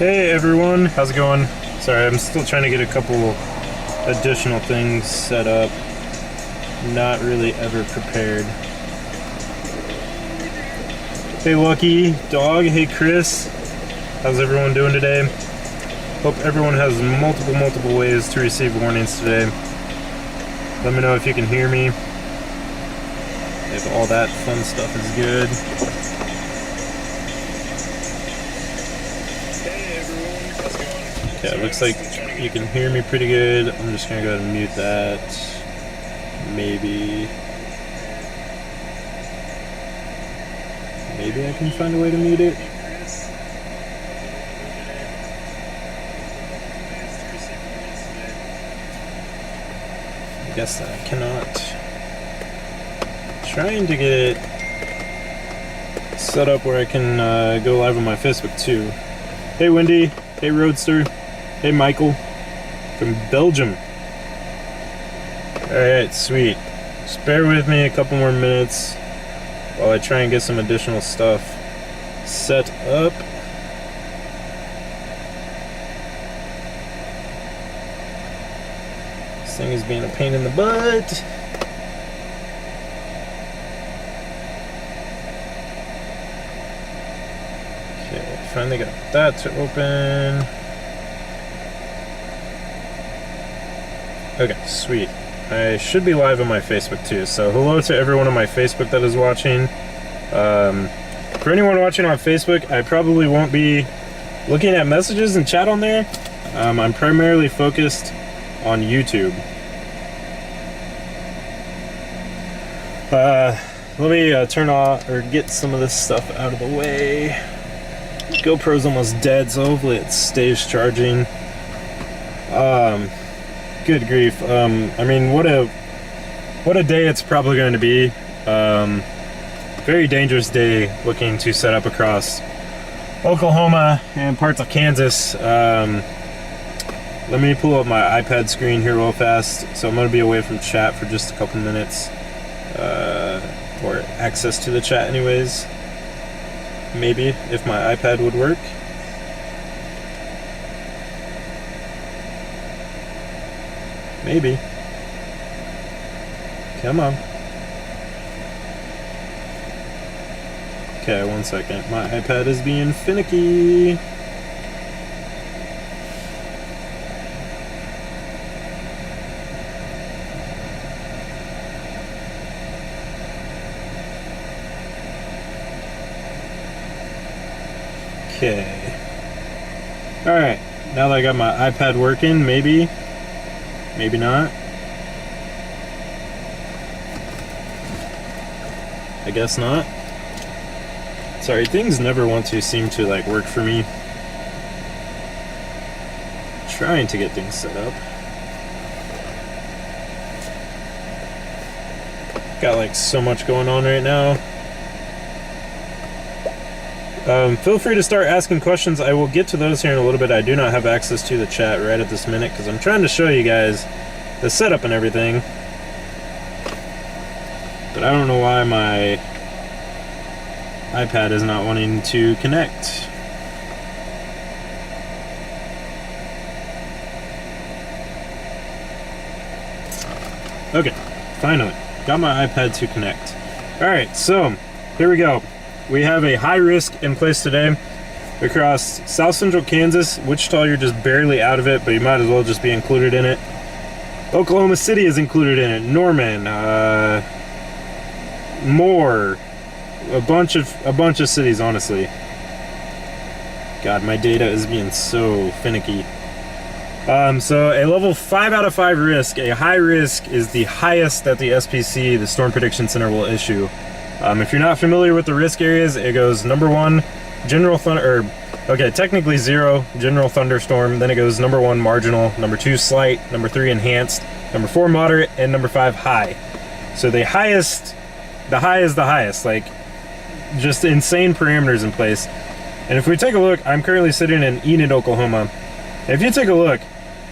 Hey everyone, how's it going? Sorry, I'm still trying to get a couple additional things set up. Not really ever prepared. Hey Lucky, Dog, hey Chris. How's everyone doing today? Hope everyone has multiple ways to receive warnings today. Let me know if you can hear me. If all that fun stuff is good. Yeah, it looks like you can hear me pretty good. I'm just gonna go ahead and mute that. Maybe I can find a way to mute it. I guess I cannot. Trying to get it set up where I can go live on my Facebook too. Hey Wendy, hey Roadster. Hey Michael, from Belgium. Alright, sweet. Just bear with me a couple more minutes while I try and get some additional stuff set up. This thing is being a pain in the butt. Okay, finally got that to open. Okay, sweet. I should be live on my Facebook too, so hello to everyone on my Facebook that is watching. For anyone watching on Facebook, I probably won't be looking at messages and chat on there. I'm primarily focused on YouTube. Let me turn off, or get some of this stuff out of the way. GoPro's almost dead, so hopefully it stays charging. Good grief. I mean, what a day it's probably going to be. Very dangerous day looking to set up across Oklahoma and parts of Kansas. Let me pull up my iPad screen here real fast. So I'm going to be away from chat for just a couple minutes. Or access to the chat anyways. Maybe, if my iPad would work. Maybe. Come on. Okay, 1 second. My iPad is being finicky. Okay. Alright, now that I got my iPad working, maybe not. I guess not. Sorry, things never want to seem to like work for me. Trying to get things set up. Got like so much going on right now. Feel free to start asking questions. I will get to those here in a little bit. I do not have access to the chat right at this minute because I'm trying to show you guys the setup and everything. But I don't know why my iPad is not wanting to connect. Okay, finally. Got my iPad to connect. Alright, so here we go. We have a high risk in place today across South Central Kansas. Wichita, you're just barely out of it, but you might as well just be included in it. Oklahoma City is included in it. Norman, Moore, a bunch of cities, honestly. God, my data is being so finicky. So a level 5 out of 5 risk, a high risk, is the highest that the SPC, the Storm Prediction Center, will issue. If you're not familiar with the risk areas, it goes number 1, general thunder, or okay, technically 0, general thunderstorm. Then it goes number 1, marginal, number 2, slight, number 3, enhanced, number 4, moderate, and number 5, high. So the high is the highest, like just insane parameters in place. And if we take a look, I'm currently sitting in Enid, Oklahoma. If you take a look,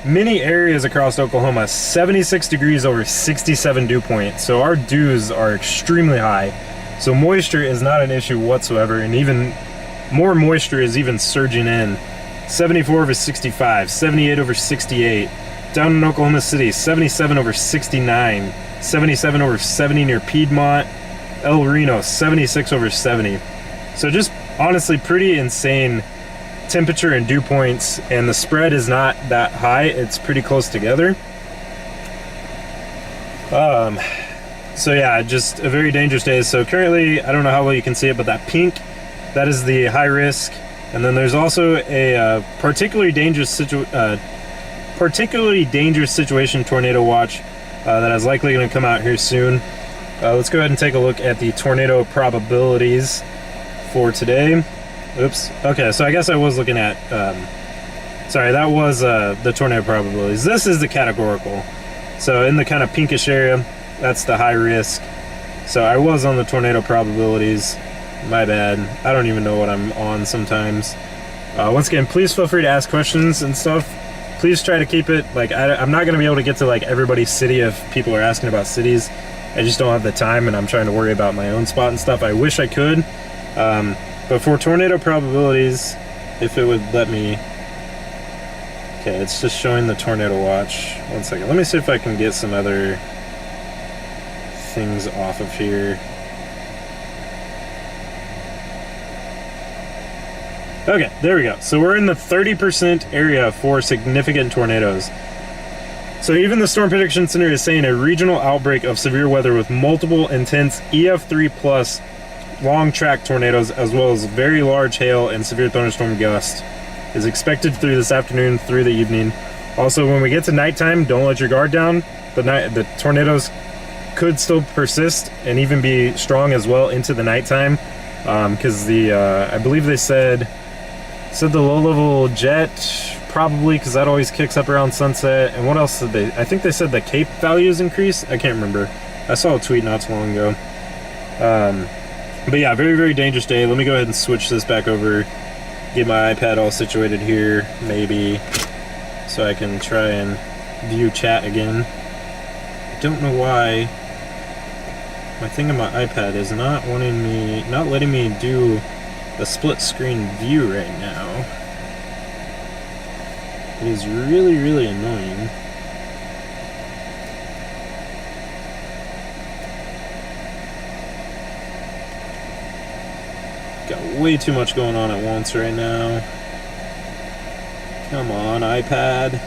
many areas across Oklahoma, 76 degrees over 67 dew point. So our dews are extremely high. So moisture is not an issue whatsoever, and even more moisture is even surging in 74 over 65, 78 over 68. Down in Oklahoma City, 77 over 69, 77 over 70 near Piedmont. El Reno, 76 over 70. So just honestly pretty insane temperature and dew points, and the spread is not that high. It's pretty close together. So yeah, just a very dangerous day. So currently, I don't know how well you can see it, but that pink, that is the high risk. And then there's also a particularly dangerous situation tornado watch that is likely going to come out here soon. Let's go ahead and take a look at the tornado probabilities for today. Oops. Okay, so I guess I was looking at, sorry, that was the tornado probabilities. This is the categorical. So in the kind of pinkish area, that's the high risk. So I was on the tornado probabilities. My bad. I don't even know what I'm on sometimes. Once again, please feel free to ask questions and stuff. Please try to keep it, like, I'm not going to be able to get to, like, everybody's city if people are asking about cities. I just don't have the time, and I'm trying to worry about my own spot and stuff. I wish I could. But for tornado probabilities, if it would let me... Okay, it's just showing the tornado watch. One second. Let me see if I can get some other things off of here. Okay, there we go. So we're in the 30% area for significant tornadoes. So even the Storm Prediction Center is saying a regional outbreak of severe weather with multiple intense EF3 plus long track tornadoes, as well as very large hail and severe thunderstorm gusts, is expected through this afternoon through the evening. Also, when we get to nighttime, don't let your guard down. The tornadoes could still persist and even be strong as well into the nighttime, because I believe they said the low-level jet, probably, because that always kicks up around sunset. And what else did they... I think they said the CAPE values increase. I can't remember. I saw a tweet not too long ago. But yeah, very, very dangerous day. Let me go ahead and switch this back over. Get my iPad all situated here, maybe, so I can try and view chat again. I don't know why my thing on my iPad is not letting me do a split screen view right now. It is really, really annoying. Got way too much going on at once right now. Come on, iPad.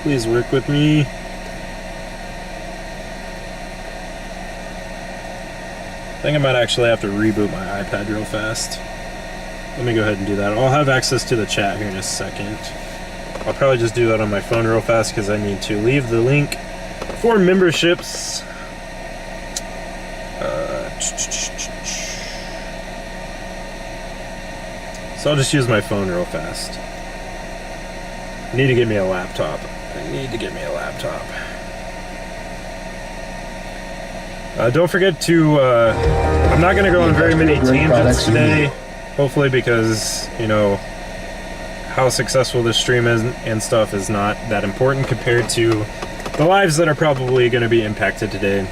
Please work with me. I think I might actually have to reboot my iPad real fast. Let me go ahead and do that. I'll have access to the chat here in a second. I'll probably just do that on my phone real fast because I need to leave the link for memberships. So I'll just use my phone real fast. I need to get me a laptop. Don't forget to, I'm not going to go on very many tangents today, hopefully, because, you know, how successful this stream is and stuff is not that important compared to the lives that are probably going to be impacted today.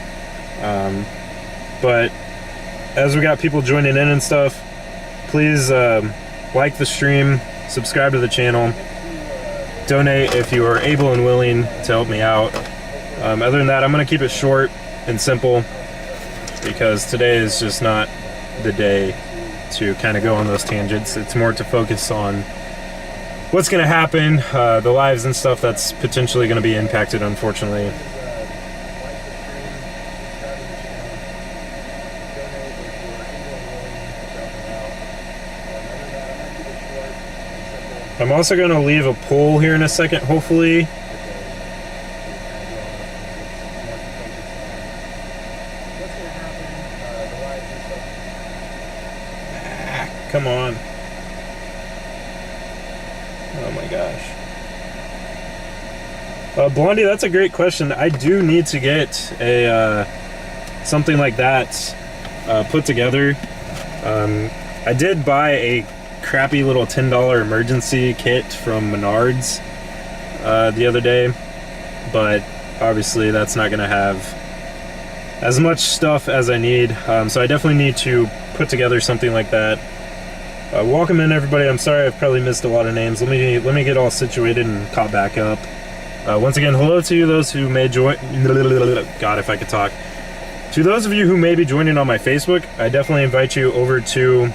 But as we got people joining in and stuff, please like the stream, subscribe to the channel, donate if you are able and willing to help me out. Other than that, I'm going to keep it short and simple because today is just not the day to kind of go on those tangents. It's more to focus on what's going to happen, the lives and stuff that's potentially going to be impacted, unfortunately. I'm also going to leave a poll here in a second, hopefully. Come on. Oh my gosh. Blondie, that's a great question. I do need to get a something like that put together. I did buy a crappy little $10 emergency kit from Menards the other day, but obviously that's not going to have as much stuff as I need, so I definitely need to put together something like that. Welcome in, everybody. I'm sorry I've probably missed a lot of names. Let me get all situated and caught back up. Once again, hello to those who may join. God, if I could talk. To those of you who may be joining on my Facebook, I definitely invite you over to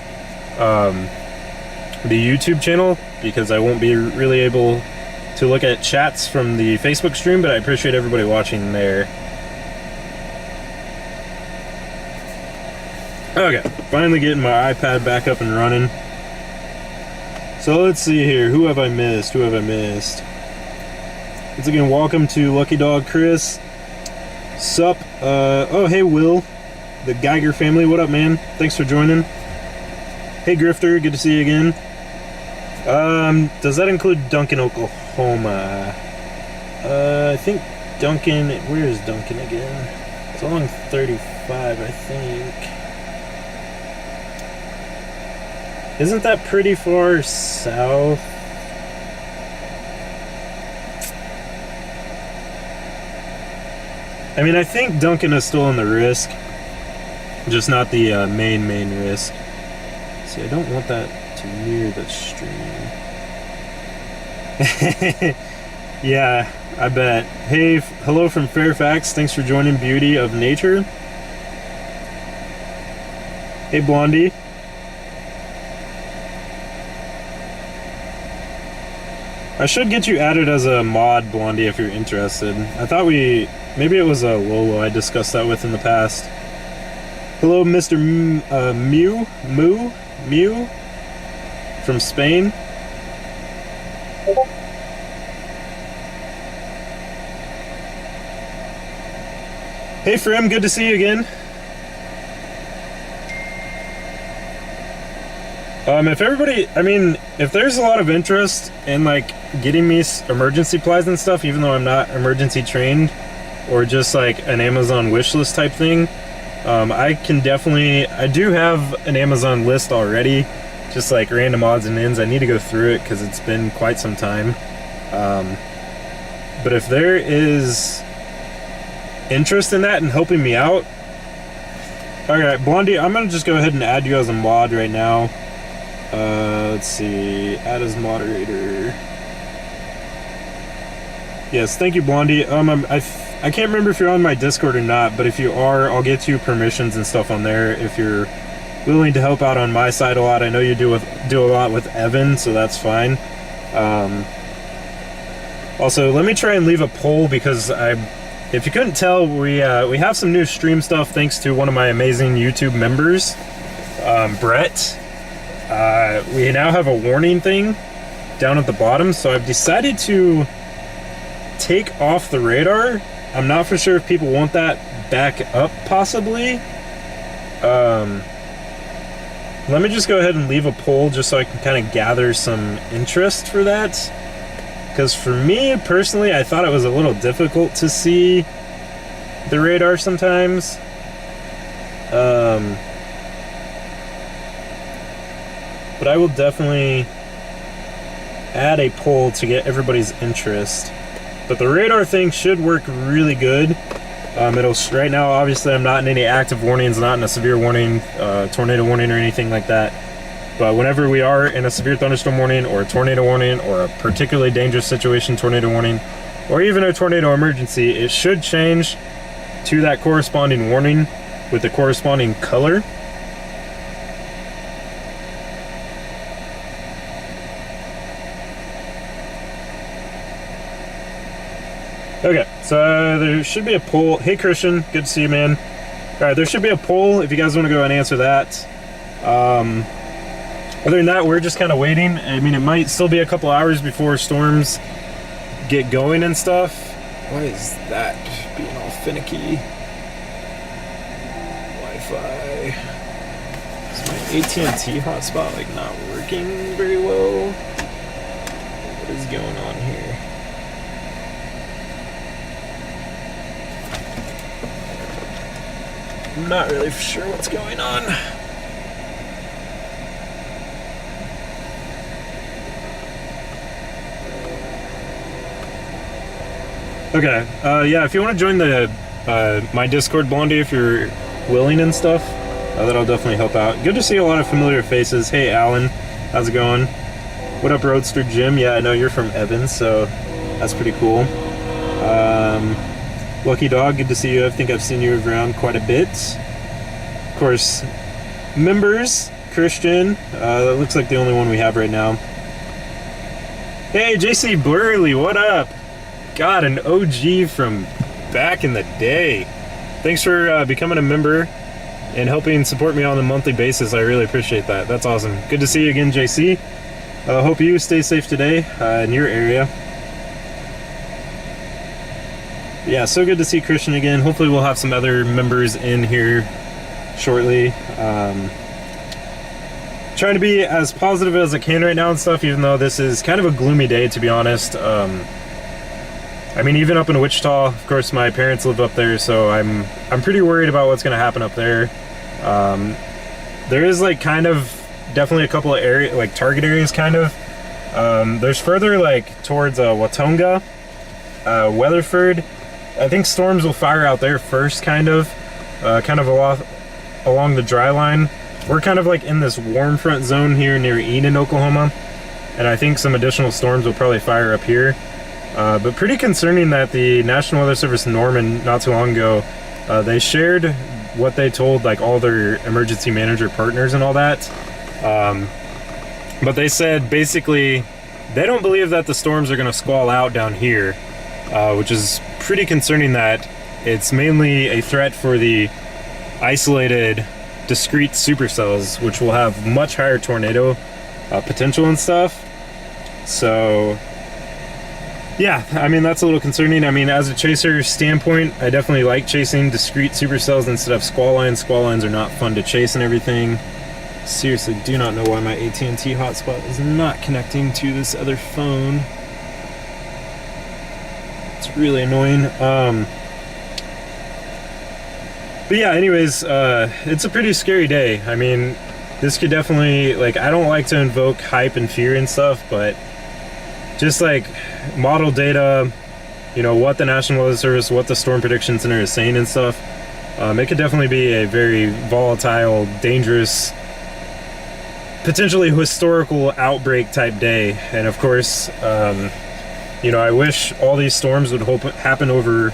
the YouTube channel, because I won't be really able to look at chats from the Facebook stream, but I appreciate everybody watching there. Okay, finally getting my iPad back up and running. So let's see here. Who have I missed? Once again, welcome to Lucky Dog Chris. Sup? Oh, hey Will, the Geiger family. What up, man? Thanks for joining. Hey Grifter, good to see you again. Does that include Duncan, Oklahoma? I think Duncan. Where is Duncan again? It's along 35, I think. Isn't that pretty far south? I mean, I think Duncan is still on the risk, just not the main risk. See, I don't want that too near the stream. Yeah, I bet. Hey, hello from Fairfax. Thanks for joining Beauty of Nature. Hey, Blondie. I should get you added as a mod, Blondie, if you're interested. I thought maybe it was a Lolo I discussed that with in the past. Hello, Mr. Mew from Spain. Hey, Frim, good to see you again. If everybody, I mean, if there's a lot of interest in like getting me emergency supplies and stuff, even though I'm not emergency trained, or just like an Amazon wish list type thing, I do have an Amazon list already, just like random odds and ends. I need to go through it because it's been quite some time. But if there is interest in that and helping me out, alright, Blondie, I'm gonna just go ahead and add you as a mod right now. Let's see, add as moderator. Yes, thank you, Blondie. I can't remember if you're on my Discord or not, but if you are, I'll get you permissions and stuff on there if you're willing to help out on my side a lot. I know you do a lot with Evan, so that's fine. Also, let me try and leave a poll, because if you couldn't tell, we have some new stream stuff thanks to one of my amazing YouTube members, Brett. We now have a warning thing down at the bottom, so I've decided to take off the radar. I'm not for sure if people want that back up, possibly. Let me just go ahead and leave a poll just so I can kind of gather some interest for that. Because for me, personally, I thought it was a little difficult to see the radar sometimes. But I will definitely add a poll to get everybody's interest. But the radar thing should work really good. Right now, obviously, I'm not in any active warnings, not in a severe warning, tornado warning or anything like that. But whenever we are in a severe thunderstorm warning or a tornado warning or a particularly dangerous situation tornado warning, or even a tornado emergency, it should change to that corresponding warning with the corresponding color. Okay, so there should be a poll. Hey Christian, good to see you, man. Alright, there should be a poll if you guys want to go and answer that. Other than that, we're just kind of waiting. I mean, it might still be a couple hours before storms get going and stuff. Why is that being all finicky? Wi-Fi. Is my AT&T hotspot like not working very well? What is going on here? I'm not really sure what's going on. Okay, yeah, if you want to join the my Discord, Blondie, if you're willing and stuff, that'll definitely help out. Good to see a lot of familiar faces. Hey, Alan. How's it going? What up, Roadster Jim? Yeah, I know you're from Evans, so that's pretty cool. Lucky Dog, good to see you. I think I've seen you around quite a bit. Of course, members, Christian. That looks like the only one we have right now. Hey, JC Burley, what up? God, an OG from back in the day. Thanks for becoming a member and helping support me on a monthly basis. I really appreciate that. That's awesome. Good to see you again, JC. Hope you stay safe today in your area. Yeah, so good to see Christian again. Hopefully we'll have some other members in here shortly. Trying to be as positive as I can right now and stuff, even though this is kind of a gloomy day, to be honest. I mean, even up in Wichita, of course, my parents live up there, so I'm pretty worried about what's going to happen up there. There is like kind of definitely a couple of area, like target areas, kind of. There's further like towards Watonga, Weatherford. I think storms will fire out there first, kind of along the dry line. We're kind of like in this warm front zone here near Eden, Oklahoma, and I think some additional storms will probably fire up here. But pretty concerning that the National Weather Service Norman not too long ago, they shared what they told like all their emergency manager partners and all that. But they said basically they don't believe that the storms are going to squall out down here, which is pretty concerning, that it's mainly a threat for the isolated discrete supercells, which will have much higher tornado potential and stuff. So yeah, I mean, that's a little concerning. I mean, as a chaser standpoint, I definitely like chasing discrete supercells instead of squall lines. Squall lines are not fun to chase and everything. Seriously, do not know why my AT&T hotspot is not connecting to this other phone. It's really annoying. But yeah, anyways, it's a pretty scary day. I mean, this could definitely, like, I don't like to invoke hype and fear and stuff, but just like model data, you know, what the National Weather Service, what the Storm Prediction Center is saying and stuff, it could definitely be a very volatile, dangerous, potentially historical outbreak type day. And of course, you know, I wish all these storms would happen over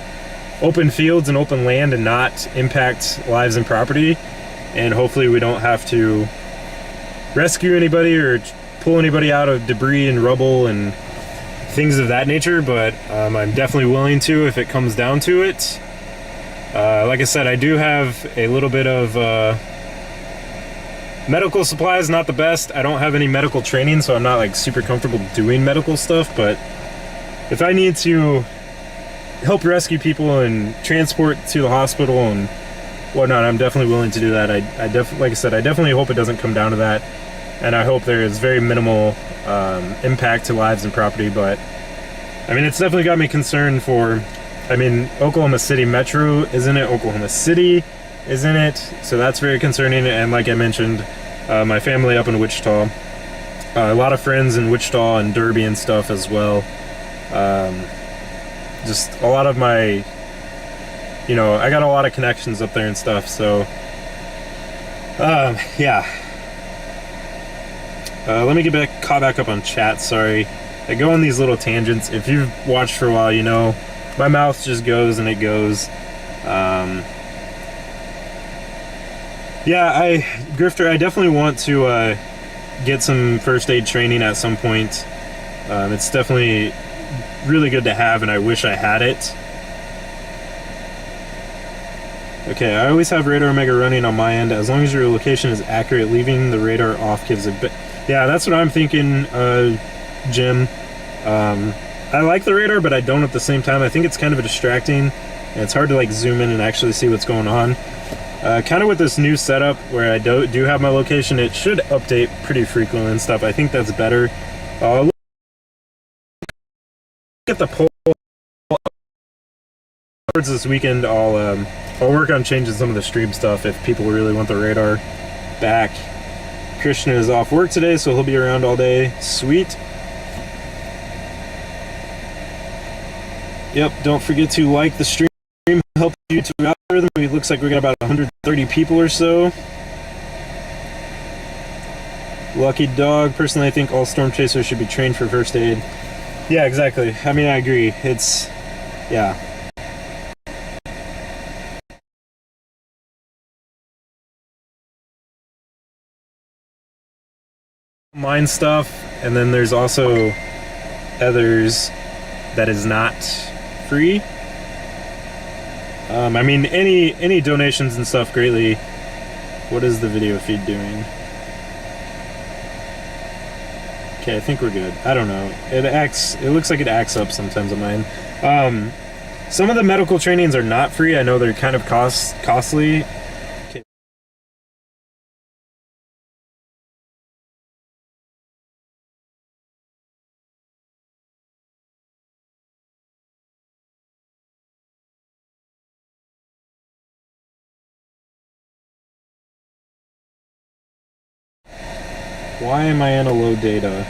open fields and open land and not impact lives and property. And hopefully we don't have to rescue anybody or pull anybody out of debris and rubble and things of that nature, but I'm definitely willing to if it comes down to it. Like I said, I do have a little bit of medical supplies, not the best. I don't have any medical training, so I'm not like super comfortable doing medical stuff, but if I need to help rescue people and transport to the hospital and whatnot, I'm definitely willing to do that. Like I said, I definitely hope it doesn't come down to that, and I hope there is very minimal impact to lives and property. But I mean, it's definitely got me concerned for, I mean, Oklahoma City Metro is in it, Oklahoma City is in it, so that's very concerning. And like I mentioned, my family up in Wichita, a lot of friends in Wichita and Derby and stuff as well. Just a lot of my, you know, I got a lot of connections up there and stuff, so yeah. Let me get caught back up on chat. Sorry, I go on these little tangents. If you've watched for a while, you know my mouth just goes and it goes. Yeah, Grifter, I definitely want to get some first aid training at some point. It's definitely really good to have, and I wish I had it. Okay, I always have radar omega running on my end. As long as your location is accurate, leaving the radar off gives a bit. Yeah, that's what I'm thinking, Jim. I like the radar, but I don't at the same time. I think it's kind of a distracting, and it's hard to like zoom in and actually see what's going on. Kind of with this new setup where I do have my location, it should update pretty frequently and stuff. I think that's better. Look at the poll towards this weekend. I'll work on changing some of the stream stuff if people really want the radar back. Christian is off work today, so he'll be around all day. Sweet. Yep, don't forget to like the stream, help YouTube algorithm. It looks like we got about 130 people or so. Lucky dog. Personally, I think all storm chasers should be trained for first aid. Yeah, exactly. I mean, I agree. It's, yeah. Mine stuff, and then there's also others that is not free. I mean, any donations and stuff greatly. What is the video feed doing? Okay, I think we're good. I don't know. It looks like it acts up sometimes on mine. Some of the medical trainings are not free. I know they're kind of costly. Okay. Why am I in a low data?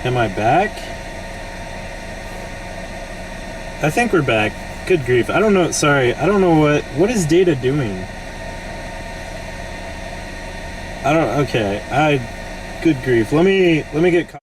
Am I back? I think we're back. Good grief. I don't know. Sorry. I don't know what is data doing? I don't. Okay. Good grief. Let me get.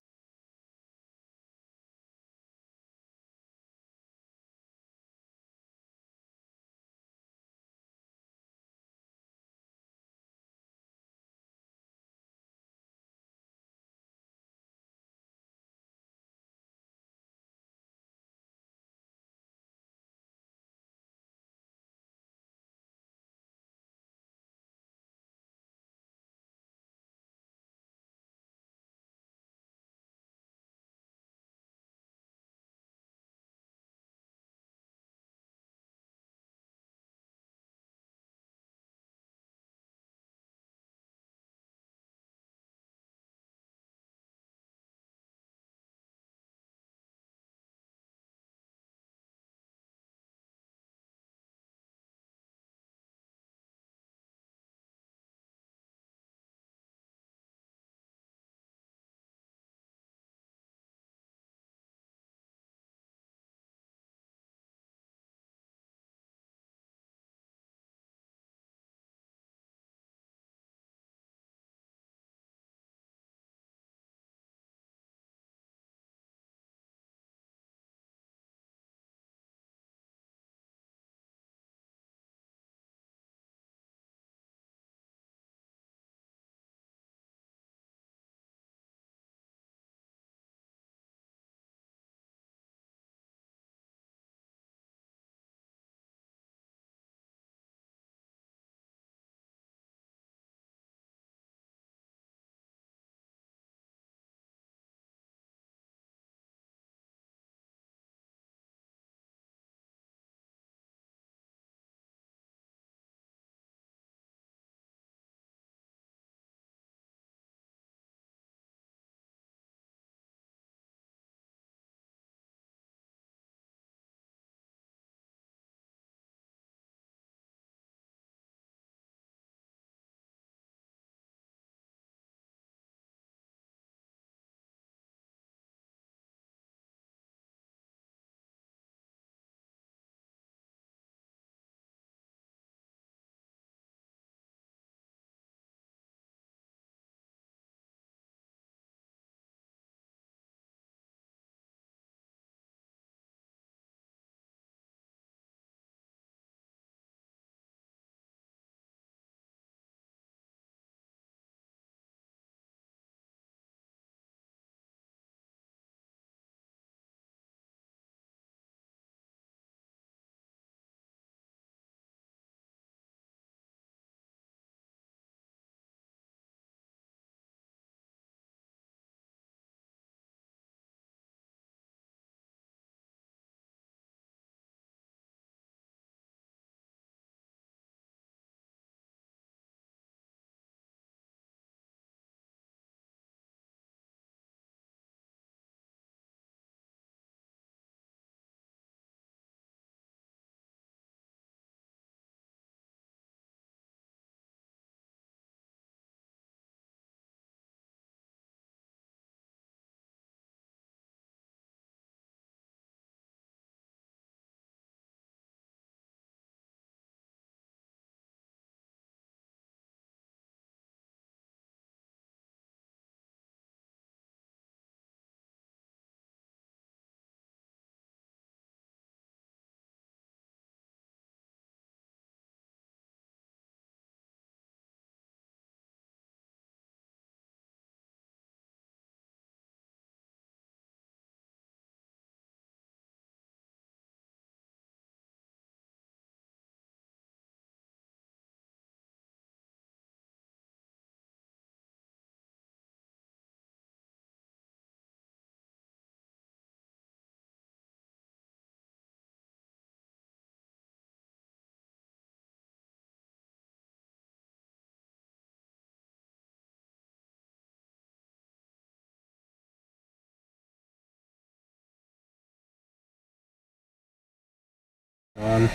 On.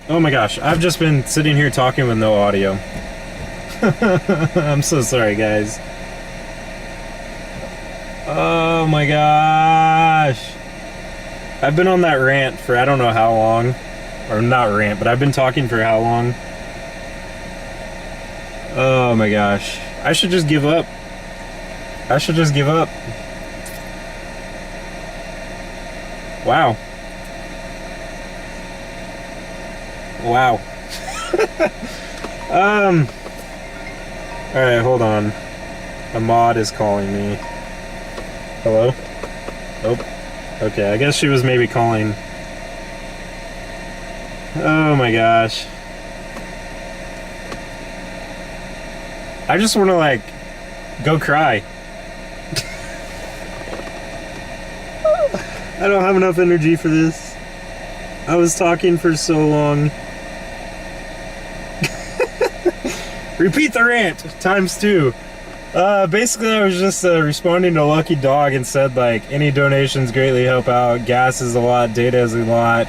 Oh my gosh, I've just been sitting here talking with no audio. I'm so sorry, guys. Oh my gosh. I've been on that rant for I don't know how long. Or not rant, but I've been talking for how long? Oh my gosh. I should just give up. I should just give up. Wow. Wow. Alright, hold on. A mod is calling me. Hello? Oh. Okay, I guess she was maybe calling. Oh my gosh. I just want to, like, go cry. I don't have enough energy for this. I was talking for so long. Repeat the rant times 2. Basically, I was just responding to Lucky Dog and said, like, any donations greatly help out. Gas is a lot, data is a lot.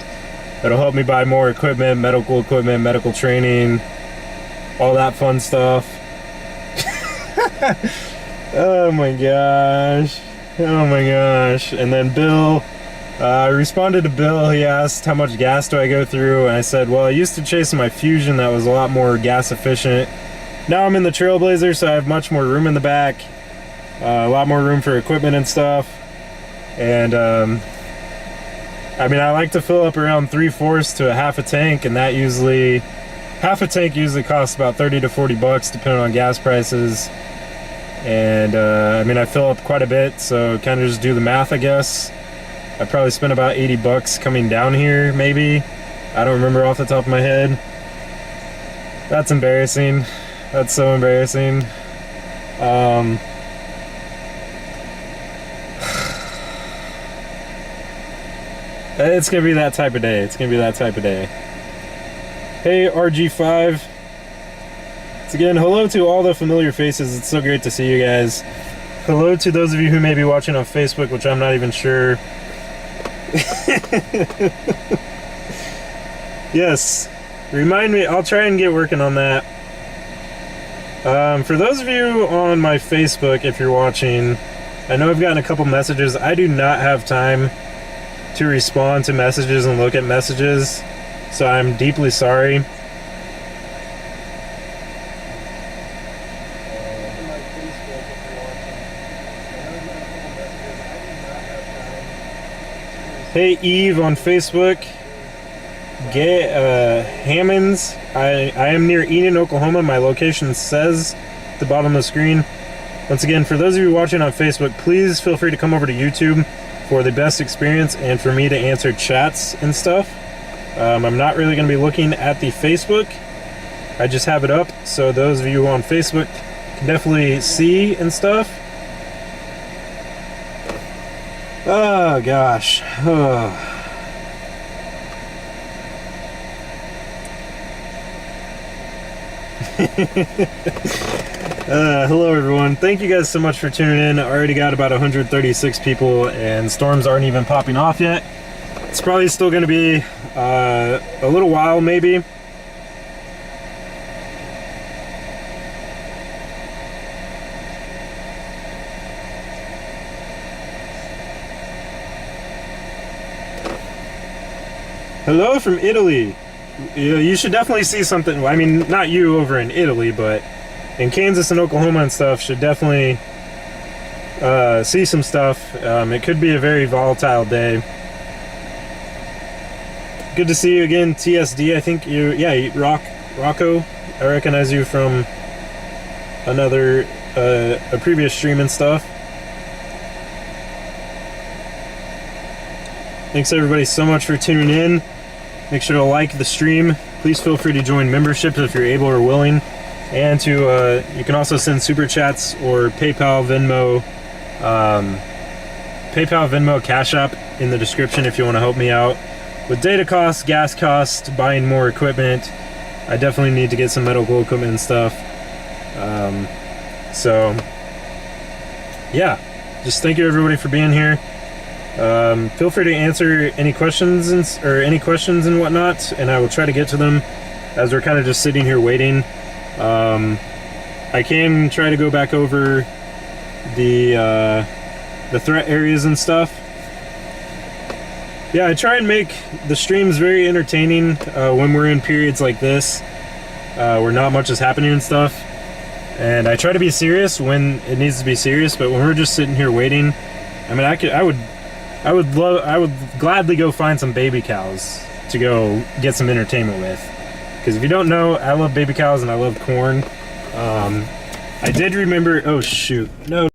It'll help me buy more equipment, medical training. all that fun stuff. Oh my gosh. Oh my gosh. And then Bill, I responded to Bill. He asked how much gas do I go through, and I said, well, I used to chase my Fusion that was a lot more gas efficient. Now I'm in the Trailblazer, so I have much more room in the back, a lot more room for equipment and stuff. And I mean, I like to fill up around 3/4 to a half a tank, and that usually, half a tank usually costs about 30 to 40 bucks depending on gas prices. And I mean, I fill up quite a bit, so kind of just do the math, I guess. I probably spent about 80 bucks coming down here, maybe. I don't remember off the top of my head. That's embarrassing. That's so embarrassing. It's gonna be that type of day. It's gonna be that type of day. Hey, RG5. Once again, hello to all the familiar faces. It's so great to see you guys. Hello to those of you who may be watching on Facebook, which I'm not even sure. Yes, remind me. I'll try and get working on that. For those of you on my Facebook, if you're watching, I know I've gotten a couple messages. I do not have time to respond to messages and look at messages, so I'm deeply sorry. Hey Eve on Facebook. Hammonds. I am near Enid, Oklahoma. My location says at the bottom of the screen. Once again, for those of you watching on Facebook, please feel free to come over to YouTube for the best experience and for me to answer chats and stuff. I'm not really going to be looking at the Facebook. I just have it up, so those of you on Facebook can definitely see and stuff. Oh gosh. Oh. Hello everyone. Thank you guys so much for tuning in. I already got about 136 people and storms aren't even popping off yet. It's probably still going to be a little while maybe. Hello from Italy. You should definitely see something. I mean, not you over in Italy, but in Kansas and Oklahoma and stuff should definitely see some stuff. It could be a very volatile day. Good to see you again, TSD. I think you, yeah, Rocco. I recognize you from another, a previous stream and stuff. Thanks everybody so much for tuning in. Make sure to like the stream. Please feel free to join memberships if you're able or willing. And to you can also send super chats or PayPal, Venmo, Cash App in the description if you want to help me out with data costs, gas costs, buying more equipment. I definitely need to get some medical equipment and stuff. So yeah, just thank you everybody for being here. Feel free to answer any questions and whatnot, and I will try to get to them as we're kind of just sitting here waiting. I can try to go back over the threat areas and stuff. Yeah, I try and make the streams very entertaining when we're in periods like this where not much is happening and stuff. And I try to be serious when it needs to be serious, but when we're just sitting here waiting, I mean, I would gladly go find some baby cows to go get some entertainment with. Because if you don't know, I love baby cows and I love corn. I did remember, oh shoot, no.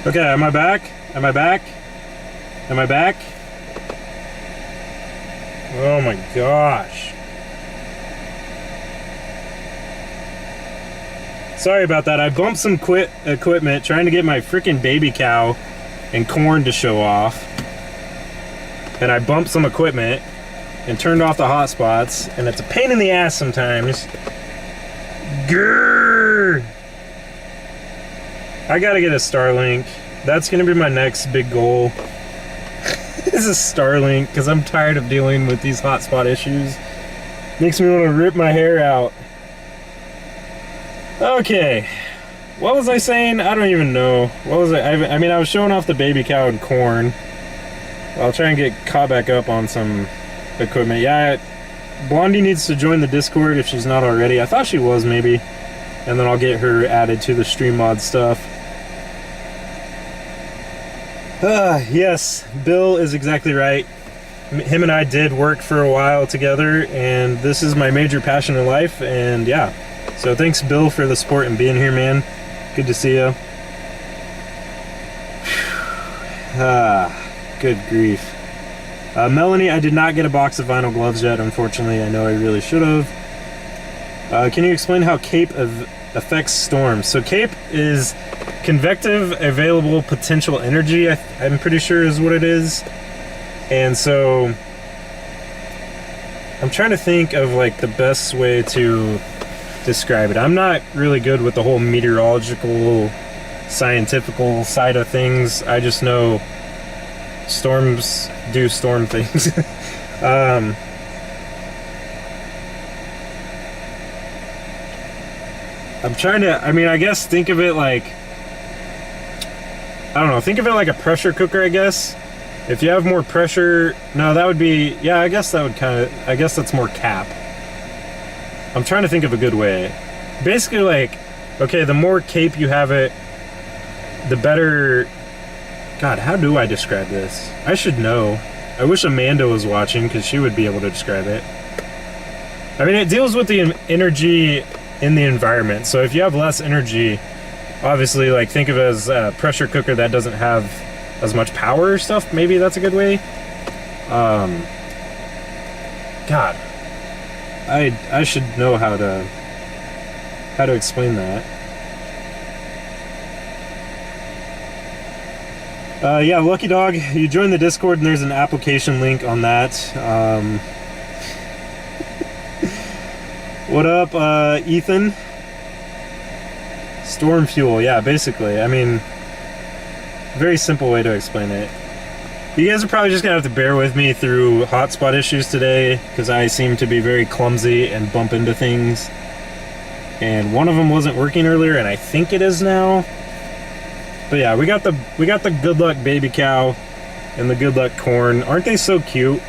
Okay, am I back? Am I back? Am I back? Oh my gosh. Sorry about that. I bumped some equipment trying to get my freaking baby cow and corn to show off. And I bumped some equipment and turned off the hotspots, and it's a pain in the ass sometimes. Grrr! I gotta get a Starlink. That's gonna be my next big goal. Is a Starlink, because I'm tired of dealing with these hotspot issues. Makes me want to rip my hair out. Okay, what was I saying? I don't even know. What was I mean, I was showing off the baby cow and corn. I'll try and get caught back up on some equipment. Yeah, Blondie needs to join the Discord if she's not already. I thought she was, maybe. And then I'll get her added to the stream mod stuff. Yes, Bill is exactly right. Him and I did work for a while together, and this is my major passion in life, and yeah. So thanks, Bill, for the support and being here, man. Good to see you. Good grief. Melanie, I did not get a box of vinyl gloves yet, unfortunately. I know I really should have. Can you explain how CAPE affects storms? So CAPE is convective available potential energy, I'm pretty sure is what it is. And so I'm trying to think of like the best way to describe it. I'm not really good with the whole meteorological, scientifical side of things. I just know storms do storm things. I'm trying to, I mean, I guess think of it like, I don't know, think of it like a pressure cooker, I guess. If you have more pressure, no, that would be, yeah, I guess that would kind of, I guess that's more cap. I'm trying to think of a good way. Basically, like, okay, the more CAPE you have it, the better. God, how do I describe this? I should know. I wish Amanda was watching, because she would be able to describe it. I mean, it deals with the energy in the environment. So if you have less energy, obviously, like, think of it as a pressure cooker that doesn't have as much power or stuff. Maybe that's a good way. God, I should know how to explain that. Yeah, Lucky Dog, you join the Discord and there's an application link on that. What up, Ethan? Storm fuel, yeah, basically. I mean, very simple way to explain it. You guys are probably just gonna have to bear with me through hotspot issues today, because I seem to be very clumsy and bump into things. And one of them wasn't working earlier, and I think it is now. But yeah, we got the good luck baby cow and the good luck corn. Aren't they so cute?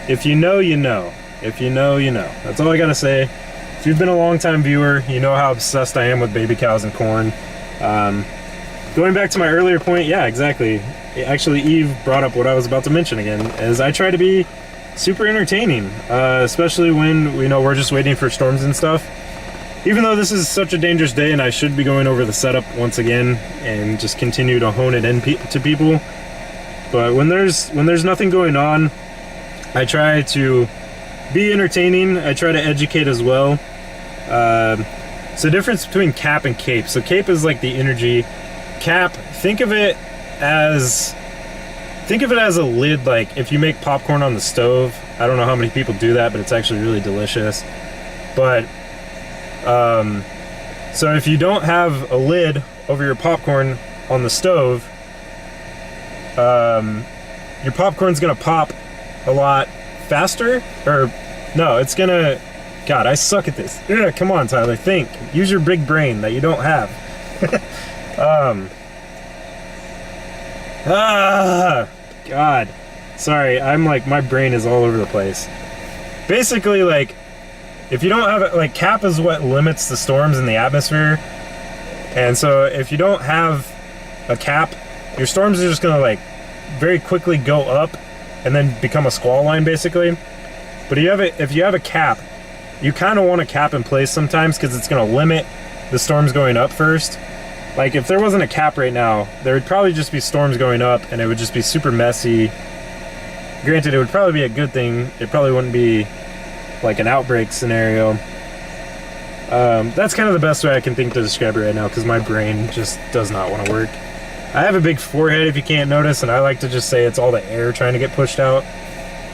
If you know, you know. If you know, you know. That's all I gotta say. If you've been a long-time viewer, you know how obsessed I am with baby cows and corn. Going back to my earlier point, yeah, exactly. Actually, Eve brought up what I was about to mention again, is I try to be super entertaining, especially when we're just waiting for storms and stuff. Even though this is such a dangerous day and I should be going over the setup once again and just continue to hone it in to people. But when there's nothing going on, I try to be entertaining. I try to educate as well. So the difference between cap and CAPE. So CAPE is like the energy. Cap, think of it as a lid, like if you make popcorn on the stove. I don't know how many people do that, but it's actually really delicious. But so if you don't have a lid over your popcorn on the stove, your popcorn's gonna pop a lot faster, or no, it's gonna, God, I suck at this. Yeah, come on, Tyler, think. Use your big brain that you don't have. God. Sorry, I'm like, my brain is all over the place. Basically, like, if you don't have it, like, cap is what limits the storms in the atmosphere. And so if you don't have a cap, your storms are just gonna, like, very quickly go up and then become a squall line, basically. But if you have a cap, you kind of want a cap in place sometimes, because it's gonna limit the storms going up first. like if there wasn't a cap right now, there would probably just be storms going up and it would just be super messy. Granted, it would probably be a good thing. It probably wouldn't be like an outbreak scenario. That's kind of the best way I can think to describe it right now, because my brain just does not want to work. I have a big forehead, if you can't notice, and I like to just say it's all the air trying to get pushed out,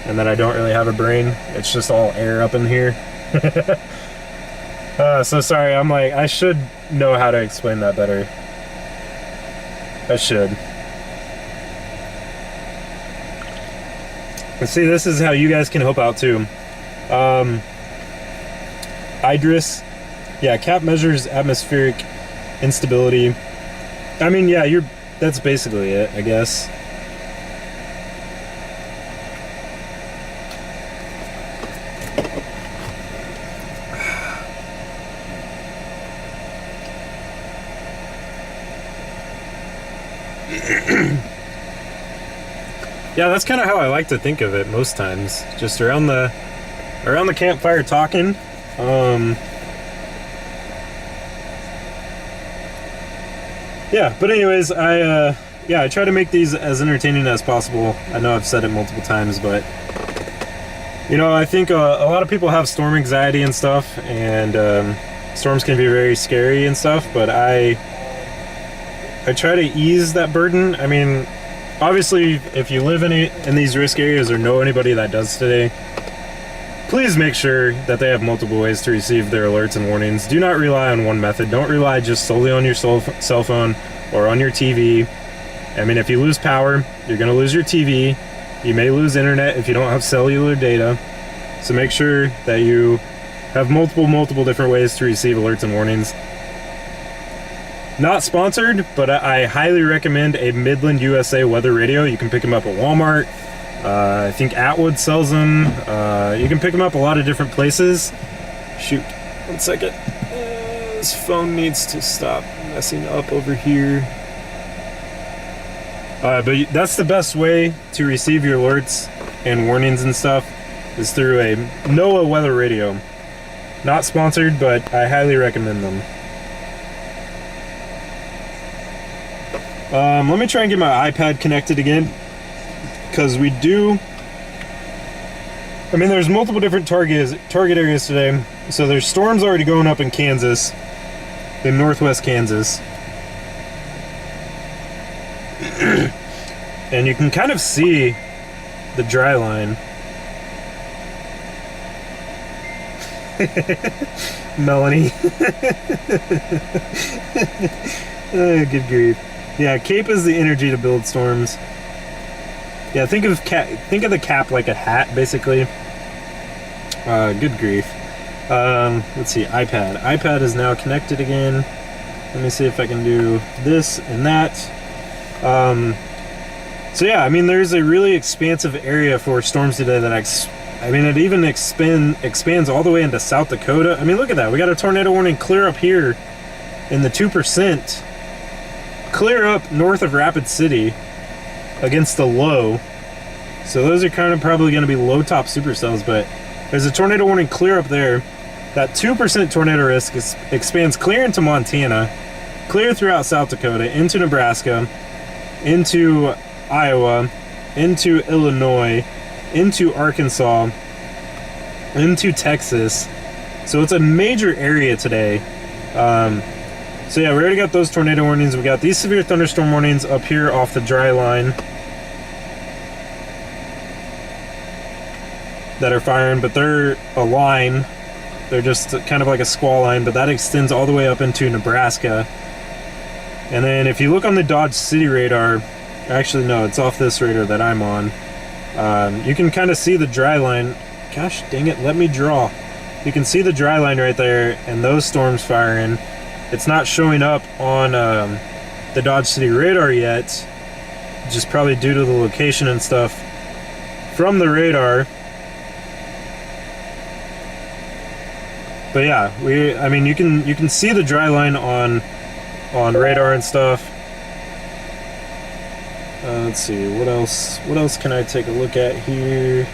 and that I don't really have a brain. It's just all air up in here. So sorry, I'm like, I should know how to explain that better. I should. And see, this is how you guys can help out too. IDRIS, yeah, cap measures atmospheric instability. I mean, yeah, that's basically it, I guess. Yeah, that's kind of how I like to think of it most times. Just around the campfire talking. Yeah, but anyways, I try to make these as entertaining as possible. I know I've said it multiple times, but you know, I think a lot of people have storm anxiety and stuff, and storms can be very scary and stuff, but I try to ease that burden. I mean, obviously, if you live in these risk areas or know anybody that does today, please make sure that they have multiple ways to receive their alerts and warnings. Do not rely on one method. Don't rely just solely on your cell phone or on your TV. I mean, if you lose power, you're going to lose your TV. You may lose internet if you don't have cellular data. So make sure that you have multiple different ways to receive alerts and warnings. Not sponsored, but I highly recommend a Midland USA weather radio. You can pick them up at Walmart. I think Atwood sells them. You can pick them up a lot of different places. Shoot, 1 second. This phone needs to stop messing up over here. But that's the best way to receive your alerts and warnings and stuff, is through a NOAA weather radio. Not sponsored, but I highly recommend them. Let me try and get my iPad connected again, because we do, I mean, there's multiple different target areas today. So there's storms already going up in Kansas, in northwest Kansas. And you can kind of see the dry line. Melanie. Oh, good grief. Yeah, Cape is the energy to build storms. Yeah, think of the cap like a hat, basically. Good grief. Let's see, iPad. iPad is now connected again. Let me see if I can do this and that. So yeah, I mean, there's a really expansive area for storms today that I mean, it even expands all the way into South Dakota. I mean, look at that. We got a tornado warning clear up here in the 2%. Clear up north of Rapid City against the low. So those are kind of probably going to be low top supercells, but there's a tornado warning clear up there. That 2% tornado risk expands clear into Montana, clear throughout South Dakota, into Nebraska, into Iowa, into Illinois, into Arkansas, into Texas. So it's a major area today. So yeah, we already got those tornado warnings. We got these severe thunderstorm warnings up here off the dry line that are firing, but they're a line. They're just kind of like a squall line, but that extends all the way up into Nebraska. And then if you look on the Dodge City radar, actually no, it's off this radar that I'm on, you can kind of see the dry line. Gosh dang it, let me draw. You can see the dry line right there, and those storms firing. It's not showing up on the Dodge City radar yet, just probably due to the location and stuff from the radar. But yeah, I mean, you can see the dry line on radar and stuff. Let's see, what else can I take a look at here?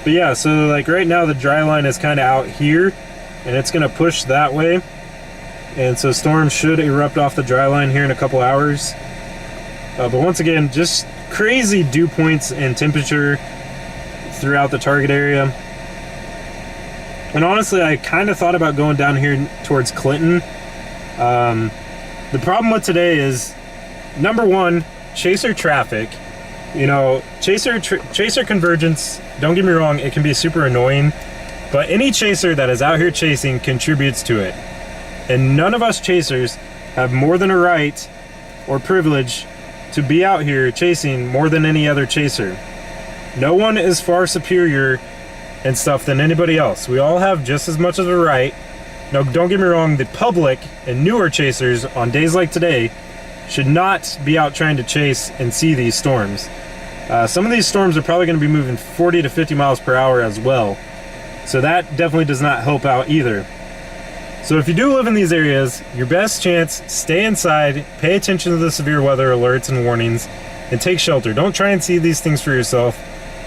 But yeah, so like right now the dry line is kind of out here, and it's gonna push that way. and so storms should erupt off the dry line here in a couple hours. But once again, just crazy dew points and temperature throughout the target area. And honestly, I kind of thought about going down here towards Clinton. The problem with today is, number one, chaser traffic. You know, chaser convergence, don't get me wrong, it can be super annoying, but any chaser that is out here chasing contributes to it. And none of us chasers have more than a right or privilege to be out here chasing more than any other chaser. No one is far superior and stuff than anybody else. We all have just as much of a right. Now, don't get me wrong, the public and newer chasers on days like today should not be out trying to chase and see these storms. Some of these storms are probably going to be moving 40 to 50 miles per hour as well. So that definitely does not help out either. So if you do live in these areas, your best chance, stay inside, pay attention to the severe weather alerts and warnings, and take shelter. Don't try and see these things for yourself.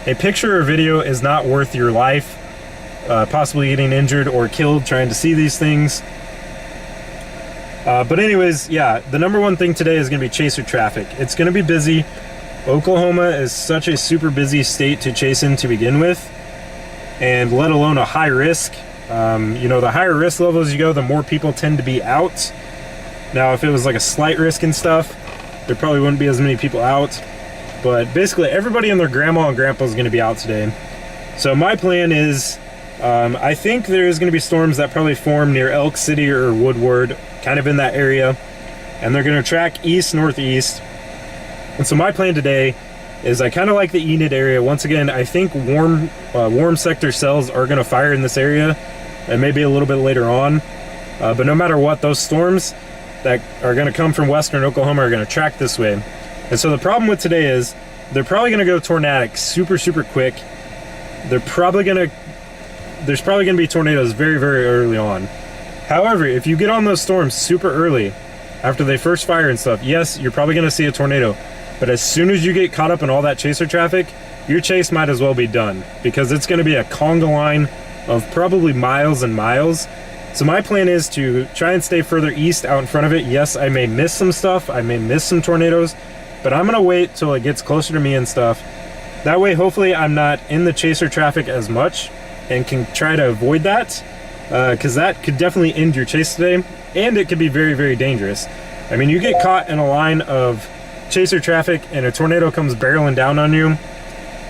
A picture or video is not worth your life, possibly getting injured or killed trying to see these things. But anyways, yeah, the number one thing today is going to be chaser traffic. It's going to be busy. Oklahoma is such a super busy state to chase in to begin with, and let alone a high risk. You know, the higher risk levels you go, the more people tend to be out. Now, if it was like a slight risk and stuff, there probably wouldn't be as many people out. But basically, everybody and their grandma and grandpa is going to be out today. So my plan is, I think there's going to be storms that probably form near Elk City or Woodward, kind of in that area. And they're going to track east-northeast. And so my plan today is I kind of like the Enid area. Once again, I think warm sector cells are going to fire in this area, and maybe a little bit later on. But no matter what, those storms that are going to come from western Oklahoma are going to track this way. And so the problem with today is they're probably going to go tornadic super quick. There's probably going to be tornadoes very early on. However, if you get on those storms super early, after they first fire and stuff, yes, you're probably going to see a tornado. But as soon as you get caught up in all that chaser traffic, your chase might as well be done, because it's going to be a conga line of probably miles and miles. So my plan is to try and stay further east out in front of it. Yes, I may miss some stuff, I may miss some tornadoes, but I'm going to wait till it gets closer to me and stuff. That way, hopefully, I'm not in the chaser traffic as much and can try to avoid that, because that could definitely end your chase today, and it could be very dangerous. I mean, you get caught in a line of chaser traffic and a tornado comes barreling down on you,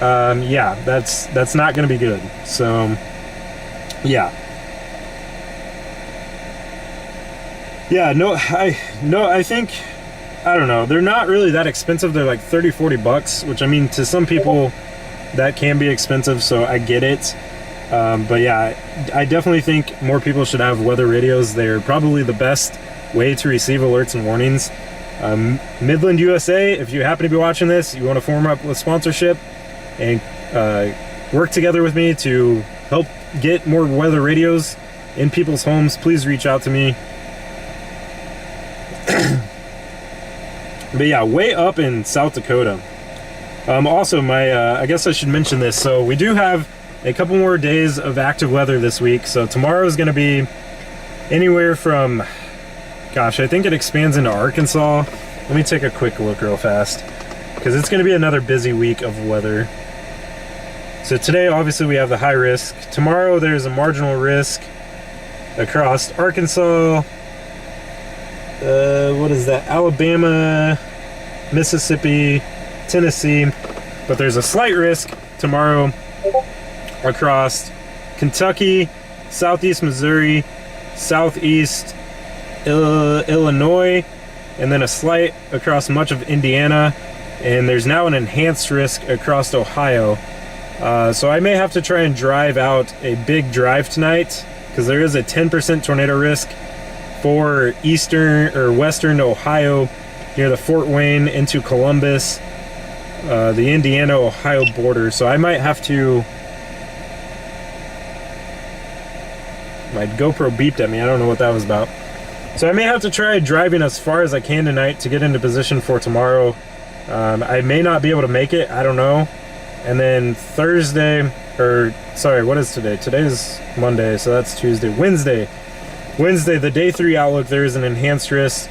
yeah, that's not going to be good. So yeah, I think, I don't know, they're not really that expensive. They're like 30-40 bucks, which, I mean, to some people that can be expensive, so I get it. But yeah, I definitely think more people should have weather radios. They're probably the best way to receive alerts and warnings. Midland, USA, if you happen to be watching this, you want to form up with sponsorship and work together with me to help get more weather radios in people's homes, please reach out to me. But yeah, way up in South Dakota. Also, I guess I should mention this. So we do have a couple more days of active weather this week. So tomorrow is going to be anywhere from, gosh, I think it expands into Arkansas. Let me take a quick look real fast, because it's going to be another busy week of weather. So today, obviously, we have the high risk. Tomorrow, there's a marginal risk across Arkansas. What is that? Alabama, Mississippi, Tennessee. But there's a slight risk tomorrow across Kentucky, southeast Missouri, southeast Illinois, and then a slight across much of Indiana, and there's now an enhanced risk across Ohio. So I may have to try and drive out a big drive tonight, because there is a 10% tornado risk for eastern or western Ohio near the Fort Wayne into Columbus, the Indiana-Ohio border. So I might have to, my GoPro beeped at me, I don't know what that was about. So I may have to try driving as far as I can tonight to get into position for tomorrow. I may not be able to make it, I don't know. And then Thursday, or sorry, what is today? Today is Monday, so that's Tuesday. Wednesday. Wednesday, the day 3 outlook, there is an enhanced risk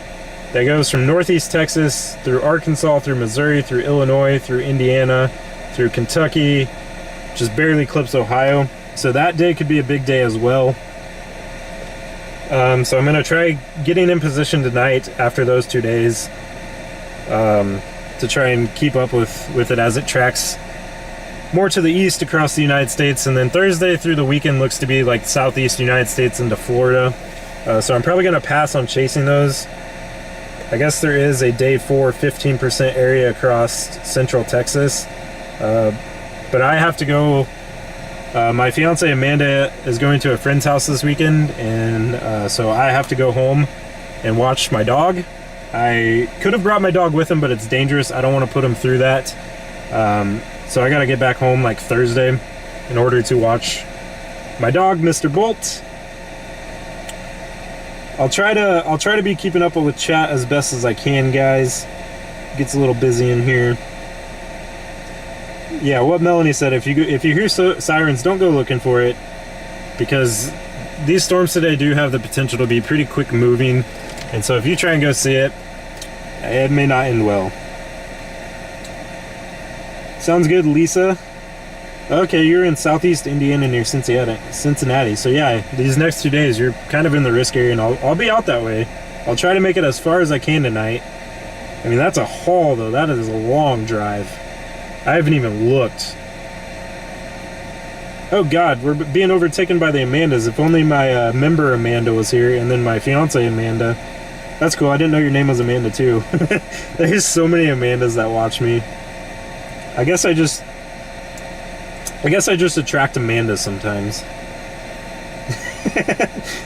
that goes from northeast Texas through Arkansas, through Missouri, through Illinois, through Indiana, through Kentucky, just barely clips Ohio. So that day could be a big day as well. So I'm going to try getting in position tonight after those 2 days to try and keep up with it as it tracks more to the east across the United States. And then Thursday through the weekend looks to be like southeast United States into Florida. So I'm probably going to pass on chasing those. I guess there is a day 4 15% area across central Texas. But I have to go. My fiance Amanda is going to a friend's house this weekend, and so I have to go home and watch my dog. I could have brought my dog with him, but it's dangerous. I don't want to put him through that. So I got to get back home like Thursday in order to watch my dog, Mr. Bolt. I'll try to be keeping up with chat as best as I can, guys. It gets a little busy in here. Yeah, what Melanie said, if you hear sirens, don't go looking for it, because these storms today do have the potential to be pretty quick moving, and so if you try and go see it, it may not end well. Sounds good, Lisa. Okay, you're in southeast Indiana near Cincinnati. So yeah, these next 2 days you're kind of in the risk area, and I'll be out that way. I'll try to make it as far as I can tonight. I mean, that's a haul though. That is a long drive. I haven't even looked. Oh God, we're being overtaken by the Amandas. If only my member Amanda was here, and then my fiance Amanda. That's cool. I didn't know your name was Amanda too. There's so many Amandas that watch me. I guess I just attract Amandas sometimes.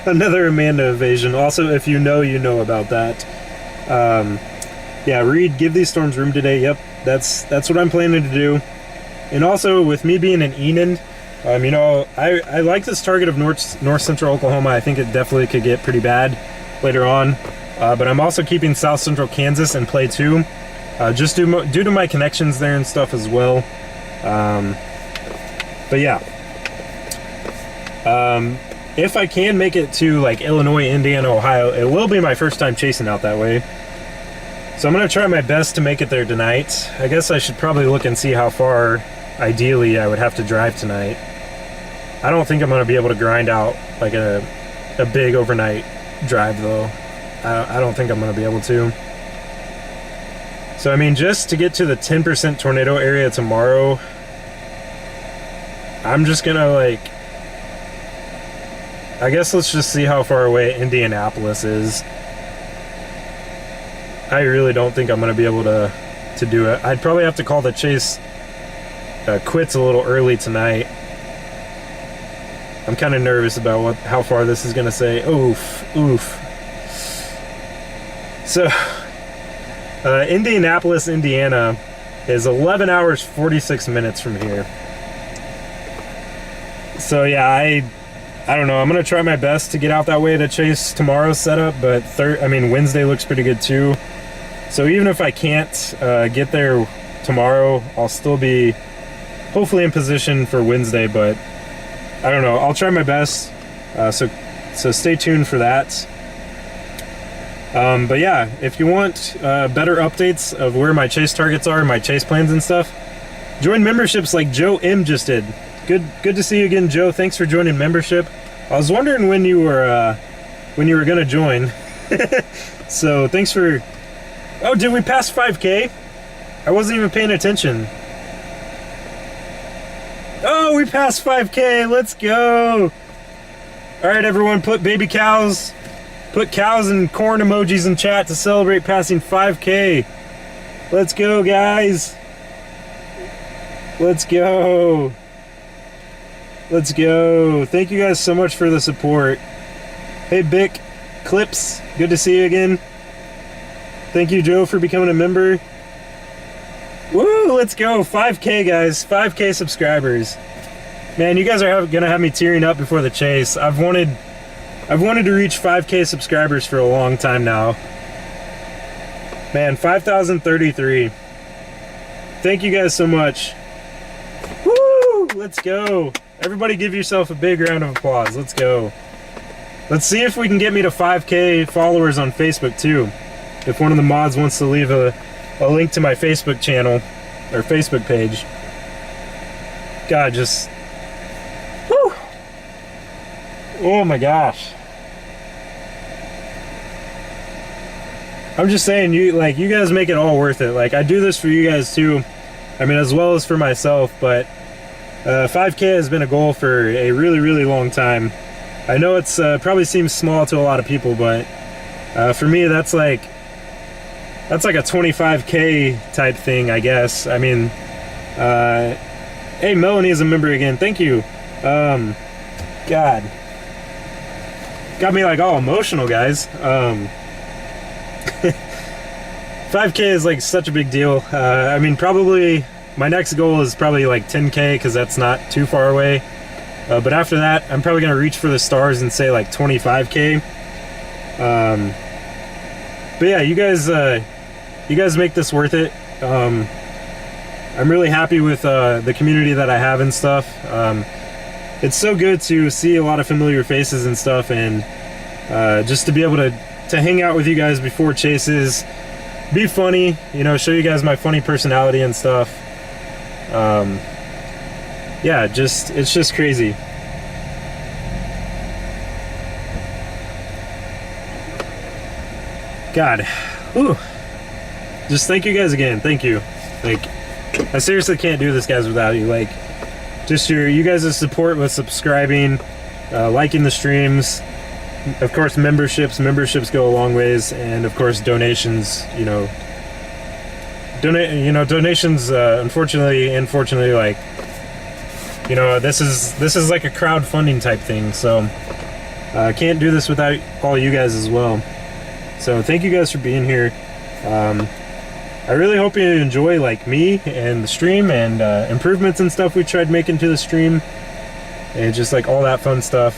Another Amanda evasion. Also, if you know about that. Yeah, Reed, give these storms room today. Yep, that's what I'm planning to do. And also, with me being in Enid, you know, I like this target of north central Oklahoma. I think it definitely could get pretty bad later on. But I'm also keeping south central Kansas in play too, just due to my connections there and stuff as well. But yeah, if I can make it to like Illinois, Indiana, Ohio, it will be my first time chasing out that way. So I'm going to try my best to make it there tonight. I guess I should probably look and see how far, ideally, I would have to drive tonight. I don't think I'm going to be able to grind out like a big overnight drive, though. I don't think I'm going to be able to. So, I mean, just to get to the 10% tornado area tomorrow, I'm just going to, like, I guess let's just see how far away Indianapolis is. I really don't think I'm going to be able to do it. I'd probably have to call the chase quits a little early tonight. I'm kind of nervous about how far this is going to say. Oof. So, Indianapolis, Indiana is 11 hours, 46 minutes from here. So, yeah, I don't know. I'm going to try my best to get out that way to chase tomorrow's setup, but Wednesday looks pretty good too. So even if I can't get there tomorrow, I'll still be hopefully in position for Wednesday, but I don't know. I'll try my best. So stay tuned for that. But yeah, if you want better updates of where my chase targets are, my chase plans and stuff, join memberships like Joe M just did. Good to see you again, Joe. Thanks for joining membership. I was wondering when you were gonna join. So thanks for. Oh, did we pass 5K? I wasn't even paying attention. Oh, we passed 5K. Let's go. All right, everyone, put cows and corn emojis in chat to celebrate passing 5K. Let's go, guys. Let's go. Let's go. Thank you guys so much for the support. Hey, Bick Clips, good to see you again. Thank you, Joe, for becoming a member. Woo, let's go. 5K, guys. 5K subscribers. Man, you guys are gonna have me tearing up before the chase. I've wanted to reach 5K subscribers for a long time now. Man, 5,033. Thank you guys so much. Woo! Let's go. Everybody give yourself a big round of applause. Let's go. Let's see if we can get me to 5K followers on Facebook too. If one of the mods wants to leave a link to my Facebook channel or Facebook page. God, just... Whew. Oh my gosh. I'm just saying, you guys make it all worth it. Like, I do this for you guys too. I mean, as well as for myself, but 5K has been a goal for a really, really long time. I know it's probably seems small to a lot of people, but for me, that's like a 25K type thing, I guess. I mean, hey, Melanie is a member again. Thank you. God, got me like all emotional, guys. 5K is like such a big deal. I mean, probably my next goal is probably like 10K because that's not too far away. But after that, I'm probably gonna reach for the stars and say like 25K. But yeah, you guys make this worth it. I'm really happy with the community that I have and stuff. It's so good to see a lot of familiar faces and stuff, and just to be able to hang out with you guys before chases, be funny, you know, show you guys my funny personality and stuff. Yeah, it's just crazy. God, ooh, just thank you guys again. Thank you. Like, I seriously can't do this, guys, without you. Like, just you guys' support with subscribing, liking the streams, of course memberships go a long ways, and of course donations. Donations, unfortunately, like, you know, this is like a crowdfunding type thing, so I can't do this without all you guys as well. So thank you guys for being here. I really hope you enjoy like me and the stream and improvements and stuff we tried making to the stream, and just like all that fun stuff.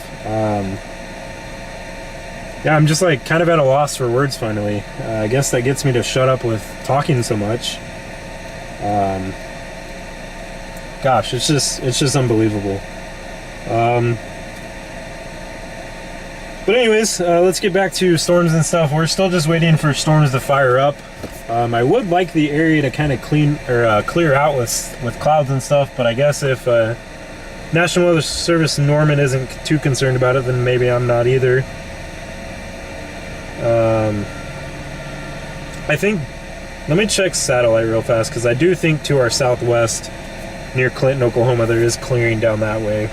Yeah, I'm just like kind of at a loss for words finally. I guess that gets me to shut up with talking so much. Gosh, it's just unbelievable. But anyways, let's get back to storms and stuff. We're still just waiting for storms to fire up. I would like the area to kind of clear out with clouds and stuff, but I guess if National Weather Service Norman isn't too concerned about it, then maybe I'm not either. I think, let me check satellite real fast, because I do think to our southwest, near Clinton, Oklahoma, there is clearing down that way.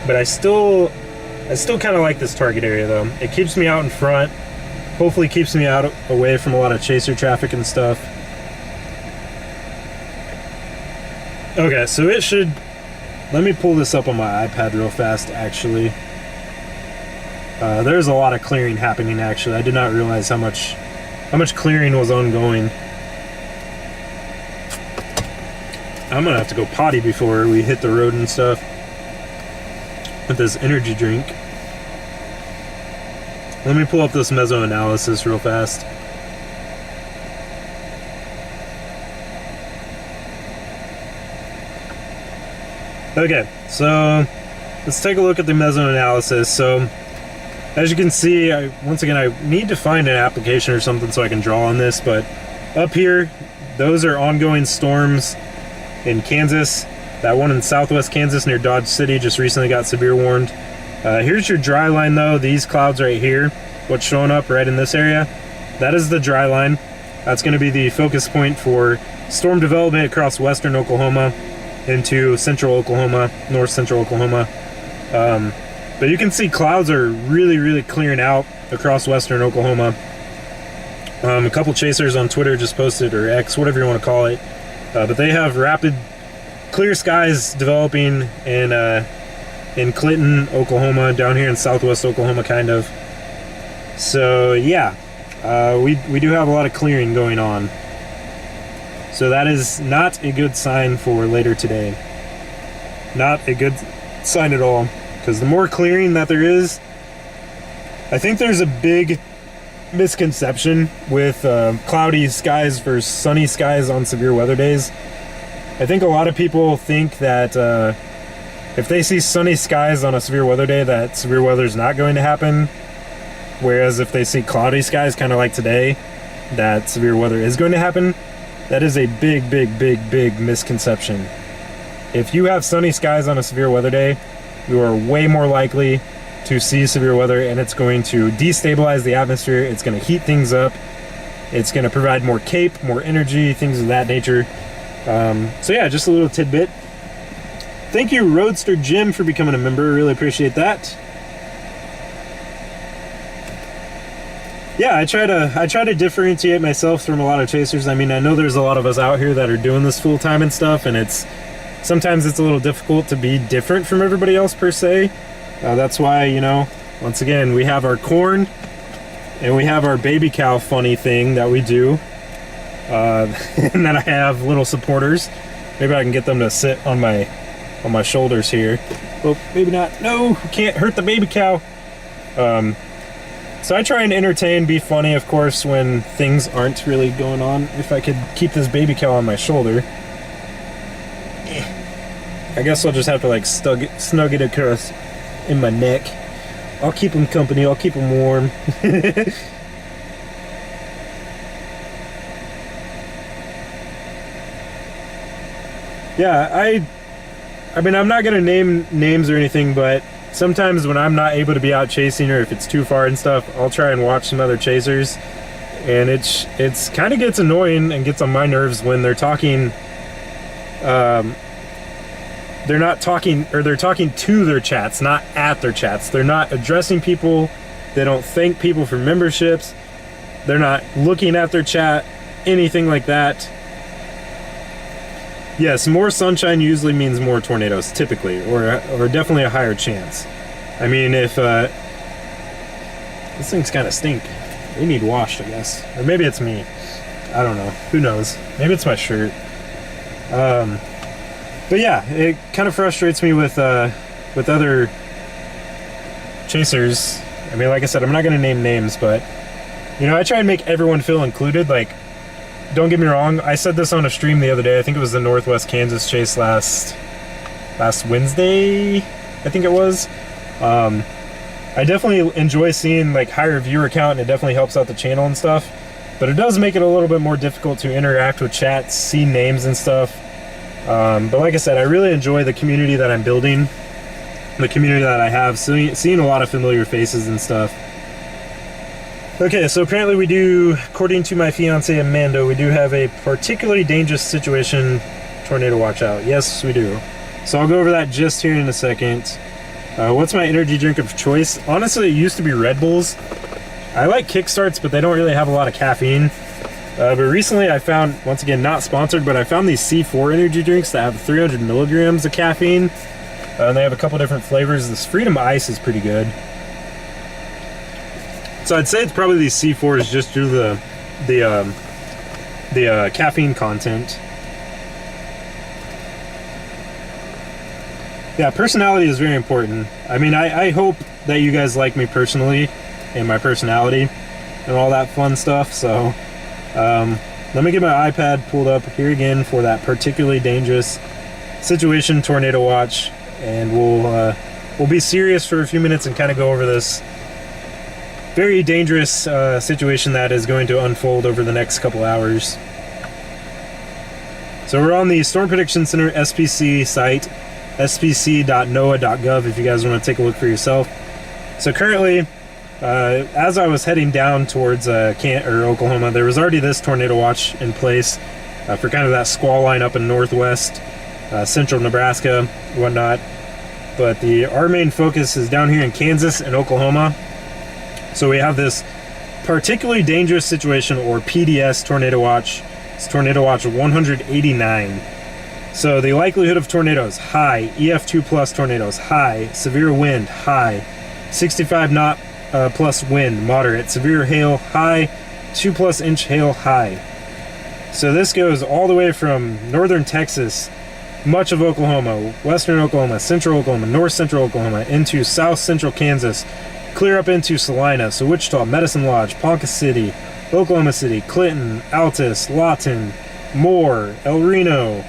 But I still kind of like this target area, though. It keeps me out in front. Hopefully keeps me out away from a lot of chaser traffic and stuff. Okay, so it should... Let me pull this up on my iPad real fast, actually. There's a lot of clearing happening, actually. I did not realize how much clearing was ongoing. I'm gonna have to go potty before we hit the road and stuff with this energy drink. Let me pull up this meso analysis real fast. Okay, so let's take a look at the meso analysis. So as you can see, once again, I need to find an application or something so I can draw on this, but up here, those are ongoing storms in Kansas. That one in southwest Kansas near Dodge City just recently got severe warned. Here's your dry line, though. These clouds right here, what's showing up right in this area, that is the dry line. That's going to be the focus point for storm development across western Oklahoma into central Oklahoma, north central Oklahoma. But you can see clouds are really, really clearing out across western Oklahoma. A couple chasers on Twitter just posted, or X, whatever you want to call it, but they have rapid clear skies developing in Clinton, Oklahoma, down here in southwest Oklahoma, kind of. So yeah, we do have a lot of clearing going on. So that is not a good sign for later today. Not a good sign at all. Because the more clearing that there is, I think there's a big misconception with cloudy skies versus sunny skies on severe weather days. I think a lot of people think that if they see sunny skies on a severe weather day, that severe weather is not going to happen. Whereas if they see cloudy skies, kind of like today, that severe weather is going to happen. That is a big, big, big, big misconception. If you have sunny skies on a severe weather day, you are way more likely to see severe weather, and it's going to destabilize the atmosphere. It's going to heat things up. It's going to provide more CAPE, more energy, things of that nature. So yeah, just a little tidbit. Thank you, Roadster Jim, for becoming a member. Really appreciate that. Yeah, I try to differentiate myself from a lot of chasers. I mean, I know there's a lot of us out here that are doing this full time and stuff, and sometimes it's a little difficult to be different from everybody else per se. That's why, you know, once again, we have our corn and we have our baby cow funny thing that we do. And then I have little supporters. Maybe I can get them to sit on my shoulders here. Well, maybe not. No, can't hurt the baby cow. So I try and entertain, be funny, of course, when things aren't really going on. If I could keep this baby cow on my shoulder. I guess I'll just have to like snug it across in my neck. I'll keep him company, I'll keep him warm. Yeah, I mean, I'm not gonna name names or anything, but sometimes when I'm not able to be out chasing, or if it's too far and stuff, I'll try and watch some other chasers, and it's kind of gets annoying and gets on my nerves when they're talking. They're not talking, or they're talking to their chats, not at their chats. They're not addressing people. They don't thank people for memberships. They're not looking at their chat, anything like that. Yes, more sunshine usually means more tornadoes, typically, or definitely a higher chance. I mean, if these things kind of stink, they need washed, I guess, or maybe it's me. I don't know. Who knows? Maybe it's my shirt. But yeah, it kind of frustrates me with other chasers. I mean, like I said, I'm not going to name names, but you know, I try and make everyone feel included. Like, don't get me wrong, I said this on a stream the other day. I think it was the Northwest Kansas chase last Wednesday, I think it was. I definitely enjoy seeing like higher viewer count, and it definitely helps out the channel and stuff. But it does make it a little bit more difficult to interact with chat, see names and stuff. But like I said, I really enjoy the community that I'm building, the community that I have, seeing a lot of familiar faces and stuff. Okay, so apparently we do, according to my fiance Amanda, we do have a particularly dangerous situation tornado watch out. Yes, we do. So I'll go over that just here in a second. What's my energy drink of choice? Honestly, it used to be Red Bulls. I like Kickstarts, but they don't really have a lot of caffeine. But recently I found, once again, not sponsored, but I found these C4 energy drinks that have 300 milligrams of caffeine. And they have a couple different flavors. This Freedom Ice is pretty good. So I'd say it's probably these C4s just due to the caffeine content. Yeah, personality is very important. I mean, I hope that you guys like me personally and my personality and all that fun stuff. So let me get my iPad pulled up here again for that particularly dangerous situation tornado watch, and we'll be serious for a few minutes and kind of go over this very dangerous situation that is going to unfold over the next couple hours. So we're on the Storm Prediction Center SPC site, spc.noaa.gov, if you guys want to take a look for yourself. So currently, as I was heading down towards Oklahoma, there was already this tornado watch in place for kind of that squall line up in northwest, central Nebraska, whatnot. But our main focus is down here in Kansas and Oklahoma. So we have this particularly dangerous situation, or PDS tornado watch. It's tornado watch 189. So the likelihood of tornadoes, high. EF2 plus tornadoes, high. Severe wind, high. 65 knot plus wind, moderate. Severe hail, high. 2+ inch hail, high. So this goes all the way from northern Texas, much of Oklahoma, western Oklahoma, central Oklahoma, north central Oklahoma, into south central Kansas, clear up into Salina, so Wichita, Medicine Lodge, Ponca City, Oklahoma City, Clinton, Altus, Lawton, Moore, El Reno,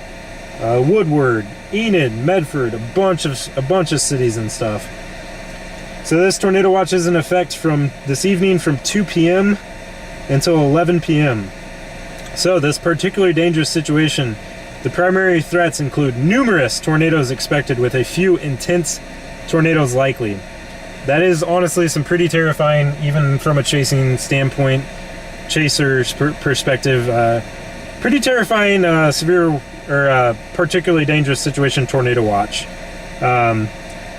Woodward, Enid, Medford, a bunch of cities and stuff. So this tornado watch is in effect from this evening from 2 p.m. until 11 p.m. So this particularly dangerous situation, the primary threats include numerous tornadoes expected with a few intense tornadoes likely. That is honestly some pretty terrifying, even from a chasing standpoint, chaser's perspective. Pretty terrifying, severe or particularly dangerous situation tornado watch.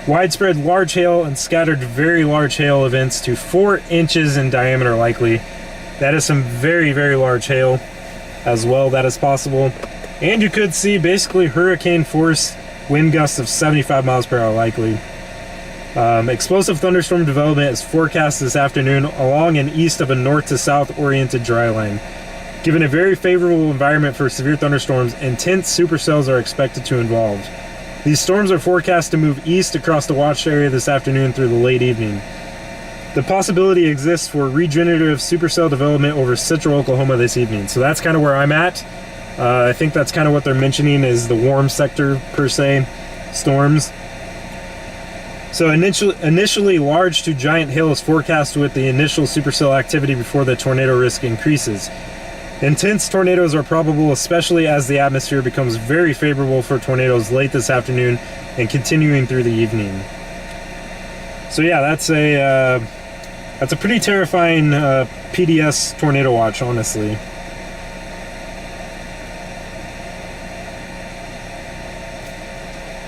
Widespread large hail and scattered very large hail events to 4 inches in diameter likely. That is some very, very large hail as well that is possible. And you could see basically hurricane force wind gusts of 75 miles per hour likely. Explosive thunderstorm development is forecast this afternoon along and east of a north to south oriented dry line. Given a very favorable environment for severe thunderstorms, intense supercells are expected to involve. These storms are forecast to move east across the watch area this afternoon through the late evening. The possibility exists for regenerative supercell development over central Oklahoma this evening. So that's kind of where I'm at. I think that's kind of what they're mentioning is the warm sector per se storms. So initially large to giant hail is forecast with the initial supercell activity before the tornado risk increases. Intense tornadoes are probable, especially as the atmosphere becomes very favorable for tornadoes late this afternoon and continuing through the evening. So yeah, that's a pretty terrifying PDS tornado watch, honestly.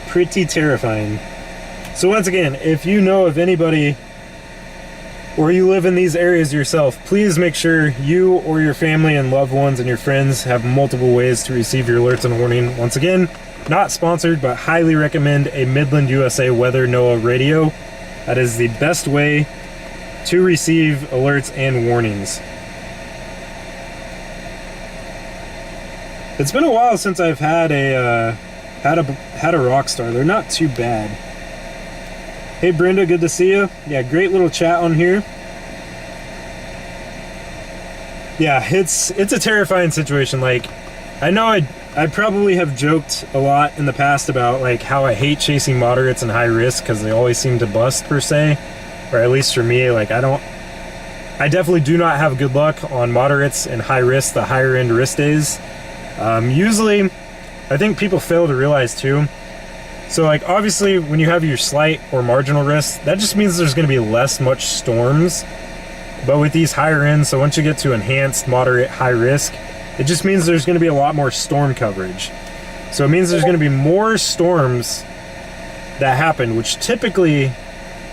Pretty terrifying. So once again, if you know of anybody or you live in these areas yourself, please make sure you or your family and loved ones and your friends have multiple ways to receive your alerts and warning. Once again, not sponsored, but highly recommend a Midland USA Weather NOAA radio. That is the best way to receive alerts and warnings. It's been a while since I've had a Rockstar. They're not too bad. Hey Brenda, good to see you. Yeah, great little chat on here. Yeah, it's a terrifying situation. Like, I know I probably have joked a lot in the past about like how I hate chasing moderates and high risk because they always seem to bust per se, or at least for me. Like I definitely do not have good luck on moderates and high risk, the higher end risk days. Usually, I think people fail to realize too. So like obviously when you have your slight or marginal risk, that just means there's going to be much storms. But with these higher ends, so once you get to enhanced, moderate, high risk, it just means there's going to be a lot more storm coverage. So it means there's going to be more storms that happen, which typically,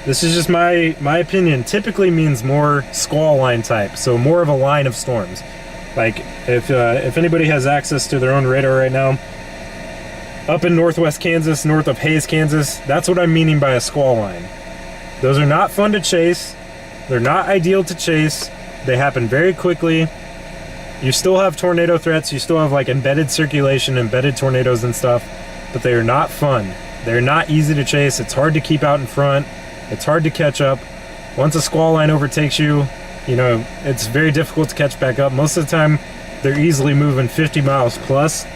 this is just my opinion, typically means more squall line type. So more of a line of storms. Like if anybody has access to their own radar right now, up in northwest Kansas, north of Hays, Kansas, that's what I'm meaning by a squall line. Those are not fun to chase. They're not ideal to chase. They happen very quickly. You still have tornado threats. You still have like embedded circulation, embedded tornadoes and stuff, but they are not fun. They're not easy to chase. It's hard to keep out in front. It's hard to catch up. Once a squall line overtakes you, you know, it's very difficult to catch back up. Most of the time, they're easily moving 50 miles plus.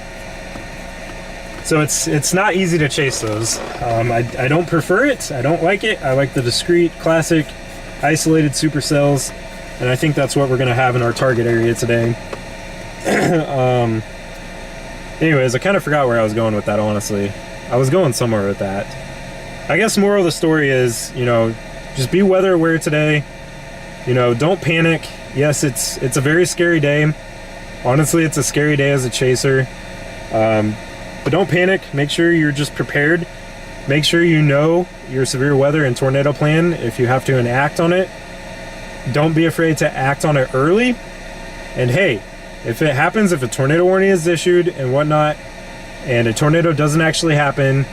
So it's not easy to chase those. I don't prefer it. I don't like it. I like the discrete, classic, isolated supercells, and I think that's what we're going to have in our target area today. Anyways, I kind of forgot where I was going with that, honestly. I was going somewhere with that. I guess moral of the story is, you know, just be weather aware today. You know, don't panic. Yes, it's a very scary day. Honestly, it's a scary day as a chaser. But don't panic. Make sure you're just prepared. Make sure you know your severe weather and tornado plan if you have to and act on it. Don't be afraid to act on it early. And hey, if it happens, if a tornado warning is issued and whatnot, and a tornado doesn't actually happen,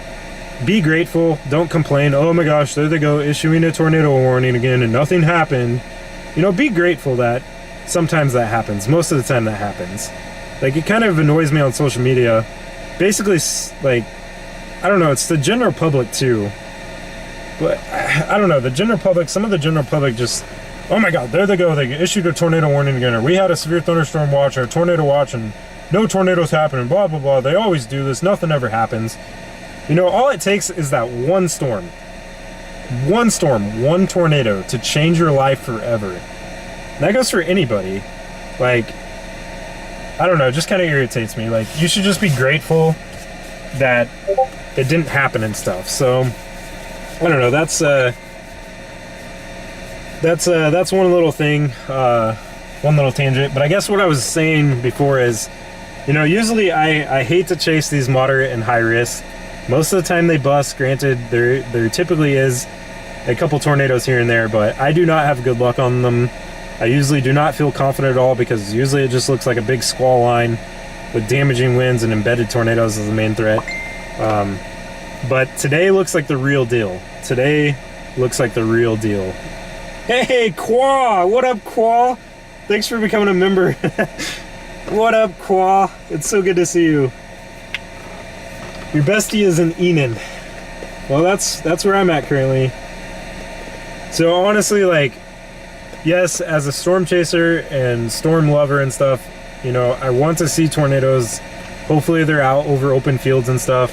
be grateful. Don't complain. Oh my gosh, there they go, issuing a tornado warning again and nothing happened. You know, be grateful that sometimes that happens. Most of the time that happens. Like, it kind of annoys me on social media. Basically, like, I don't know, it's the general public too. But I don't know, the general public, some of the general public just, oh my god, there they go, they issued a tornado warning again, or we had a severe thunderstorm watch or a tornado watch and no tornadoes happen and blah, blah, blah. They always do this. Nothing ever happens. You know, all it takes is that one storm, one tornado to change your life forever. And that goes for anybody. Like, I don't know, it just kind of irritates me. Like, you should just be grateful that it didn't happen and stuff. So, I don't know, that's one little thing, one little tangent. But I guess what I was saying before is, you know, usually I hate to chase these moderate and high risk. Most of the time they bust. Granted, there typically is a couple tornadoes here and there, but I do not have good luck on them. I usually do not feel confident at all, because usually it just looks like a big squall line with damaging winds and embedded tornadoes as the main threat. But today looks like the real deal. Today looks like the real deal. Hey, Qua! What up, Qua? Thanks for becoming a member. What up, Qua? It's so good to see you. Your bestie is in Enon. Well, that's where I'm at currently. So honestly, like, yes, as a storm chaser and storm lover and stuff, you know, I want to see tornadoes. Hopefully they're out over open fields and stuff.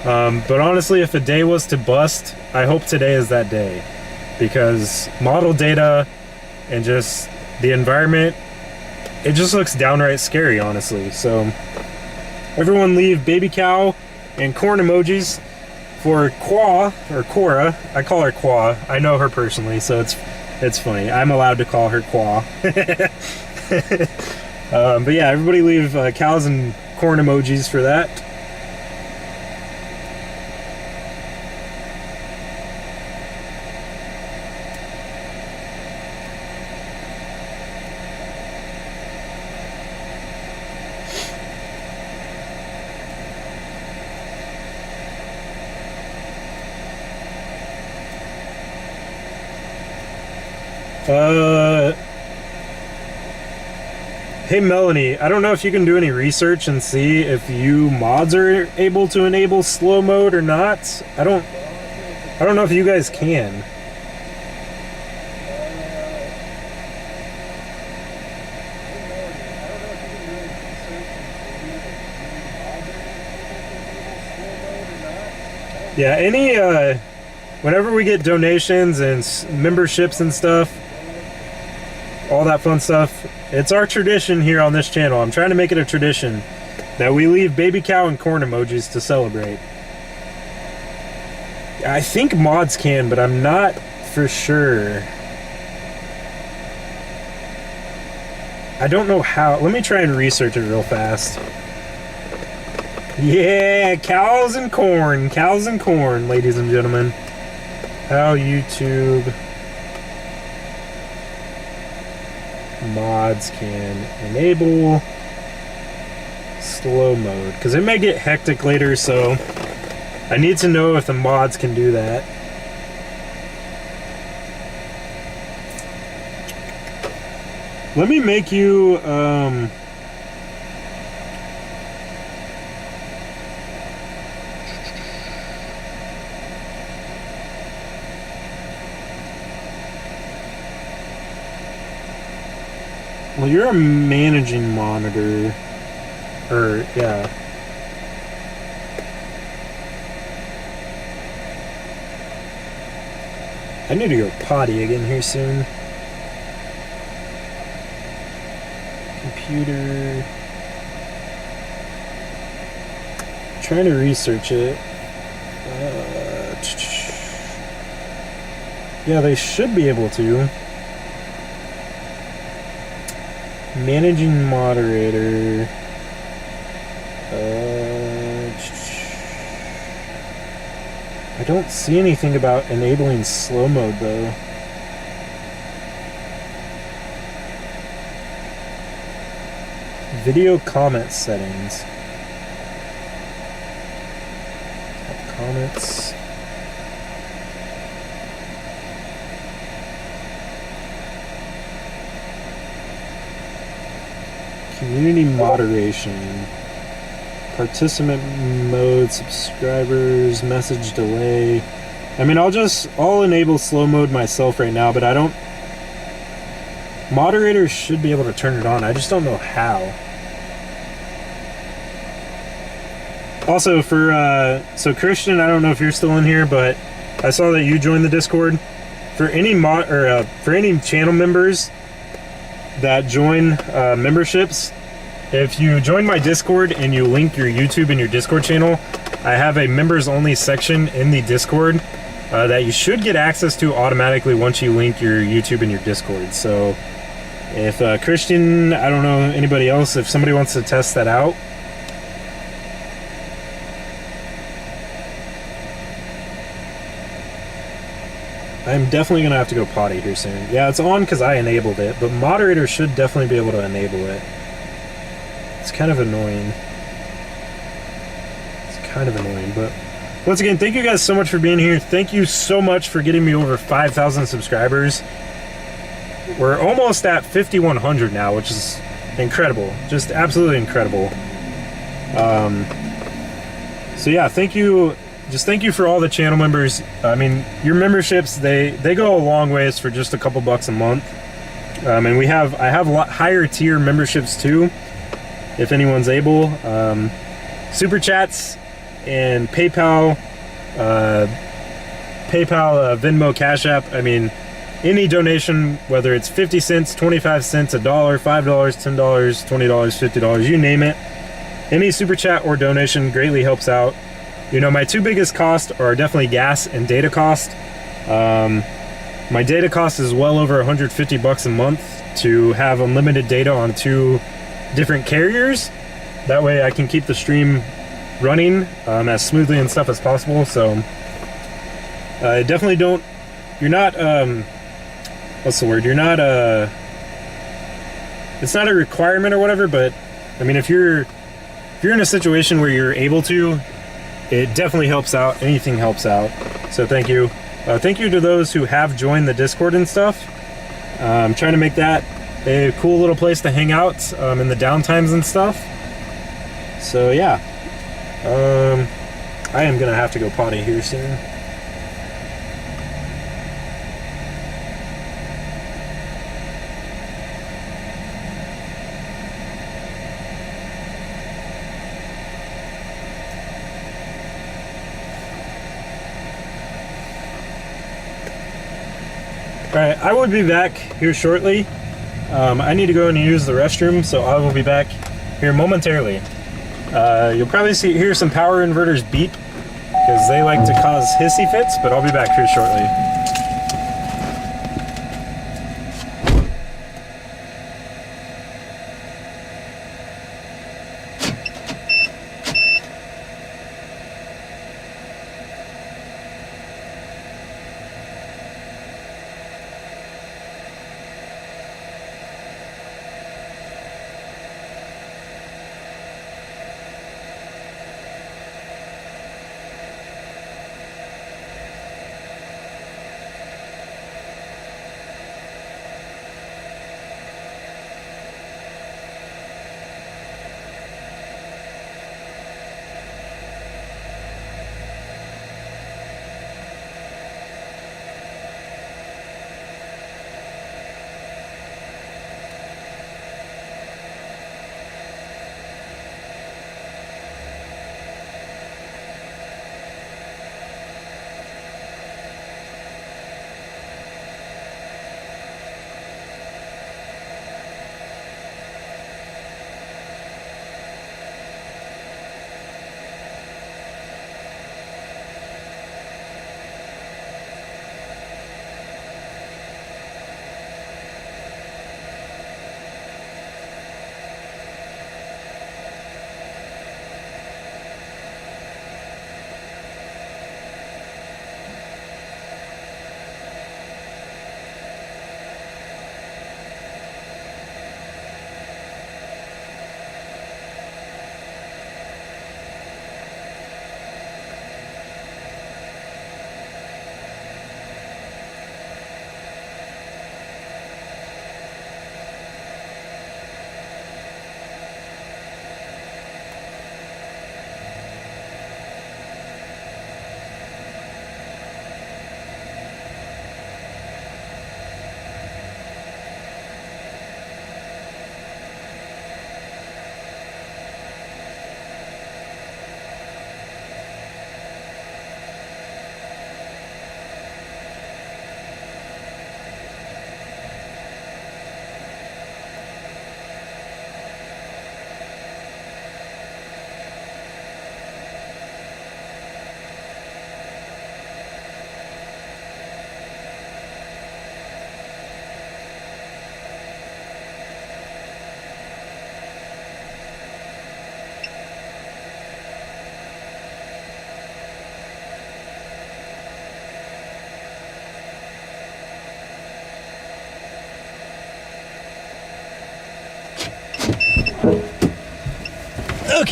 But honestly, if a day was to bust, I hope today is that day. Because model data and just the environment, it just looks downright scary, honestly. So everyone leave baby cow and corn emojis for Qua, or Cora. I call her Qua. I know her personally, so it's funny. I'm allowed to call her Qua. But yeah, everybody leave cows and corn emojis for that. Hey Melanie, I don't know if you can do any research and see if you mods are able to enable slow mode or not. I don't know if you guys can. Yeah, any whenever we get donations and memberships and stuff, all that fun stuff, it's our tradition here on this channel. I'm trying to make it a tradition that we leave baby cow and corn emojis to celebrate. I think mods can, but I'm not for sure. I don't know how. Let me try and research it real fast. Yeah, cows and corn, ladies and gentlemen. How YouTube mods can enable slow mode, because it may get hectic later, so I need to know if the mods can do that. Let me make you well, you're a managing monitor, or yeah. I need to go potty again here soon. Computer. Trying to research it. Yeah, they should be able to. Managing moderator. I don't see anything about enabling slow mode though. Video comment settings. Comments. Community moderation. Participant mode, subscribers, message delay. I mean, I'll enable slow mode myself right now, but I don't. Moderators should be able to turn it on. I just don't know how. Also for so Christian, I don't know if you're still in here, but I saw that you joined the Discord. For any mod or for any channel members that join memberships, if you join my Discord and you link your YouTube and your Discord channel, I have a members only section in the Discord that you should get access to automatically once you link your YouTube and your Discord. So if Christian, I don't know anybody else, if somebody wants to test that out. I'm definitely gonna have to go potty here soon. Yeah, it's on because I enabled it, but moderators should definitely be able to enable it. It's kind of annoying. But once again, thank you guys so much for being here. Thank you so much for getting me over 5,000 subscribers. We're almost at 5,100 now, which is incredible. Just absolutely incredible. So yeah, thank you. Just thank you for all the channel members. I mean, your memberships, they go a long ways for just a couple bucks a month. And I have a lot higher tier memberships too, if anyone's able. SuperChats and PayPal, Venmo, Cash App. I mean, any donation, whether it's 50 cents, 25 cents, $1, $5, $10, $20, $50, you name it. Any super chat or donation greatly helps out. You know, my two biggest costs are definitely gas and data cost. My data cost is well over 150 bucks a month to have unlimited data on 2 different carriers. That way I can keep the stream running as smoothly and stuff as possible. So definitely don't, you're not, what's the word? You're not, it's not a requirement or whatever, but I mean, if you're in a situation where you're able to, it definitely helps out. Anything helps out. So thank you. Thank you to those who have joined the Discord and stuff. I'm trying to make that a cool little place to hang out in the downtimes and stuff. So yeah, I am gonna have to go potty here soon. Alright, I will be back here shortly. I need to go and use the restroom, so I will be back here momentarily. You'll probably hear some power inverters beep, because they like to cause hissy fits, but I'll be back here shortly.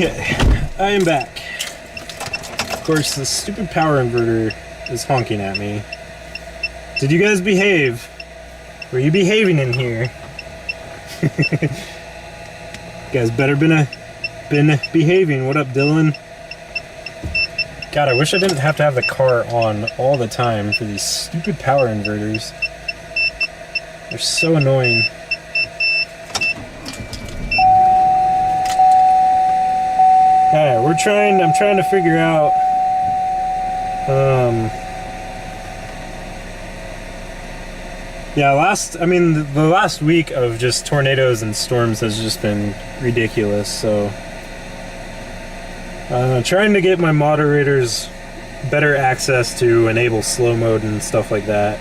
Okay, I am back. Of course, the stupid power inverter is honking at me. Did you guys behave? Were you behaving in here? You guys better been behaving. What up, Dylan? God, I wish I didn't have to have the car on all the time for these stupid power inverters. They're so annoying. Alright, I'm trying to figure out, yeah, the last week of just tornadoes and storms has just been ridiculous, so, trying to get my moderators better access to enable slow mode and stuff like that.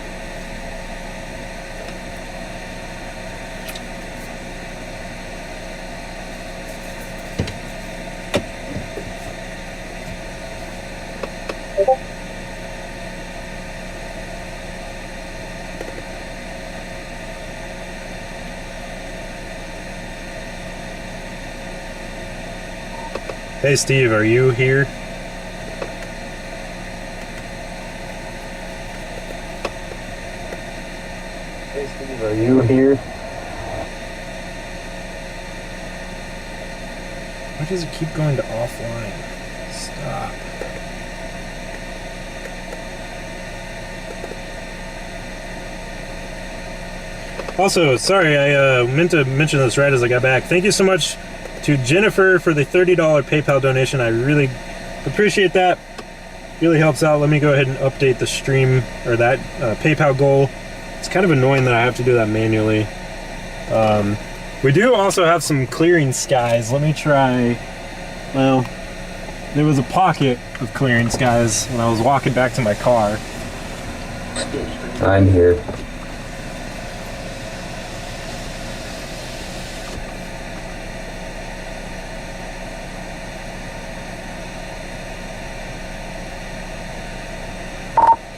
Hey Steve, are you here? Hey Steve, are you here? Why does it keep going to offline? Stop. Also, sorry, I meant to mention this right as I got back. Thank you so much to Jennifer for the $30 PayPal donation. I really appreciate that. Really helps out. Let me go ahead and update the stream, or that PayPal goal. It's kind of annoying that I have to do that manually. We do also have some clearing skies. Let me try. Well, there was a pocket of clearing skies when I was walking back to my car. I'm here.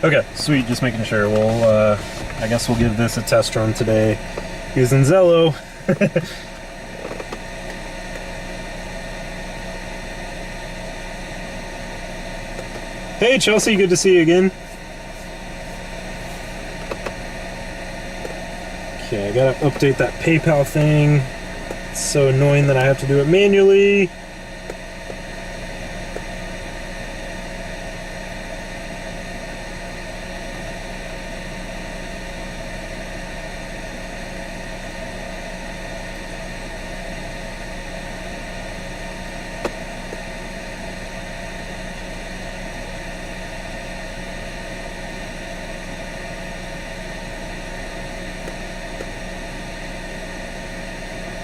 Okay, sweet, just making sure. We'll, I guess we'll give this a test run today using Zello. Hey Chelsea, good to see you again. Okay, I gotta update that PayPal thing. It's so annoying that I have to do it manually.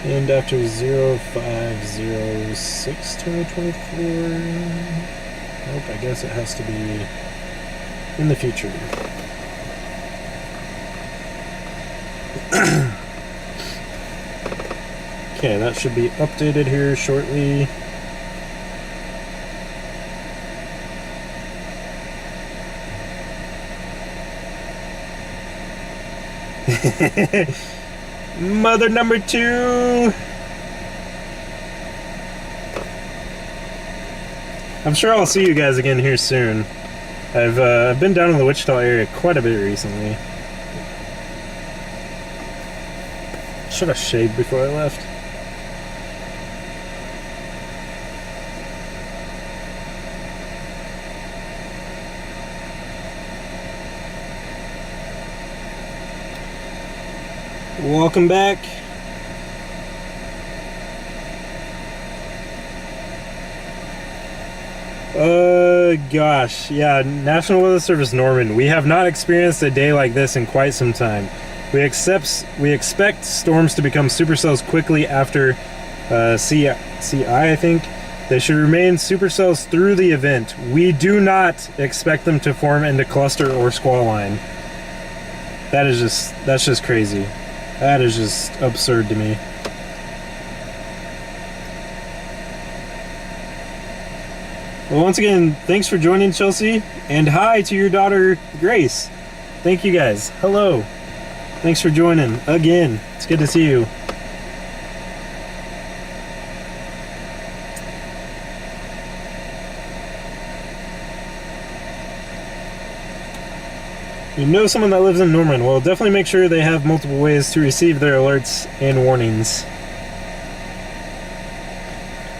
And after 05/06/2024, nope, I guess it has to be in the future. Okay, that should be updated here shortly. Mother number 2. I'm sure I'll see you guys again here soon. I've been down in the Wichita area quite a bit recently. Should have shaved before I left. Welcome back. Gosh, yeah, National Weather Service Norman, we have not experienced a day like this in quite some time. We expect storms to become supercells quickly after CI, I think. They should remain supercells through the event. We do not expect them to form into cluster or squall line. That's just crazy. That is just absurd to me. Well, once again, thanks for joining, Chelsea, and hi to your daughter, Grace. Thank you guys. Hello. Thanks for joining again. It's good to see you. You know someone that lives in Norman. Well, definitely make sure they have multiple ways to receive their alerts and warnings.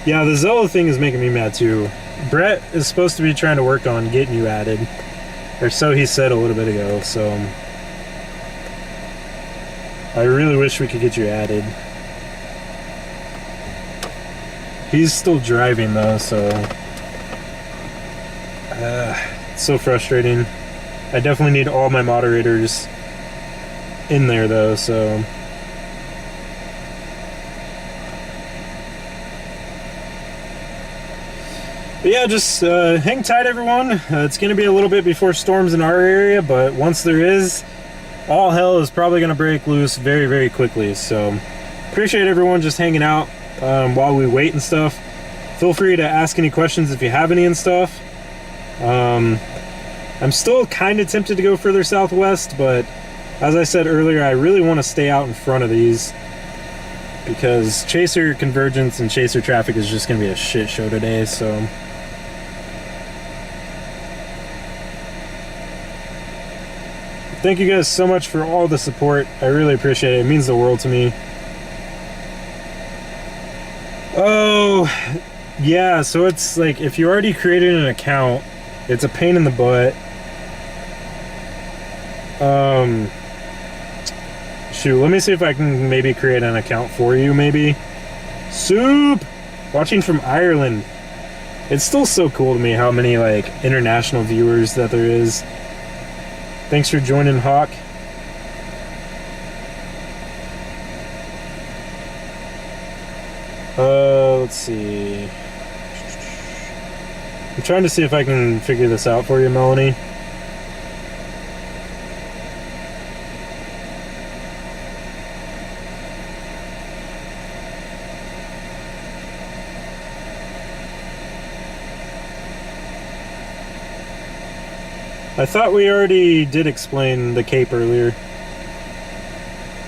Yeah, the Zello thing is making me mad too. Brett is supposed to be trying to work on getting you added. Or so he said a little bit ago, so... I really wish we could get you added. He's still driving though, so... it's so frustrating. I definitely need all my moderators in there though, so... But yeah, just hang tight everyone. It's going to be a little bit before storms in our area, but once there is, all hell is probably going to break loose very, very quickly. So appreciate everyone just hanging out while we wait and stuff. Feel free to ask any questions if you have any and stuff. I'm still kind of tempted to go further southwest, but as I said earlier, I really want to stay out in front of these because Chaser convergence and Chaser traffic is just going to be a shit show today, so... Thank you guys so much for all the support. I really appreciate it. It means the world to me. Oh, yeah, so it's like if you already created an account, it's a pain in the butt. Shoot, let me see if I can maybe create an account for you, maybe. Soup! Watching from Ireland. It's still so cool to me how many, like, international viewers that there is. Thanks for joining, Hawk. Let's see. I'm trying to see if I can figure this out for you, Melanie. I thought we already did explain the cape earlier.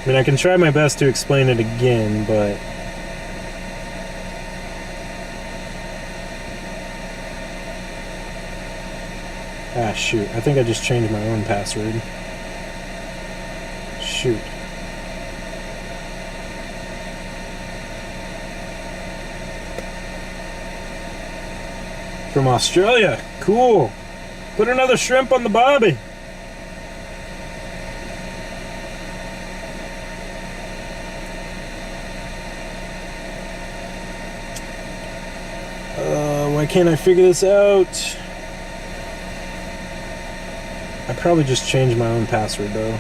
I mean, I can try my best to explain it again, but... Ah, shoot. I think I just changed my own password. Shoot. From Australia. Cool. Put another shrimp on the barbie. Why can't I figure this out? I probably just changed my own password though.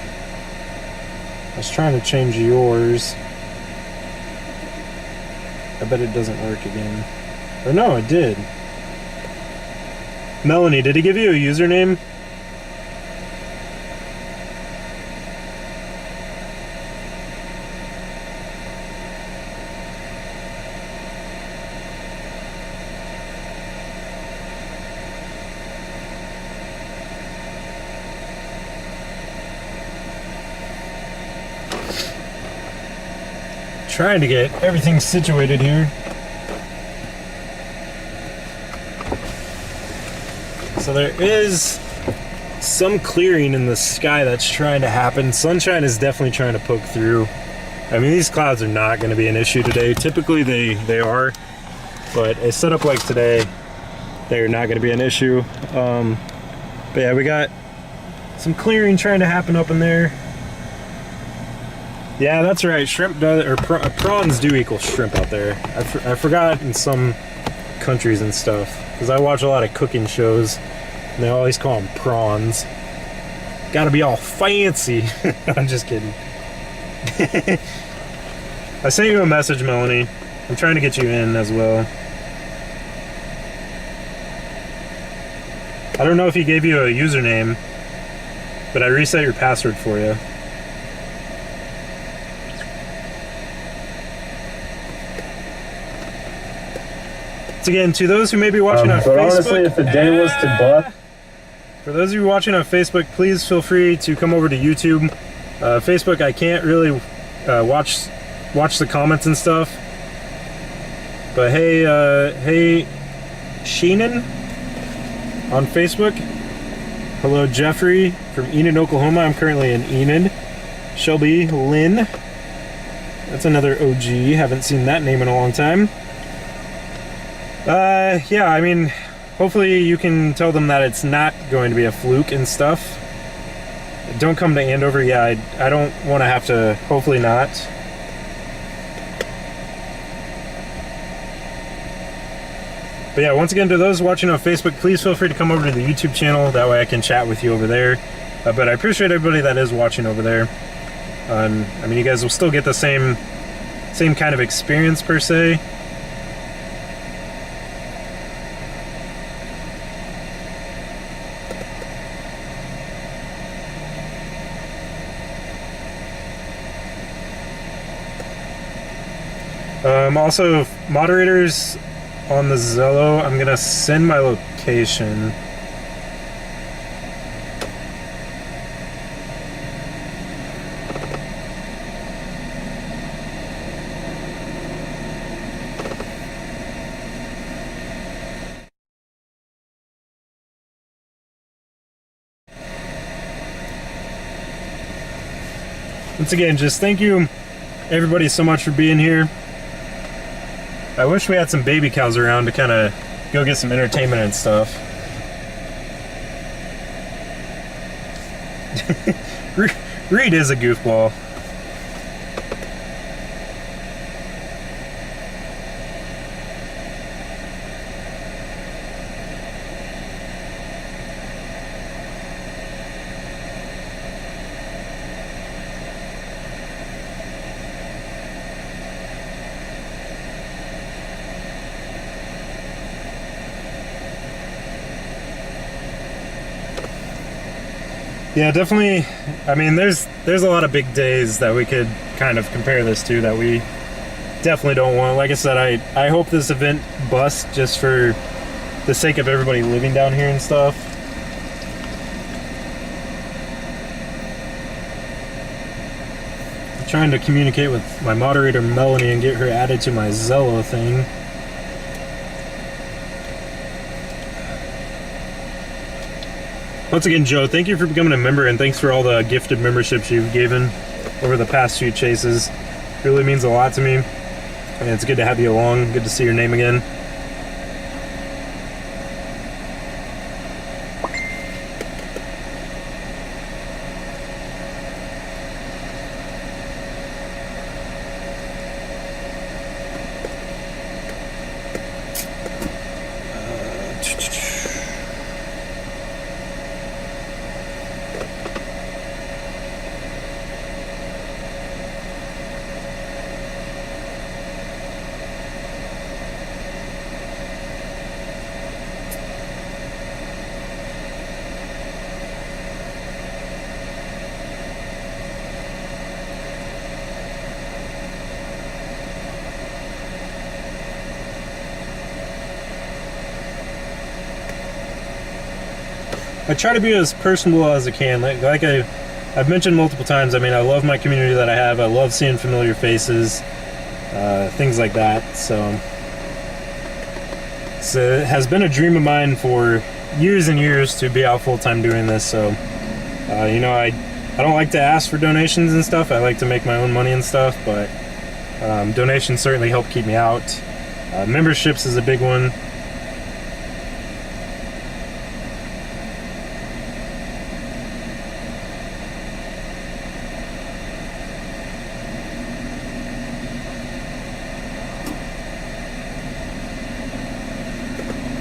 I was trying to change yours. I bet it doesn't work again. Or no, it did. Melanie, did he give you a username? Trying to get everything situated here. So there is some clearing in the sky that's trying to happen. Sunshine is definitely trying to poke through. I mean, these clouds are not going to be an issue today. Typically they are, but a setup like today, they're not going to be an issue. But yeah, we got some clearing trying to happen up in there. Yeah, that's right. Shrimp does, or prawns do equal shrimp out there. I forgot in some countries and stuff, because I watch a lot of cooking shows, and they always call them prawns. Gotta be all fancy. I'm just kidding. I sent you a message, Melanie. I'm trying to get you in as well. I don't know if he gave you a username, but I reset your password for you. Once again, to those who may be watching on Facebook, honestly, if the day was to buff, for those of you watching on Facebook, please feel free to come over to YouTube. Facebook, I can't really watch the comments and stuff. But hey, Sheenan on Facebook, Hello, Jeffrey from Enid, Oklahoma. I'm currently in Enid. Shelby Lynn. That's another OG. Haven't seen that name in a long time. Yeah, I mean, hopefully you can tell them that it's not going to be a fluke and stuff. Don't come to Andover. Yeah, I don't want to have to. Hopefully not. But yeah, once again, to those watching on Facebook, please feel free to come over to the YouTube channel. That way I can chat with you over there. But I appreciate everybody that is watching over there. I mean, you guys will still get the same kind of experience per se. Also, moderators on the Zello, I'm gonna send my location. Once again, just thank you everybody so much for being here. I wish we had some baby cows around to kind of go get some entertainment and stuff. Reed is a goofball. Yeah, definitely. I mean, there's a lot of big days that we could kind of compare this to that we definitely don't want. Like I said, I hope this event busts just for the sake of everybody living down here and stuff. I'm trying to communicate with my moderator Melanie and get her added to my Zello thing. Once again, Joe, thank you for becoming a member, and thanks for all the gifted memberships you've given over the past few chases. It really means a lot to me, and it's good to have you along. Good to see your name again. I try to be as personable as I can. Like I've mentioned multiple times, I mean, I love my community that I have. I love seeing familiar faces, things like that. So it has been a dream of mine for years and years to be out full-time doing this. So, you know, I don't like to ask for donations and stuff. I like to make my own money and stuff, but donations certainly help keep me out. Memberships is a big one.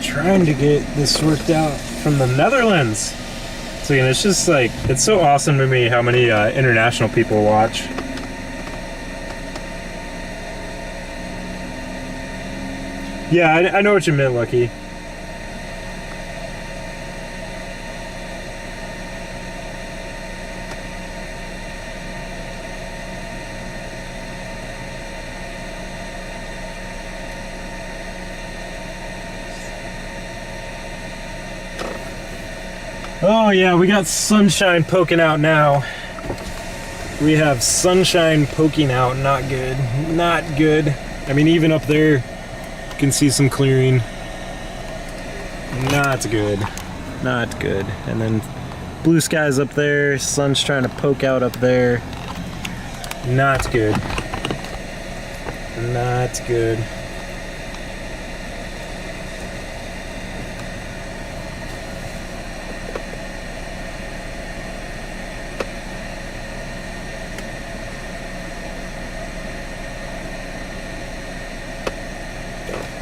Trying to get this worked out from the Netherlands. So again, it's just like, it's so awesome to me how many international people watch. Yeah, I know what you meant, Lucky. Oh yeah, we got sunshine poking out now. We have sunshine poking out, not good, not good. I mean, even up there, you can see some clearing. Not good, not good. And then Blue skies up there, sun's trying to poke out up there. Not good. Not good.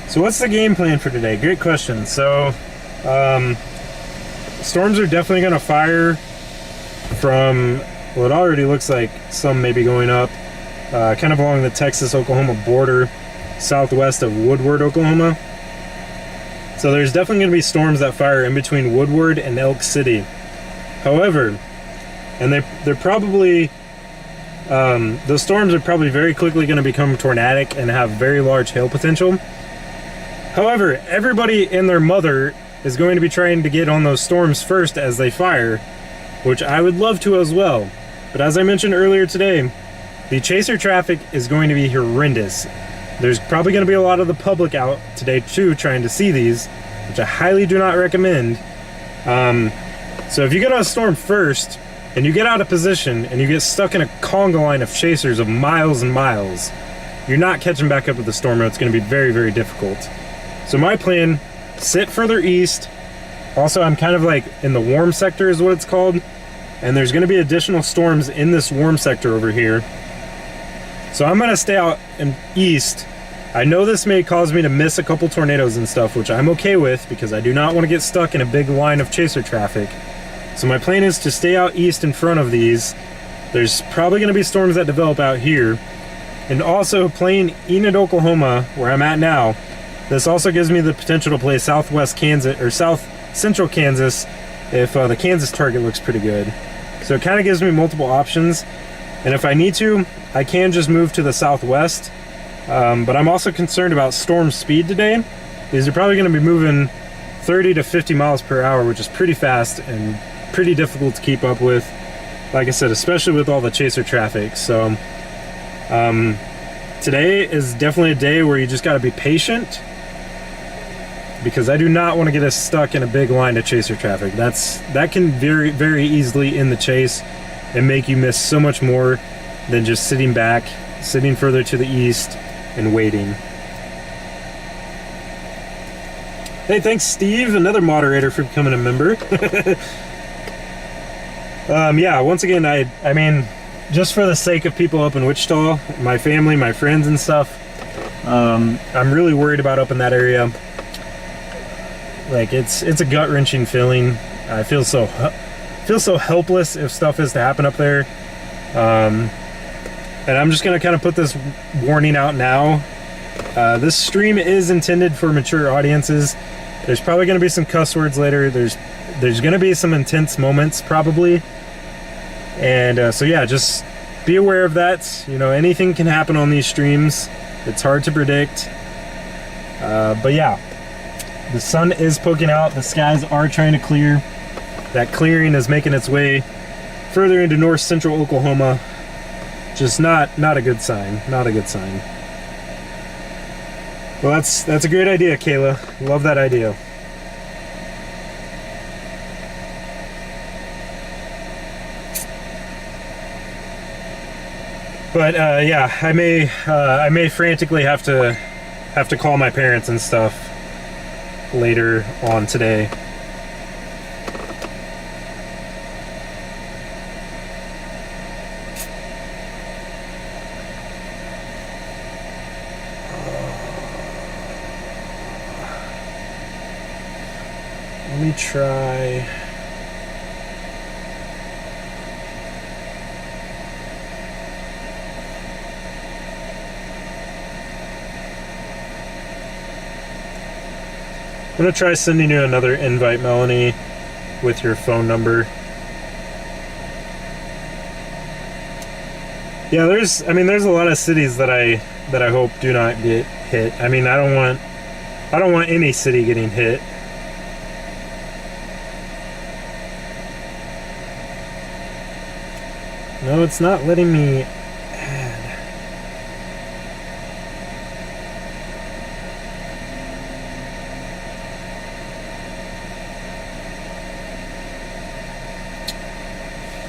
So what's the game plan for today? Great question. So, storms are definitely going to fire from what already looks like some may be going up, kind of along the Texas-Oklahoma border, southwest of Woodward, Oklahoma. So there's definitely going to be storms that fire in between Woodward and Elk City. However, and they're probably, those storms are probably very quickly going to become tornadic and have very large hail potential. However, everybody and their mother is going to be trying to get on those storms first as they fire, which I would love to as well. But as I mentioned earlier today, the chaser traffic is going to be horrendous. There's probably going to be a lot of the public out today too trying to see these, which I highly do not recommend. So if you get on a storm first and you get out of position and you get stuck in a conga line of chasers of miles and miles, you're not catching back up with the storm. It's going to be very, very difficult. So my plan, sit further east. Also, I'm kind of like in the warm sector is what it's called. And there's going to be additional storms in this warm sector over here. So I'm going to stay out in east. I know this may cause me to miss a couple tornadoes and stuff, which I'm okay with because I do not want to get stuck in a big line of chaser traffic. So my plan is to stay out east in front of these. There's probably going to be storms that develop out here. And also playing Enid, Oklahoma, where I'm at now, this also gives me the potential to play southwest Kansas or south central Kansas if the Kansas target looks pretty good. So it kind of gives me multiple options. And if I need to, I can just move to the southwest. But I'm also concerned about storm speed today. These are probably going to be moving 30 to 50 miles per hour, which is pretty fast and pretty difficult to keep up with. Like I said, especially with all the chaser traffic. So today is definitely a day where you just got to be patient, because I do not want to get us stuck in a big line of chaser traffic. That can very, very easily end the chase and make you miss so much more than just sitting back, sitting further to the east and waiting. Hey, thanks Steve, another moderator, for becoming a member. Yeah, once again, I mean, just for the sake of people up in Wichita, my family, my friends and stuff, I'm really worried about up in that area. Like, it's a gut-wrenching feeling. I feel so helpless if stuff is to happen up there. And I'm just gonna kind of put this warning out now. This stream is intended for mature audiences. There's probably gonna be some cuss words later. There's gonna be some intense moments probably. And so yeah, just be aware of that. You know, anything can happen on these streams. It's hard to predict. But yeah. The sun is poking out, the skies are trying to clear. That clearing is making its way further into north central Oklahoma. Just not a good sign, not a good sign. Well, that's a great idea, Kayla. Love that idea. But yeah, I may frantically have to call my parents and stuff later on today. Let me try. I'm gonna try sending you another invite, Melanie, with your phone number. Yeah, there's a lot of cities that I hope do not get hit. I mean, I don't want any city getting hit. No, it's not letting me add.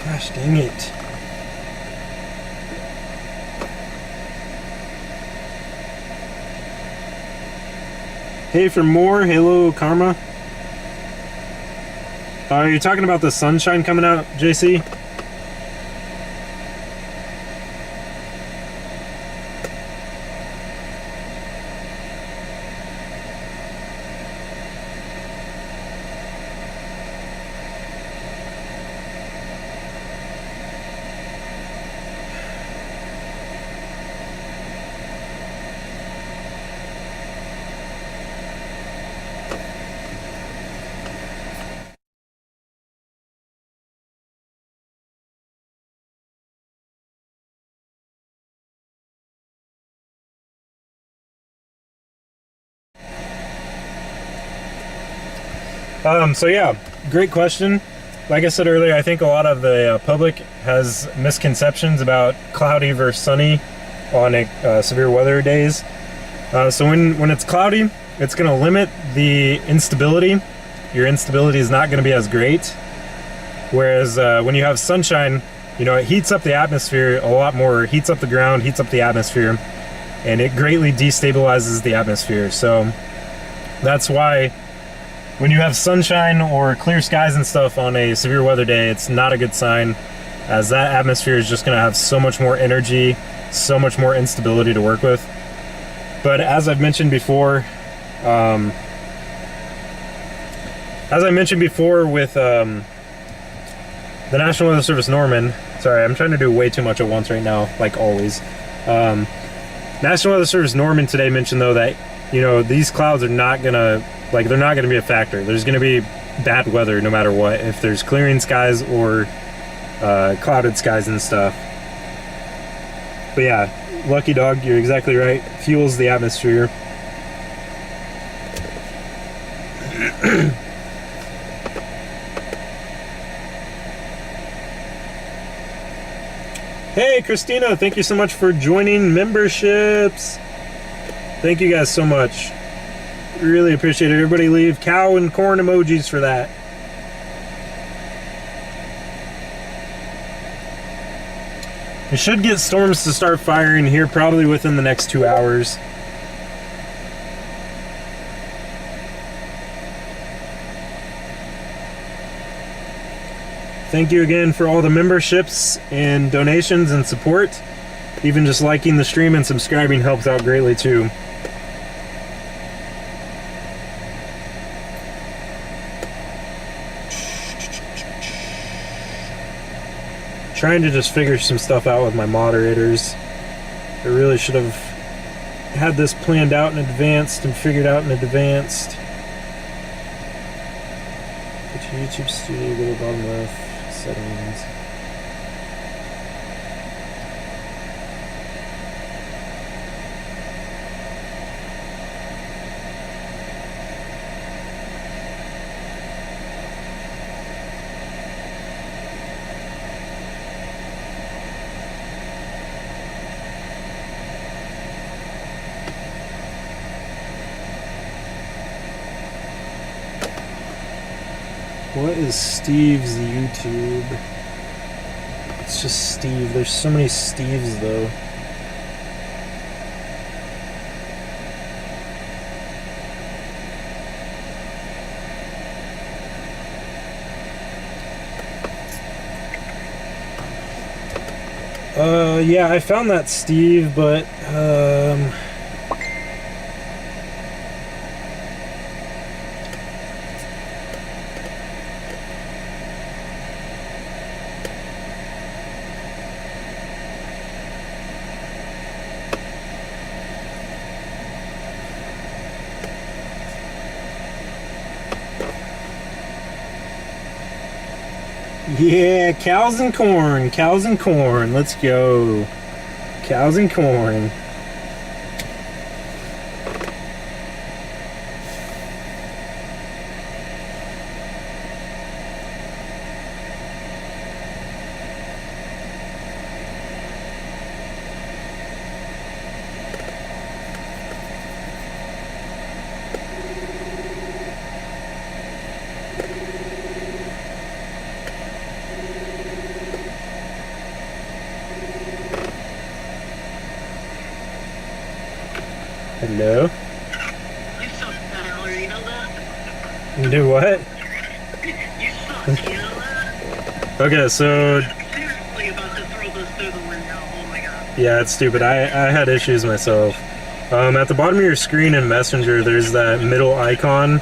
Gosh dang it. Hey, for more Halo Karma. Are you talking about the sunshine coming out, JC? So yeah, great question. Like I said earlier, I think a lot of the public has misconceptions about cloudy versus sunny on severe weather days. So when it's cloudy, it's going to limit the instability. Your instability is not going to be as great. Whereas when you have sunshine, you know, it heats up the atmosphere a lot more, heats up the ground, heats up the atmosphere, and it greatly destabilizes the atmosphere. So that's why when you have sunshine or clear skies and stuff on a severe weather day, it's not a good sign, as that atmosphere is just going to have so much more energy, so much more instability to work with. But as I've mentioned before, with the National Weather Service Norman, sorry, I'm trying to do way too much at once right now, like always. National Weather Service Norman today mentioned though that, you know, these clouds are not gonna, like, they're not gonna be a factor. There's gonna be bad weather no matter what, if there's clearing skies or clouded skies and stuff. But yeah, lucky dog, you're exactly right. Fuels the atmosphere. Hey, Christina, thank you so much for joining memberships. Thank you guys so much. Really appreciate it. Everybody leave cow and corn emojis for that. We should get storms to start firing here probably within the next 2 hours. Thank you again for all the memberships and donations and support. Even just liking the stream and subscribing helps out greatly too. Trying to just figure some stuff out with my moderators. I really should have had this planned out in advance and figured out in advance. Go to YouTube Studio, go to the bottom left, settings. What is Steve's YouTube? It's just Steve. There's so many Steves though. Yeah, I found that Steve, but yeah, cows and corn, let's go. Cows and corn. Hello? You suck, Tyler, you know that? You do what? You suck, you know that? Okay, so Seriously about to throw this through the window. Oh my god. yeah, it's stupid. I had issues myself. At the bottom of your screen in Messenger, there's that middle icon.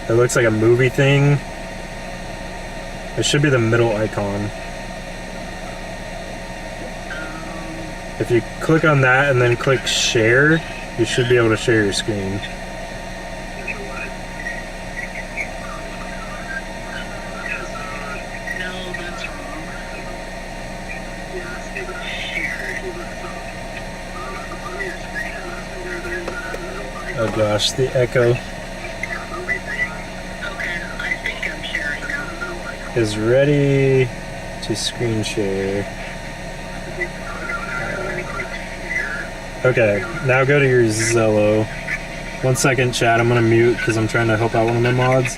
It looks like a movie thing. It should be the middle icon. If you click on that and then click share, you should be able to share your screen. No, that's wrong. Oh gosh, the echo Okay, I think I'm sharing now. is ready to screen share. Okay, now go to your Zello. 1 second, chat. I'm gonna mute because I'm trying to help out one of my mods.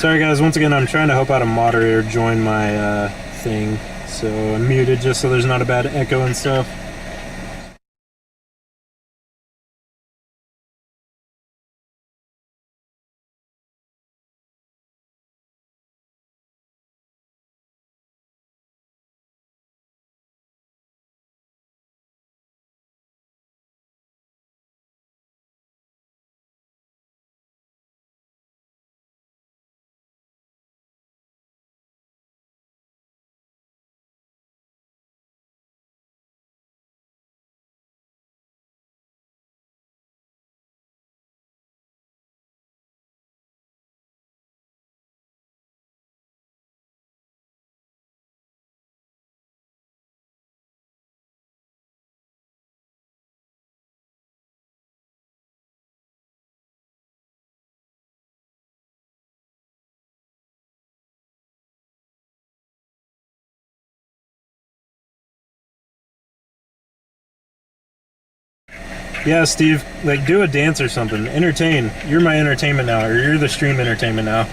Sorry guys, once again I'm trying to help out a moderator join my thing, so I'm muted just so there's not a bad echo and stuff. Yeah, Steve, like do a dance or something. Entertain. You're my entertainment now, or you're the stream entertainment now.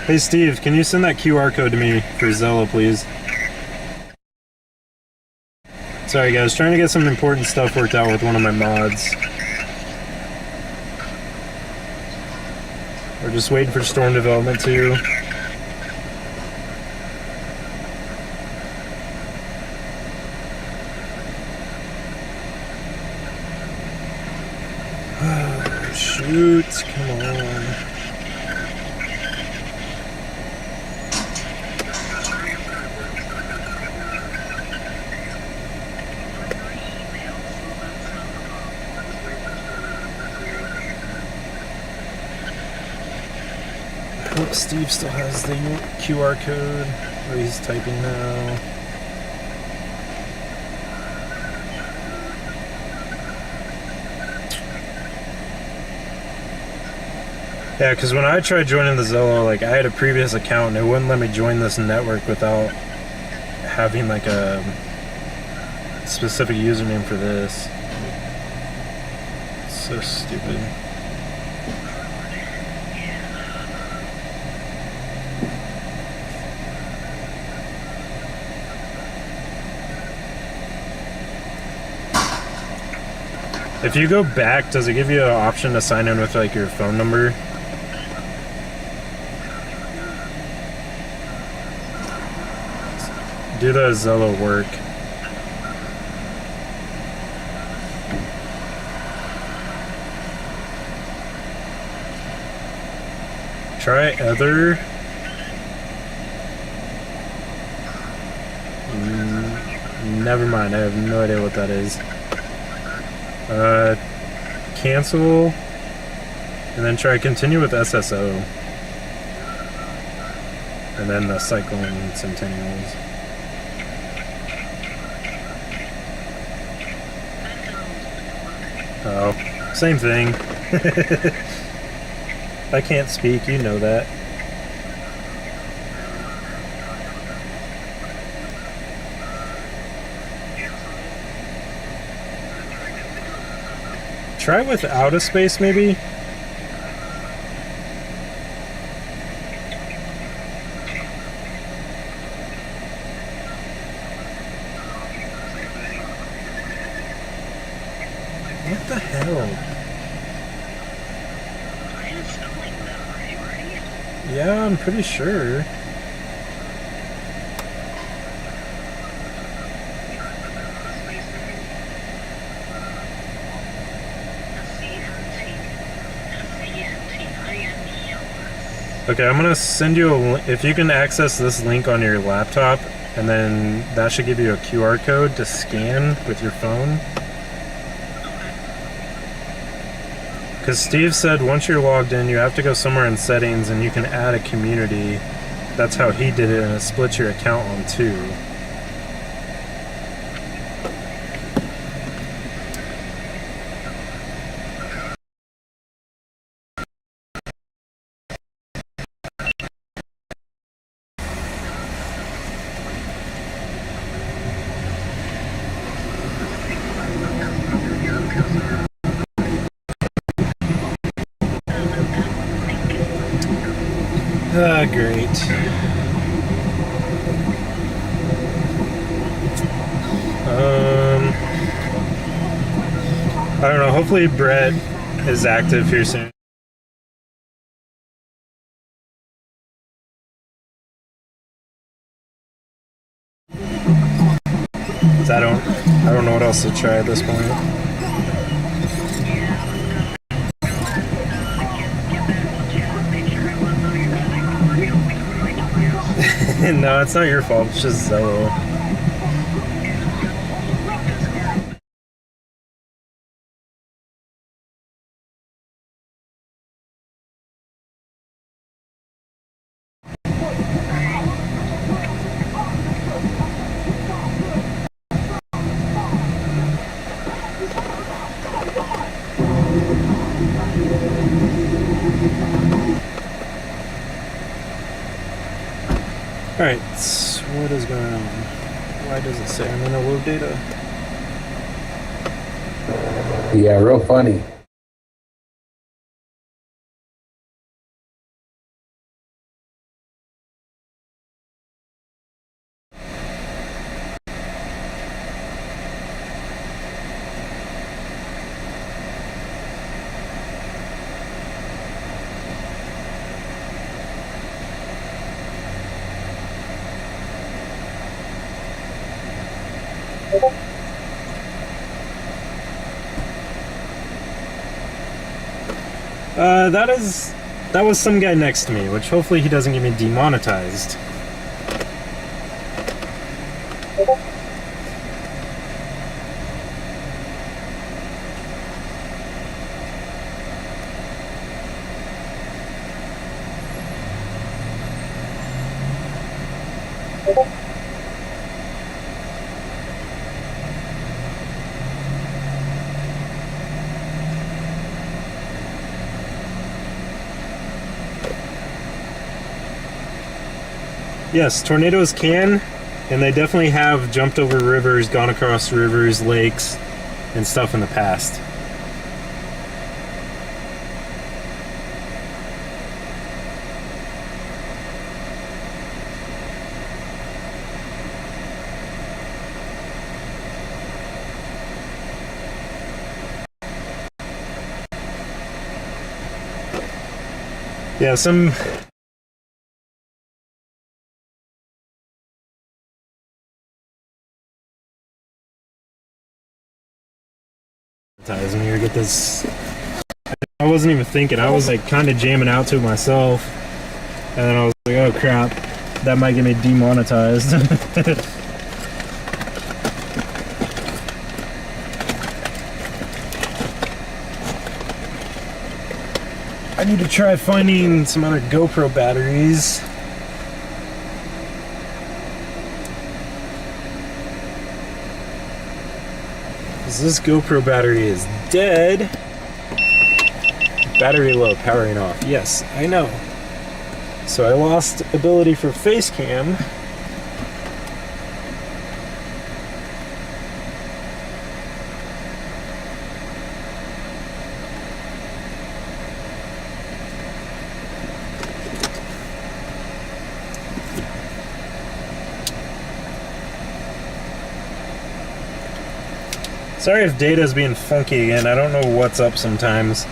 Hey Steve, can you send that QR code to me for Zella, please? Sorry guys, trying to get some important stuff worked out with one of my mods. We're just waiting for storm development too. Oh, shoot, come on. I hope Steve still has the QR code, or he's typing now. Yeah, because when I tried joining the Zello, like I had a previous account and it wouldn't let me join this network without having like a specific username for this. It's so stupid. If you go back, does it give you an option to sign in with like your phone number? Do the Zello work? Try other. Never mind, I have no idea what that is. Cancel, and then try continue with SSO, and then the cycling centennials. Oh, same thing. I can't speak, you know that. Try without a space, maybe? What the hell? Yeah, I'm pretty sure. Okay, I'm gonna send you a link. If you can access this link on your laptop, and then that should give you a QR code to scan with your phone. Because Steve said once you're logged in, you have to go somewhere in settings and you can add a community. That's how he did it, and it splits your account on two. Great. I don't know, hopefully Brett is active here soon. I don't know what else to try at this point. No, it's not your fault, it's just Zello. Alright, so what is going on? Why does it say I'm in a low data? Yeah, real funny. That was some guy next to me, which hopefully he doesn't get me demonetized. Yes, tornadoes can, and they definitely have jumped over rivers, gone across rivers, lakes, and stuff in the past. Yeah, some when you get this. I wasn't even thinking. I was like kind of jamming out to myself, and then I was like, "Oh crap, that might get me demonetized." I need to try finding some other GoPro batteries. This GoPro battery is dead. Battery low, powering off. Yes, I know. So I lost ability for face cam. Sorry if data is being funky again. I don't know what's up sometimes.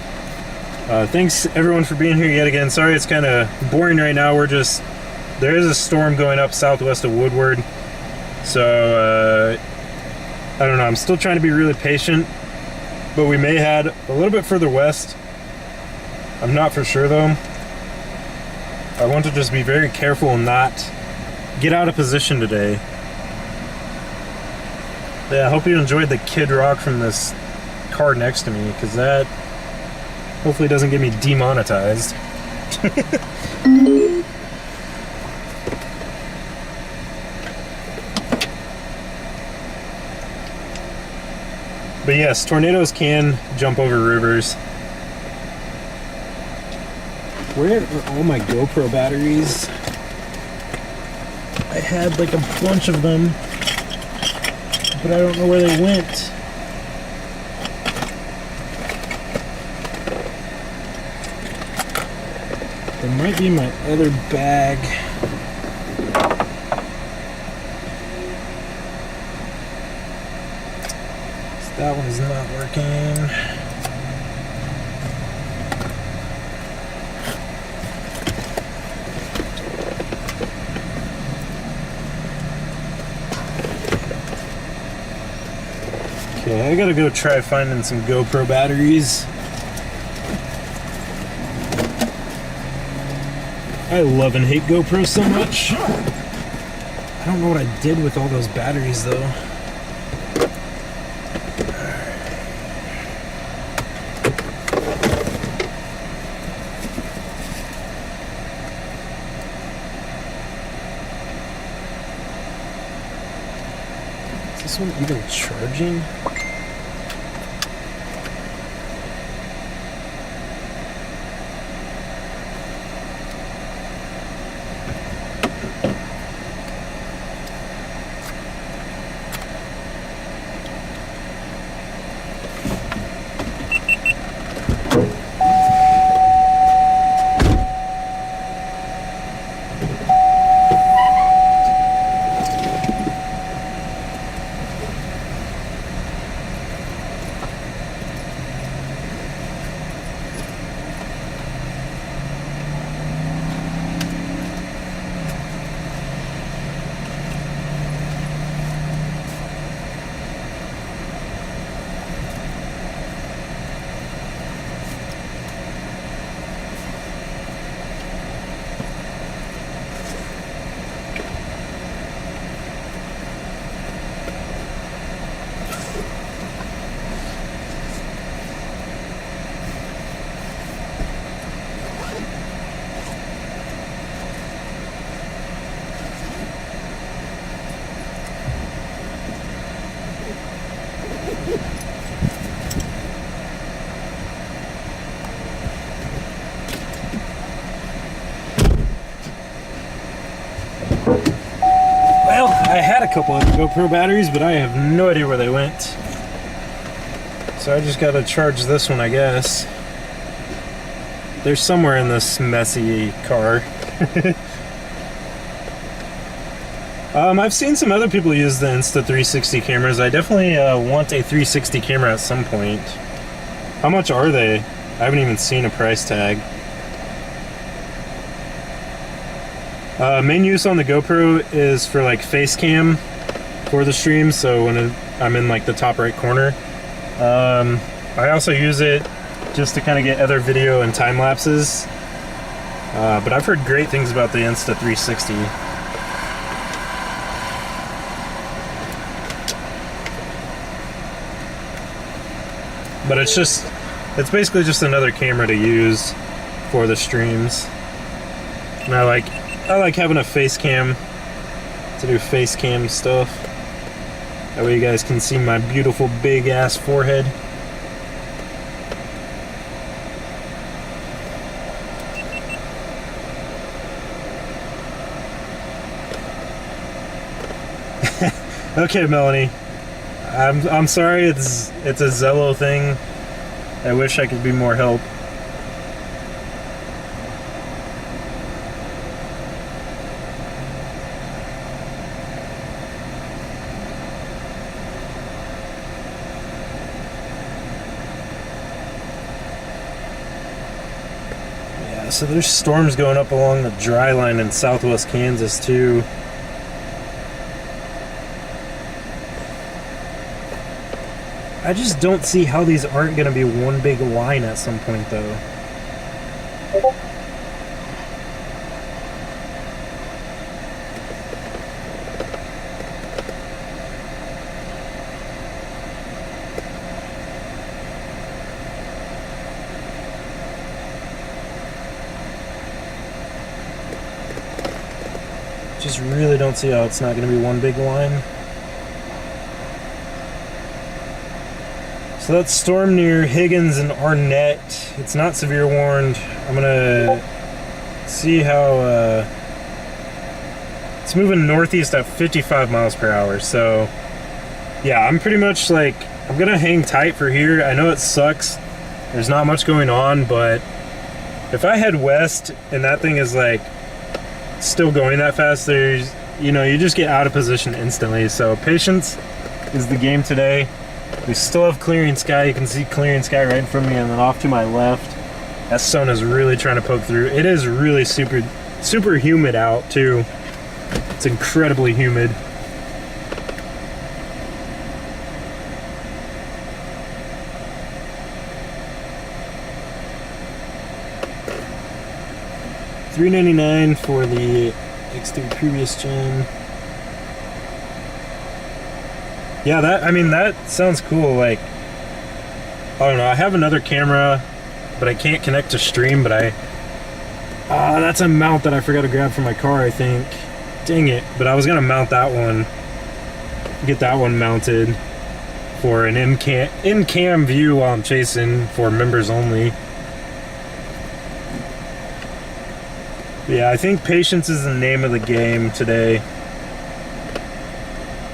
Thanks everyone for being here yet again. Sorry it's kind of boring right now. There is a storm going up southwest of Woodward. So, I don't know. I'm still trying to be really patient. But we may head a little bit further west. I'm not for sure though. I want to just be very careful and not get out of position today. Yeah, I hope you enjoyed the Kid Rock from this car next to me, because that hopefully doesn't get me demonetized. But yes, tornadoes can jump over rivers. Where are all my GoPro batteries? I had like a bunch of them, but I don't know where they went. They might be in my other bag. So that one's not working. Okay, I gotta go try finding some GoPro batteries. I love and hate GoPro so much. I don't know what I did with all those batteries though. Is this one even charging? had a couple of GoPro batteries, but I have no idea where they went. So I just gotta charge this one, I guess. They're somewhere in this messy car. I've seen some other people use the Insta360 cameras. I definitely want a 360 camera at some point. How much are they? I haven't even seen a price tag. Main use on the GoPro is for like face cam for the stream, so when I'm in like the top right corner. I also use it just to kind of get other video and time lapses. But I've heard great things about the Insta360. But it's basically just another camera to use for the streams. And I like having a face cam to do face cam stuff. That way you guys can see my beautiful big ass forehead. Okay, Melanie. I'm sorry, it's a Zello thing. I wish I could be more help. Yeah, so there's storms going up along the dry line in southwest Kansas too. I just don't see how these aren't going to be one big line at some point, though. Just really don't see how it's not going to be one big line. So that's storm near Higgins and Arnett. It's not severe warned. I'm gonna see how it's moving northeast at 55 miles per hour. So yeah, I'm pretty much like, I'm gonna hang tight for here. I know it sucks. There's not much going on, but if I head west and that thing is like still going that fast, there's, you know, you just get out of position instantly. So patience is the game today. We still have clearing sky. You can see clearing sky right in front of me, and then off to my left, that sun is really trying to poke through. It is really super humid out too. It's incredibly humid. $399 for the X3 previous gen. Yeah, that sounds cool. Like, I don't know, I have another camera, but I can't connect to stream, but that's a mount that I forgot to grab from my car, I think. Dang it. But I was gonna mount that one, get that one mounted for an in-cam view while I'm chasing for members only. Yeah, I think patience is the name of the game today.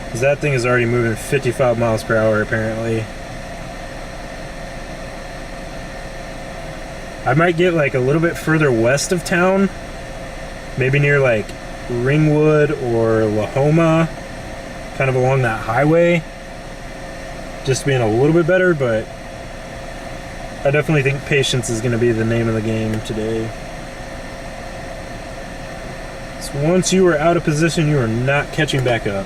Because that thing is already moving 55 miles per hour, apparently. I might get like a little bit further west of town. Maybe near like Ringwood or Lahoma. Kind of along that highway. Just being a little bit better, but I definitely think patience is going to be the name of the game today. So once you are out of position, you are not catching back up.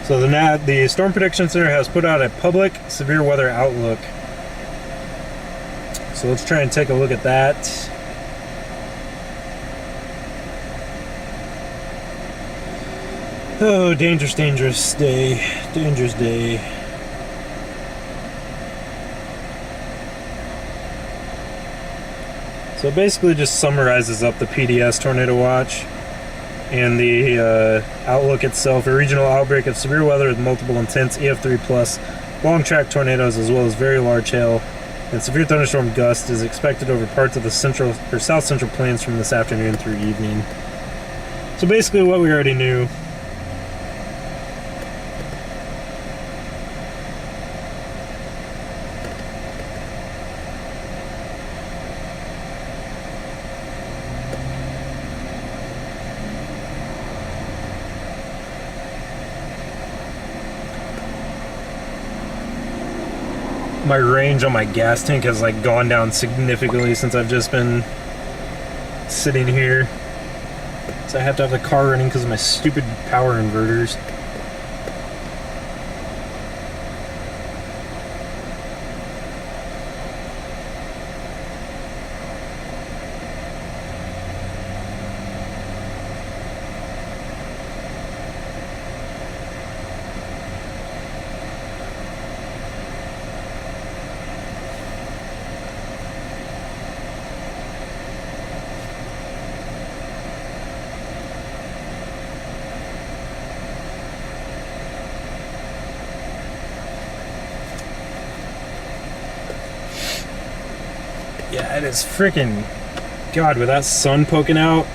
So the Storm Prediction Center has put out a public severe weather outlook. So let's try and take a look at that. Oh, dangerous day. Dangerous day. So So it basically just summarizes up the PDS tornado watch and the outlook itself. A regional outbreak of severe weather with multiple intense EF3 plus long track tornadoes as well as very large hail and severe thunderstorm gust is expected over parts of the central or south central plains from this afternoon through evening. So basically what we already knew. My range on my gas tank has like gone down significantly since I've just been sitting here. So I have to have the car running because of my stupid power inverters. Yeah, it is freaking... God, with that sun poking out...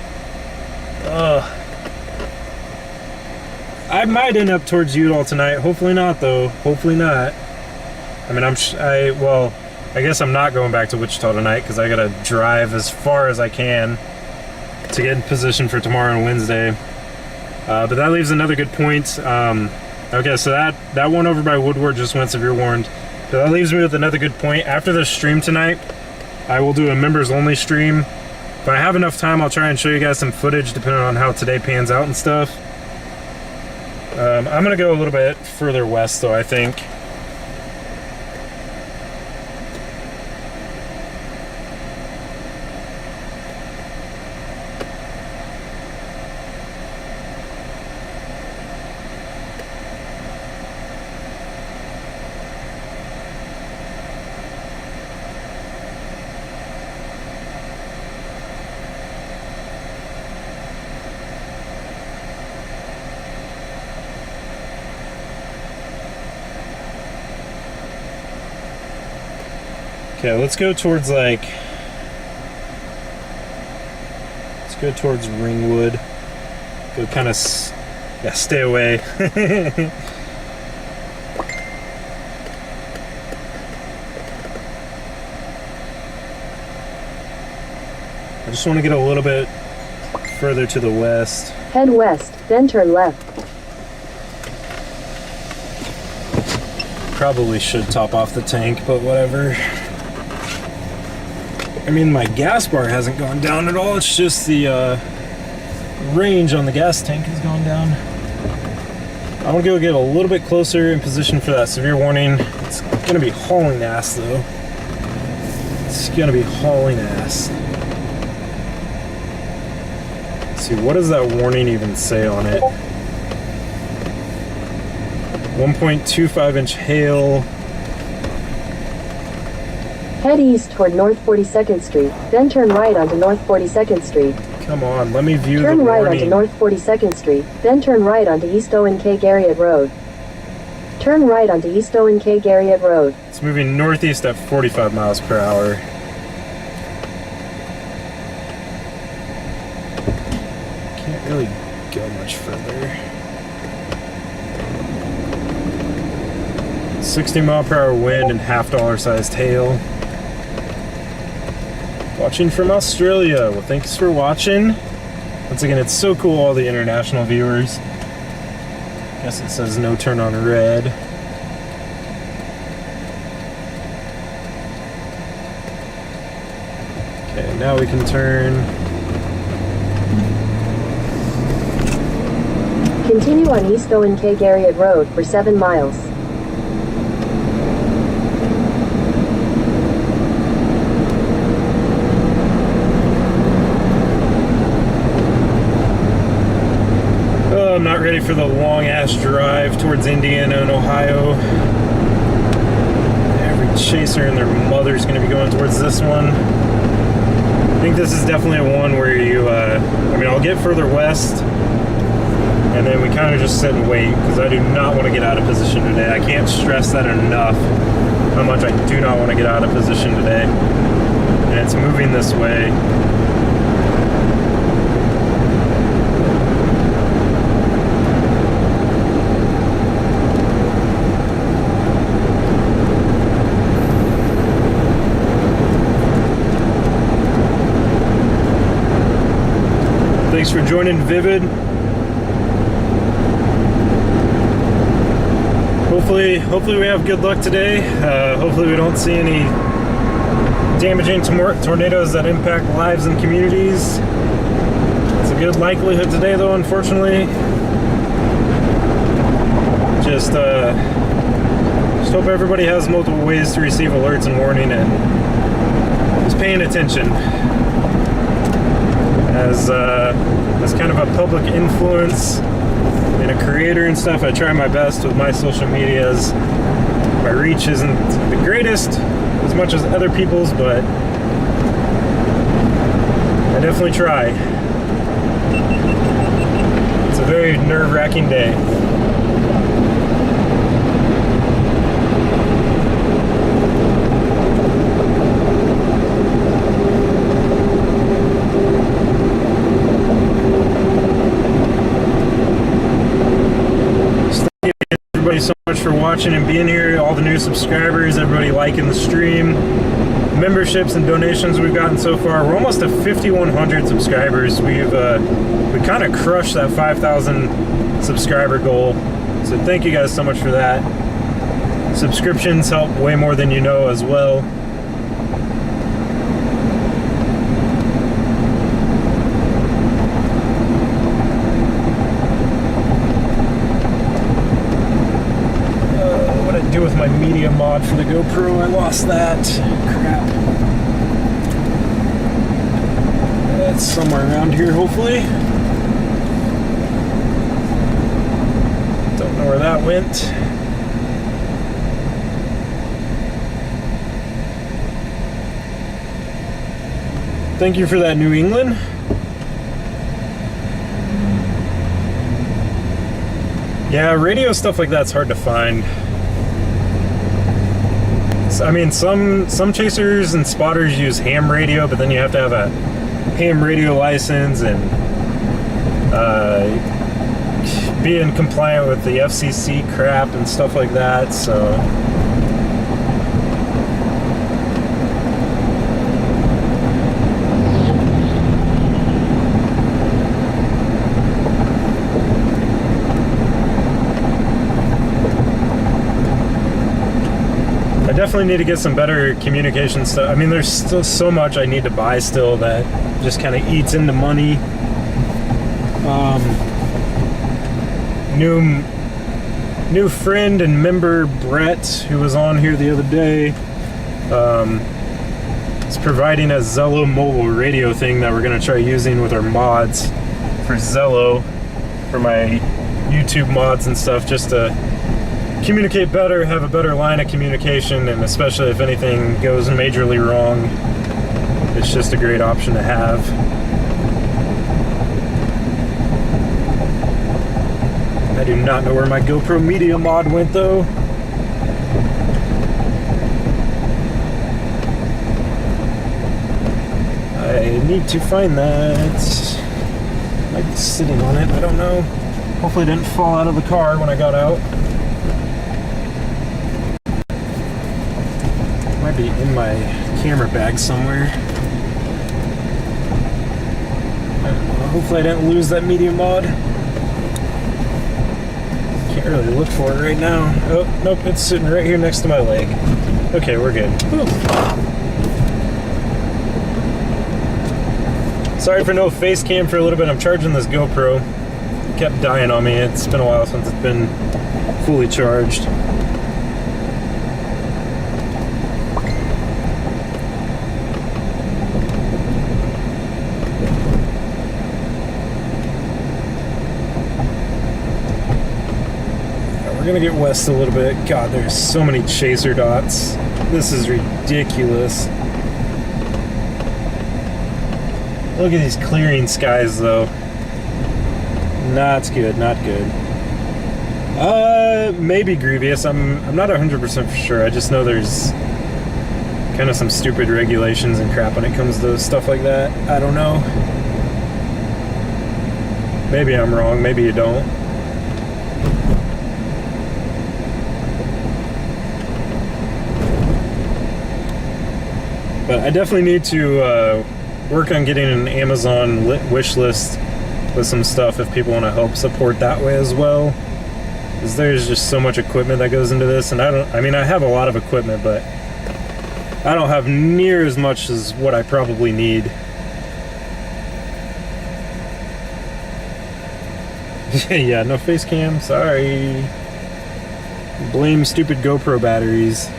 Ugh. I might end up towards Udall tonight. Hopefully not, though. Hopefully not. I mean, well, I guess I'm not going back to Wichita tonight because I gotta drive as far as I can to get in position for tomorrow and Wednesday. But that leaves another good point. Okay, so that one over by Woodward just went severe warned. But that leaves me with another good point. After the stream tonight, I will do a members only stream. If I have enough time, I'll try and show you guys some footage depending on how today pans out and stuff. I'm gonna go a little bit further west though, I think. Okay, let's go towards like... Let's go towards Ringwood. Go kind of... Yeah, stay away. I just want to get a little bit further to the west. Head west, then turn left. Probably should top off the tank, but whatever. I mean, my gas bar hasn't gone down at all. It's just the range on the gas tank has gone down. I'm gonna go get a little bit closer in position for that severe warning. It's gonna be hauling ass though. It's gonna be hauling ass. Let's see, what does that warning even say on it? 1.25 inch hail. Head east toward North 42nd Street, then turn right onto North 42nd Street. Come on, let me view turn the right warning. onto North 42nd Street, then turn right onto East Owen K. Garriott Road. Turn right onto East Owen K. Garriott Road. It's moving northeast at 45 miles per hour. Can't really go much further. 60 mile per hour wind and $50 sized hail. Watching from Australia. Well, thanks for watching. Once again, it's so cool, all the international viewers. Guess it says no turn on red. Okay, now we can turn. Continue on East Owen K. Garriott Road for 7 miles. I'm not ready for the long ass drive towards Indiana and Ohio. Every chaser and their mother's gonna be going towards this one. think this is definitely a one where you, I mean, I'll get further west, and then we kind of just sit and wait, because I do not want to get out of position today. I can't stress that enough, how much I do not want to get out of position today. And it's moving this way. Thanks for joining Vivid. Hopefully we have good luck today. Hopefully we don't see any damaging tornadoes that impact lives and communities. It's a good likelihood today, though, unfortunately. Just hope everybody has multiple ways to receive alerts and warning and is paying attention. As kind of a public influence and a creator and stuff, I try my best with my social medias. My reach isn't the greatest as much as other people's, but I definitely try. It's a very nerve-wracking day. Everybody so much for watching and being here, all the new subscribers, everybody liking the stream, memberships and donations we've gotten so far. We're almost to 5,100 subscribers. We kind of crushed that 5,000 subscriber goal, so thank you guys so much for that. Subscriptions help way more than you know as well. Do with my media mod for the GoPro. I lost that. Crap. That's somewhere around here, hopefully. Don't know where that went. Thank you for that, New England. Yeah, radio stuff like that's hard to find. I mean, some chasers and spotters use ham radio, but then you have to have a ham radio license and being compliant with the FCC crap and stuff like that, so. I definitely need to get some better communication stuff. I mean, there's still so much I need to buy still that just kind of eats into money. New friend and member Brett, who was on here the other day, is providing a Zello mobile radio thing that we're going to try using with our mods for Zello, for my YouTube mods and stuff, just to communicate better, have a better line of communication, and especially if anything goes majorly wrong, it's just a great option to have. I do not know where my GoPro Media mod went, though. I need to find that. Might be sitting on it, I don't know. Hopefully it didn't fall out of the car when I got out. Might be in my camera bag somewhere. I don't know. Hopefully I didn't lose that media mod. Can't really look for it right now. Oh, nope, it's sitting right here next to my leg. Okay, we're good. Whew. Sorry for no face cam for a little bit. I'm charging this GoPro. It kept dying on me. It's been a while since it's been fully charged. We're gonna get west a little bit. God, there's so many chaser dots. This is ridiculous. Look at these clearing skies, though. Not good, not good. Maybe Grievous. I'm not 100% for sure. I just know there's kind of some stupid regulations and crap when it comes to stuff like that. I don't know. Maybe I'm wrong. Maybe you don't. But I definitely need to work on getting an Amazon wish list with some stuff if people want to help support that way as well. Because there's just so much equipment that goes into this, and I mean, I have a lot of equipment, but I don't have near as much as what I probably need. Yeah, no face cam, sorry. Blame stupid GoPro batteries.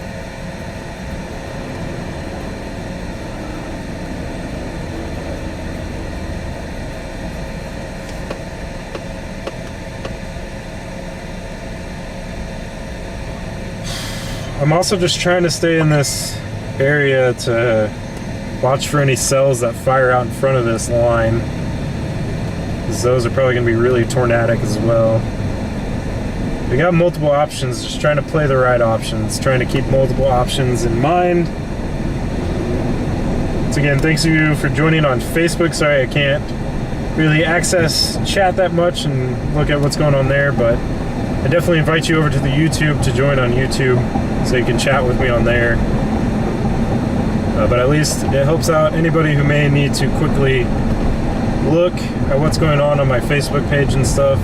I'm also just trying to stay in this area to watch for any cells that fire out in front of this line, because those are probably going to be really tornadic as well. We got multiple options, just trying to play the right options, trying to keep multiple options in mind. Once again, thanks to you for joining on Facebook. Sorry I can't really access chat that much and look at what's going on there, but I definitely invite you over to the YouTube to join on YouTube so you can chat with me on there. But at least it helps out anybody who may need to quickly look at what's going on my Facebook page and stuff.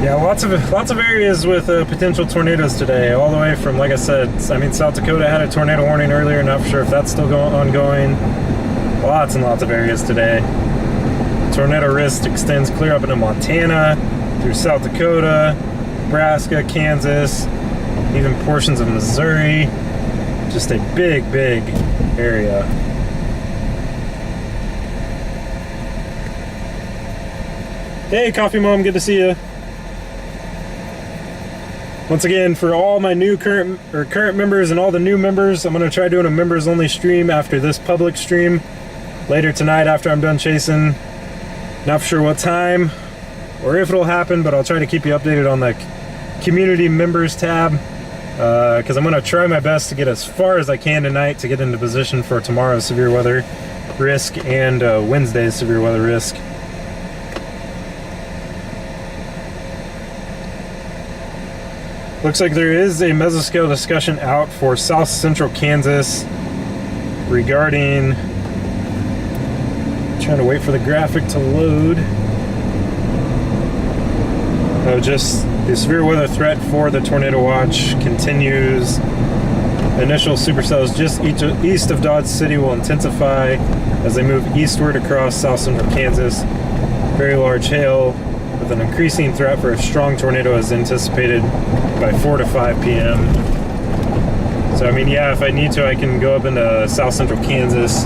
Yeah, lots of areas with potential tornadoes today, all the way from, like I said, I mean, South Dakota had a tornado warning earlier, not sure if that's still ongoing. Lots and lots of areas today. Tornado risk extends clear up into Montana, through South Dakota, Nebraska, Kansas, even portions of Missouri. Just a big, big area. Hey, Coffee Mom, good to see you. Once again, for all my new current members and all the new members, I'm going to try doing a members only stream after this public stream later tonight after I'm done chasing. Not sure what time or if it'll happen, but I'll try to keep you updated on the community members tab, because I'm going to try my best to get as far as I can tonight to get into position for tomorrow's severe weather risk and Wednesday's severe weather risk. Looks like there is a mesoscale discussion out for south central Kansas regarding, trying to wait for the graphic to load. Oh, just the severe weather threat for the tornado watch continues. Initial supercells just east of Dodge City will intensify as they move eastward across south central Kansas. Very large hail with an increasing threat for a strong tornado is anticipated by 4 to 5 p.m. So I mean, yeah, if I need to, I can go up into south central Kansas.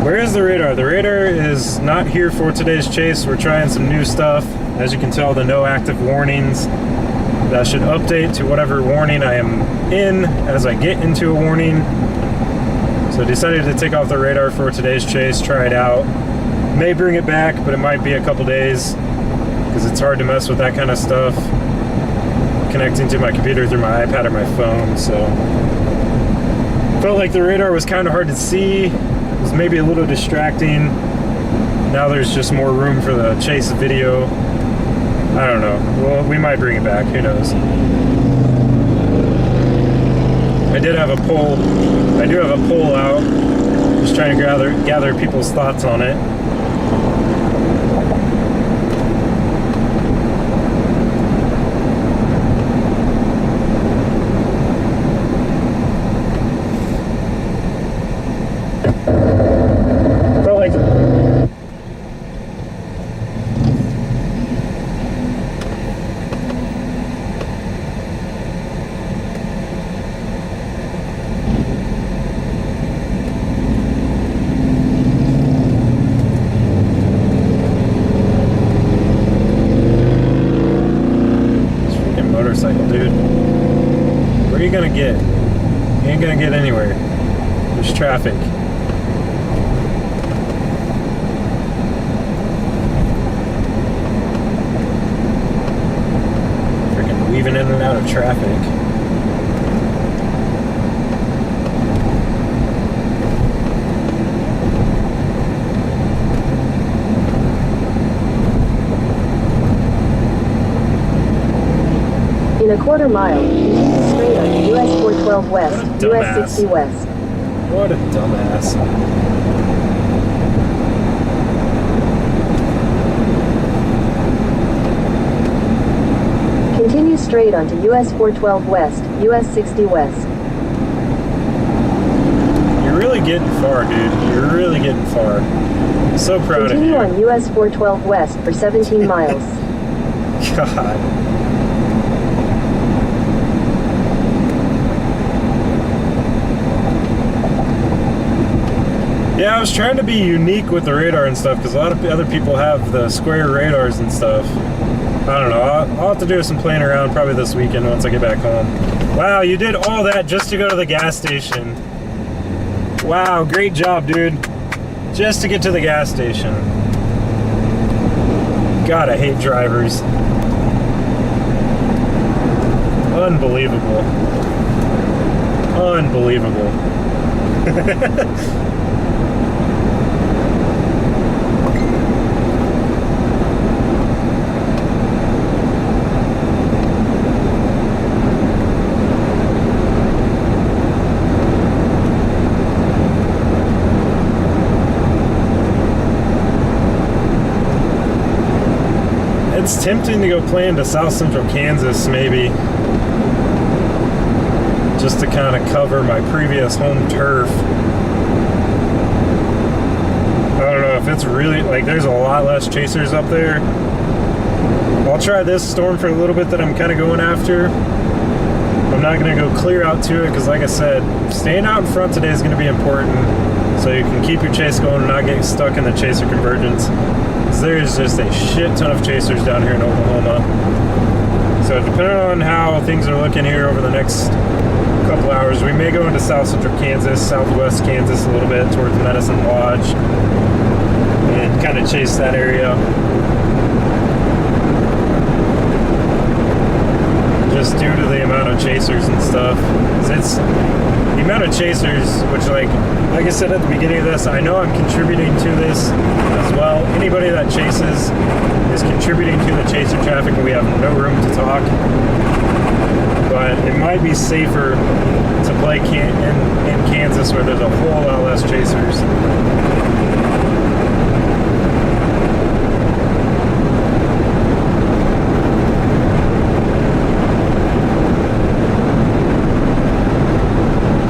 Where is the radar? The radar is not here for today's chase. We're trying some new stuff. As you can tell, the no active warnings, that should update to whatever warning I am in as I get into a warning. So I decided to take off the radar for today's chase, try it out. May bring it back, but it might be a couple days because it's hard to mess with that kind of stuff connecting to my computer through my iPad or my phone. So Felt like the radar was kind of hard to see. It was maybe a little distracting. Now there's just more room for the chase video. I don't know. Well, we might bring it back. Who knows? I did have a poll. I do have a poll out. Just trying to gather people's thoughts on it. Felt like motorcycle, dude. Where are you gonna get? You ain't gonna get anywhere. There's traffic. Freaking weaving in and out of traffic. In a quarter mile, continue straight on US 412 West, US 60 West. What a dumbass. Continue straight onto US 412 West, US 60 West. You're really getting far, dude. You're really getting far. I'm so proud Continue of you. on US 412 West for 17 miles. God. Yeah, I was trying to be unique with the radar and stuff because a lot of other people have the square radars and stuff. I don't know. I'll have to do some playing around probably this weekend once I get back home. Wow, you did all that just to go to the gas station. Wow, great job, dude. Just to get to the gas station. God, I hate drivers. Unbelievable. Unbelievable. It's tempting to go play into South Central Kansas, maybe, just to kind of cover my previous home turf. I don't know if it's really, like, there's a lot less chasers up there. I'll try this storm for a little bit that I'm kind of going after. I'm not going to go clear out to it because, like I said, staying out in front today is going to be important so you can keep your chase going and not get stuck in the chaser convergence. There's just a shit ton of chasers down here in Oklahoma. So depending on how things are looking here over the next couple hours, we may go into South Central Kansas, Southwest Kansas a little bit towards Medicine Lodge and kind of chase that area. Just due to the amount of chasers and stuff. It's the amount of chasers, which like I said at the beginning of this, I know I'm contributing to this as well. Anybody that chases is contributing to the chaser traffic and we have no room to talk. But it might be safer to play in Kansas where there's a whole lot less chasers.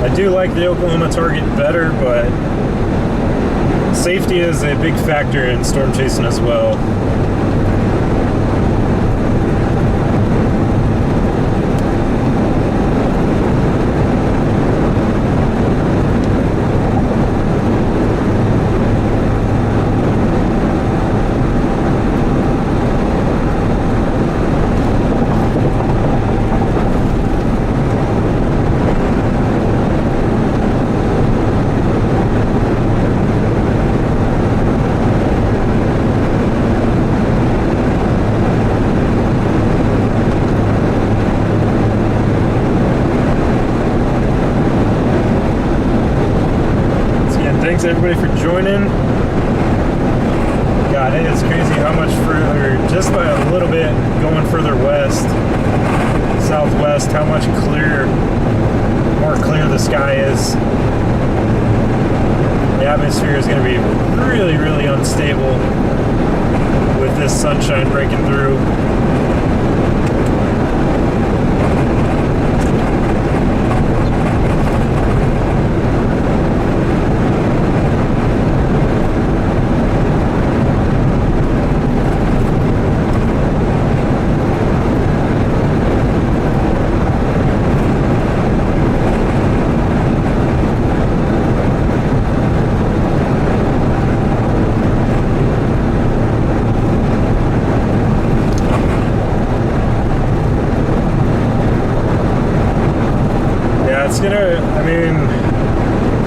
I do like the Oklahoma target better, but safety is a big factor in storm chasing as well. thanks everybody for joining. God, it is crazy how much further, just by a little bit, going further west, southwest, how much more clear the sky is. The atmosphere is going to be really, really unstable with this sunshine breaking through.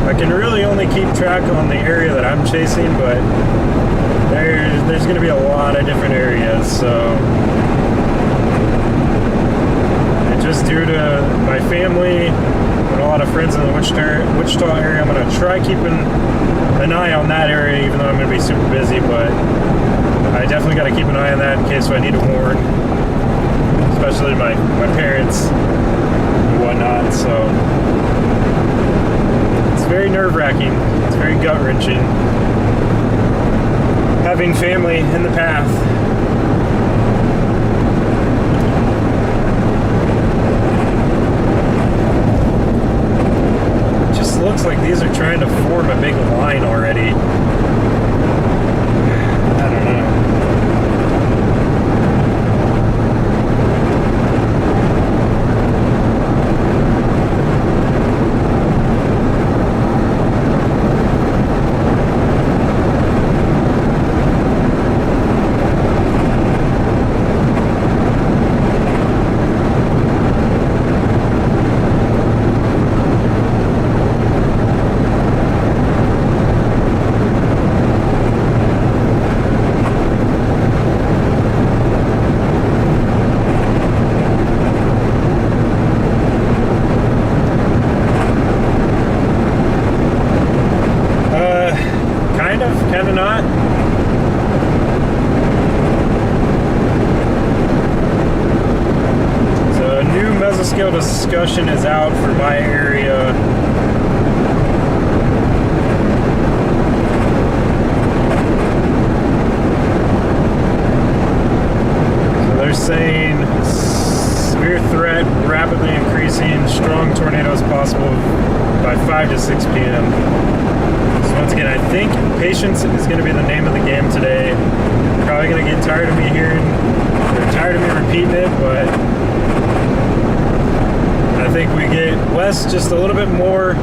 I can really only keep track on the area that I'm chasing, but there's going to be a lot of different areas, so and just due to my family and a lot of friends in the Wichita area, I'm going to try keeping an eye on that area, even though I'm going to be super busy, but I definitely got to keep an eye on that in case I need to warn, especially my parents and whatnot, so very nerve-wracking. It's very gut-wrenching. Having family in the path. It just looks like these are trying to form a big line already. I don't know. Kind of not. So a new mesoscale discussion is out for my area. So they're saying severe threat rapidly increasing, strong tornadoes possible by 5 to 6 p.m. Once again, I think patience is going to be the name of the game today. Probably going to get tired of me tired of me repeating it, but I think we get west just a little bit more.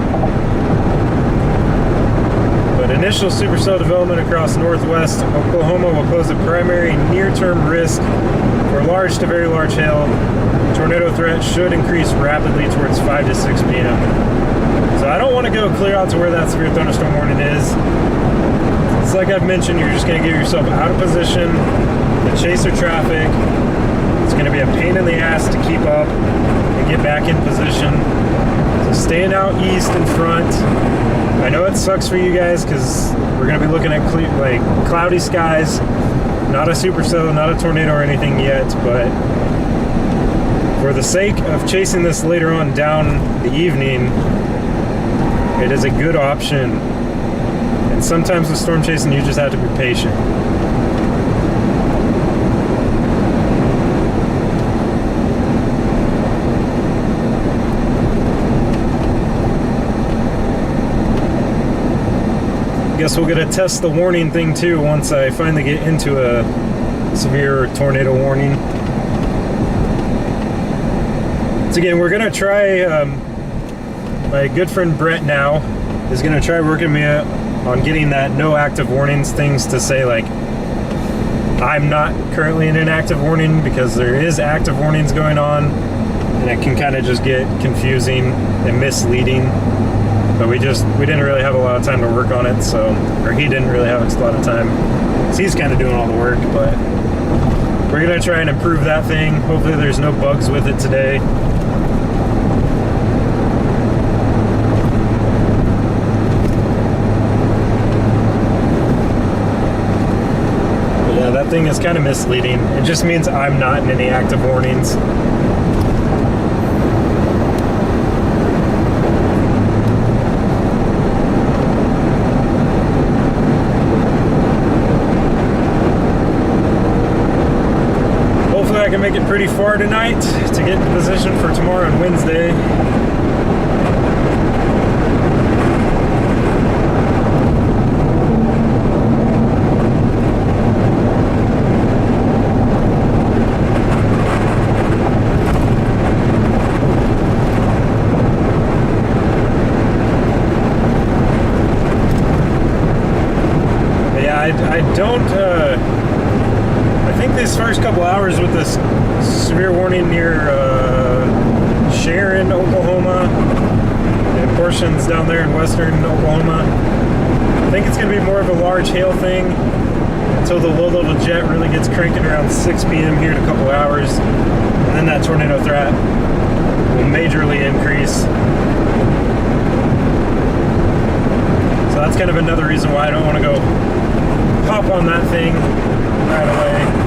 But initial supercell development across northwest Oklahoma will pose a primary near-term risk for large to very large hail. Tornado threat should increase rapidly towards 5 to 6 p.m. So I don't want to go clear out to where that severe thunderstorm warning is. It's like I've mentioned, you're just going to get yourself out of position, the chaser traffic. It's going to be a pain in the ass to keep up and get back in position. So staying out east in front. I know it sucks for you guys because we're going to be looking at cloudy skies. Not a supercell, not a tornado or anything yet, but for the sake of chasing this later on down the evening, it is a good option. And sometimes with storm chasing, you just have to be patient. Guess we'll get to test the warning thing too once I finally get into a severe tornado warning. So again, we're gonna try, my good friend Brett now is gonna try working me on getting that no active warnings things to say like, I'm not currently in an active warning, because there is active warnings going on and it can kind of just get confusing and misleading. But we didn't really have a lot of time to work on it, or he didn't really have a lot of time. So he's kind of doing all the work, but we're gonna try and improve that thing. Hopefully there's no bugs with it today. thing is kind of misleading. It just means I'm not in any active warnings. Hopefully I can make it pretty far tonight to get in position for tomorrow and Wednesday. I don't, I think these first couple hours with this severe warning near Sharon, Oklahoma, and portions down there in western Oklahoma, I think it's going to be more of a large hail thing until the low-level jet really gets cranking around 6 p.m. here in a couple hours, and then that tornado threat will majorly increase. So that's kind of another reason why I don't want to go hop on that thing right away.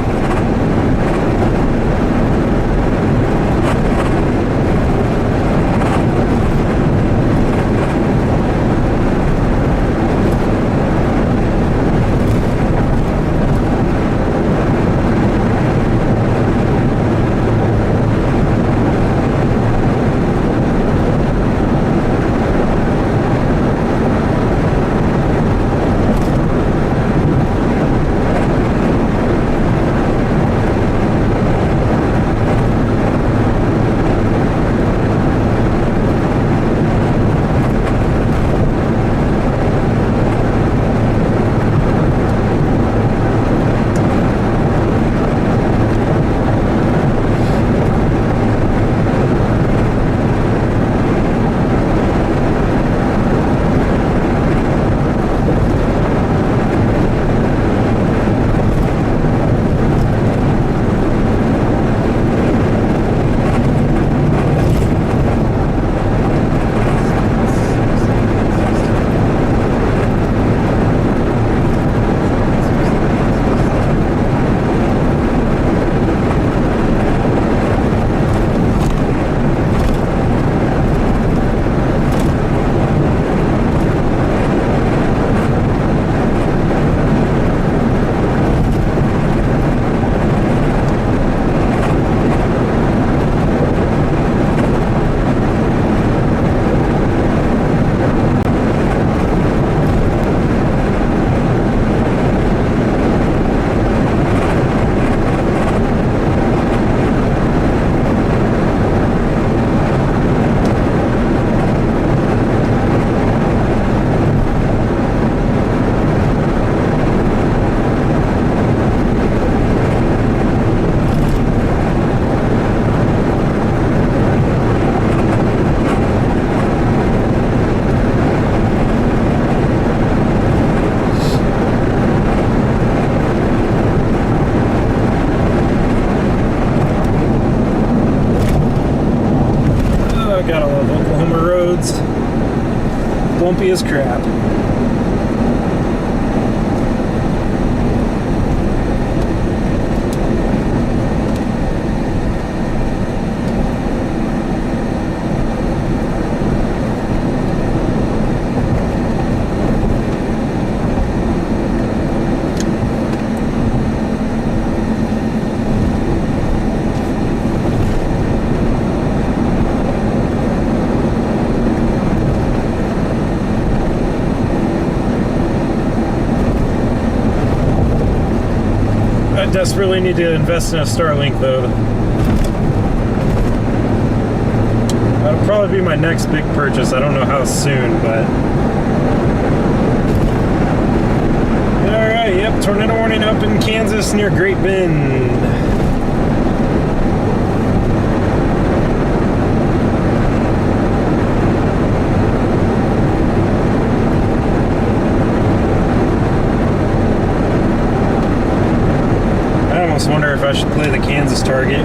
Gotta love Oklahoma roads. Bumpy as crap. I desperately need to invest in a Starlink though. That'll probably be my next big purchase. I don't know how soon, but... Alright, yep, tornado warning up in Kansas near Great Bend. I almost wonder if I should play the Kansas target.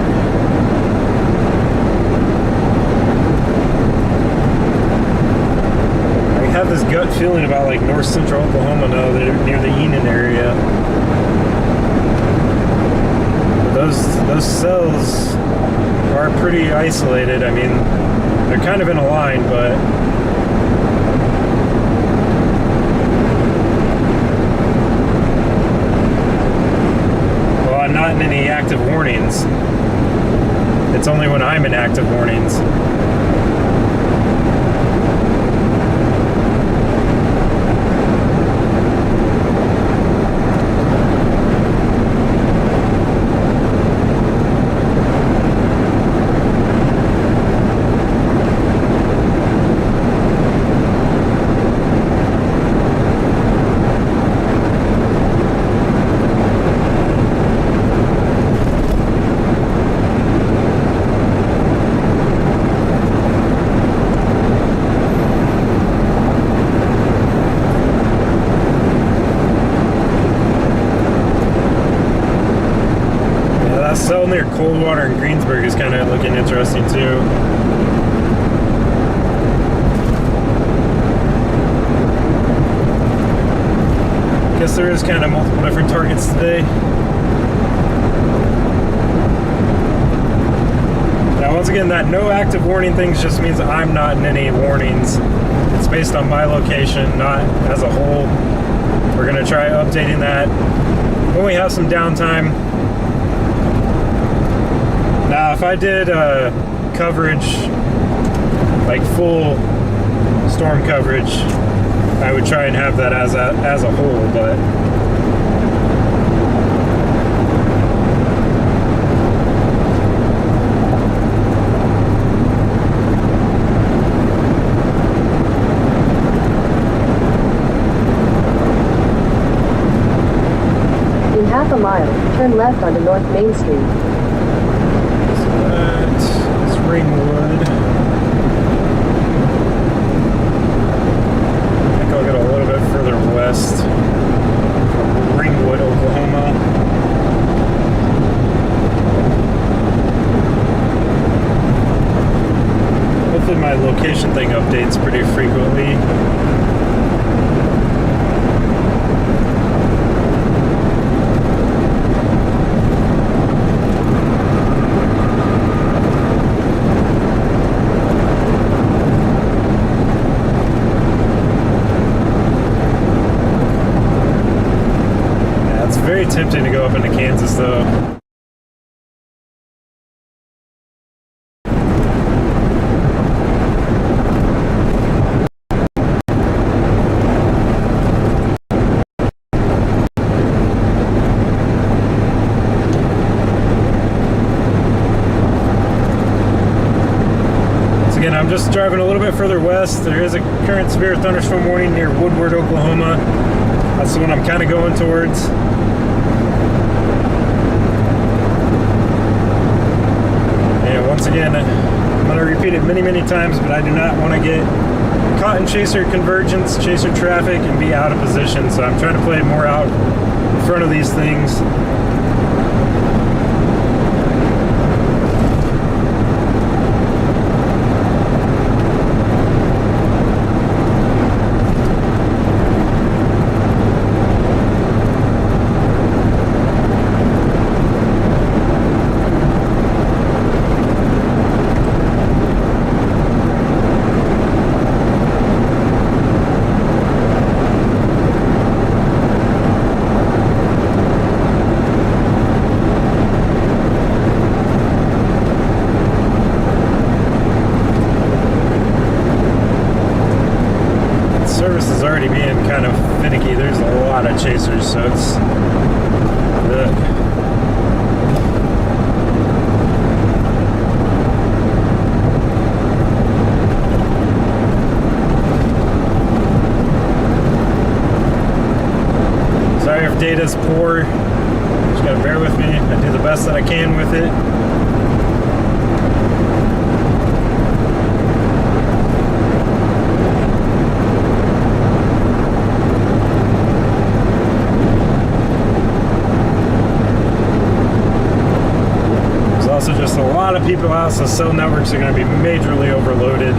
I have this gut feeling about like north central Oklahoma now, that near the Enon area. those cells are pretty isolated. I mean, they're kind of in a line, but well, I'm not in any active warnings. It's only when I'm in active warnings. Cell near Coldwater and Greensburg is kind of looking interesting too. Guess there is kind of multiple different targets today. Now once again, that no active warning things just means I'm not in any warnings. It's based on my location, not as a whole. We're going to try updating that when we have some downtime. Now, if I did coverage, like full storm coverage, I would try and have that as a whole, but In half a mile, turn left onto North Main Street. It's Ringwood. I think I'll get a little bit further west from Ringwood, Oklahoma. Hopefully my location thing updates pretty frequently. Very tempting to go up into Kansas though. Once again, I'm just driving a little bit further west. There is a current severe thunderstorm warning near Woodward, Oklahoma. That's the one I'm kind of going towards. Once again, I'm going to repeat it many, many times, but I do not want to get caught in chaser convergence, chaser traffic, and be out of position. So I'm trying to play more out in front of these things. Service is already being kind of finicky. There's a lot of chasers, so it's sorry if data's poor. Just gotta bear with me. I do the best that I can with it. Also just a lot of people out, so cell networks are going to be majorly overloaded.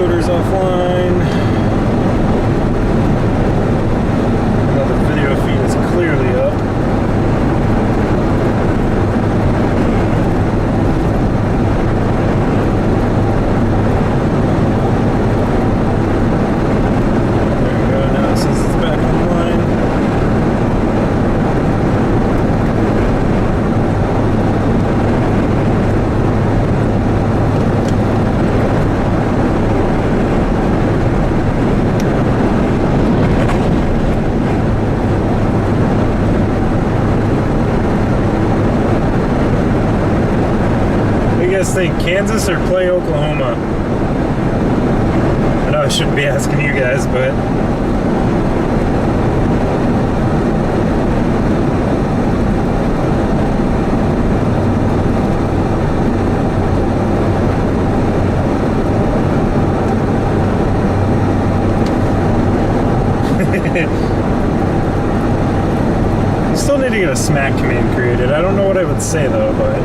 encoder's offline. Now the video feed is clearly up. There we go, now it says it's back online. Think Kansas or play Oklahoma? I know I shouldn't be asking you guys, but still need to get a smack command created. I don't know what I would say though, but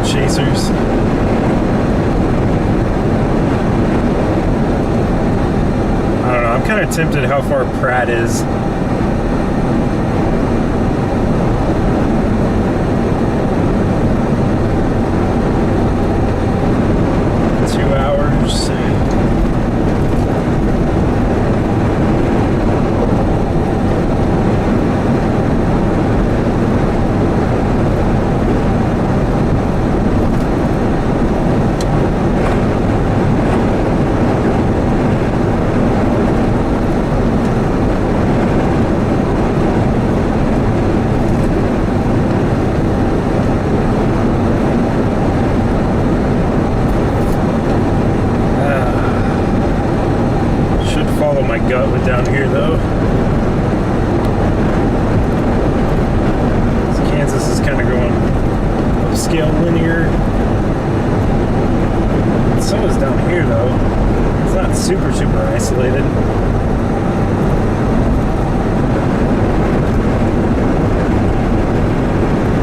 Chasers. I don't know, I'm kind of tempted how far Pratt is. Gut with down here though. Kansas is kind of going upscale linear. So is down here though. It's not super isolated.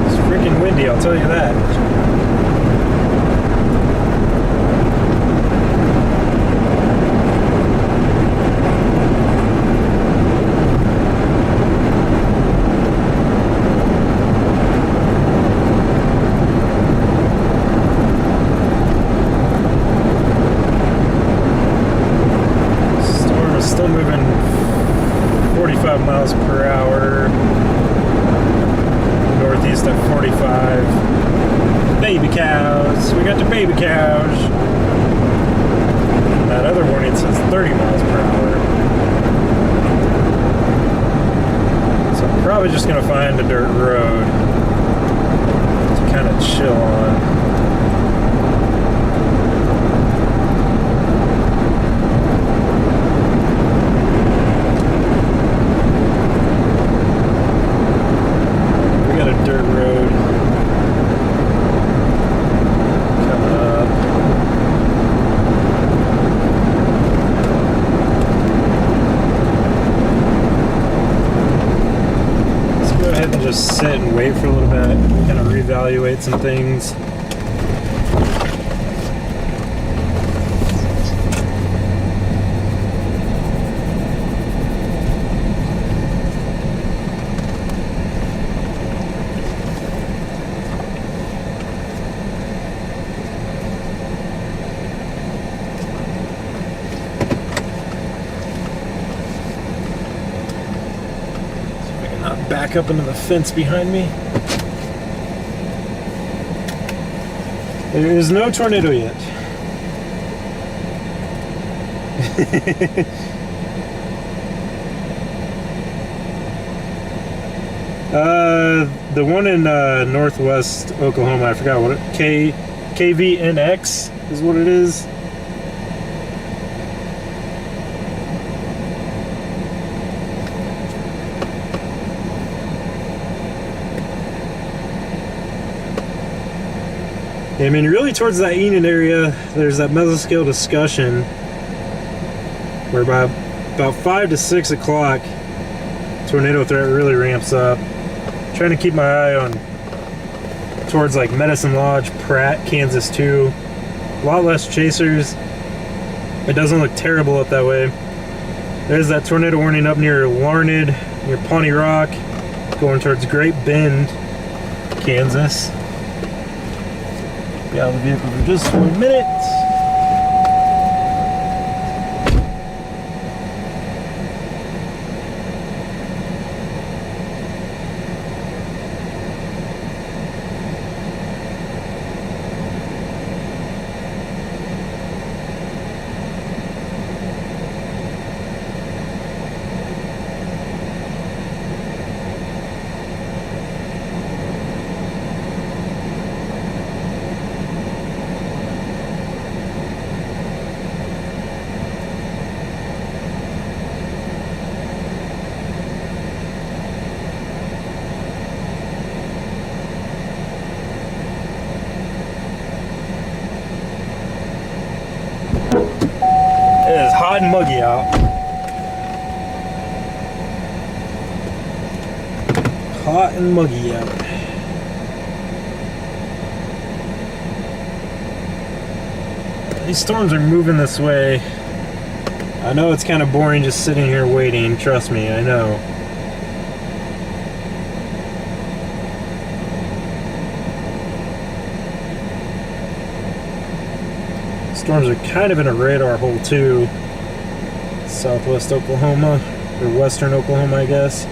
It's freaking windy, I'll tell you that. Still moving 45 miles per hour, northeast at 45. Baby cows, we got the baby cows. That other warning says 30 miles per hour. So I'm probably just gonna find a dirt road to kind of chill on. Dirt road coming up. Let's go ahead and just sit and wait for a little bit, kind of reevaluate some things. Back up into the fence behind me. There is no tornado yet. The one in northwest Oklahoma, I forgot what it KVNX is what it is. I mean, really towards that Enid area, there's that mesoscale discussion whereby about 5 to 6 o'clock, tornado threat really ramps up. Trying to keep my eye on towards like Medicine Lodge, Pratt, Kansas too. A lot less chasers. It doesn't look terrible up that way. There's that tornado warning up near Larned, near Pawnee Rock, going towards Great Bend, Kansas. Be out of the vehicle for just 1 minute. It is hot and muggy out. Hot and muggy out. These storms are moving this way. I know it's kind of boring just sitting here waiting. Trust me, I know. Storms are kind of in a radar hole too. Southwest Oklahoma, or western Oklahoma, I guess.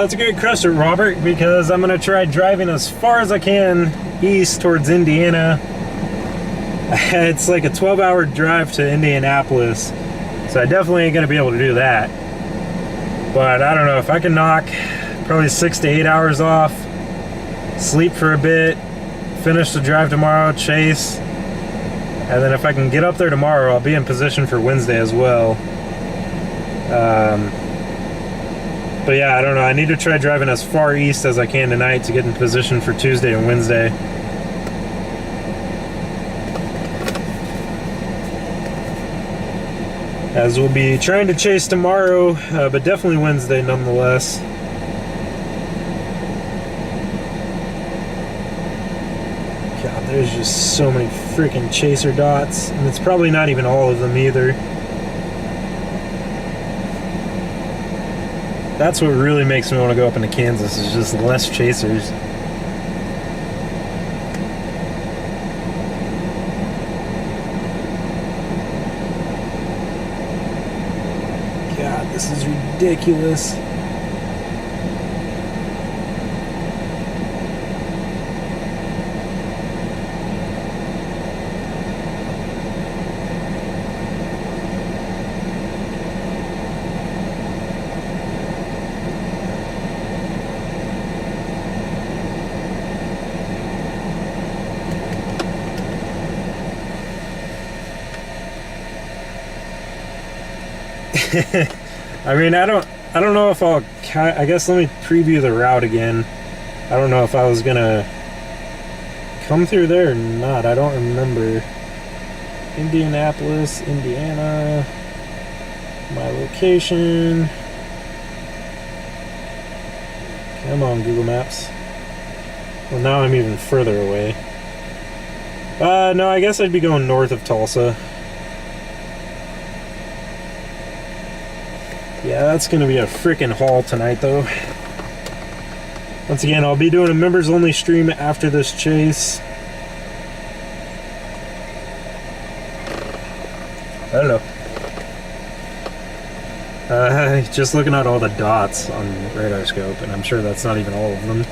That's a great question, Robert, because I'm going to try driving as far as I can east towards Indiana. It's like a 12-hour drive to Indianapolis, so I definitely ain't going to be able to do that. But I don't know, if I can knock probably 6 to 8 hours off, sleep for a bit, finish the drive tomorrow, chase, and then if I can get up there tomorrow, I'll be in position for Wednesday as well. But yeah, I don't know. I need to try driving as far east as I can tonight to get in position for Tuesday and Wednesday. As we'll be trying to chase tomorrow, but definitely Wednesday nonetheless. God, there's just so many freaking chaser dots, and it's probably not even all of them either. That's what really makes me want to go up into Kansas, is just less chasers. God, this is ridiculous. I mean, I don't know if I'll, I guess let me preview the route again. I don't know if I was gonna come through there or not. I don't remember. Indianapolis, Indiana, my location. Come on, Google Maps. Well, now I'm even further away. No, I guess I'd be going north of Tulsa. Yeah, that's gonna be a freaking haul tonight, though. Once again, I'll be doing a members-only stream after this chase. Hello. Just looking at all the dots on radar scope, and I'm sure that's not even all of them.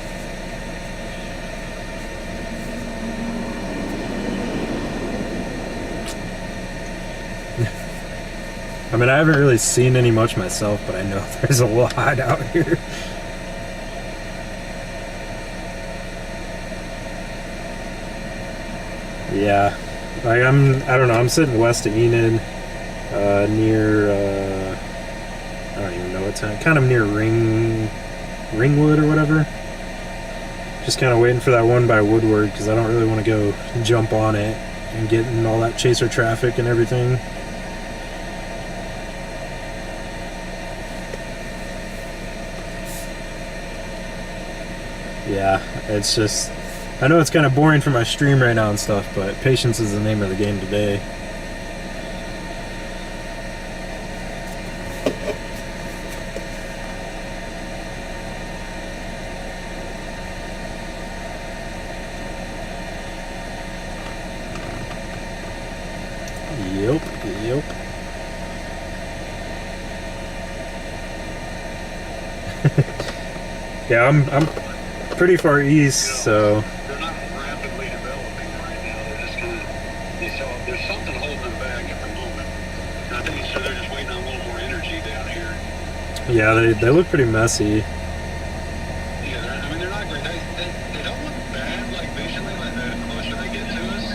I mean, I haven't really seen any much myself, but I know there's a lot out here. Yeah, like I don't know, I'm sitting west of Enid, near, I don't even know what time, kind of near Ringwood or whatever. Just kind of waiting for that one by Woodward, because I don't really want to go jump on it and get in all that chaser traffic and everything. Yeah, it's just, I know it's kind of boring for my stream right now and stuff, but patience is the name of the game today. Yep. Yeah, I'm pretty far east, so They're not rapidly developing right now. They're just kind of, there's something holding them back at the moment. And I think so they're just waiting on a little more energy down here. yeah, they look pretty messy. Yeah, I mean, they're not great. They don't look bad, like visually, like the closer they get to us.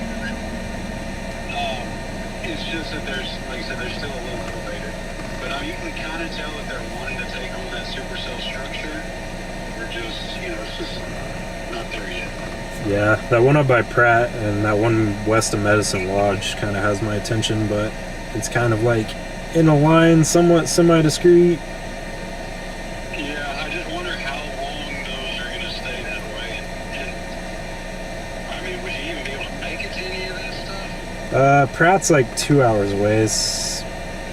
It's just that there's, like I said, they're still a little elevated. But you can kind of tell if they're wanting to take on that supercell structure. They're just, it's just not there yet. Yeah, that one up by Pratt and that one west of Medicine Lodge kind of has my attention, but it's kind of like in a line, somewhat semi-discreet. Yeah, I just wonder how long those are going to stay that way. And I mean, would you even be able to make it to any of that stuff? Pratt's like 2 hours away,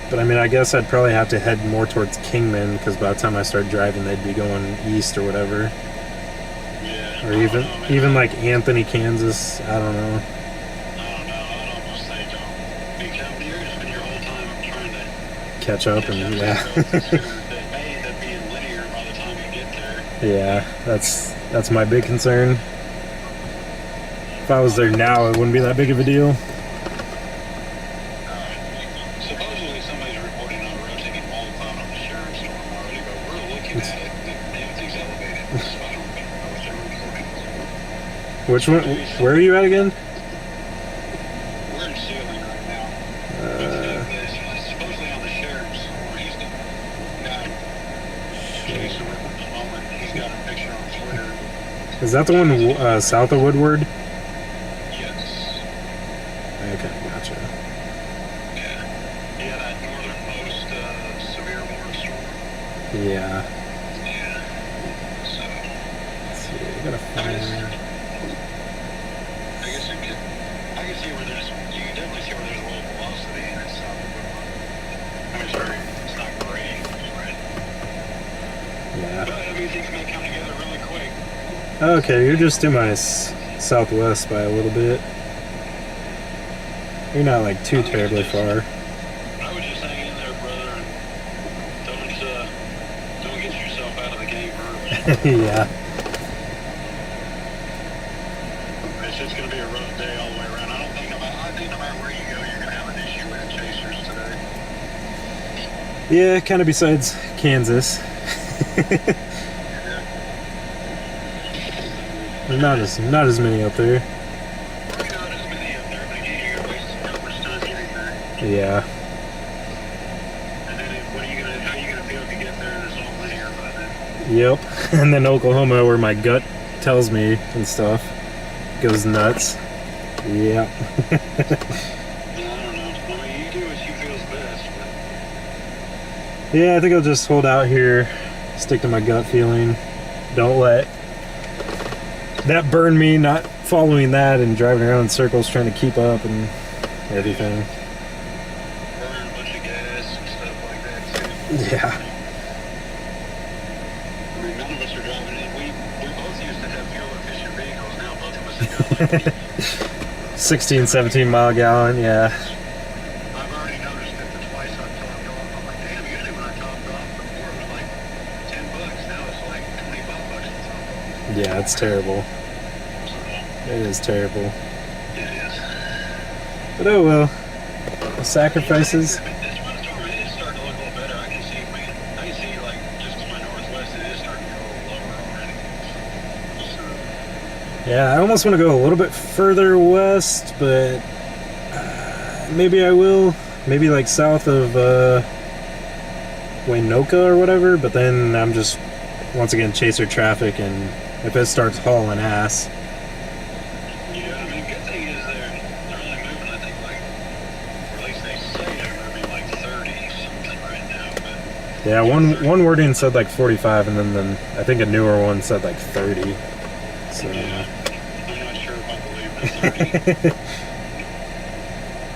but I mean, I guess I'd probably have to head more towards Kingman, because by the time I start driving, they'd be going east or whatever. Yeah. Or even like Anthony, Kansas. I don't know. I don't know. I'd almost say don't. Because you're going to spend your whole time trying to Catch up and yeah. That may end up being linear by the time you get there. Yeah, that's my big concern. If I was there now, it wouldn't be that big of a deal. Supposedly somebody's reporting on a rotating wall cloud on the sheriff's storm already, but we're looking at it. Everything's elevated. So I don't know what they're reporting. Which one? Where are you at again? We're in Sealing right now. Supposedly on the sheriff's, or he's the guy chasing with at the moment. He's got a picture on Twitter. Is that the one south of Woodward? Yes. Okay, gotcha. Yeah, that northernmost severe warm storm. Yeah. Yeah. So, Let's see, I gotta find. I guess I can see where you can definitely see where there's a little velocity in it. So, I mean, it's not great, right? Yeah. But, I mean, things may come together really quick. Okay, you're just to my southwest by a little bit. You're not like too terribly far. I would just hang in there, brother, and don't get yourself out of the game early. Yeah. It's just going to be a rough day all the way around. I think no matter where you go, you're going to have an issue with chasers today. Yeah, kind of besides Kansas. There's not as many up there. We're not as many up there, but again, you're going to waste so much time getting there. Yeah. And then how are you going to feel if you get there and it's all linear by then? Yep. And then Oklahoma, where my gut tells me and stuff, goes nuts. Yep. Yeah, I don't know. I mean, you do what you feel's best, but Yeah, I think I'll just hold out here, stick to my gut feeling. Don't let that burn me, not following that and driving around in circles trying to keep up and everything. burn a bunch of gas and stuff like that too. Yeah. I mean, none of us are driving in. We both 16, 17 mile gallon, yeah. I've already noticed it the twice I've topped off. I'm like, damn, usually when I topped off before it was like $10, now it's like $25 to top off. Yeah, it's terrible. So, It is terrible. it is. But oh well. The sacrifices. This windstorm is starting to look a little better. I can see, like, just to my northwest, it is starting to go a little lower already. So, Yeah, I almost want to go a little bit further west, but maybe I will. Maybe like south of Waynoka or whatever, but then I'm just, once again, chaser traffic, and if it starts hauling ass. yeah, I mean, the good thing is they're only moving, I think, like, or at least they say they're moving like 30 something right now, but Yeah, one wording said like 45, and then I think a newer one said like 30. So yeah, I'm not sure if I believe the 30.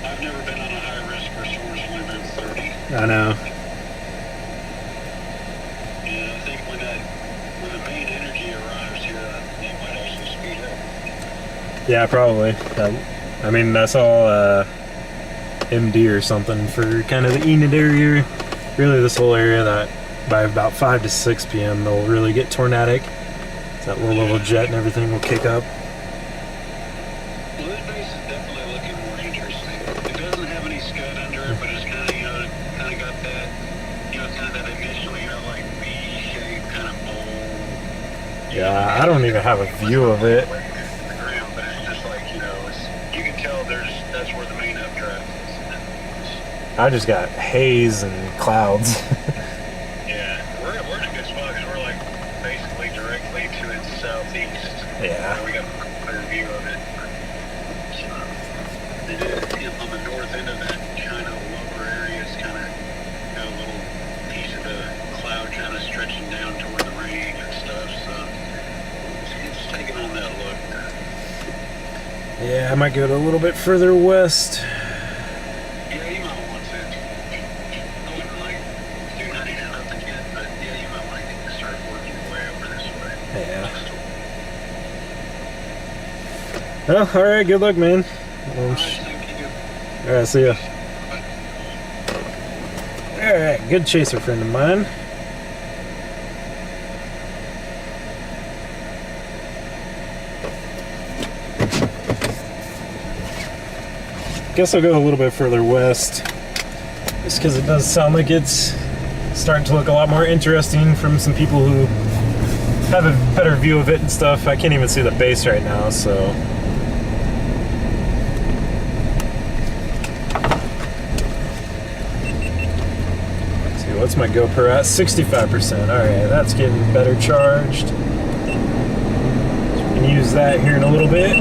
I've never been on a high risk for storms when they move 30. I know. Yeah, I think when the main energy arrives here, they might actually speed up. Yeah, probably. I mean, I saw MD or something for kind of the Enid area. Really, this whole area that by about 5 to 6 p.m. they'll really get tornadic. So that low-level jet and everything will kick up. Well, this base is definitely looking more interesting. It doesn't have any scud under it, but it's kind of, kind of got that, kind of that initial, like V-shaped kind of bowl. Yeah, I don't even have a view of it. The ground, but it's just like, you can tell that's where the main updraft is. I just got haze and clouds. Yeah, we're in a good spot because we're like basically directly to its southeast. Yeah. We got a clear view of it. So, it is on the north end of that kind of lower area. It's kind of got a little piece of the cloud kind of stretching down toward the rain and stuff. So it's taking on that look. Yeah, I might go to a little bit further west. Yeah, you might want to. I wouldn't like do nothing yet, but yeah, you might want to start working your way over this way. Yeah. Well, alright, good luck, man. Alright, thank you. Alright, see ya. Alright, good chaser friend of mine. Guess I'll go a little bit further west, just because it does sound like it's starting to look a lot more interesting from some people who have a better view of it and stuff. I can't even see the base right now, so. Let's see, what's my GoPro at? 65%. Alright, that's getting better charged. So we can use that here in a little bit.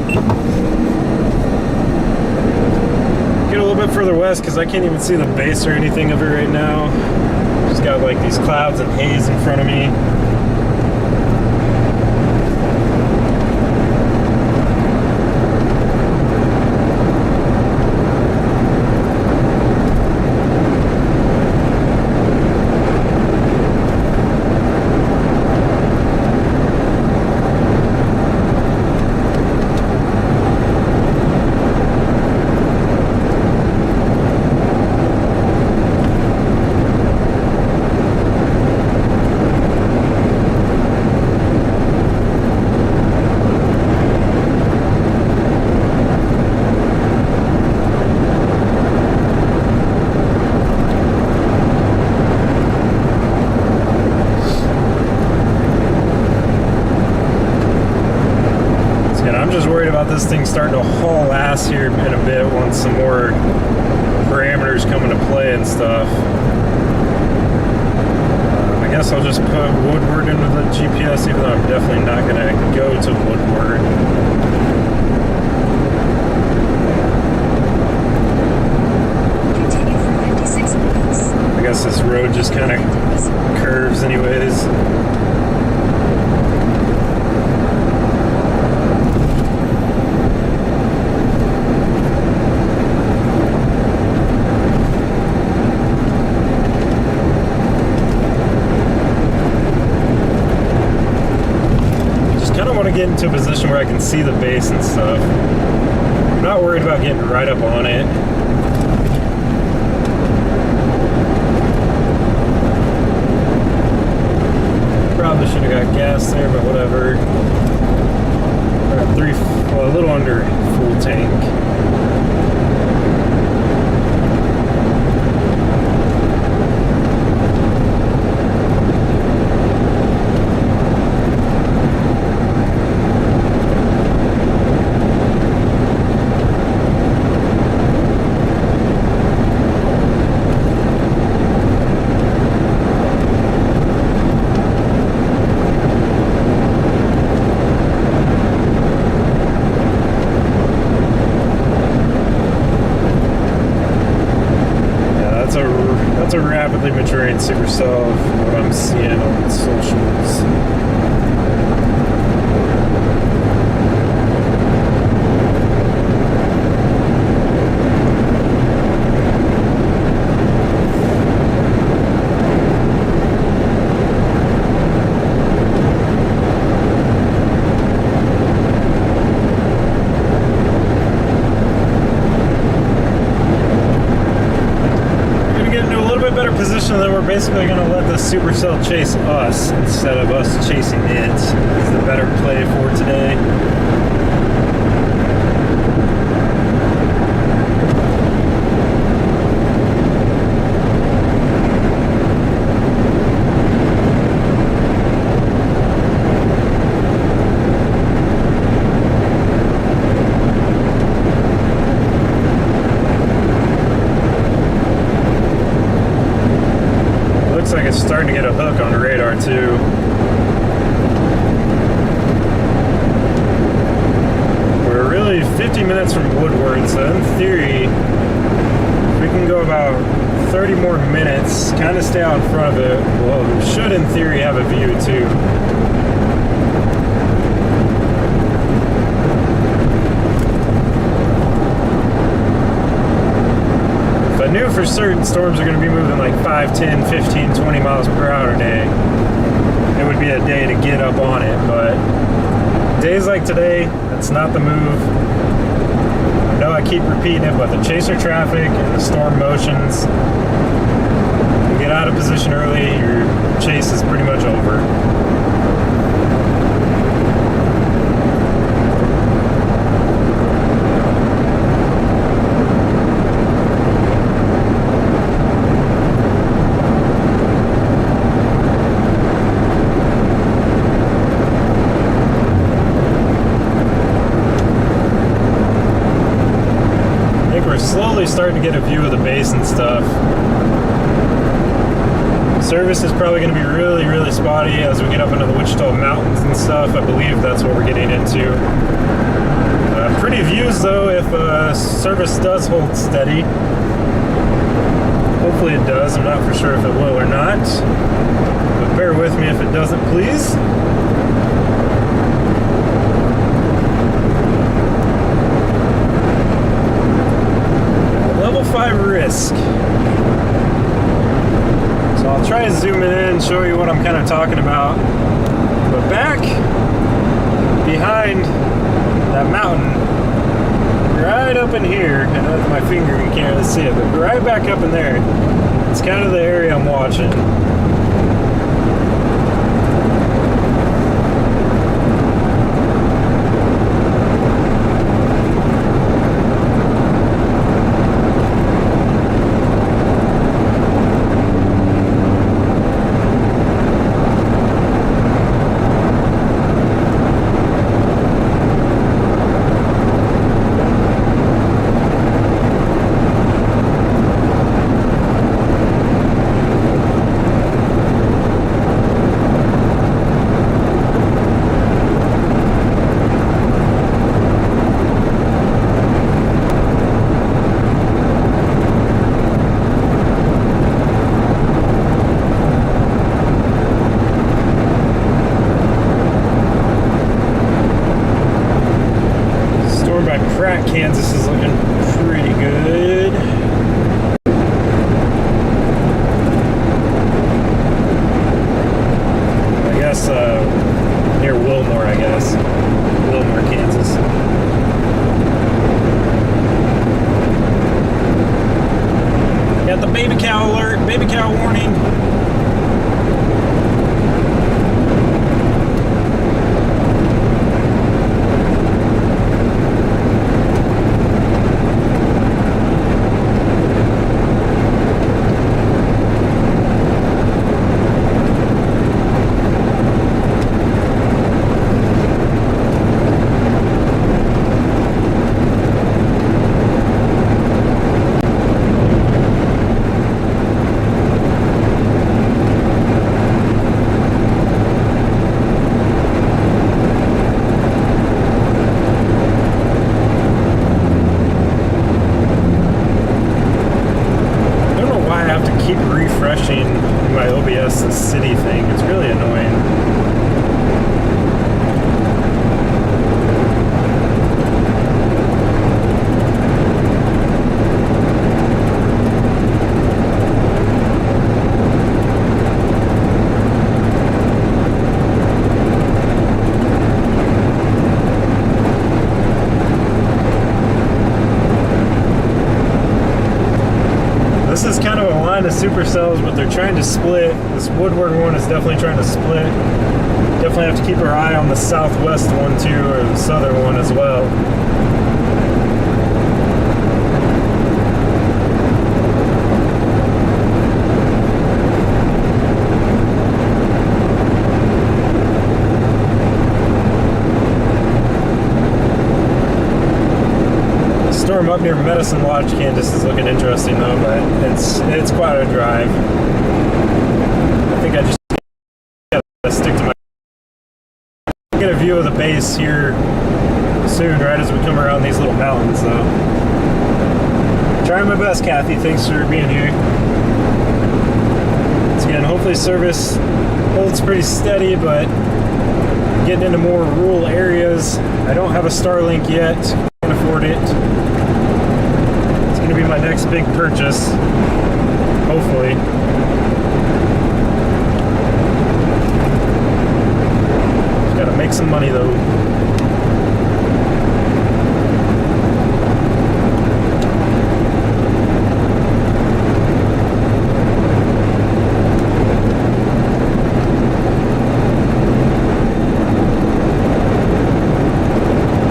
Get a little bit further west because I can't even see the base or anything of it right now. Just got like these clouds and haze in front of me. This thing's starting to haul ass here in a bit once some more parameters come into play and stuff. I guess I'll just put Woodward into the GPS, even though I'm definitely not going to go to Woodward. I guess this road just kind of curves anyways. want to get into a position where I can see the base and stuff. I'm not worried about getting right up on it. Probably should have got gas there, but whatever. A little under full tank. That's a rapidly maturing Supercell from what I'm seeing on socials. Position that we're basically going to let the Supercell chase us instead of us chasing it. Is the better play for today. Like it's starting to get a hook on the radar too. We're really 50 minutes from Woodward, so in theory we can go about 30 more minutes, kind of stay out in front of it. Well, we should in theory have a view too. I knew for certain storms are going to be moving like 5, 10, 15, 20 miles per hour today. It would be a day to get up on it, but days like today, that's not the move. I know I keep repeating it, but the chaser traffic and the storm motions, you get out of position early, your chase is pretty much over. Slowly starting to get a view of the base and stuff. Service is probably going to be really, really spotty as we get up into the Wichita Mountains and stuff. I believe that's what we're getting into. Pretty views though if service does hold steady. Hopefully it does. I'm not for sure if it will or not. But bear with me if it doesn't, please. Level 5 risk. So I'll try to zoom in and show you what I'm kind of talking about. But back behind that mountain, right up in here, and with my finger you can't really see it, but right back up in there, it's kind of the area I'm watching. Kansas is looking pretty good. I guess near Wilmore, I guess. little more Kansas. Got the baby cow alert, baby cow warning. My OBS, the city thing. It's really annoying. This is kind of a line of Supercells, but they're trying to split. This Woodward one is definitely trying to split. Definitely have to keep our eye on the southwest one too, or the southern one as well. Storm up near Medicine Lodge, Kansas is looking interesting though, but it's quite a drive. I think I just gotta stick to my... Get a view of the base here soon, right as we come around these little mountains though. Trying my best, Kathy. Thanks for being here. Once again, hopefully service holds pretty steady, but getting into more rural areas. I don't have a Starlink yet. Can't afford it. Gonna be my next big purchase, hopefully. Just gotta make some money though.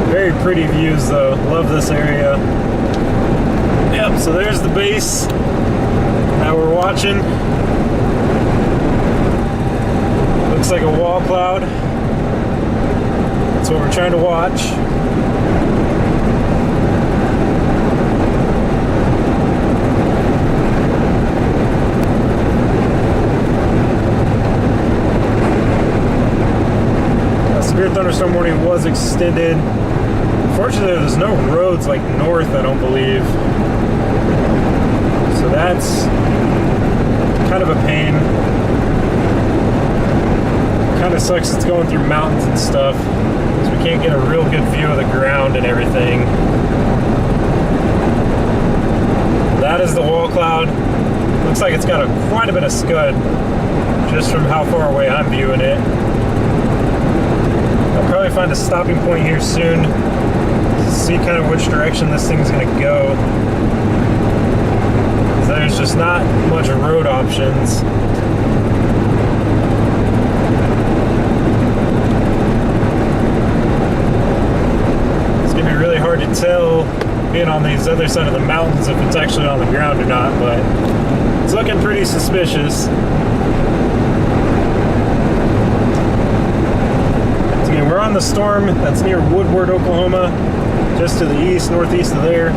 Very pretty views though. Love this area. Yep, so there's the base that we're watching. Looks like a wall cloud. That's what we're trying to watch. Severe thunderstorm warning was extended. Unfortunately, there's no roads like north, I don't believe. So that's kind of a pain. Kind of sucks it's going through mountains and stuff, so we can't get a real good view of the ground and everything. That is the wall cloud. Looks like it's got quite a bit of scud just from how far away I'm viewing it. I'll probably find a stopping point here soon to see kind of which direction this thing's going to go. There's just not much road options. It's going to be really hard to tell being on these other side of the mountains if it's actually on the ground or not, but it's looking pretty suspicious. So again, we're on the storm that's near Woodward, Oklahoma, just to the east, northeast of there.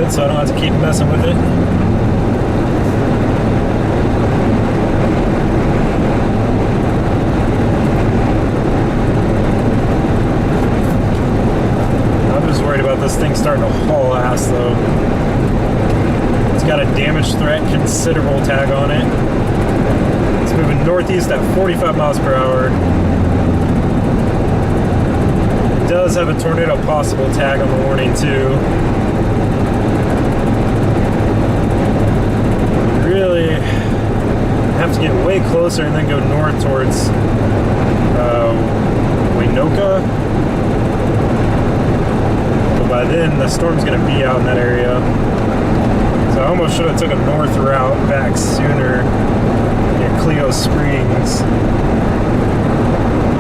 So I don't have to keep messing with it. ambush threat, considerable tag on it. It's moving northeast at 45 miles per hour. It does have a tornado possible tag on the warning too. Really have to get way closer and then go north towards Winoka. But by then the storm's going to be out in that area. So I almost should have took a north route back sooner near Clio Springs.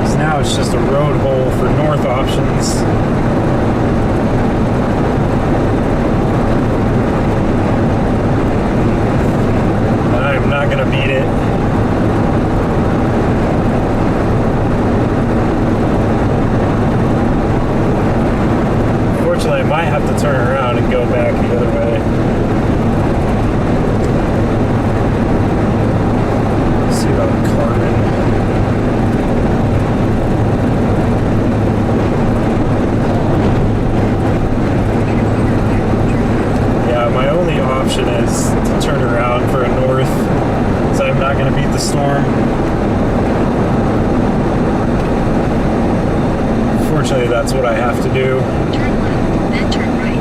So now it's just a road hole for north options. I'm not gonna beat it. Fortunately, I might have to turn around and go back the other way. Let's see about Carmen. Yeah, my only option is to turn around for a north, so I'm not going to beat the storm. Fortunately, that's what I have to do. Turn left, then turn right.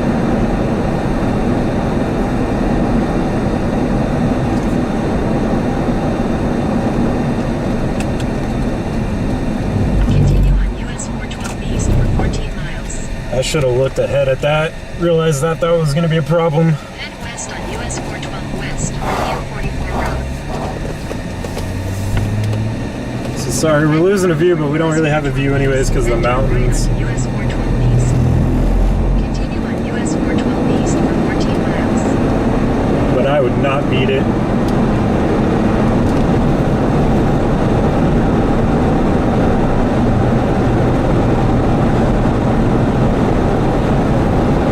Continue on US 412 east for 14 miles. I should have looked ahead at that, realized that was going to be a problem. Head west on US 412 west, U44 road. So sorry, we're losing a view, but we don't really have a view anyways because of the mountains. US 412 east. Continue on US 412 east for 14 miles. But I would not beat it.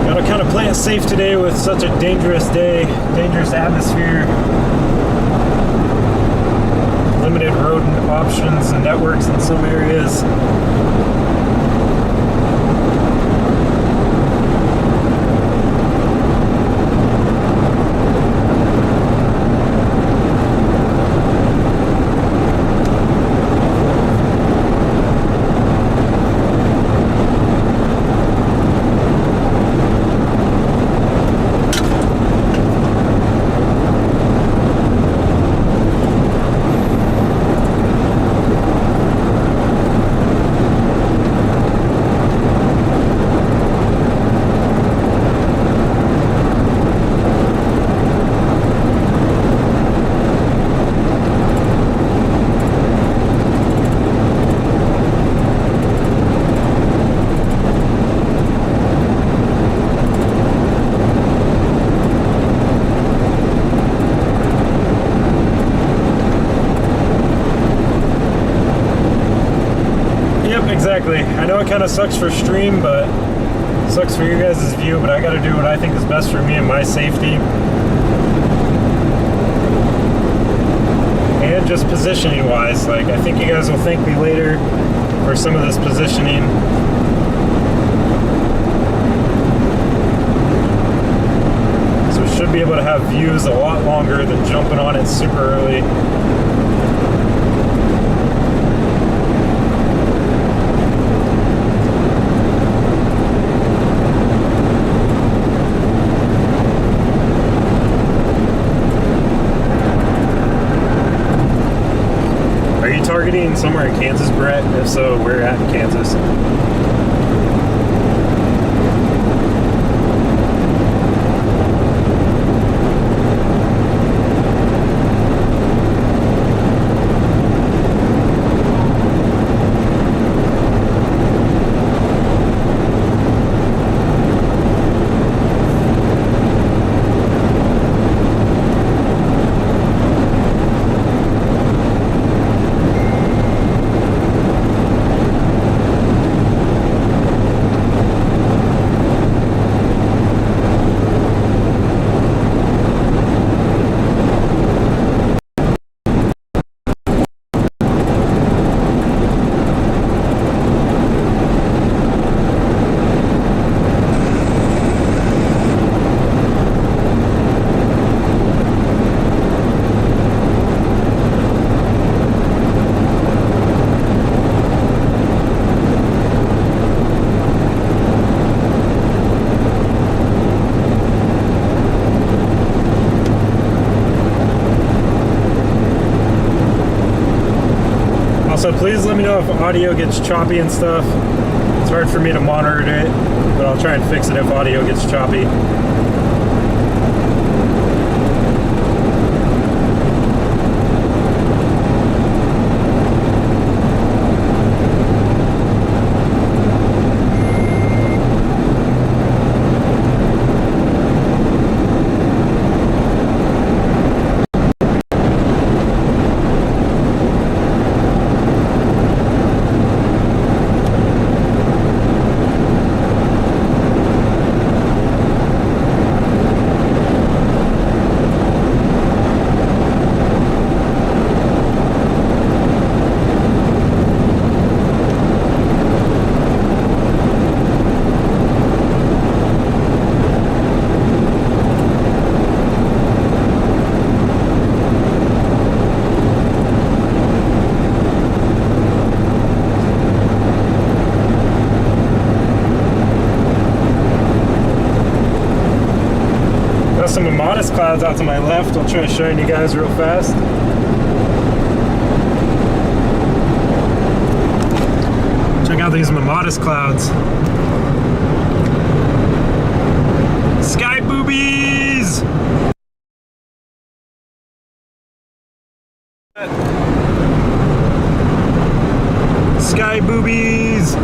Gotta kind of play it safe today with such a dangerous day, dangerous atmosphere. Limited road options and networks in some areas. Exactly. I know it kind of sucks for stream, but it sucks for you guys' view, but I got to do what I think is best for me and my safety. And just positioning wise, like I think you guys will thank me later for some of this positioning. So we should be able to have views a lot longer than jumping on it super early. Targeting somewhere in Kansas, Brett? If so, we're at Kansas. Also, please let me know if audio gets choppy and stuff. It's hard for me to monitor it, but I'll try and fix it if audio gets choppy. Some modest clouds out to my left. I'll try showing you guys real fast. Check out these modest clouds. Sky boobies! Sky boobies!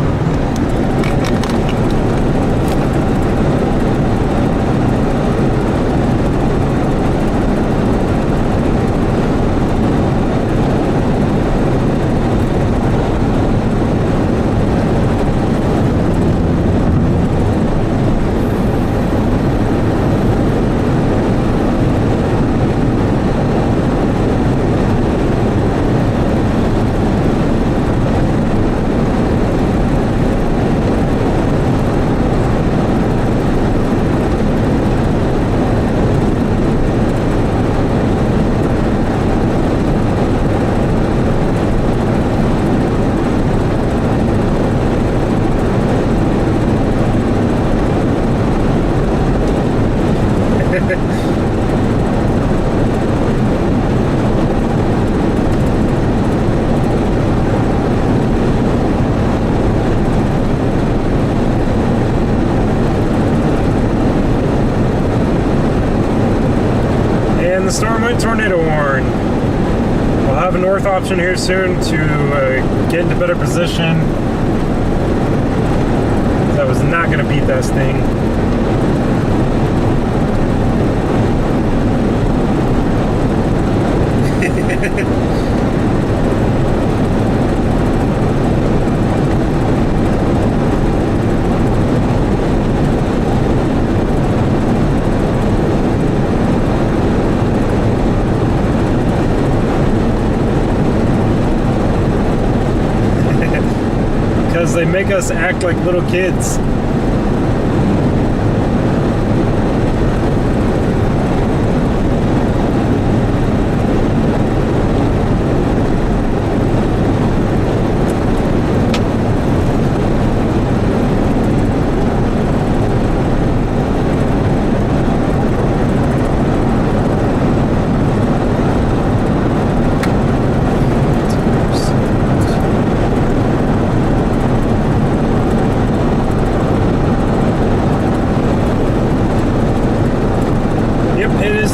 The storm went tornado warn. We'll have a north option here soon to get into better position. That was not going to beat that thing. They make us act like little kids.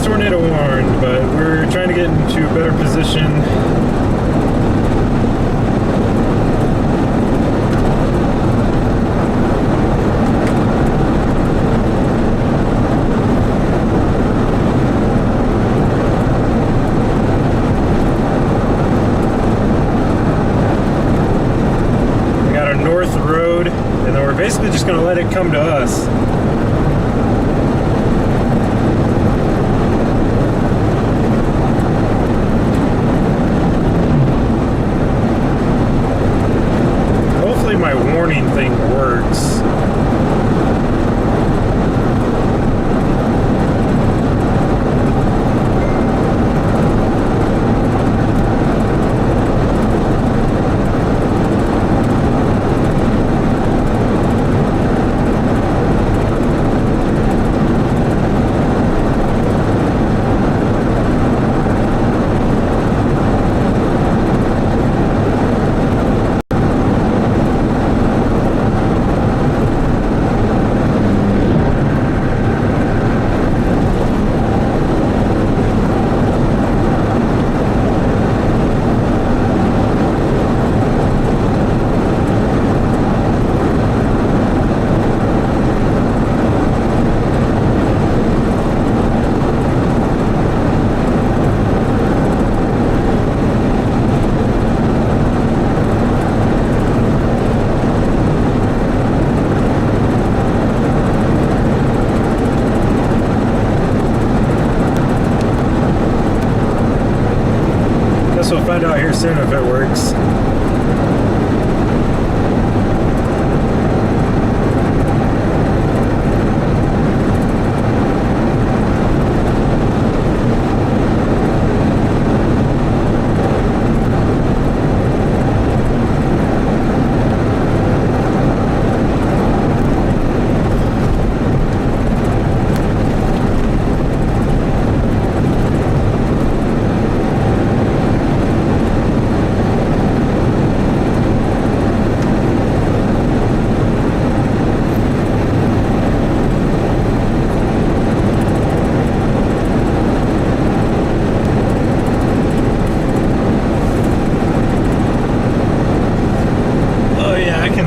Tornado warned, but we're trying to get into a better position. We got our north road, and then we're basically just going to let it come to us. My warning thing works. We'll find out here soon if it works.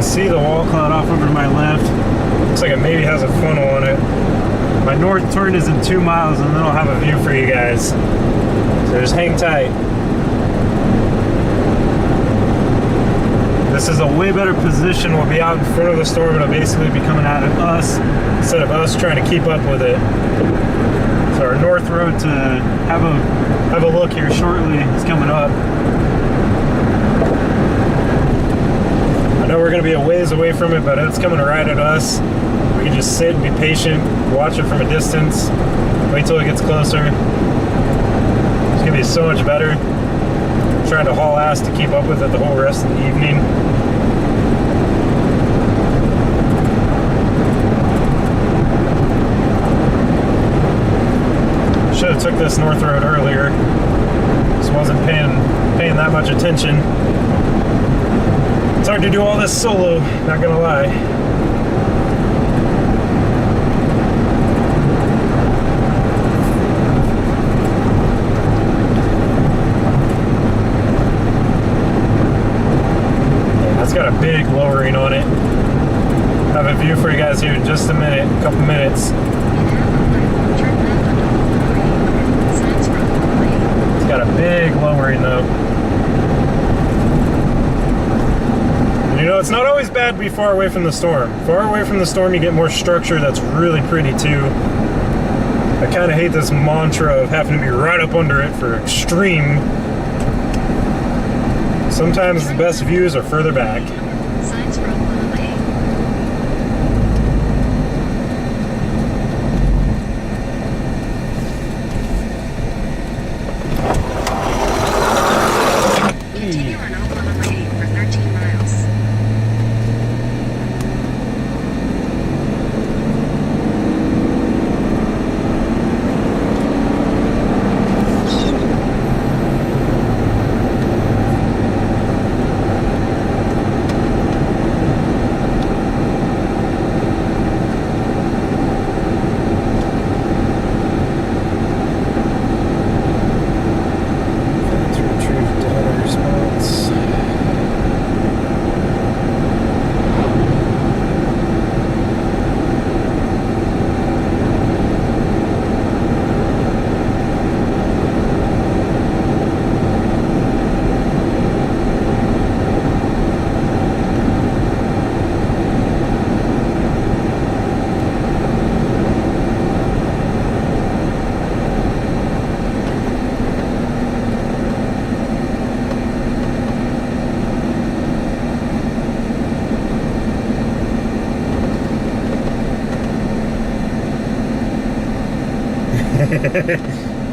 See the wall cloud off over to my left. Looks like it maybe has a funnel on it. My north turn is in 2 miles, and then I'll have a view for you guys. So just hang tight. This is a way better position. We'll be out in front of the storm. It'll basically be coming out at us instead of us trying to keep up with it. So our north road to have a look here shortly is coming up. I know we're going to be a ways away from it, but it's coming right at us. We can just sit and be patient, watch it from a distance, wait till it gets closer. It's going to be so much better. I'm trying to haul ass to keep up with it the whole rest of the evening. Should have took this north road earlier. Just wasn't paying that much attention. It's hard to do all this solo, not gonna lie. Yeah, that's got a big lowering on it. Have a view for you guys here in just a minute, a couple minutes. It's got a big lowering though. You know, it's not always bad to be far away from the storm. Far away from the storm, you get more structure that's really pretty too. I kind of hate this mantra of having to be right up under it for extreme. Sometimes the best views are further back. Signs for Lily. Continue on Oklahoma 8 for 13 miles.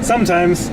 Sometimes.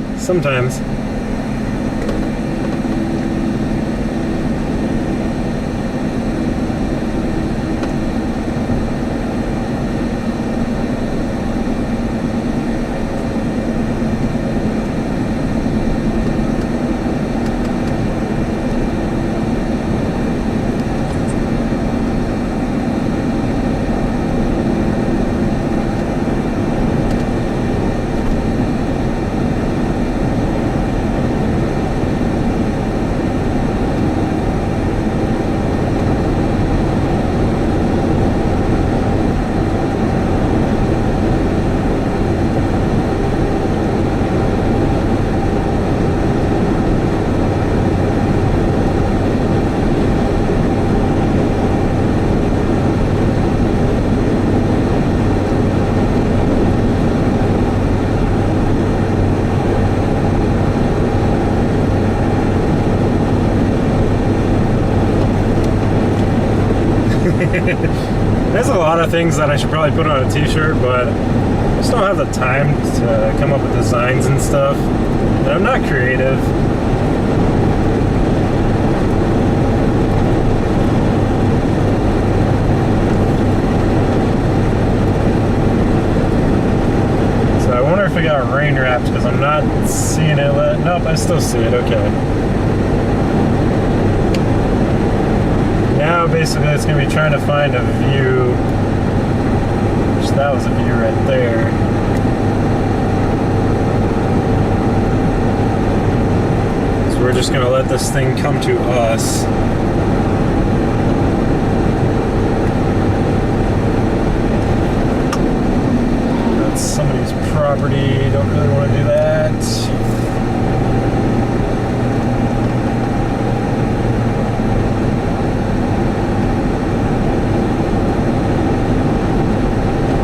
There's a lot of things that I should probably put on a t-shirt, but I just don't have the time to come up with designs and stuff. And I'm not creative. So I wonder if it got rain wrapped because I'm not seeing it. Nope, I still see it. Okay. Now basically it's going to be trying to find a view. Which that was a view right there. So we're just going to let this thing come to us. That's somebody's property. Don't really want to do that.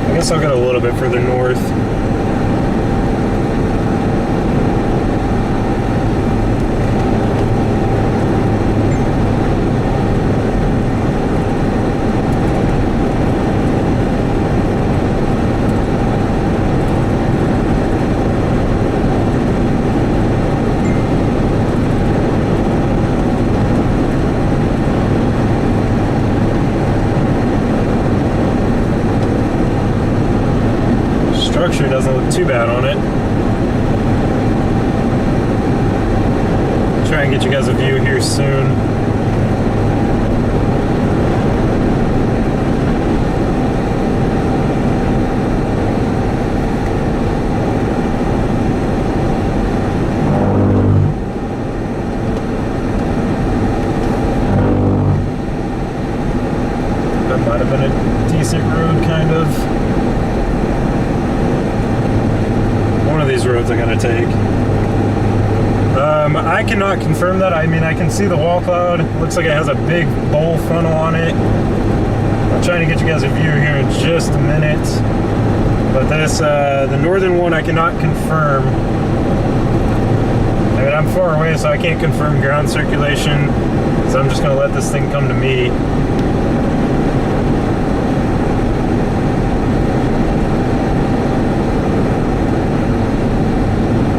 I guess I'll get a little bit further north. Structure doesn't look too bad on it. Try and get you guys a view here soon. That might have been a decent road, kind of. One of these roads I gotta take. I cannot confirm that. I mean, I can see the wall cloud. Looks like it has a big bowl funnel on it. I'm trying to get you guys a view here in just a minute. But this, the northern one, I cannot confirm. I mean, I'm far away, so I can't confirm ground circulation. So I'm just gonna let this thing come to me.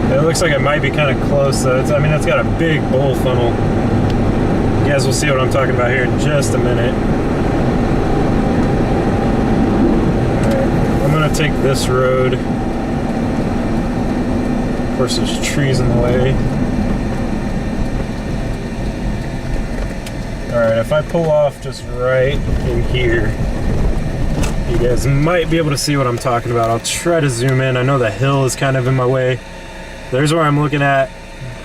It looks like it might be kind of close, though. I mean, it's got a big bowl funnel. You guys will see what I'm talking about here in just a minute. Alright, I'm going to take this road. Of course, there's trees in the way. Alright, if I pull off just right in here, you guys might be able to see what I'm talking about. I'll try to zoom in. I know the hill is kind of in my way. There's where I'm looking at.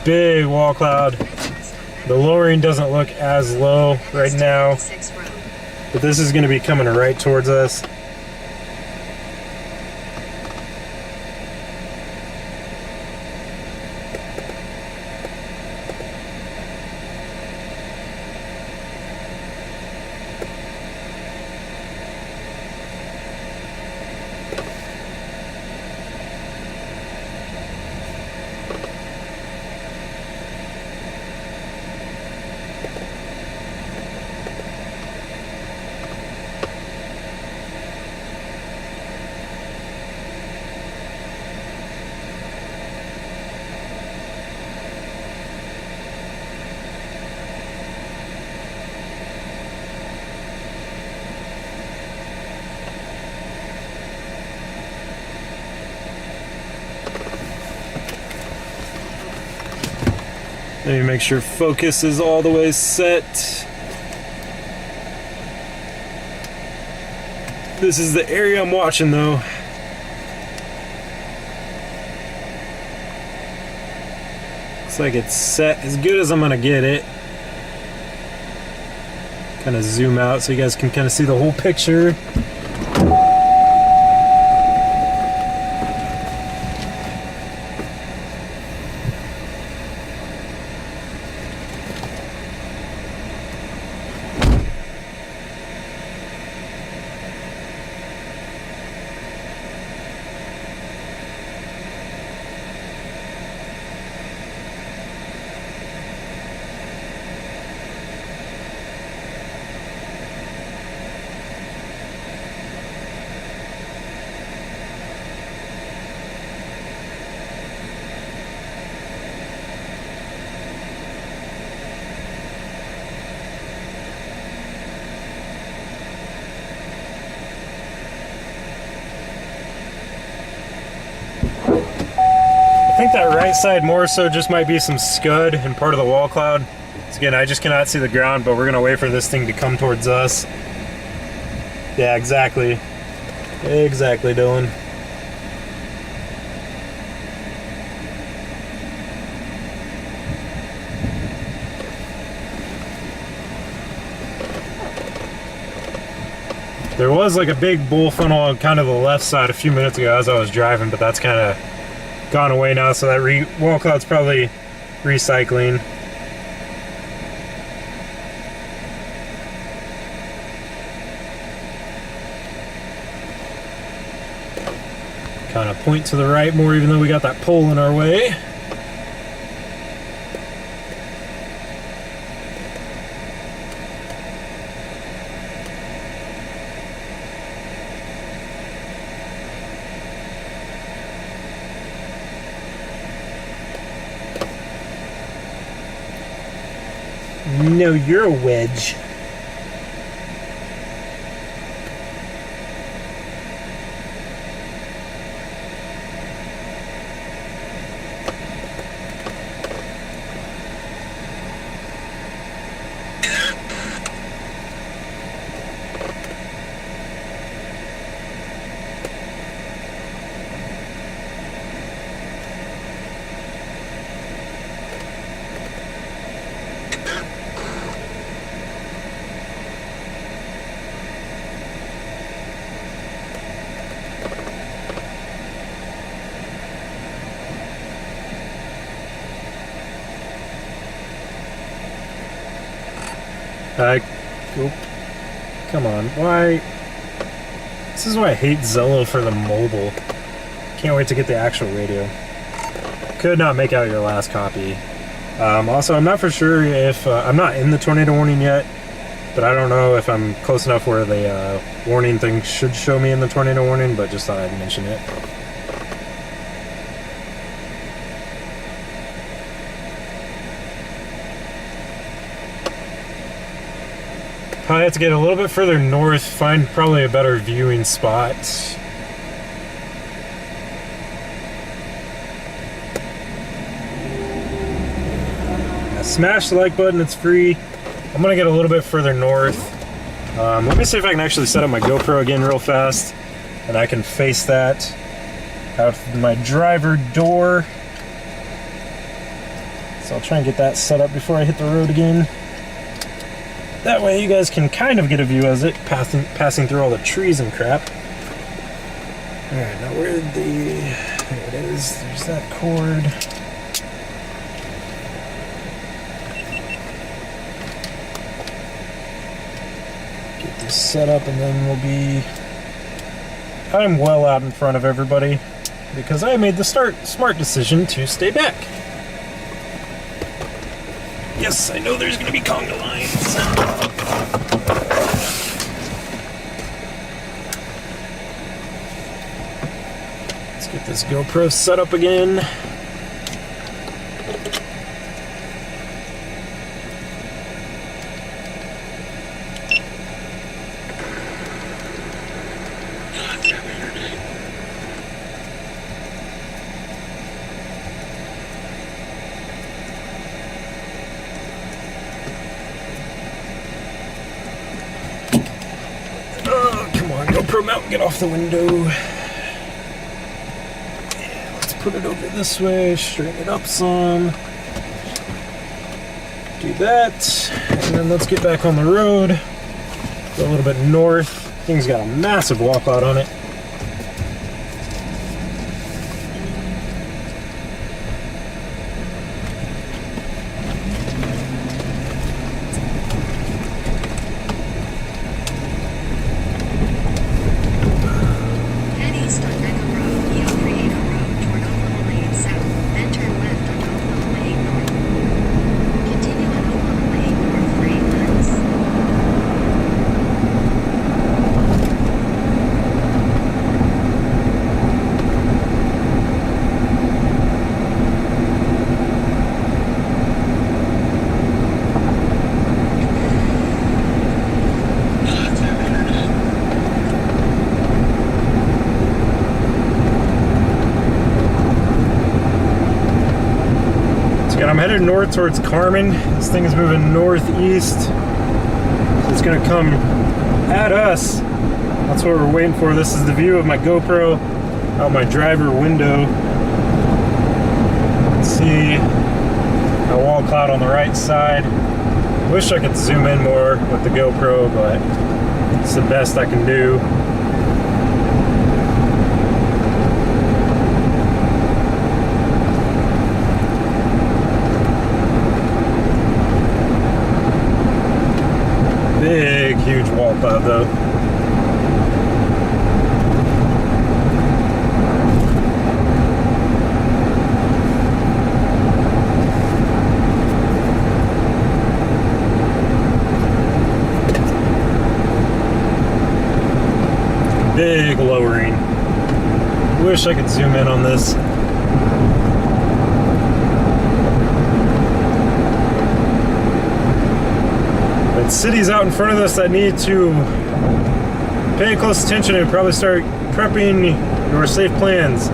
Big wall cloud. The lowering doesn't look as low right now, but this is going to be coming right towards us. Let me make sure focus is all the way set. This is the area I'm watching, though. Looks like it's set as good as I'm gonna get it. Kind of zoom out so you guys can kind of see the whole picture. think that right side more so just might be some scud and part of the wall cloud. So again, I just cannot see the ground, but we're gonna wait for this thing to come towards us. Yeah, exactly. Exactly, Dylan. There was like a big bull funnel on kind of the left side a few minutes ago as I was driving, but that's kind of gone away now, so that wall cloud's probably recycling. Kind of point to the right more, even though we got that pole in our way. No, you're a wedge. Come on, why? This is why I hate Zello for the mobile. Can't wait to get the actual radio. Could not make out your last copy. Also, I'm not for sure if I'm not in the tornado warning yet, but I don't know if I'm close enough where the warning thing should show me in the tornado warning, but just thought I'd mention it. Probably have to get a little bit further north, find probably a better viewing spot. Smash the like button, it's free. I'm gonna get a little bit further north. Let me see if I can actually set up my GoPro again real fast, and I can face that out my driver door. So I'll try and get that set up before I hit the road again. That way you guys can kind of get a view as it passing through all the trees and crap. Alright, now where did there it is, there's that cord. Get this set up and then we'll be... I'm well out in front of everybody because I made the smart decision to stay back. Yes, I know there's going to be conga lines. Let's get this GoPro set up again. GoPro mount, get off the window. Yeah, let's put it over this way, straighten it up some. Do that, and then let's get back on the road. Go a little bit north. Thing's got a massive walkout on it. headed north towards Carmen. This thing is moving northeast. So it's gonna come at us. That's what we're waiting for. This is the view of my GoPro out my driver window. Let's see a wall cloud on the right side. Wish I could zoom in more with the GoPro, but it's the best I can do. Big, huge wall cloud though. Big lowering. Wish I could zoom in on this. But cities out in front of us that need to pay close attention and probably start prepping your safe plans.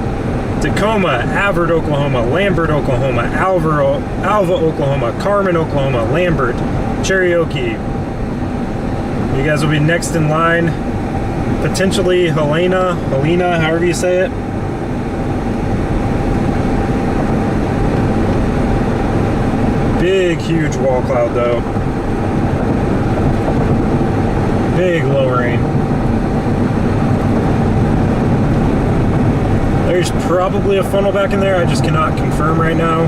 Tacoma, Avard, Oklahoma, Lambert, Oklahoma, Alva, Oklahoma, Carmen, Oklahoma, Lambert, Cherokee. You guys will be next in line. Potentially Helena, however you say it. Big, huge wall cloud though. Big lowering. There's probably a funnel back in there. I just cannot confirm right now.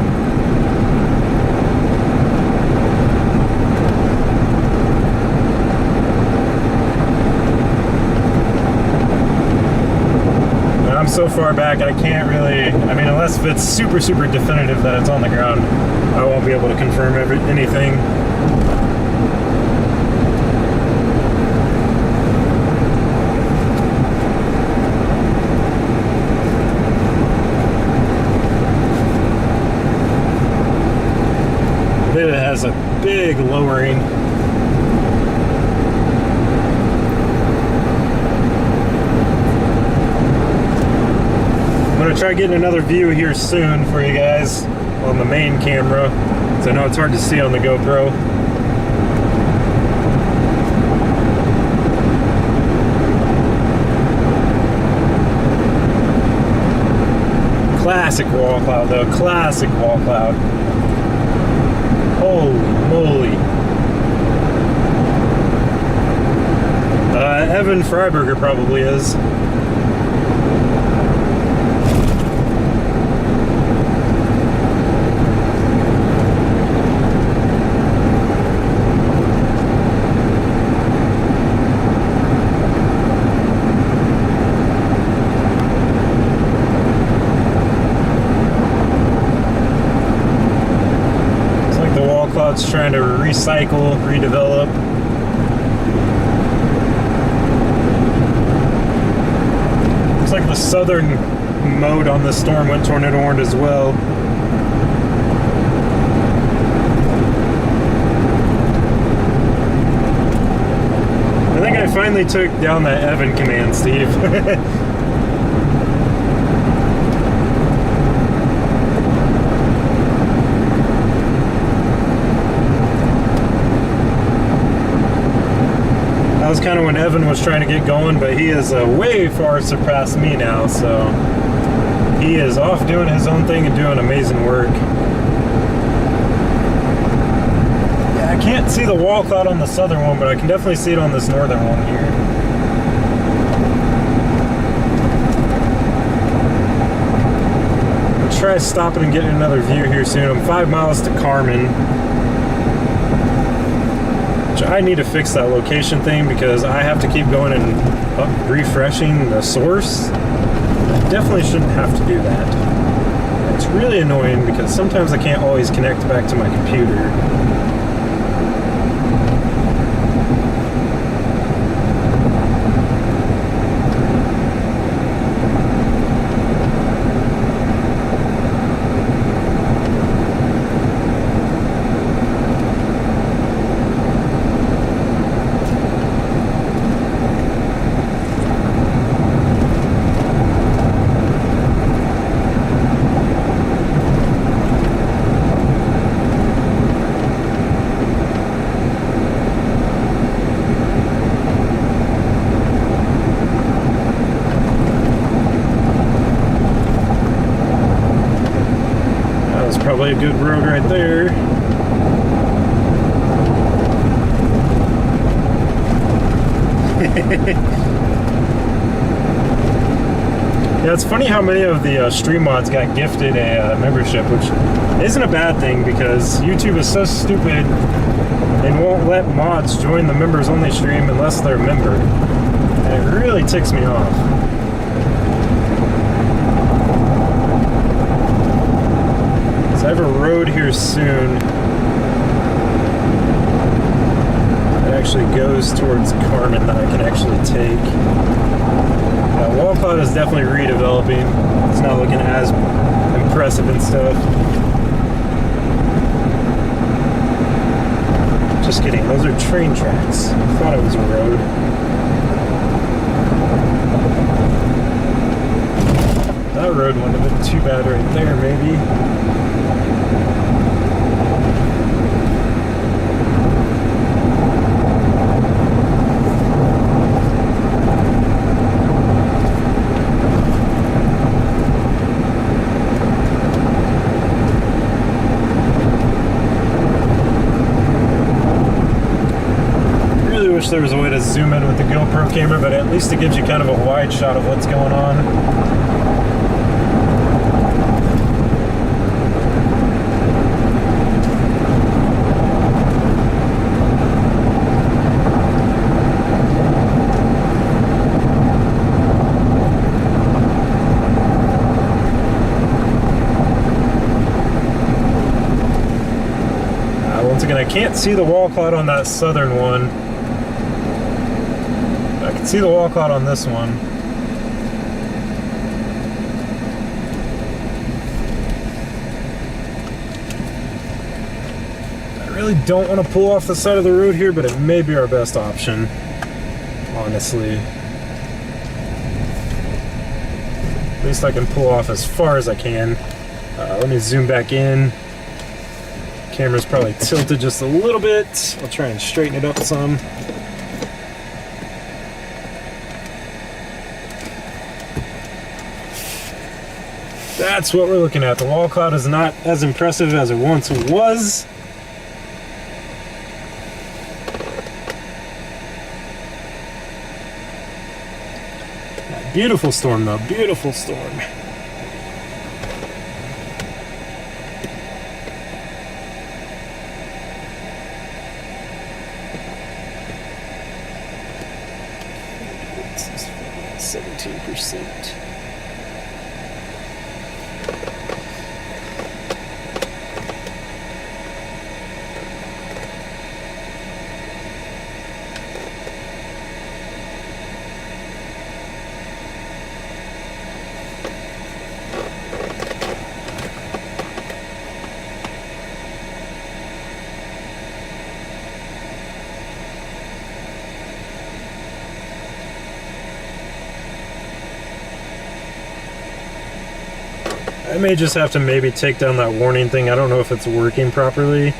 I'm so far back, I can't really, I mean, unless if it's super definitive that it's on the ground, I won't be able to confirm anything. It has a big lowering. I'm gonna try getting another view here soon for you guys on the main camera, so I know it's hard to see on the GoPro. Classic wall cloud though, classic wall cloud. Holy moly. Evan Freiberger probably is. Cloud's trying to recycle, redevelop. Looks like the southern mode on this storm went tornado warned as well. I think I finally took down that Evan command, Steve. That was kind of when Evan was trying to get going, but he has way far surpassed me now, so he is off doing his own thing and doing amazing work. Yeah, I can't see the wall cloud on the southern one, but I can definitely see it on this northern one here. I'll try stopping and getting another view here soon. I'm 5 miles to Carmen. I need to fix that location thing because I have to keep going and refreshing the source. I definitely shouldn't have to do that. It's really annoying because sometimes I can't always connect back to my computer. probably a good road right there. Yeah, it's funny how many of the stream mods got gifted a membership, which isn't a bad thing because YouTube is so stupid and won't let mods join the members only stream unless they're a member. And it really ticks me off. So I have a road here soon that actually goes towards Carmen that I can actually take. Walcott is definitely redeveloping. It's not looking as impressive and stuff. Just kidding, those are train tracks. I thought it was a road. That road wouldn't have been too bad right there, maybe. Wish there was a way to zoom in with the GoPro camera, but at least it gives you kind of a wide shot of what's going on. Once again, I can't see the wall cloud on that southern one. I can see the wall cloud on this one. I really don't want to pull off the side of the road here, but it may be our best option, honestly. At least I can pull off as far as I can. Let me zoom back in. Camera's probably tilted just a little bit. I'll try and straighten it up some. That's what we're looking at. The wall cloud is not as impressive as it once was. Beautiful storm though, beautiful storm. This is 17%. I may just have to maybe take down that warning thing. I don't know if it's working properly.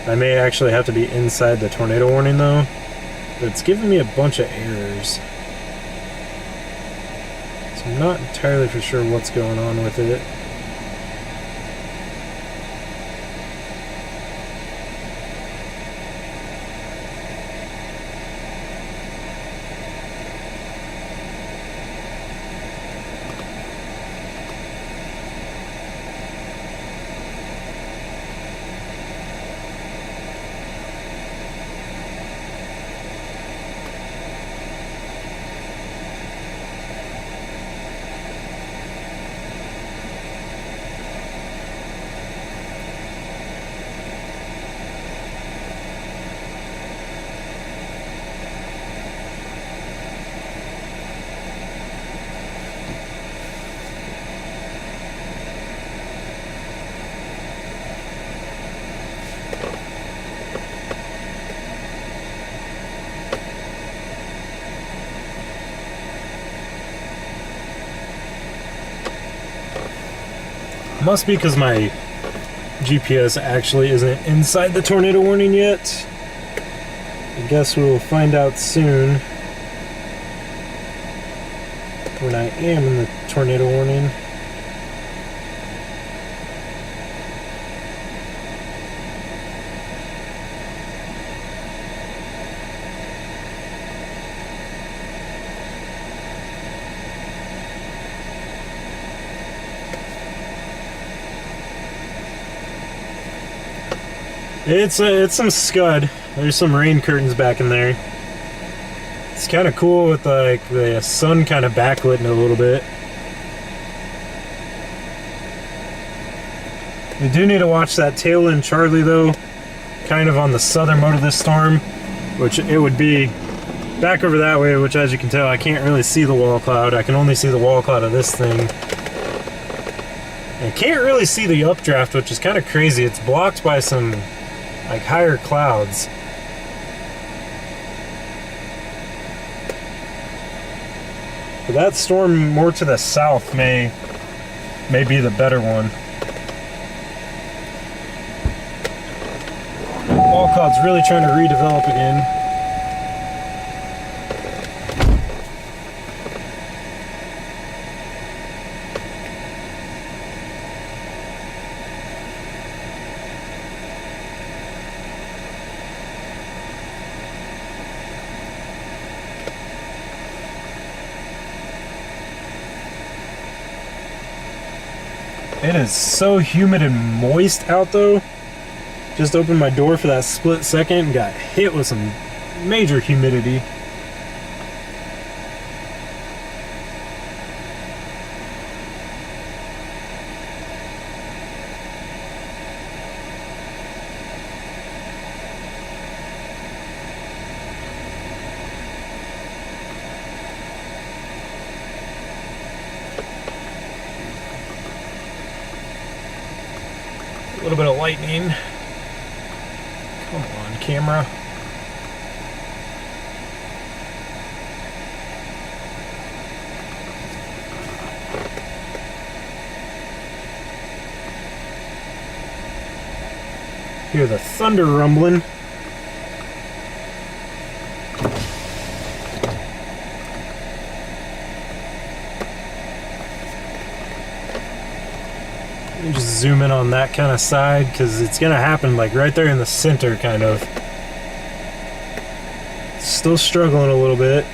I may actually have to be inside the tornado warning though. But it's giving me a bunch of errors. So I'm not entirely for sure what's going on with it. Must be because my GPS actually isn't inside the tornado warning yet. I guess we'll find out soon when I am in the tornado warning. It's some scud. There's some rain curtains back in there. It's kind of cool with like the sun kind of backlit in a little bit. We do need to watch that tail end Charlie though, kind of on the southern mode of this storm, which it would be back over that way, which as you can tell I can't really see the wall cloud. I can only see the wall cloud of this thing. I can't really see the updraft, which is kind of crazy. It's blocked by some like higher clouds. But that storm more to the south may be the better one. Wall cloud's really trying to redevelop again. It is so humid and moist out though. Just opened my door for that split second and got hit with some major humidity. A little bit of lightning. Come on, camera. Hear the thunder rumbling. Let me just zoom in on that kind of side because it's gonna happen like right there in the center, kind of. Still struggling a little bit.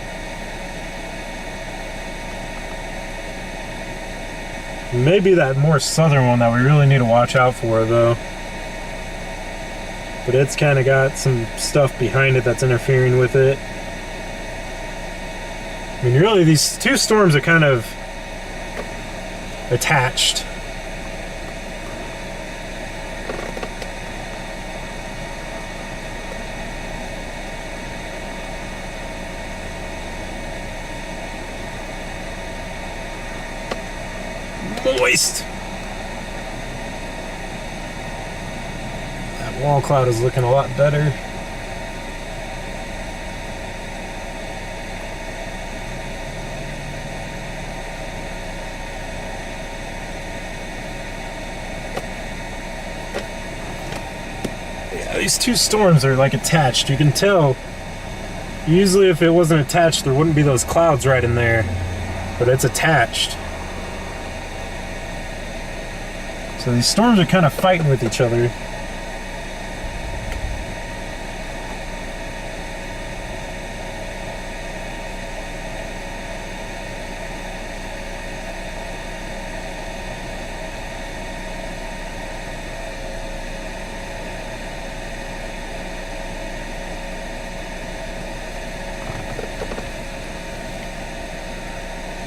Maybe that more southern one that we really need to watch out for though. But it's kind of got some stuff behind it that's interfering with it. I mean, really, these two storms are kind of attached. Moist. That wall cloud is looking a lot better. Yeah, these two storms are like attached. You can tell. Usually if it wasn't attached, there wouldn't be those clouds right in there. But it's attached. So these storms are kind of fighting with each other.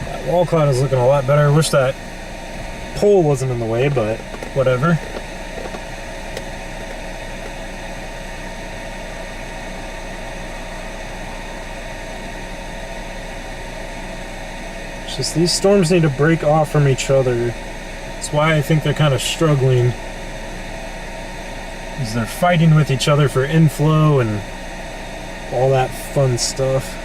That wall cloud is looking a lot better. I wish that pole wasn't in the way, but whatever. It's just these storms need to break off from each other. That's why I think they're kind of struggling. Is they're fighting with each other for inflow and all that fun stuff.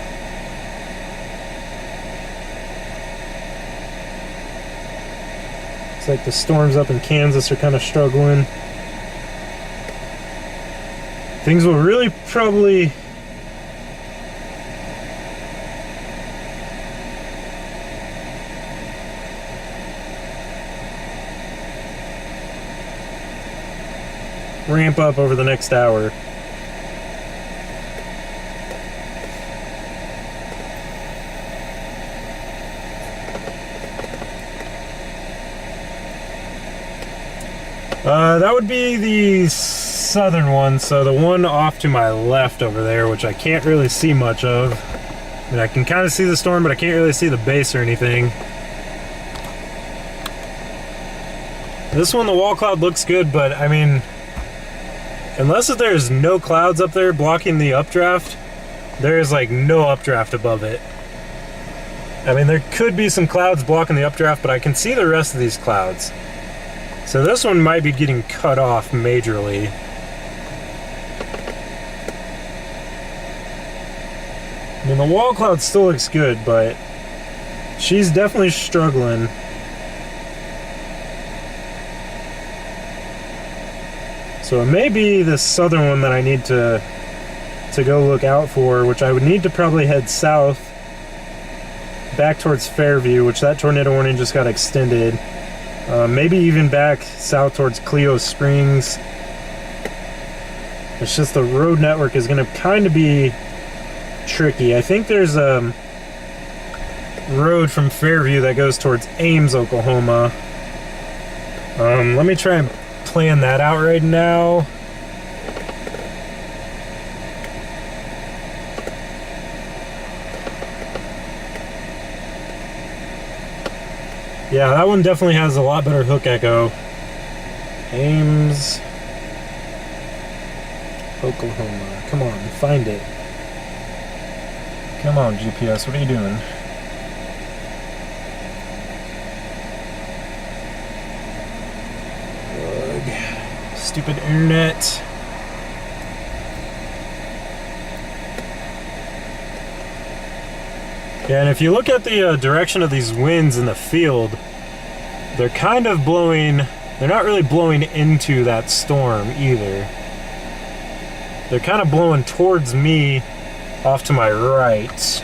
Like the storms up in Kansas are kind of struggling. Things will really probably ramp up over the next hour. That would be the southern one, so the one off to my left over there, which I can't really see much of. I mean, I can kind of see the storm, but I can't really see the base or anything. This one, the wall cloud looks good, but I mean, unless there's no clouds up there blocking the updraft, there is like no updraft above it. I mean, there could be some clouds blocking the updraft, but I can see the rest of these clouds. So this one might be getting cut off majorly. I mean, the wall cloud still looks good, but she's definitely struggling. So it may be the southern one that I need to go look out for, which I would need to probably head south back towards Fairview, which that tornado warning just got extended. Maybe even back south towards Clio Springs. It's just the road network is going to kind of be tricky. I think there's a road from Fairview that goes towards Ames, Oklahoma. Let me try and plan that out right now. Yeah, that one definitely has a lot better hook echo. Ames, Oklahoma. Come on, find it. Come on, GPS, what are you doing? Ugh. Stupid internet. Yeah, and if you look at the direction of these winds in the field, they're kind of blowing, they're not really blowing into that storm either. They're kind of blowing towards me off to my right.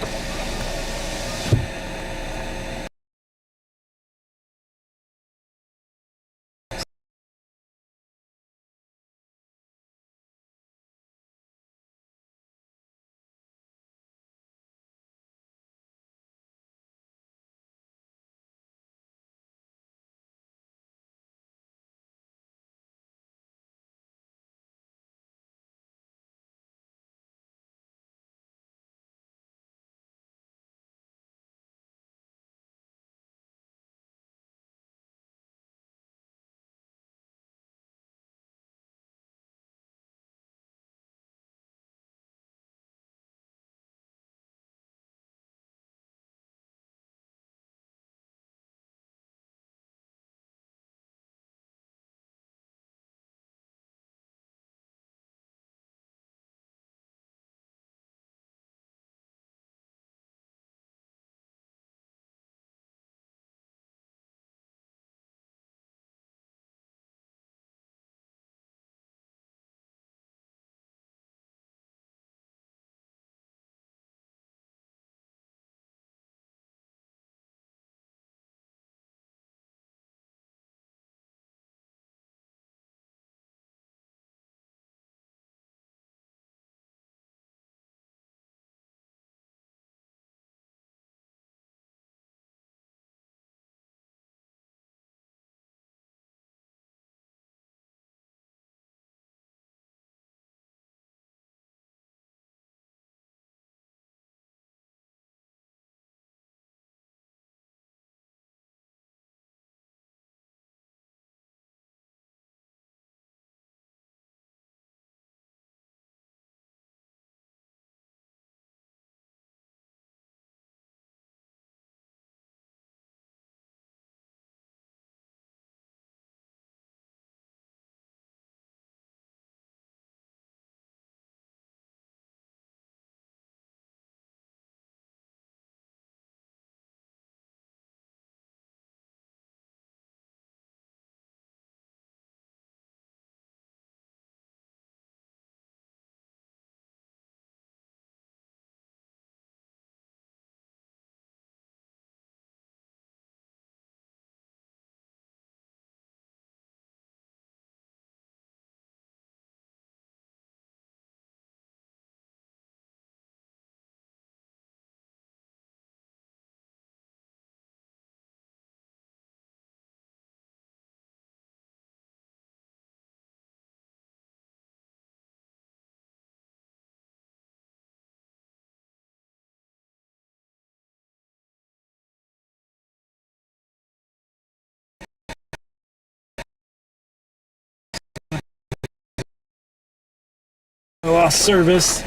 I lost service.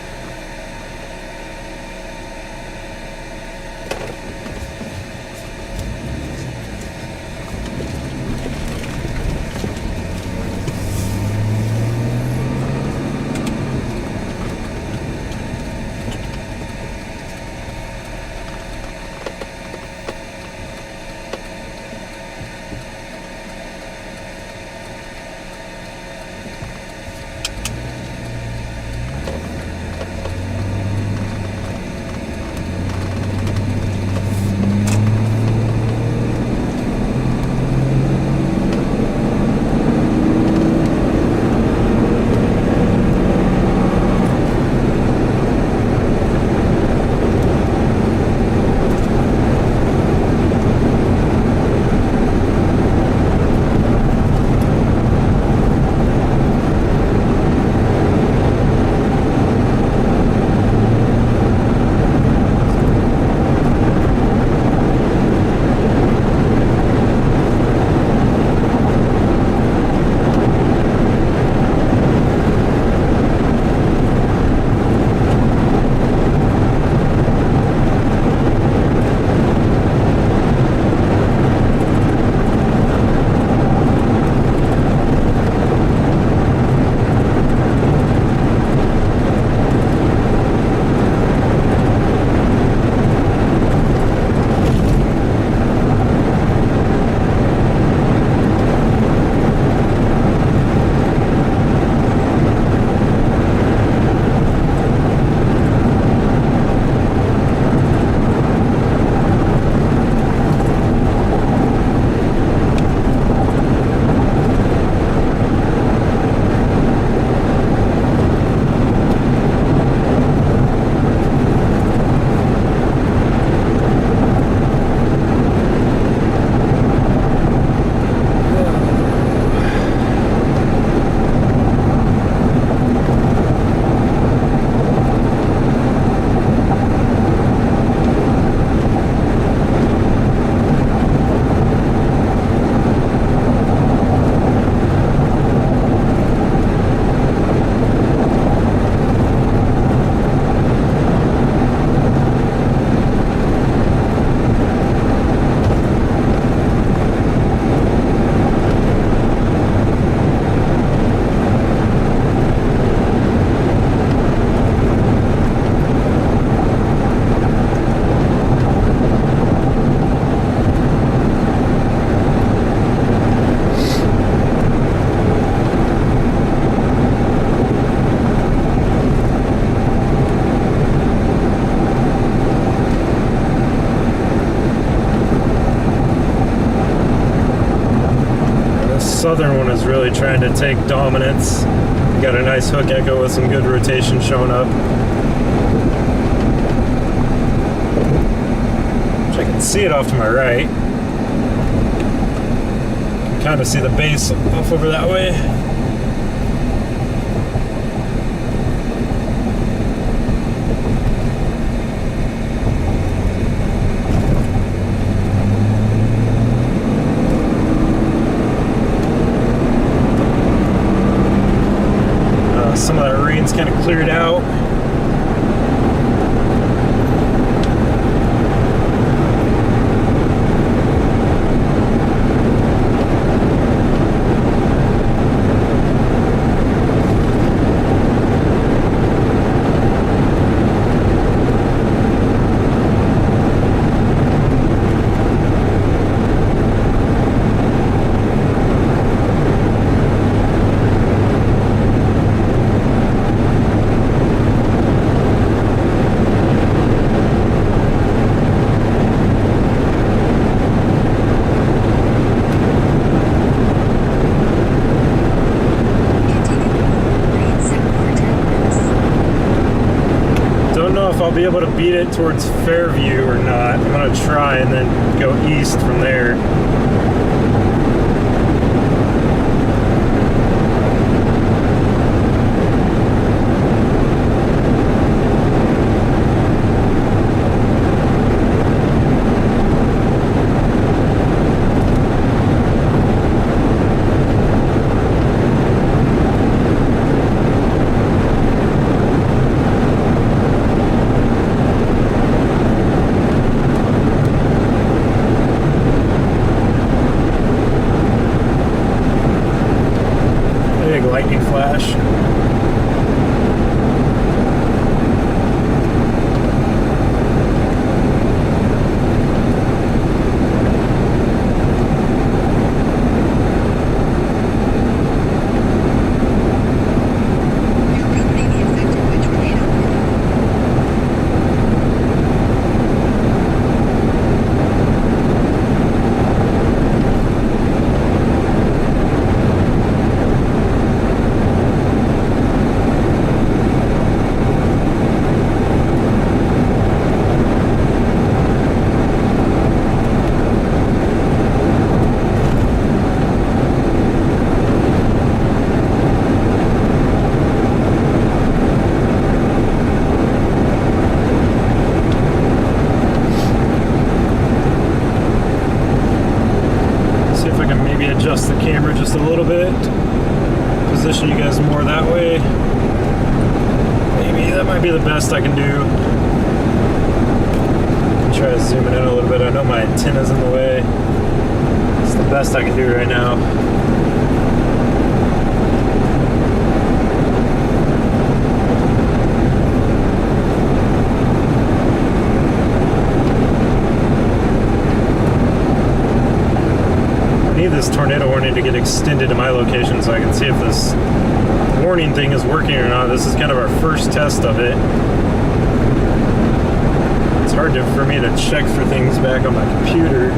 southern one is really trying to take dominance. Got a nice hook echo with some good rotation showing up. Which I can see it off to my right. Can kind of see the base off over that way. Some of that rain's kind of cleared out. I'll be able to beat it towards Fairview or not. I'm gonna try and then go east from there. camera just a little bit. Position you guys more that way. Maybe that might be the best I can do. Try to zoom in a little bit. I know my antenna's in the way. It's the best I can do right now. I need this tornado warning to get extended to my location so I can see if this warning thing is working or not. This is kind of our first test of it. It's hard for me to check for things back on my computer.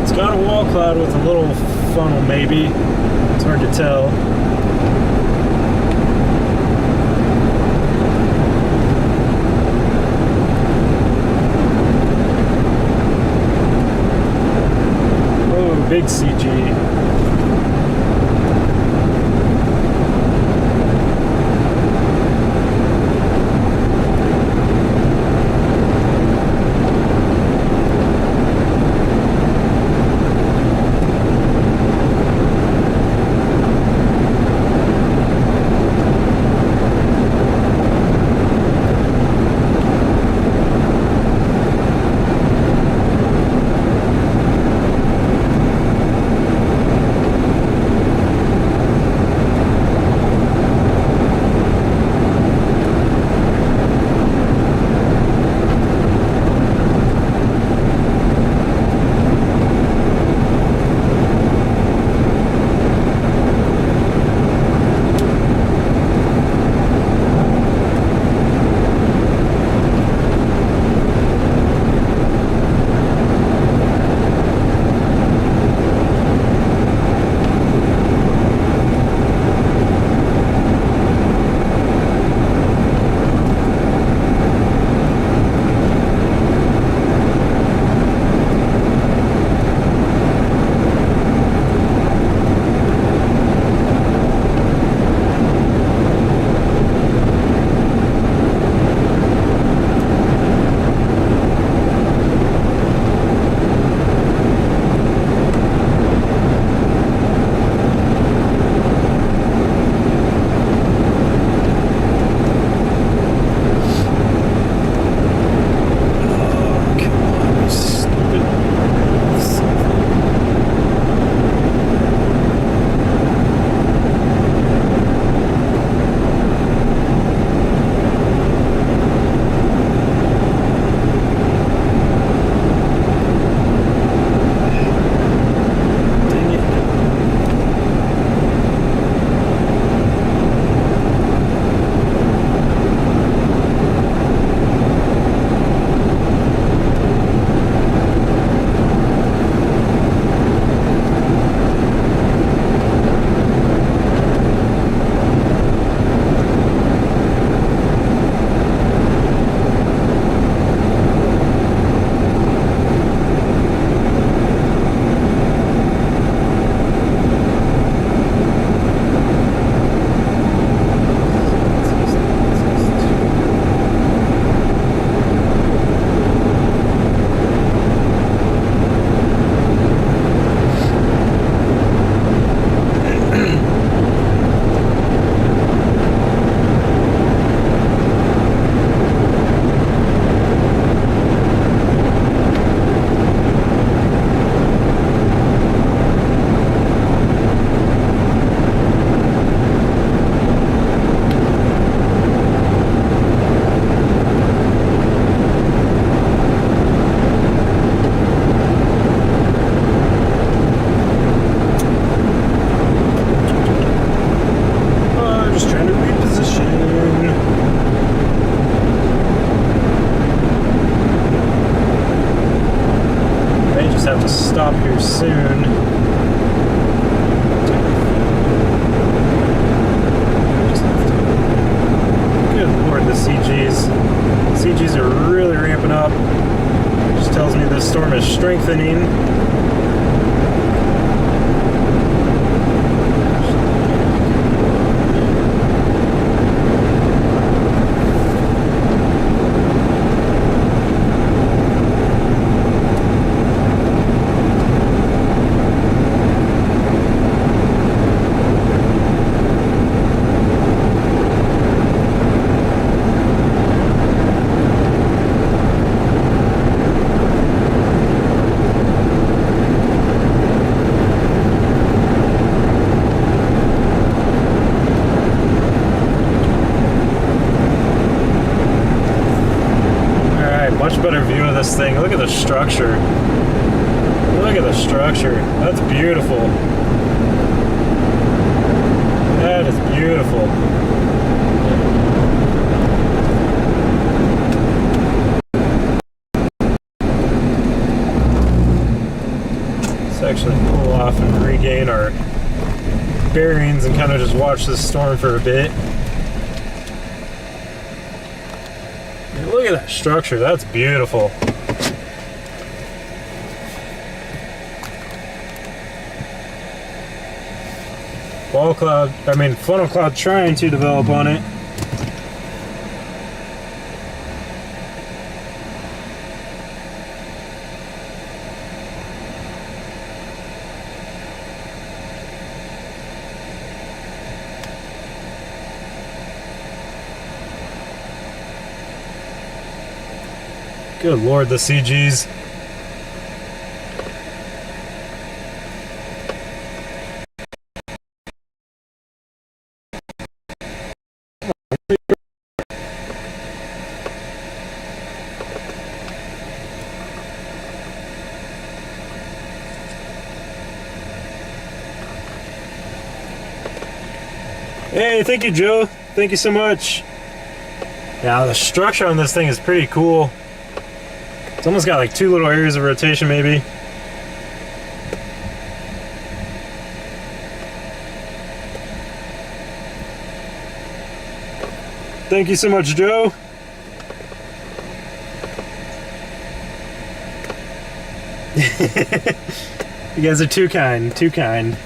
It's got a wall cloud with a little funnel maybe. It's hard to tell. Big CG. stop here soon. Good lord, the CGs are really ramping up. Just tells me this storm is strengthening. Much better view of this thing. Look at the structure. Look at the structure. That's beautiful. That is beautiful. Let's actually pull off and regain our bearings and kind of just watch this storm for a bit. Look at that structure. That's beautiful. Funnel cloud trying to develop on it. Good Lord, the CGs. Hey, thank you, Joe. Thank you so much. Yeah, the structure on this thing is pretty cool. It's almost got like 2 little areas of rotation, maybe. Thank you so much, Joe. You guys are too kind, too kind.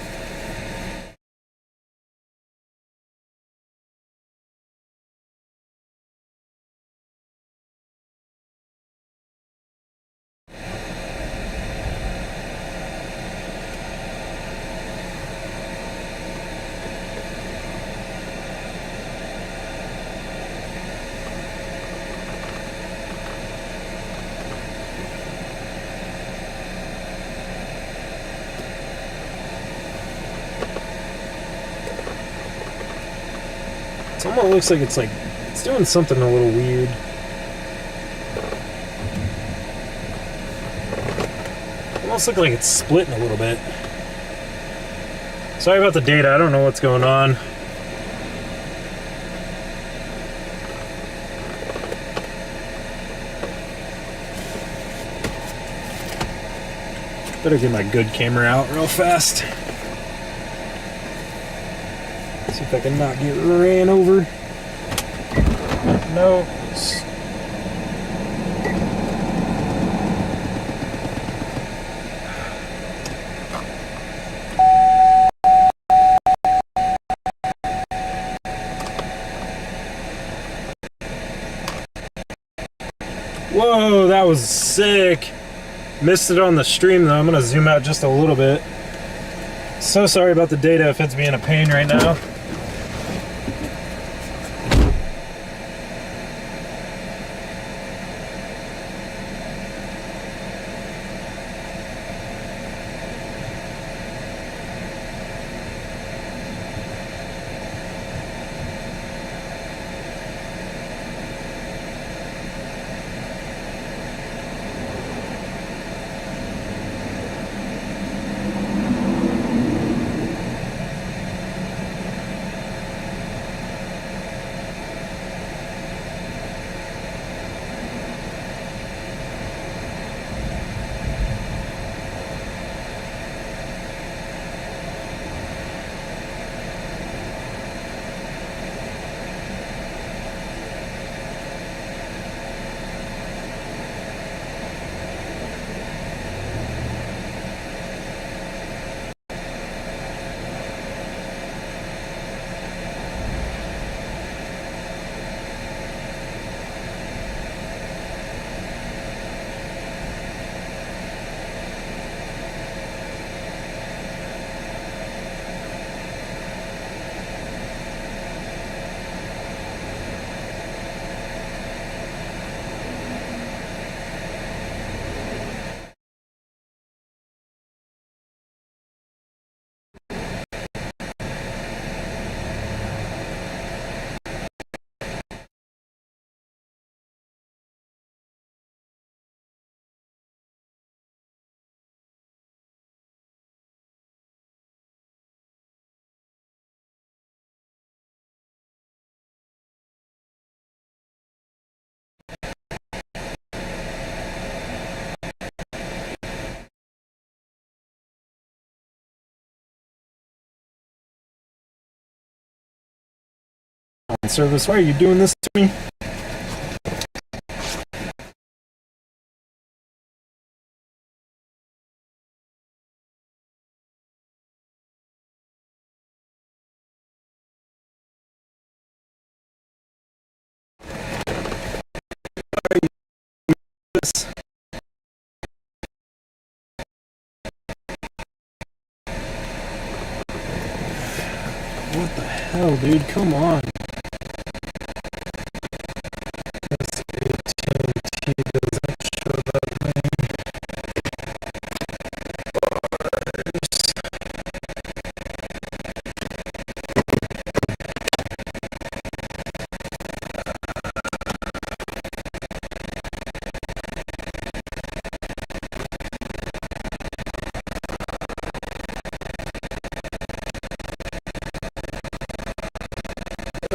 It almost looks like it's doing something a little weird. Almost looks like it's splitting a little bit. Sorry about the data, I don't know what's going on. Better get my good camera out real fast. See if I can not get ran over. No. Whoa, that was sick. Missed it on the stream though. I'm gonna zoom out just a little bit. So sorry about the data if it's being a pain right now. Service, why are you doing this to me? What the hell, dude? Come on. AT&T doesn't show that name.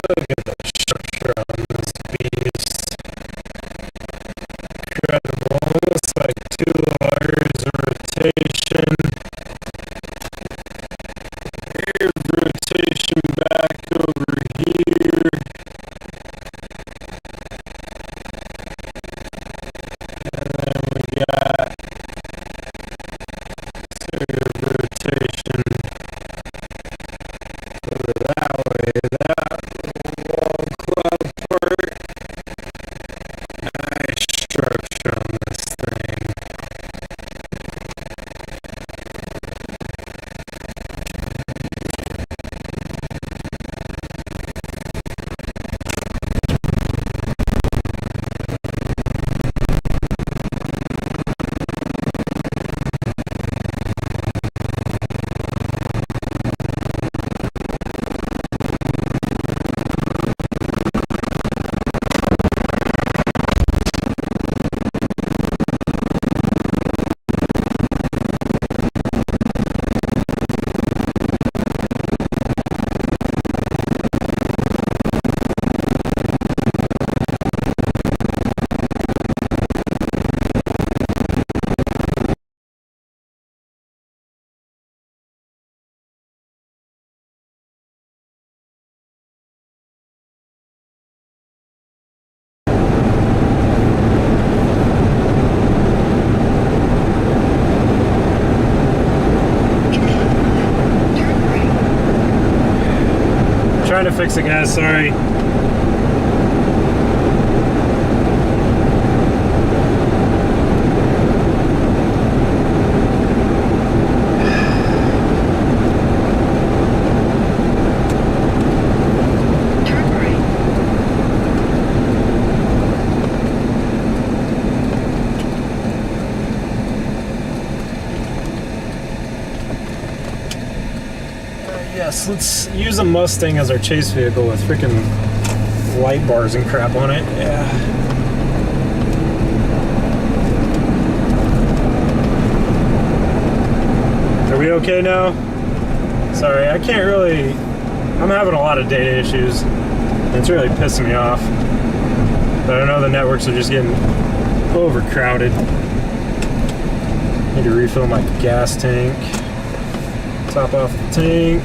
Look at the structure on this beast. Incredible. Looks like 2 layers of rotation. Here's rotation back over here. And then we got sort of rotation over that way. That wall cloud part. Nice structure on this thing. Trying to fix it, guys. Sorry. Turn right. Yes, let's use a Mustang as our chase vehicle with freaking light bars and crap on it. Yeah. Are we okay now? Sorry, I can't really... I'm having a lot of data issues. It's really pissing me off. But I know the networks are just getting overcrowded. Need to refill my gas tank. Top off the tank.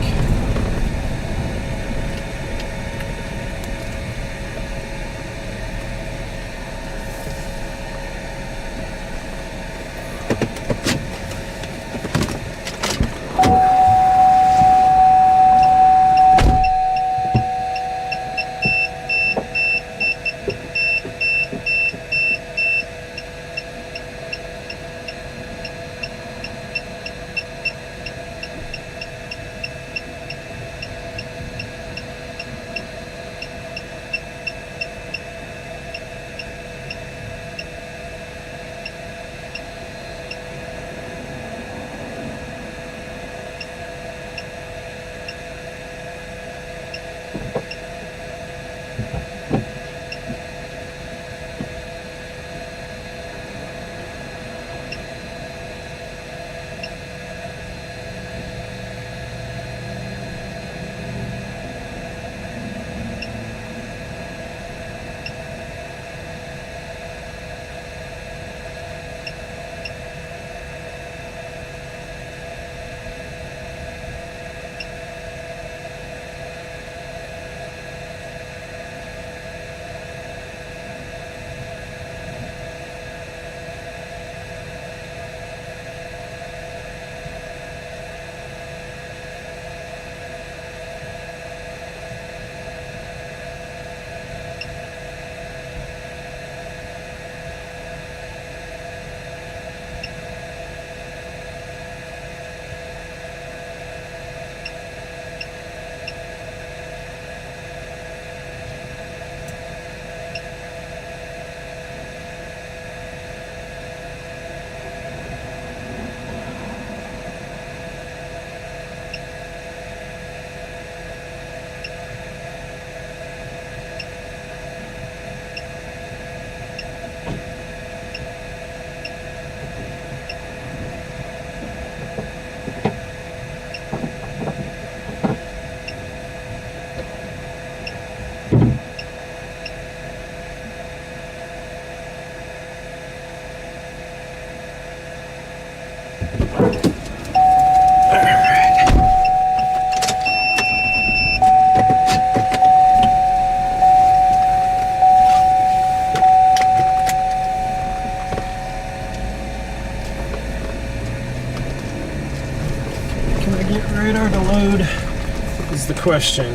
radar to load is the question.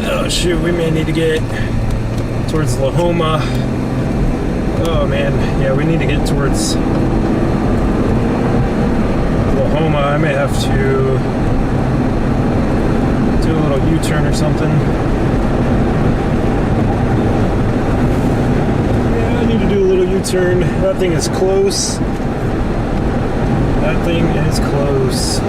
Oh shoot, we may need to get towards Lahoma. Oh man, yeah, we need to get towards Lahoma. I may have to do a little U-turn or something. Yeah, I need to do a little U-turn. That thing is close. That thing is close.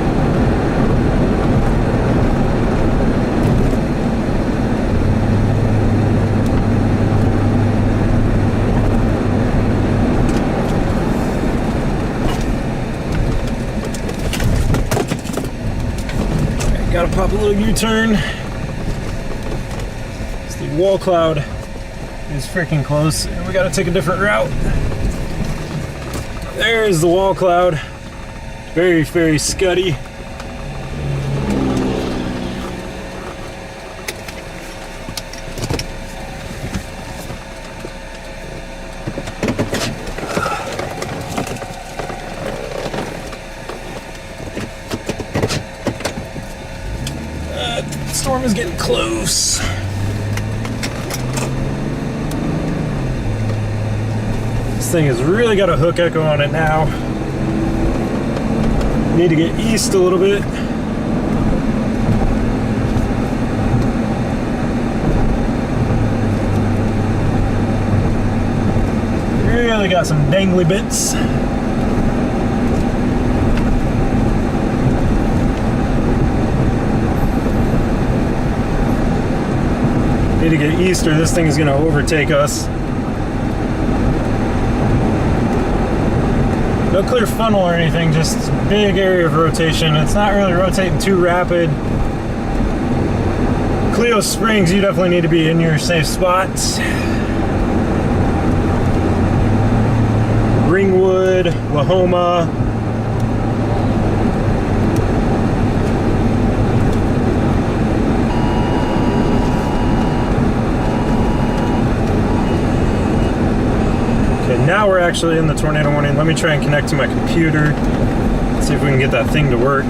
Gotta pop a little U-turn. The wall cloud is freaking close, and we gotta take a different route. There's the wall cloud. Very, very scuddy. Storm is getting close. This thing has really got a hook echo on it now. Need to get east a little bit. Really got some dangly bits. Need to get east or this thing is going to overtake us. No clear funnel or anything, just big area of rotation. It's not really rotating too rapid. Clio Springs, you definitely need to be in your safe spots. Ringwood, Lahoma. Now we're actually in the tornado warning. Let me try and connect to my computer. See if we can get that thing to work.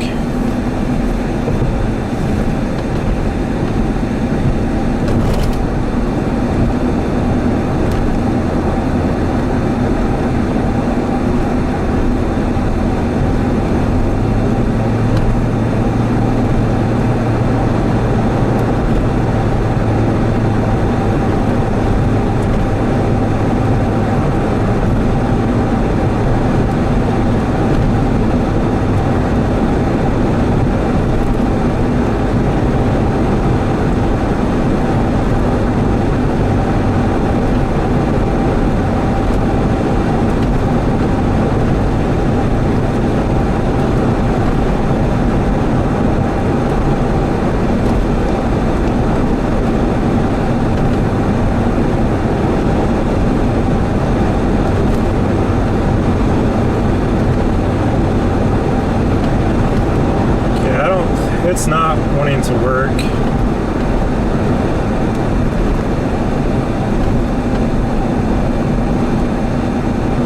It's not wanting to work.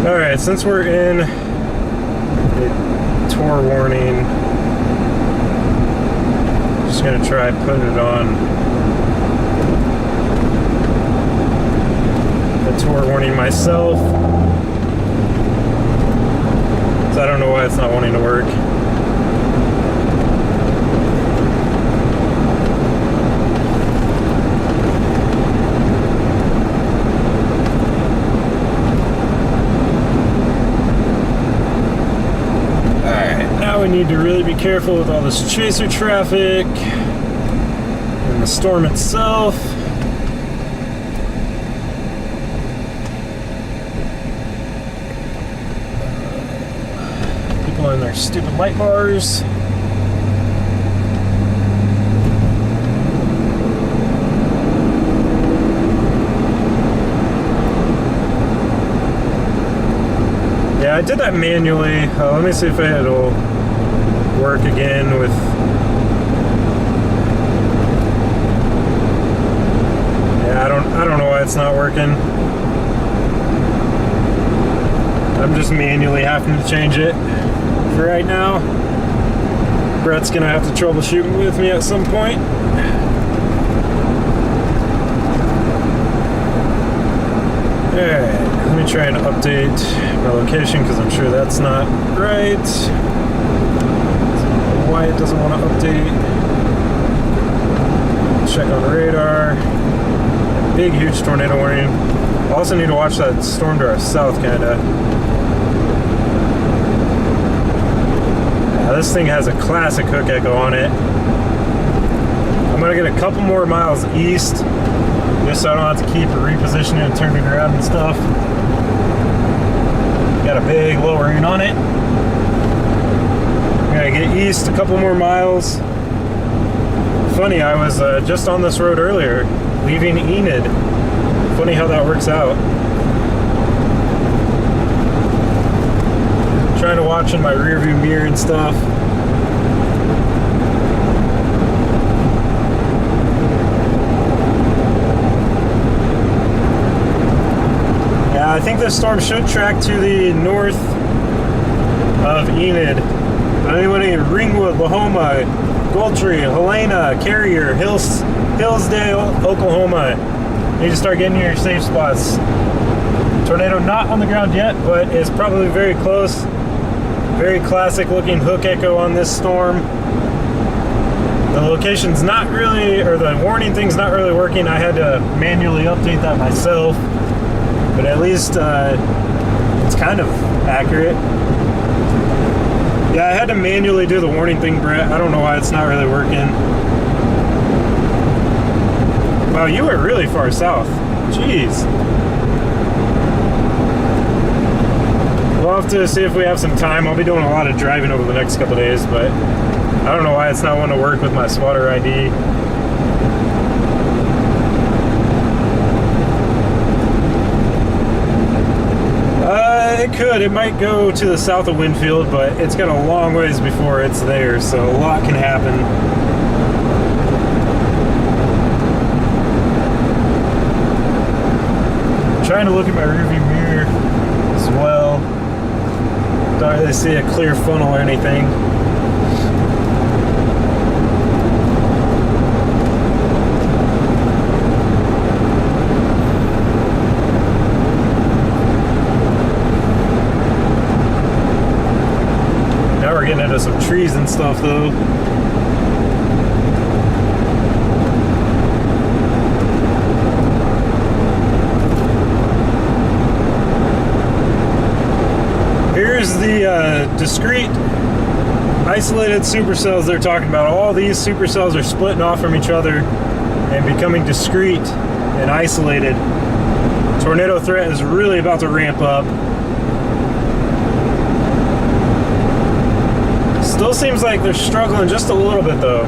Alright, since we're in the tour warning, just gonna try putting it on the tour warning myself. So I don't know why it's not wanting to work. We need to really be careful with all this chaser traffic and the storm itself. People in their stupid light bars. Yeah, I did that manually. Let me see if it'll work again with I don't know why it's not working. I'm just manually having to change it for right now. Brett's gonna have to troubleshoot with me at some point. Alright, let me try and update my location because I'm sure that's not right. I don't know why it doesn't want to update. Check on radar. Big, huge tornado warning. Also need to watch that storm to our south, kinda. Yeah, this thing has a classic hook echo on it. I'm gonna get a couple more miles east, just so I don't have to keep repositioning and turning around and stuff. Got a big lowering on it. I'm gonna get east a couple more miles. Funny, I was just on this road earlier, leaving Enid. Funny how that works out. Trying to watch in my rear view mirror and stuff. Yeah, I think this storm should track to the north of Enid. But anyone in Ringwood, Lahoma, Goldtree, Helena, Carrier, Hillsdale, Oklahoma, need to start getting your safe spots. Tornado not on the ground yet, but is probably very close. Very classic looking hook echo on this storm. The location's not really, or the warning thing's not really working. I had to manually update that myself, but at least it's kind of accurate. Yeah, I had to manually do the warning thing, Brett. I don't know why it's not really working. Wow, you were really far south. Jeez. We'll have to see if we have some time. I'll be doing a lot of driving over the next couple days, but I don't know why it's not wanting to work with my spotter ID. It could. It might go to the south of Winfield, but it's got a long ways before it's there, so a lot can happen. Trying to look at my rearview mirror as well. Don't really see a clear funnel or anything. Now we're getting into some trees and stuff though. Here's the discrete isolated supercells they're talking about. All these supercells are splitting off from each other and becoming discrete and isolated. Tornado threat is really about to ramp up. Still seems like they're struggling just a little bit though.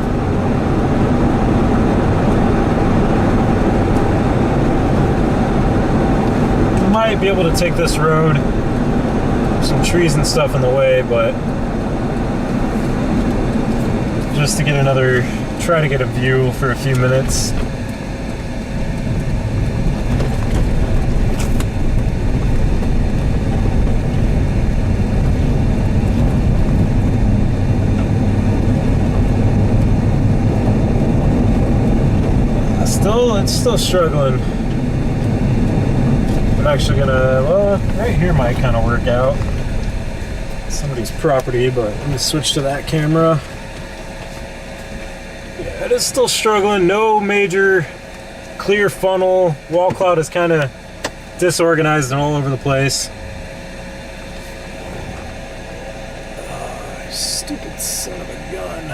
Might be able to take this road. Some trees and stuff in the way, but just to get another, try to get a view for a few minutes. It's still struggling. I'm actually gonna, well, right here might kind of work out. Somebody's property, but let me switch to that camera. Yeah, it is still struggling. No major clear funnel. Wall cloud is kind of disorganized and all over the place. Oh, stupid son of a gun.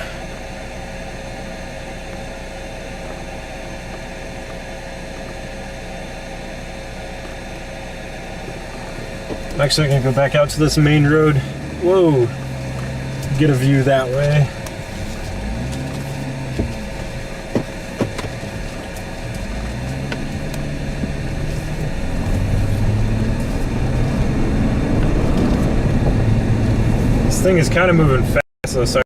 I'm actually gonna go back out to this main road. Whoa, get a view that way. This thing is kind of moving fast, so sorry.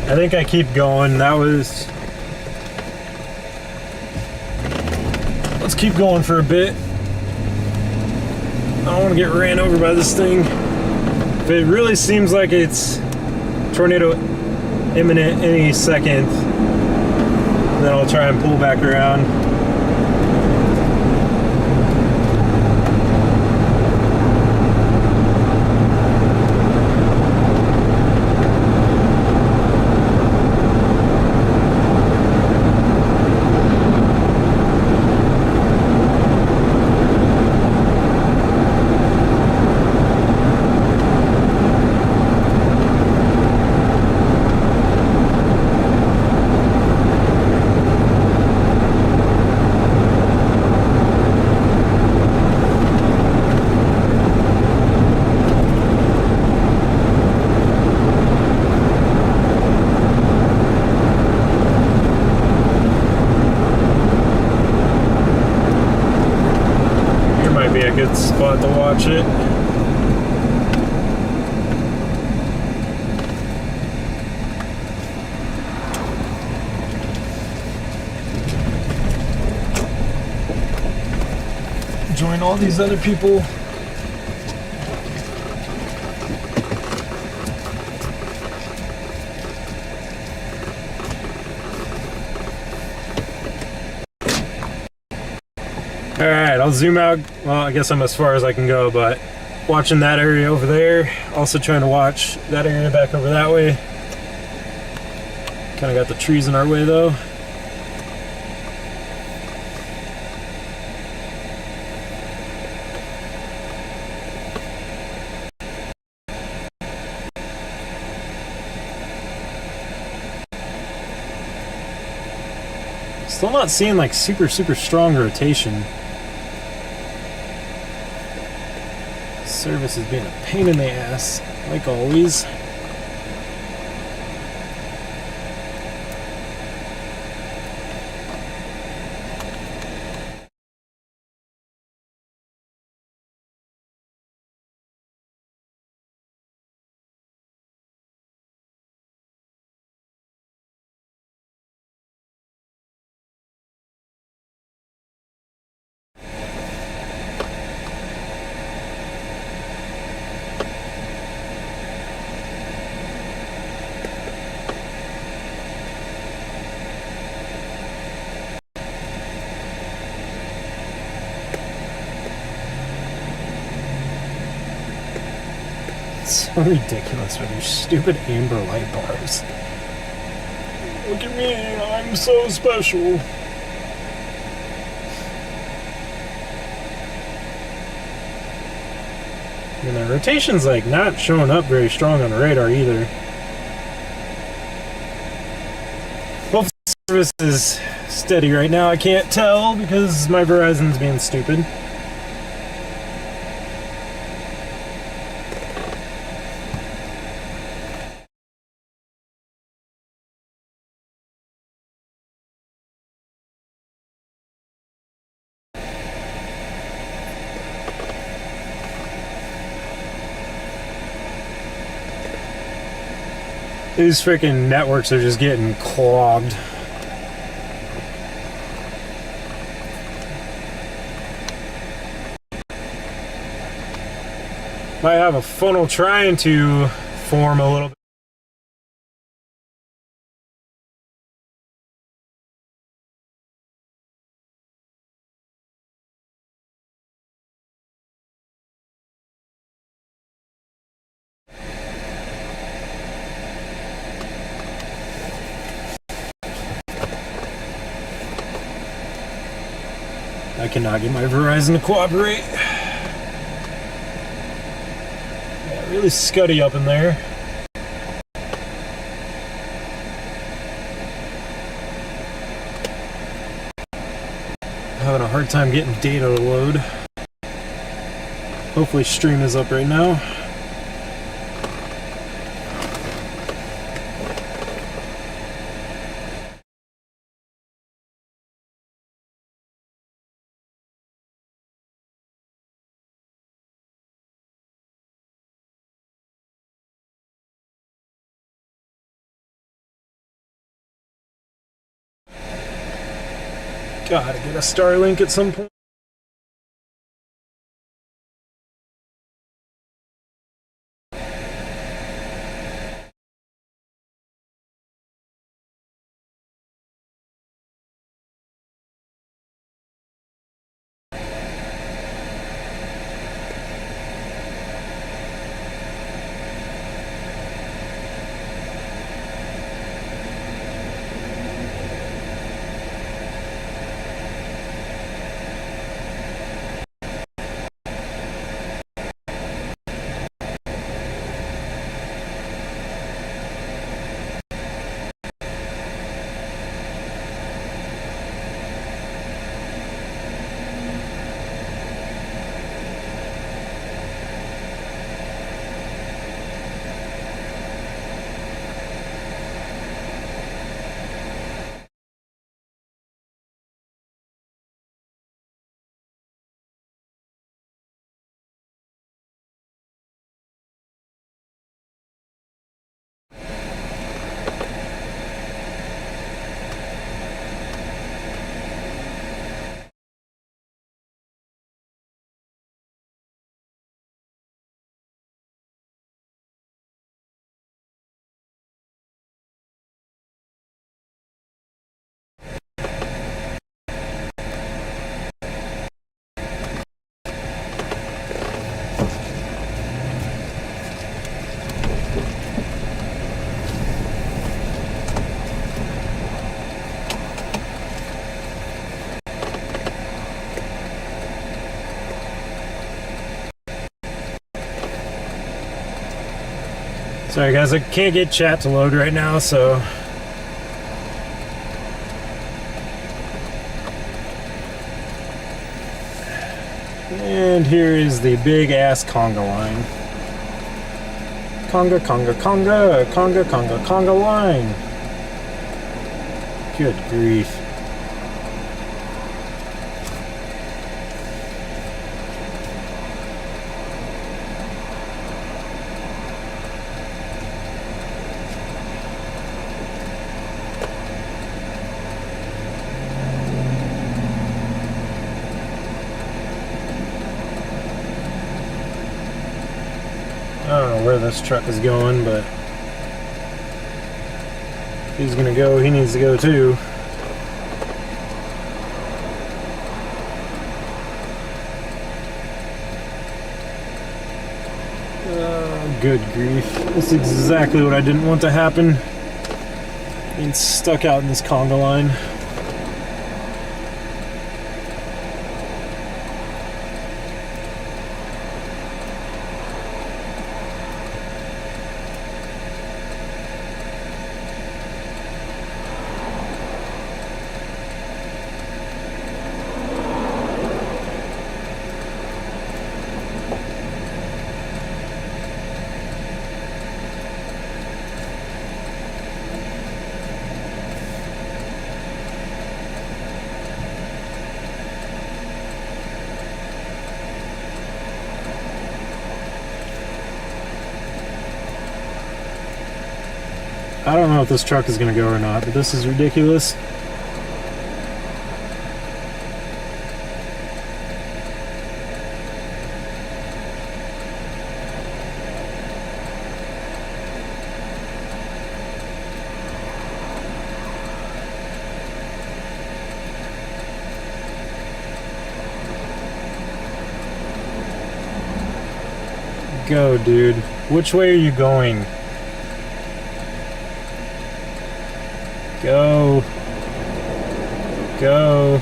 I think I keep going. That was... Let's keep going for a bit. I don't want to get ran over by this thing. If it really seems like it's tornado imminent any second, then I'll try and pull back around. Good spot to watch it. Join all these other people. Alright, I'll zoom out. Well, I guess I'm as far as I can go, but watching that area over there. Also trying to watch that area back over that way. Kind of got the trees in our way though. Still not seeing like super strong rotation. Service is being a pain in the ass, like always. So ridiculous with your stupid amber light bars. Look at me, I'm so special. And the rotation's like not showing up very strong on the radar either. Hopefully service is steady right now. I can't tell because my Verizon's being stupid. These freaking networks are just getting clogged. Might have a funnel trying to form a little bit. I cannot get my Verizon to cooperate. Yeah, really scuddy up in there. Having a hard time getting data to load. Hopefully stream is up right now. Gotta get a Starlink at some point. Sorry guys, I can't get chat to load right now, so... And here is the big ass conga line. Conga, conga, conga, conga, conga, conga line. Good grief. I don't know where this truck is going, but if he's gonna go, he needs to go too. Oh, good grief. This is exactly what I didn't want to happen. Being stuck out in this conga line. I don't know if this truck is going to go or not, but this is ridiculous. Go, dude. Which way are you going? Go. Go.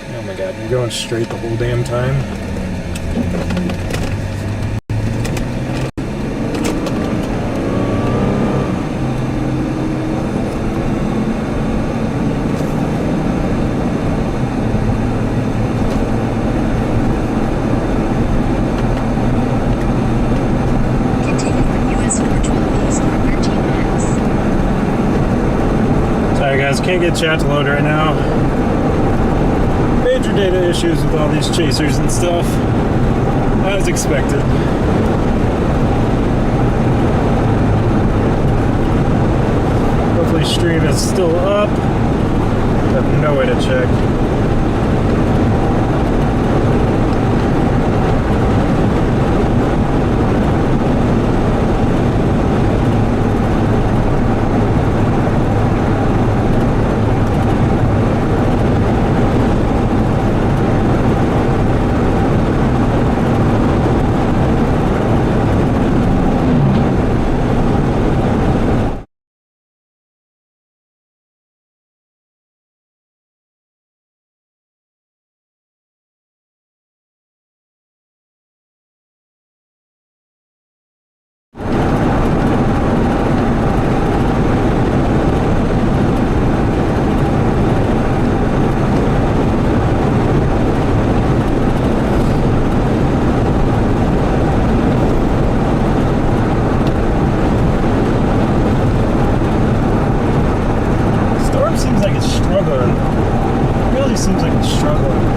Oh my god, you're going straight the whole damn time. Can't get chat to load right now. Major data issues with all these chasers and stuff, as expected. Hopefully stream is still up. have no way to check. Seems like it's struggling. It really seems like it's struggling.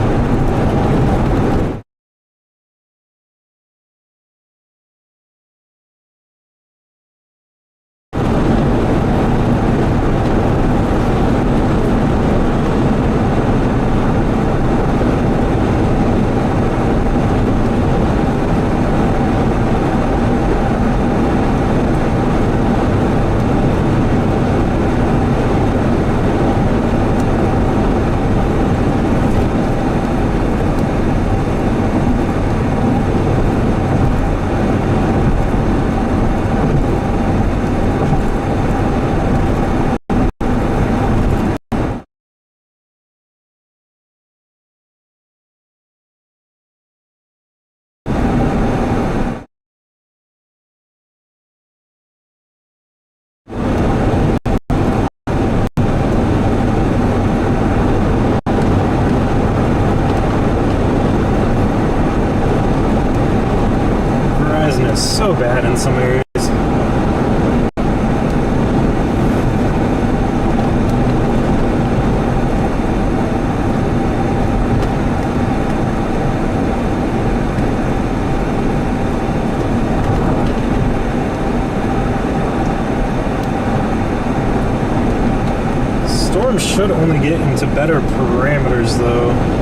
So bad in some areas. Storm should only get into better parameters though.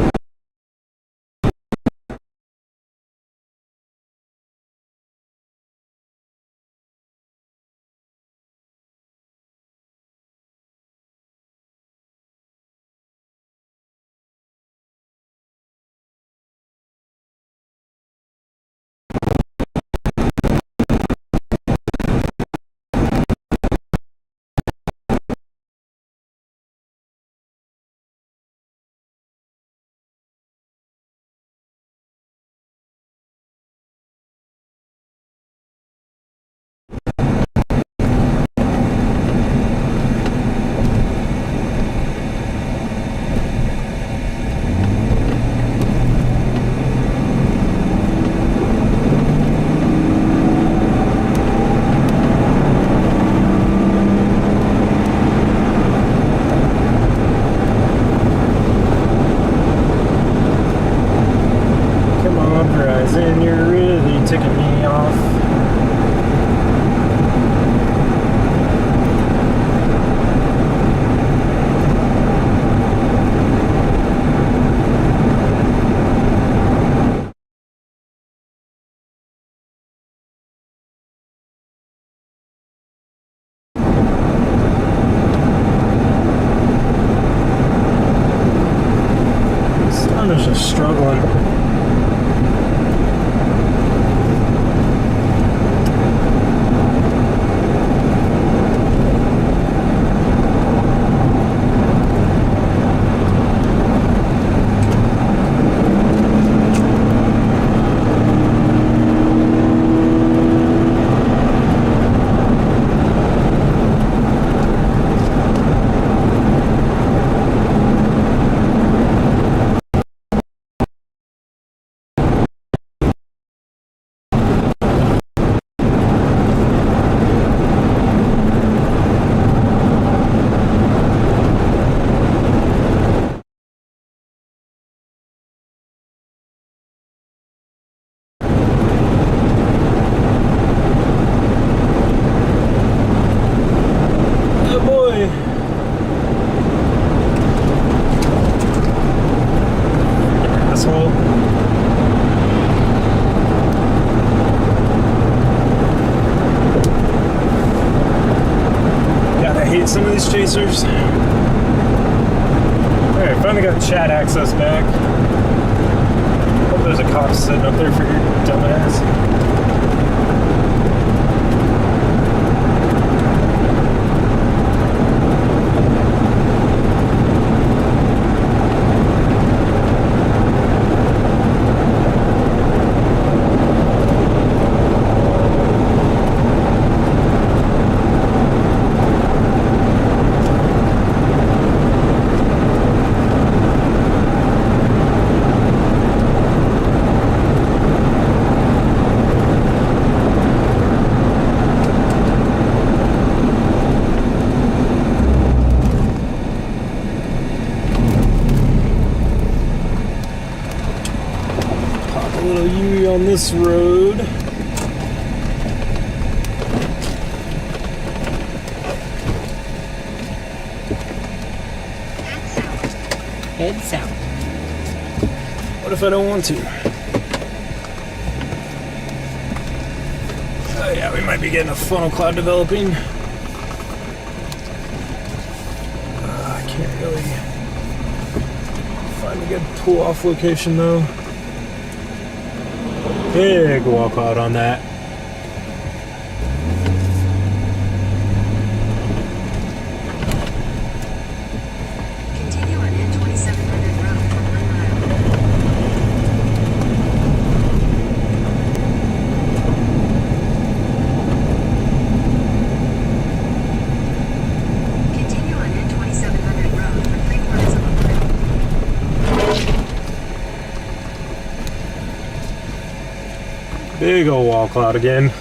get some of these chasers. Alright, finally got chat access back. Hope there's a cop sitting up there for your dumbass. On this road. Head south. What if I don't want to? Oh yeah, we might be getting a funnel cloud developing. I can't really find a good pull-off location though. Big wall cloud on that. Continue on N2700 road for 1 mile. Continue on N2700 road for 3/4 of a mile. Big old wall cloud again.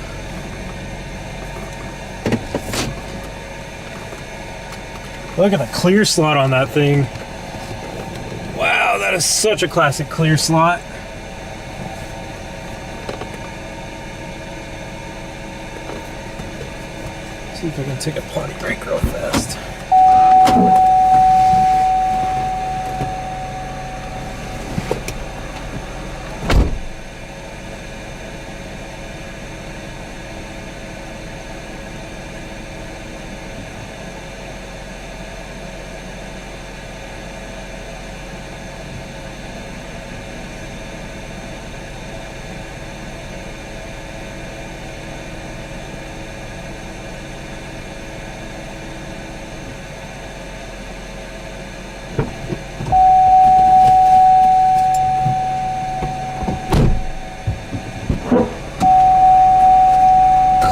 Look at the clear slot on that thing. Wow, that is such a classic clear slot. See if I can take a potty break real fast.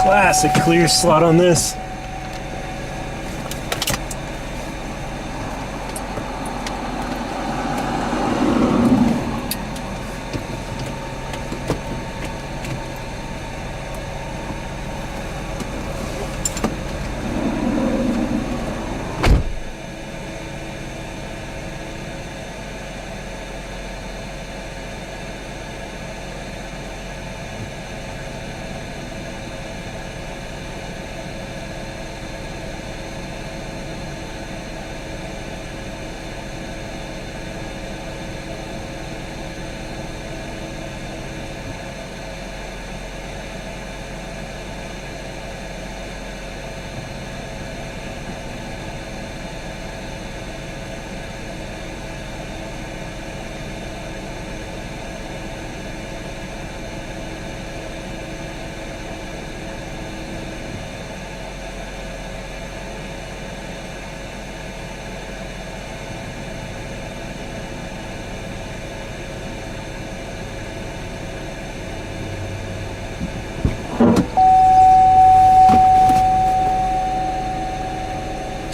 Classic clear slot on this.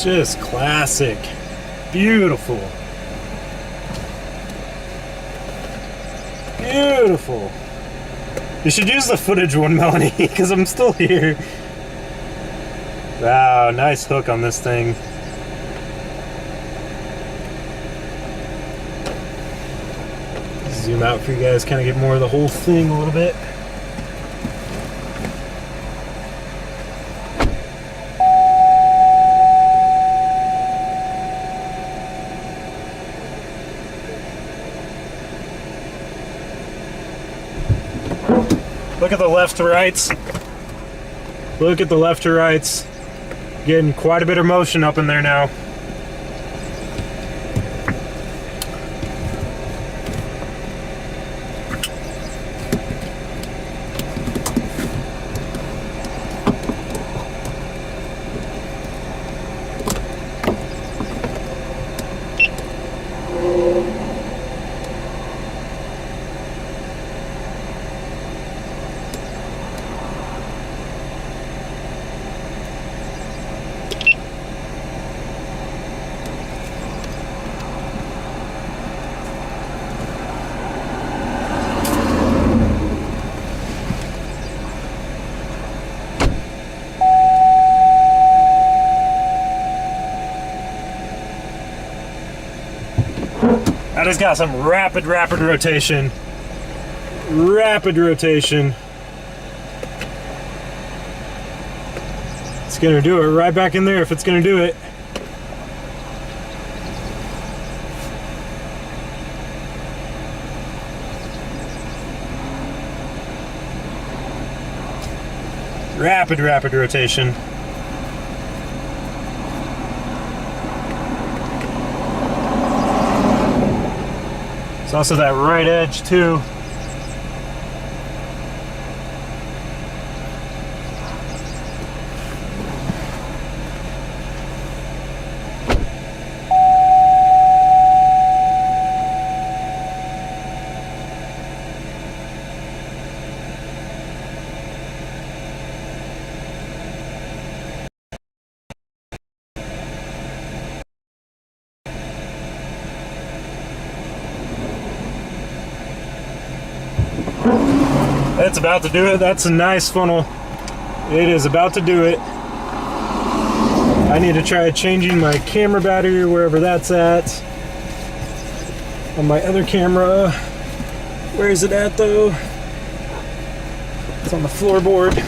Just classic. Beautiful. Beautiful. You should use the footage one, Melanie, because I'm still here. Wow, nice hook on this thing. Zoom out for you guys, kind of get more of the whole thing a little bit. Look at the left to rights. Look at the left to rights. Getting quite a bit of motion up in there now. That has got some rapid rotation. Rapid rotation. It's gonna do it right back in there if it's gonna do it. Rapid rotation. It's also that right edge too. It's about to do it. That's a nice funnel. It is about to do it. I need to try changing my camera battery wherever that's at. On my other camera. Where is it at though? It's on the floorboard.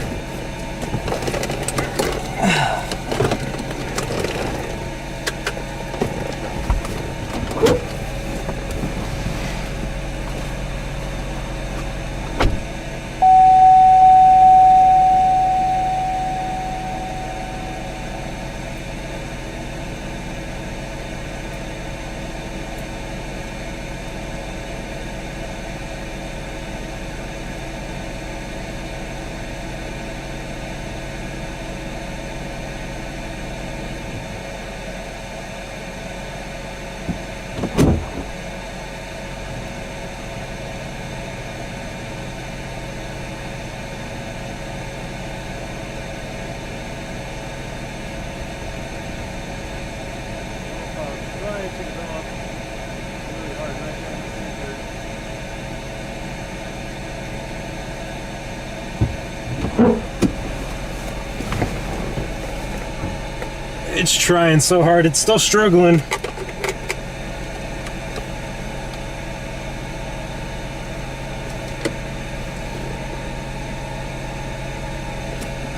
It's trying so hard, it's still struggling.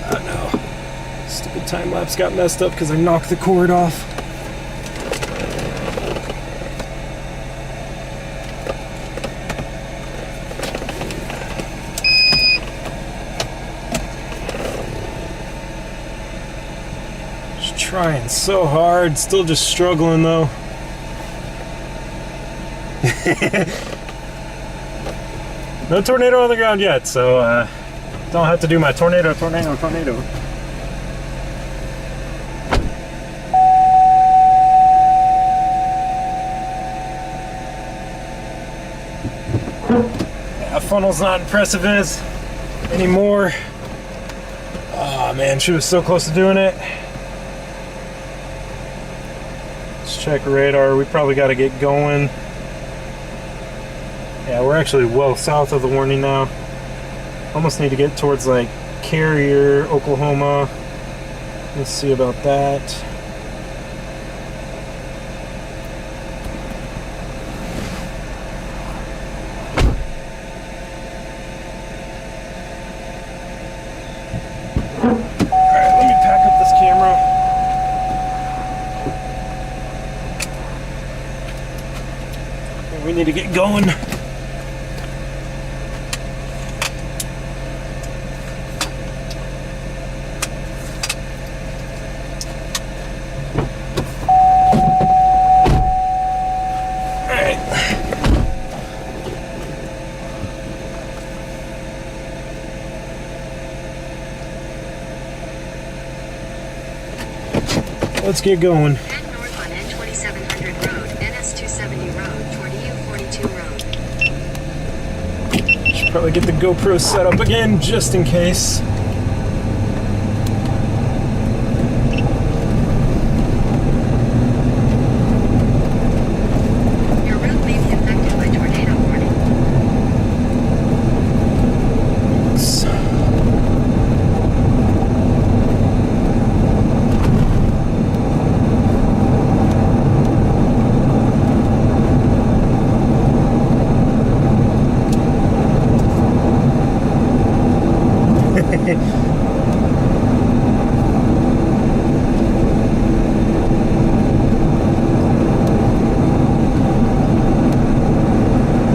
Oh no. Stupid time lapse got messed up because I knocked the cord off. Trying so hard, still just struggling though. No tornado on the ground yet, so don't have to do my tornado. That funnel's not impressive anymore. Oh man, she was so close to doing it. Check radar, we probably got to get going. Yeah, we're actually well south of the warning now. Almost need to get towards like Carrier, Oklahoma. Let's see about that. Alright, let me pack up this camera. We need to get going. Let's get going. Head north on N2700 Road, NS270 Road, toward EU42 Road. Should probably get the GoPro set up again, just in case. Your route may be affected by tornado warning. Oops.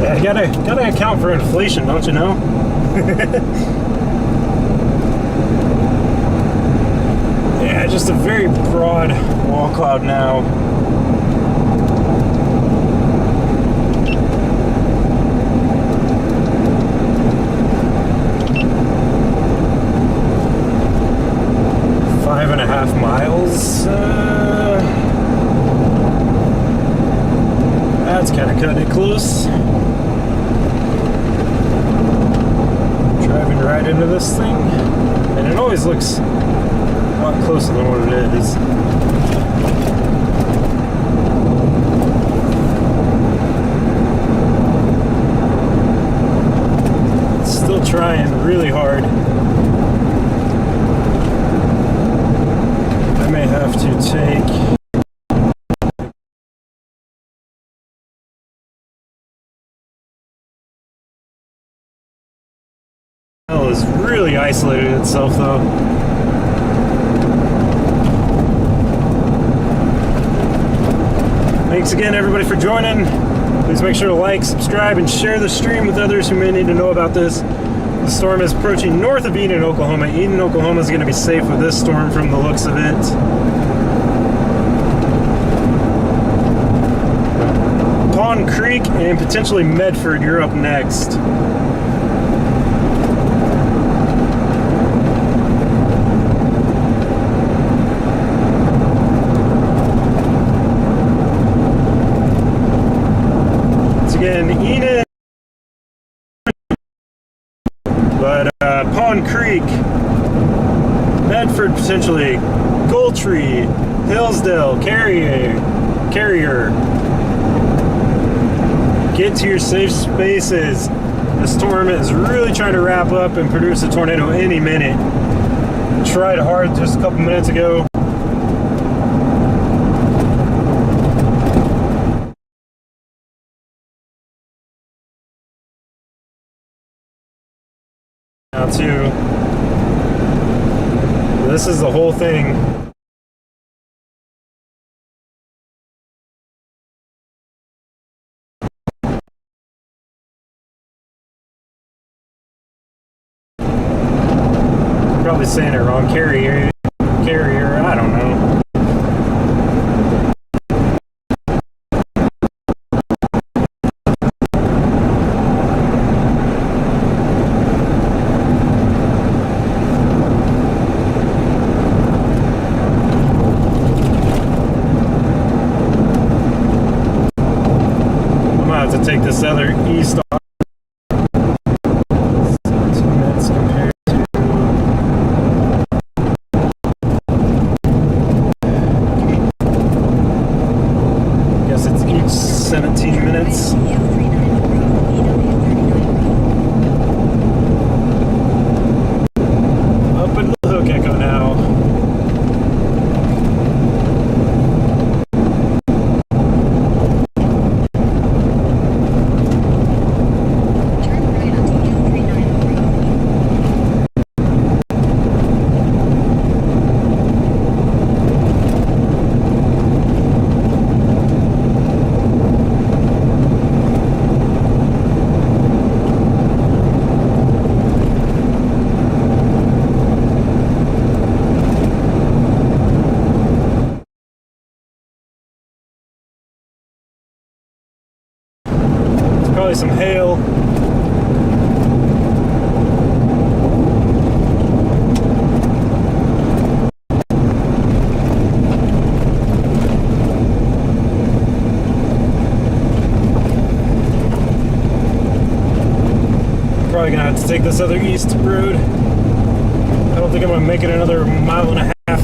Yeah, gotta account for inflation, don't you know? Yeah, just a very broad wall cloud now. Five and a half miles. That's kind of cutting it close. Driving right into this thing, and it always looks a lot closer than what it is. Still trying really hard. I may have to take has really isolated itself though. Thanks again everybody for joining. Please make sure to like, subscribe, and share the stream with others who may need to know about this. The storm is approaching north of Eden, Oklahoma. Eden, Oklahoma is going to be safe with this storm from the looks of it. Pond Creek and potentially Medford, you're up next. Again, Enid, but Pond Creek, Medford potentially, Goldtree, Hillsdale, Carrier. Get to your safe spaces. The storm is really trying to wrap up and produce a tornado any minute. Tried hard just a couple minutes ago. Now too, this is the whole thing. Probably saying it wrong. Carrier, I don't know. To take this other east off. 2 minutes compared to I guess it's each 17 minutes. Up into the hook echo now. Probably some hail. take this other east road. I don't think I'm gonna make it another mile and a half.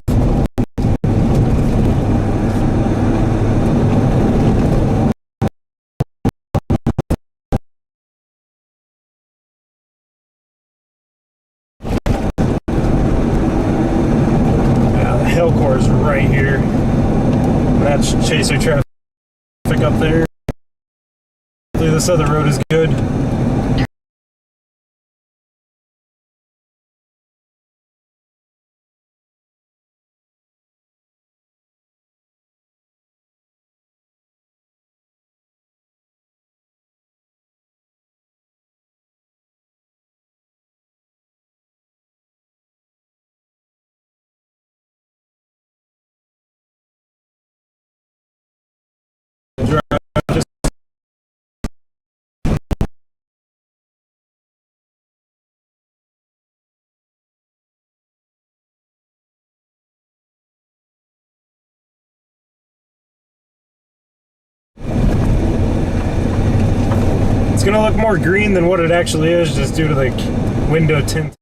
Yeah, the Hail Core is right here. And that's Chaser traffic up there. Hopefully this other road is good. It's gonna look more green than what it actually is just due to the window tint.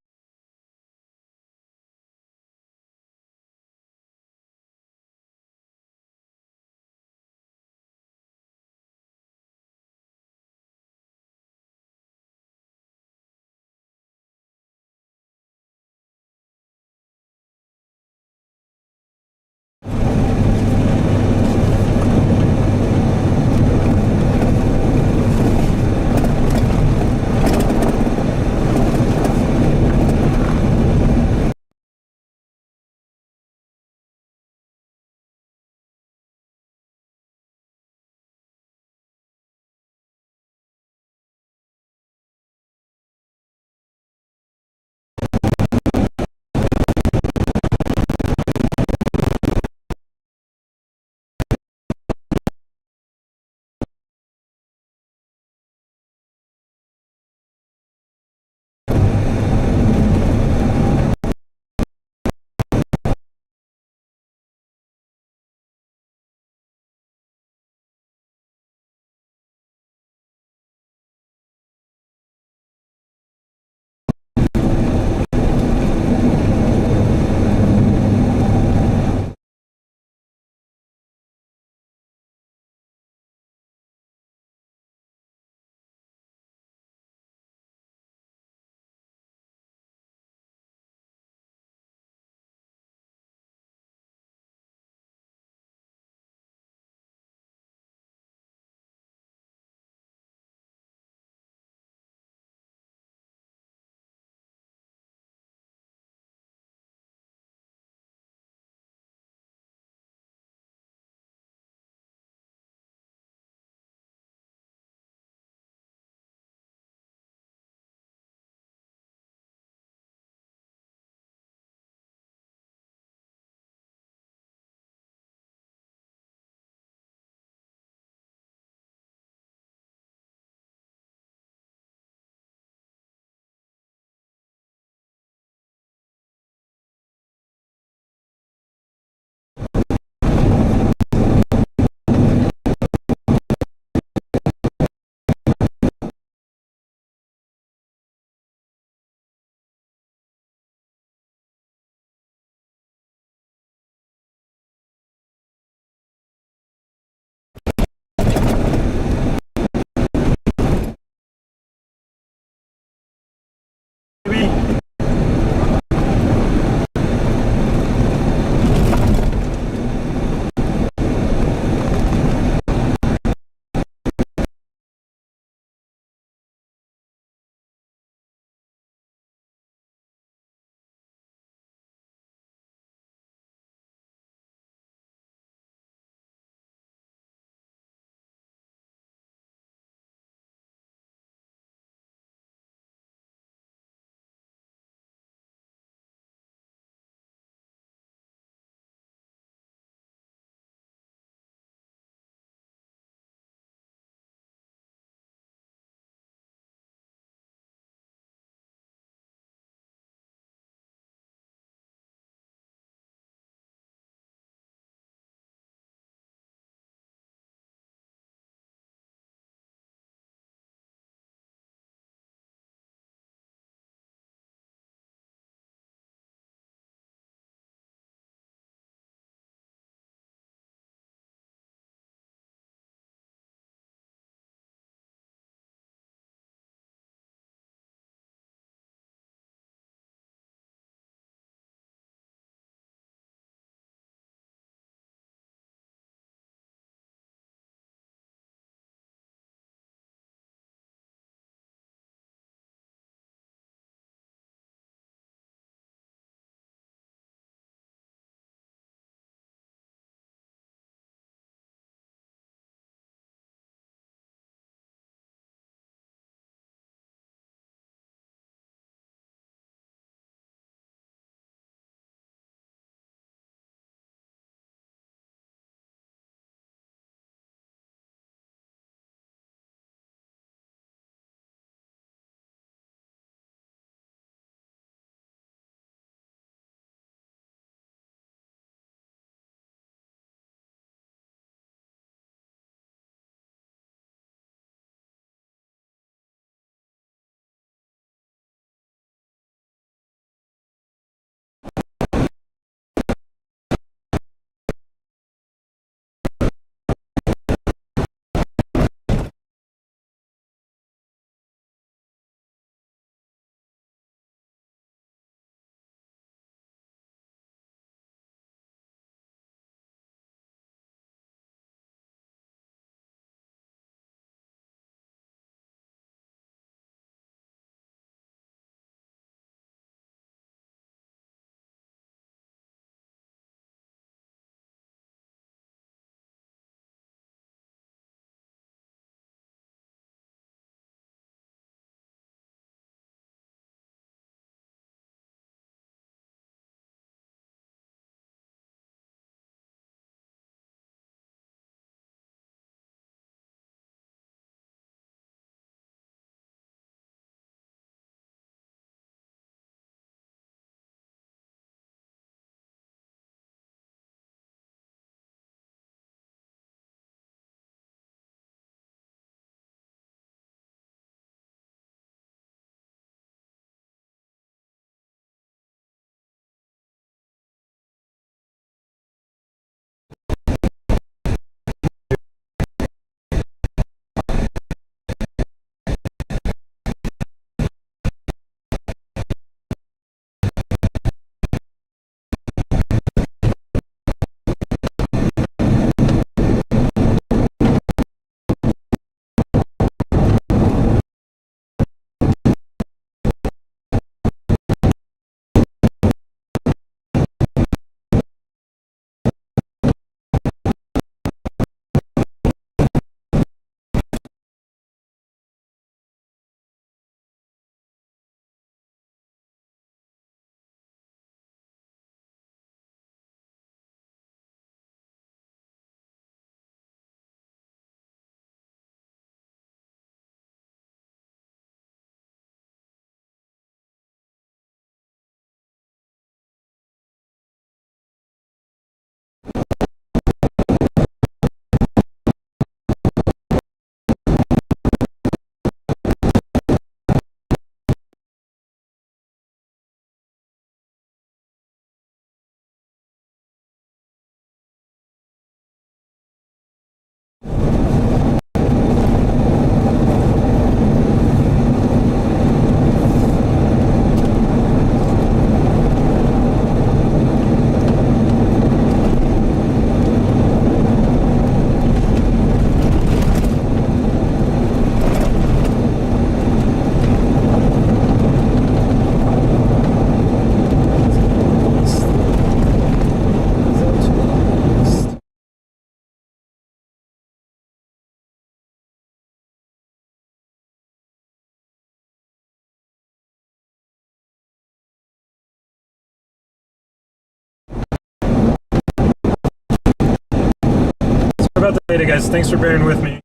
about the data, guys. Thanks for bearing with me.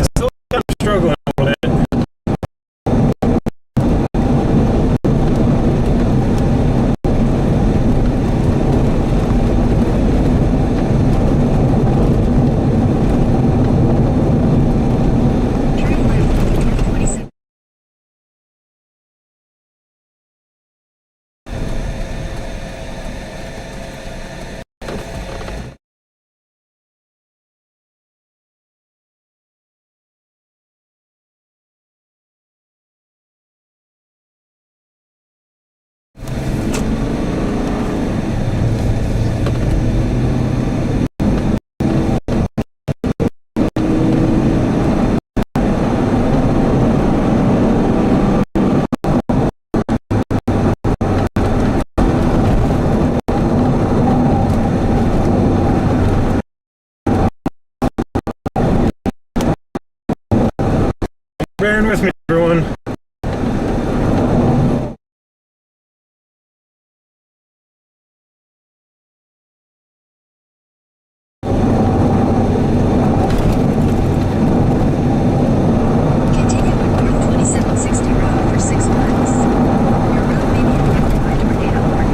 Still kind of struggling a little bit. Turn left, 27. Bearing with me, everyone. Continue on North 2760 Road for 6 miles. Your route may be affected by tornado warning.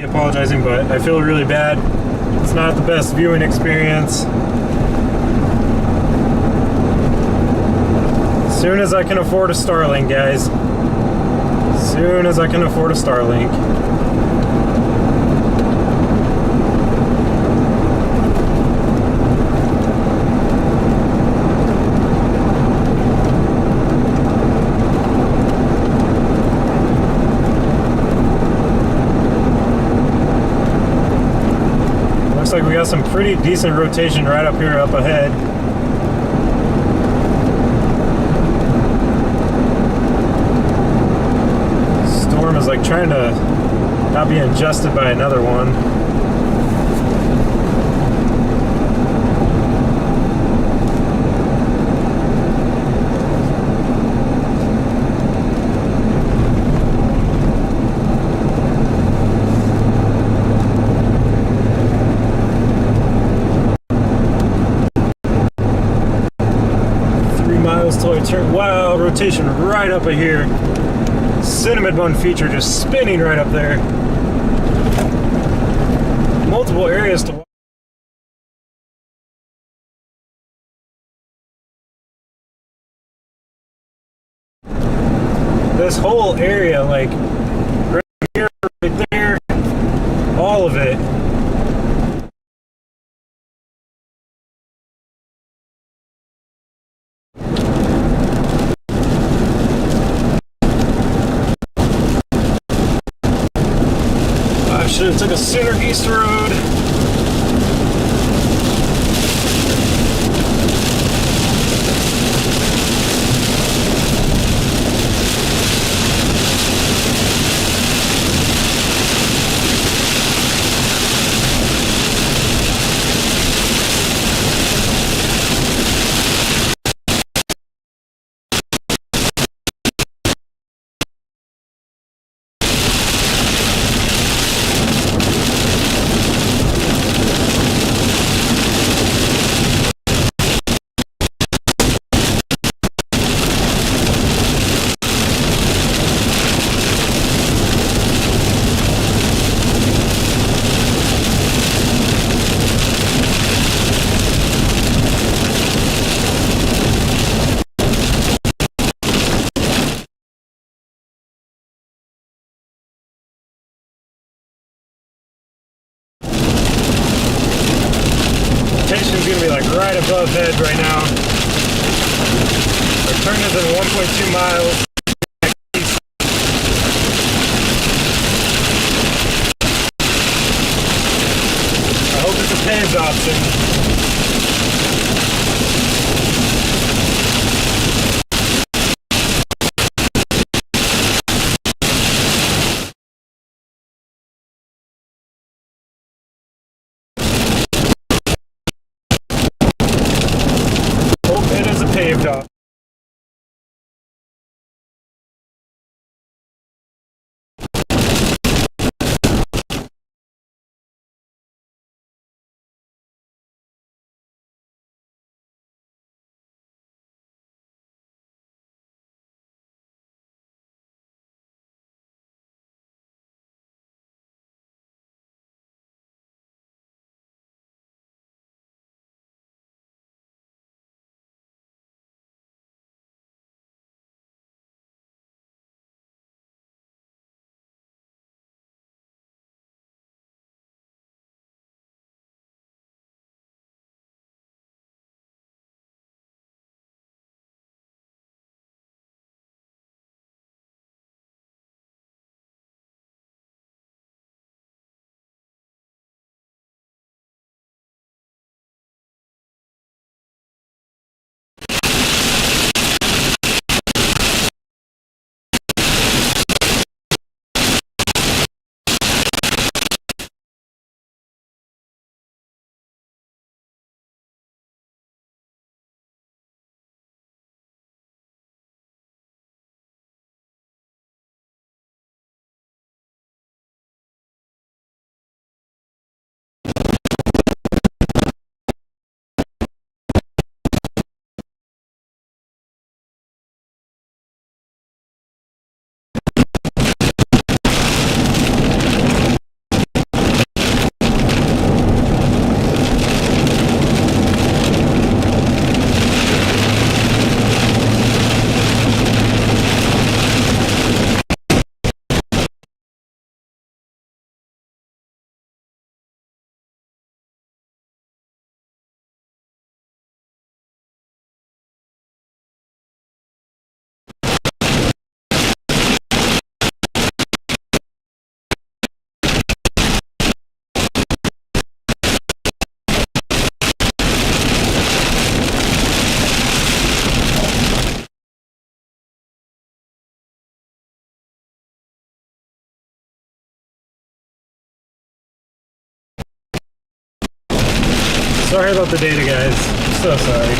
Apologizing, but I feel really bad. It's not the best viewing experience. Soon as I can afford a Starlink, guys. Soon as I can afford a Starlink. Looks like we got some pretty decent rotation right up here, up ahead. Storm is like trying to not be ingested by another one. Till I turn. Wow, rotation right up here. Cinnamon bun feature just spinning right up there. Multiple areas to watch. This whole area, like right here, right there, all of it. should have took a sooner east road. Tension's gonna be like right above head right now. Our turn is in 1.2 miles. I hope it's a paved option. Hope it is a paved option. Sorry about the data, guys. So sorry.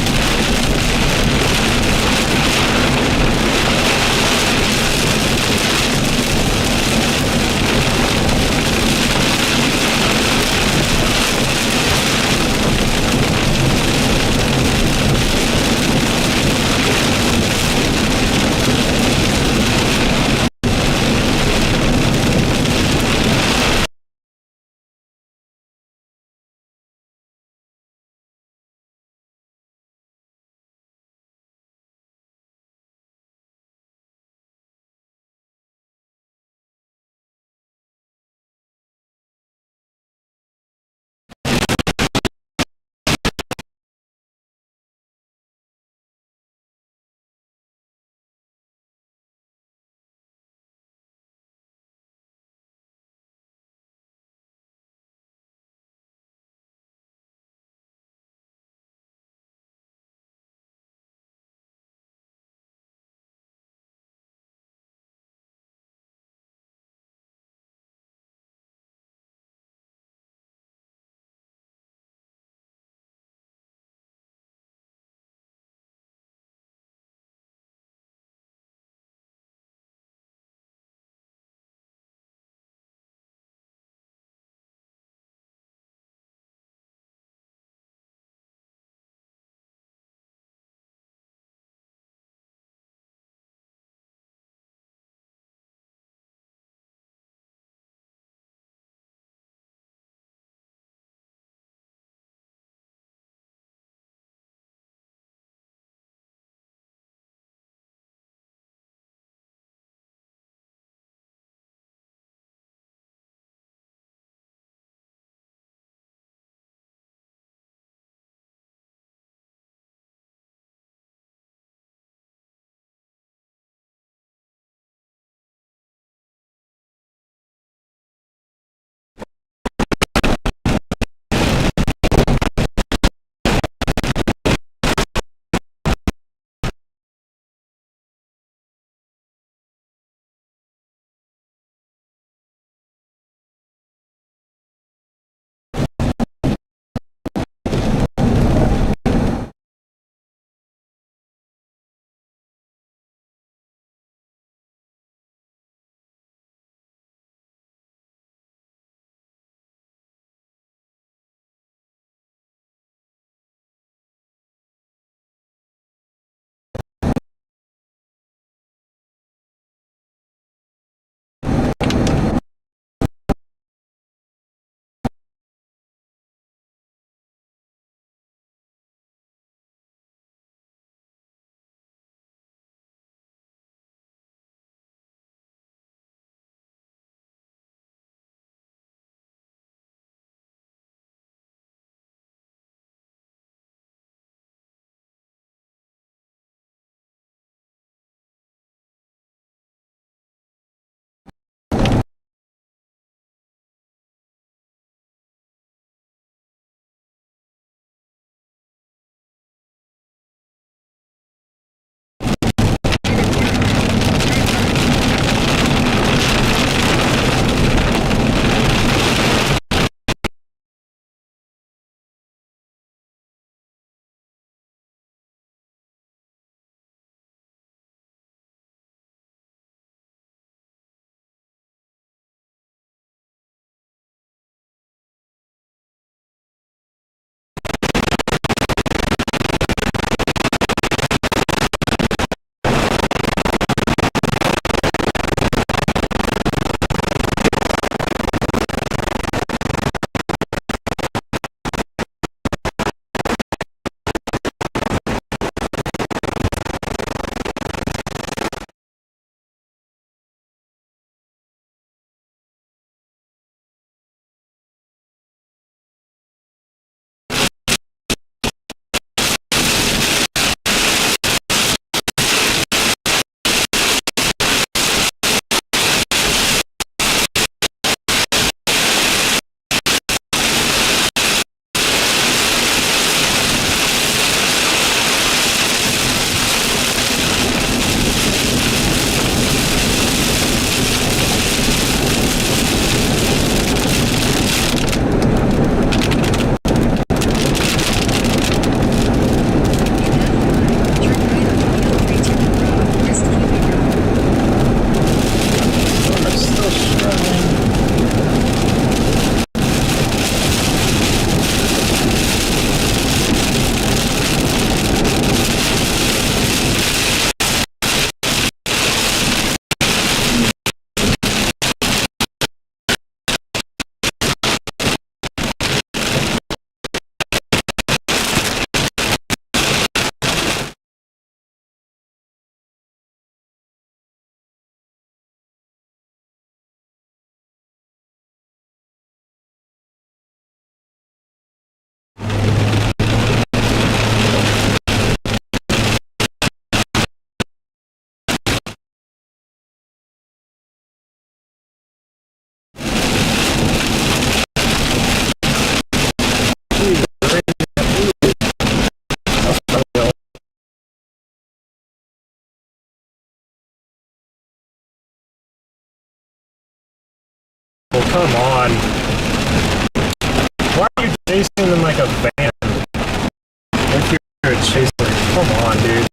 come on. Why are you chasing in like a van? Like you're a chaser. Come on, dude.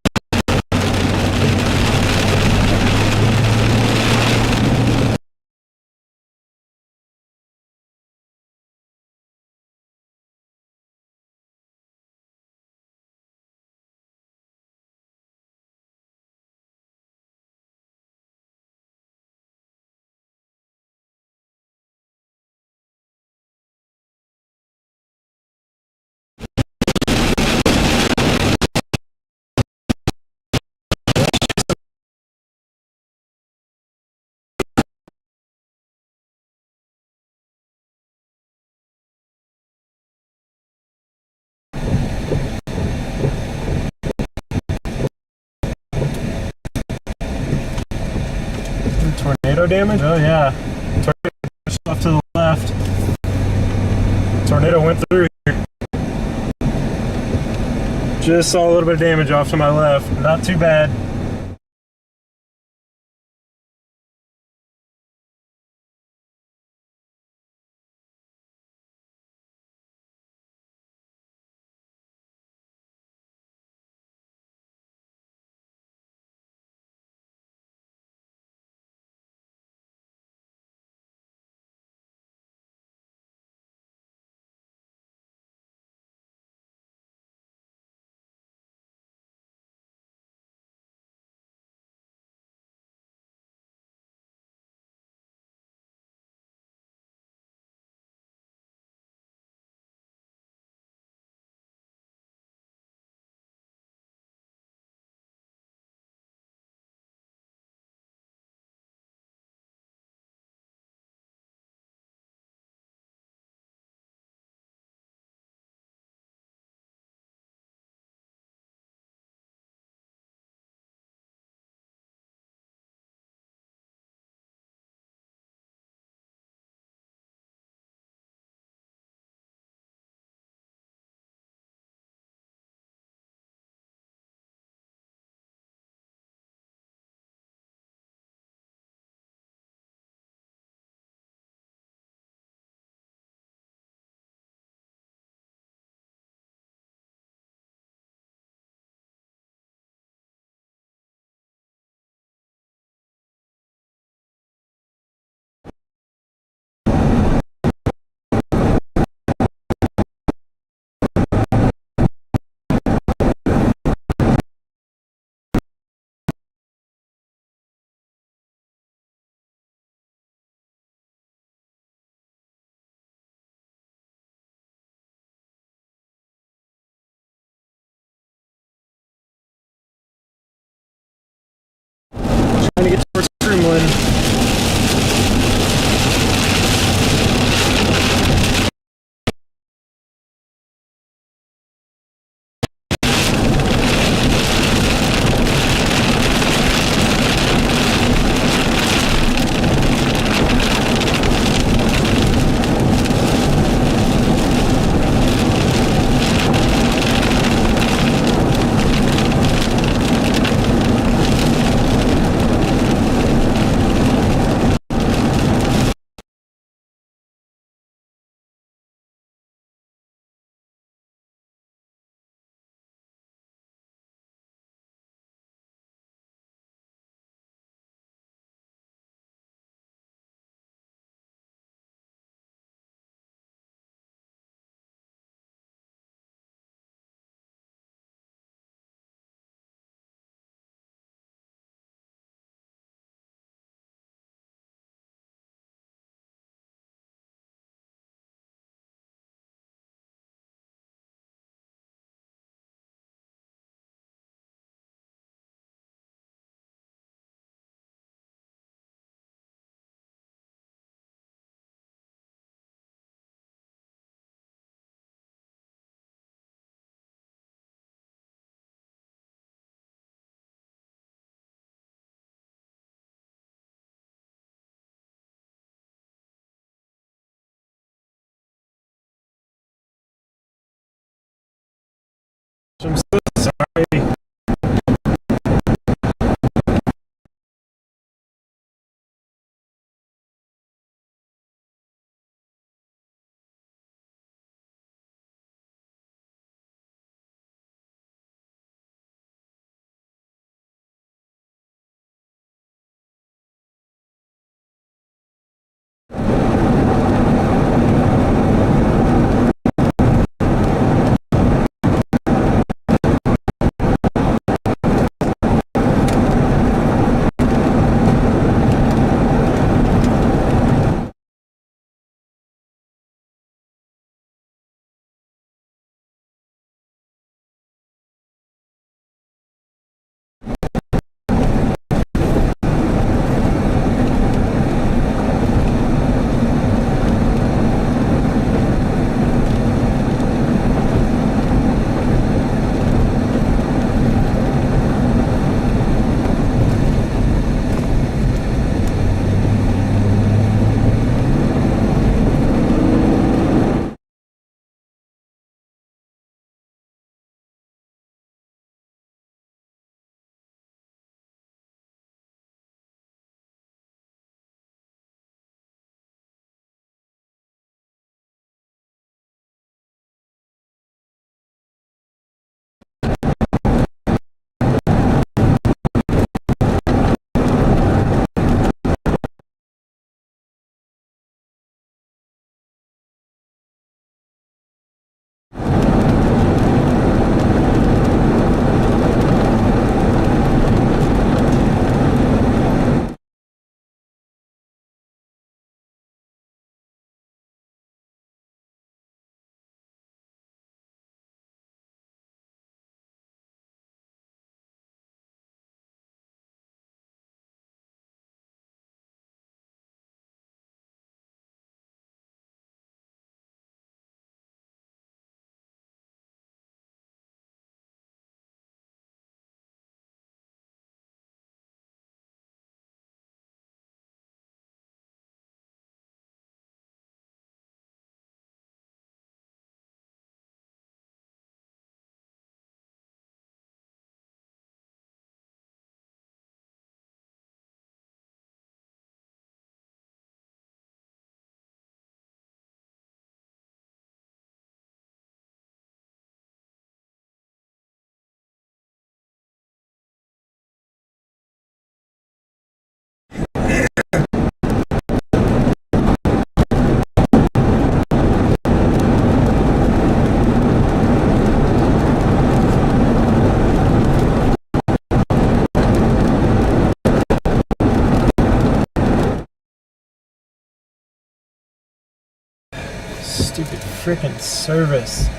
Tornado damage? Oh yeah. Tornado pushed off to the left. Tornado went through here. Just saw a little bit of damage off to my left. Not too bad. Stupid frickin' service.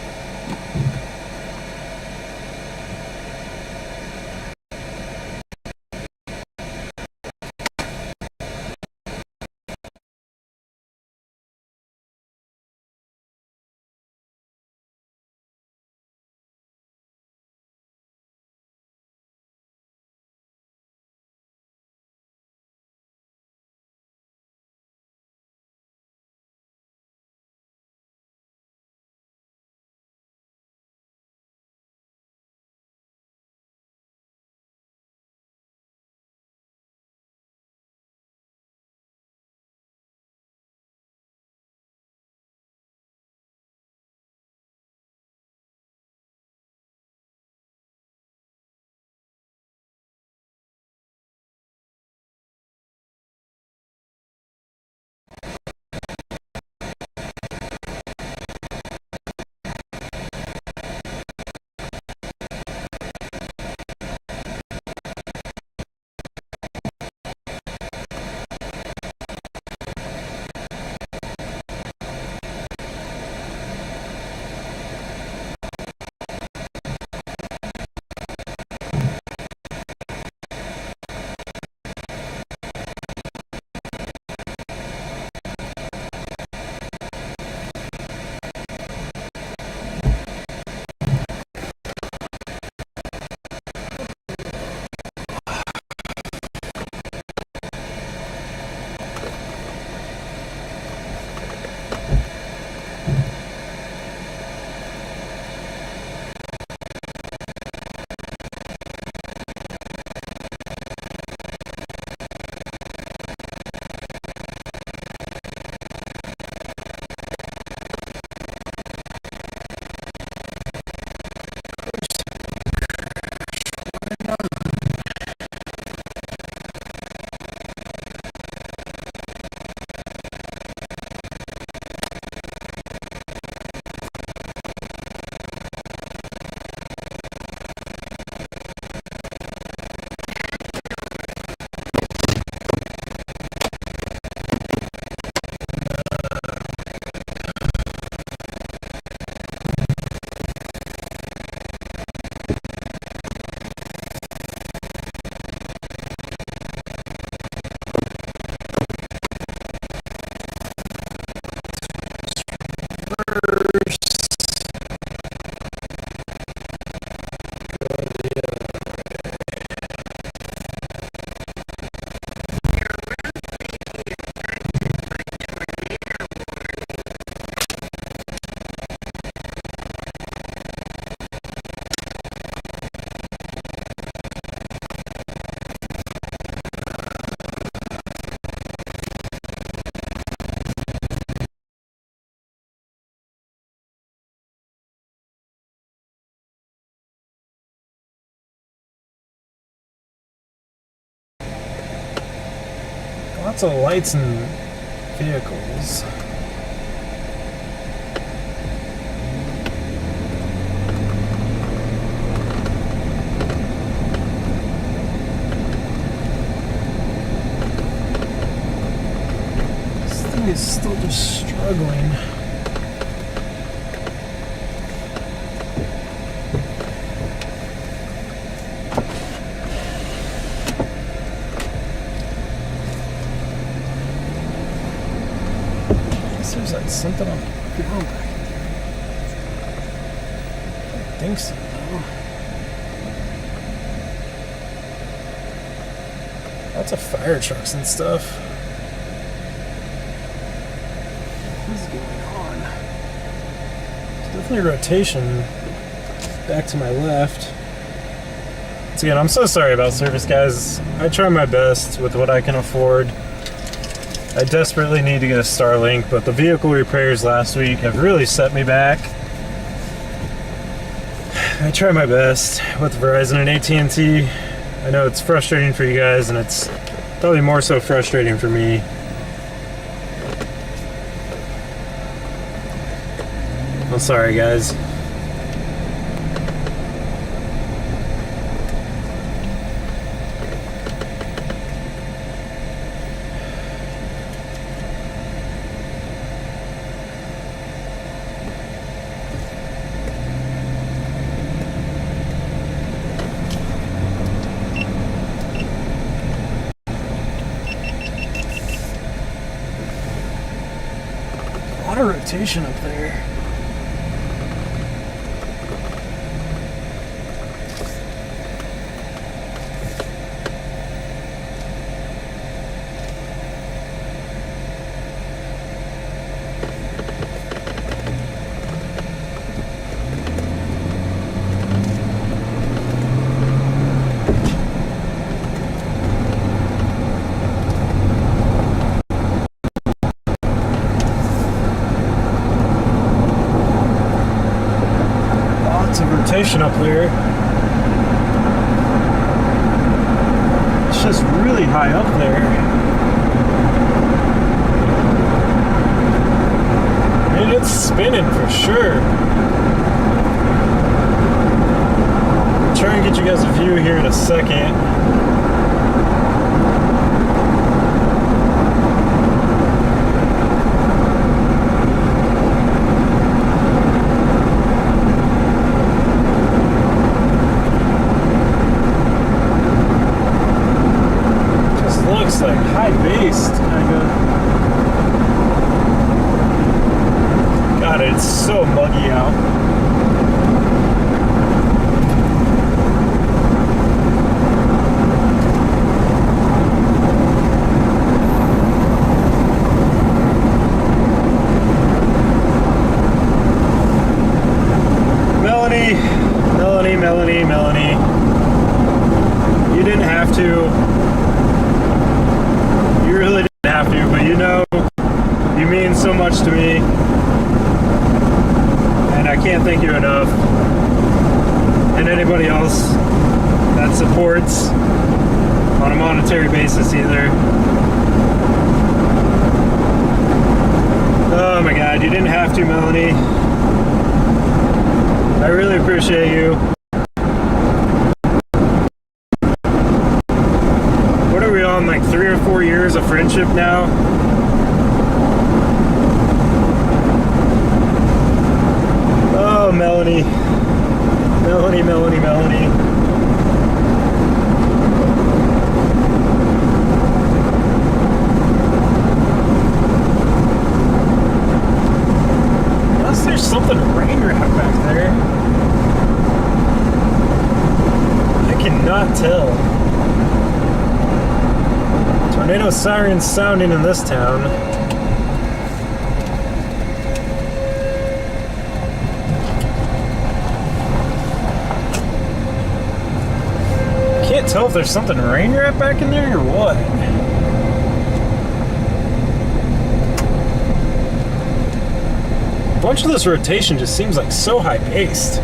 Lots of lights and vehicles. This thing is still just struggling. Seems like something on the ground back there. I don't think so, though. Lots of fire trucks and stuff. What is going on? There's definitely rotation back to my left. Once again, I'm so sorry about service, guys. I try my best with what I can afford. I desperately need to get a Starlink, but the vehicle repairs last week have really set me back. I try my best with Verizon and AT&T. I know it's frustrating for you guys, and it's Probably more so frustrating for me. I'm sorry, guys. A lot of rotation up there. Up there. It's just really high up there. And it's spinning for sure. I'll try and get you guys a view here in a second. Like high-based, kind of. God, it's so muggy out. Melanie. You didn't have to. You really didn't have to, but you know, you mean so much to me. And I can't thank you enough. And anybody else that supports on a monetary basis either. Oh my God, you didn't have to, Melanie. I really appreciate you. What are we on, like 3 or 4 years of friendship now? Oh, Melanie. Melanie. Unless there's something rain wrapped back there. I cannot tell. Tornado sirens sounding in this town. Can't tell if there's something rain wrapped back in there or what. A bunch of this rotation just seems like so high-paced.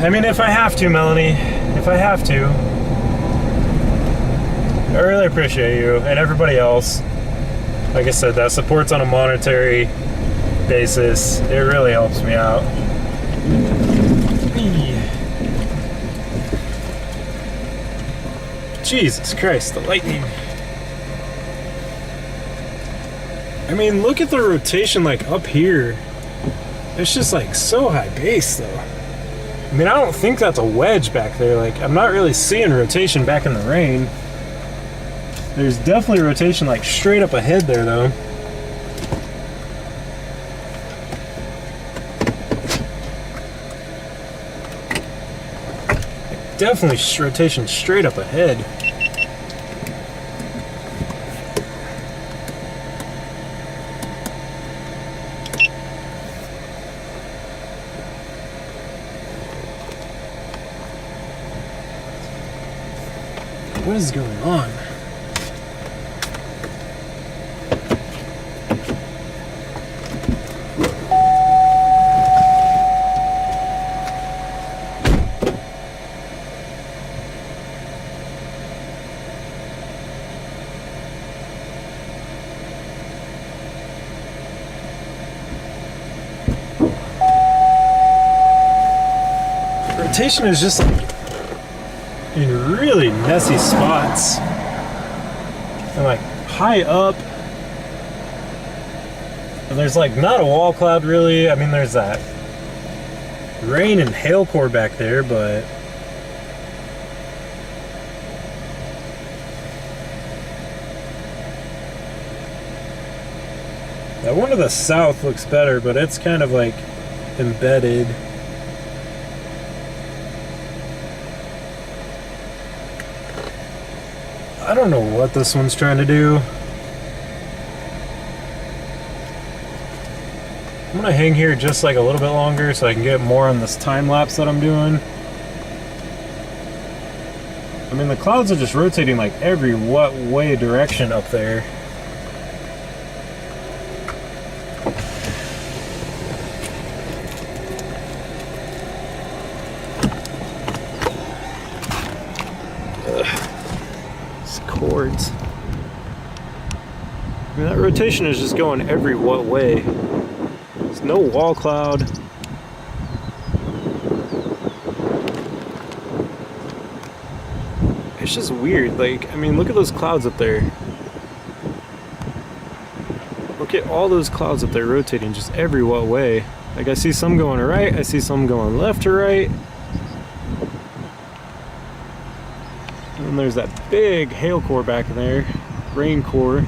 I mean, if I have to, Melanie, if I have to. I really appreciate you and everybody else. Like I said, that support's on a monetary basis. It really helps me out. Jesus Christ, the lightning. I mean, look at the rotation like up here. It's just like so high base though. I mean, I don't think that's a wedge back there. Like, I'm not really seeing rotation back in the rain. There's definitely rotation like straight up ahead there though. Definitely rotation straight up ahead. What is going on? rotation is just like in really messy spots. And like high up. And there's like not a wall cloud really. I mean, there's that rain and hail core back there, but that one to the south looks better, but it's kind of like embedded. I don't know what this one's trying to do. I'm gonna hang here just like a little bit longer so I can get more on this time lapse that I'm doing. I mean, the clouds are just rotating like every what way direction up there. Cords. I mean, that rotation is just going every what way. There's no wall cloud. It's just weird. Like, I mean, look at those clouds up there. Look at all those clouds up there rotating just every what way. Like, I see some going right, I see some going left to right. And there's that big hail core back in there, rain core.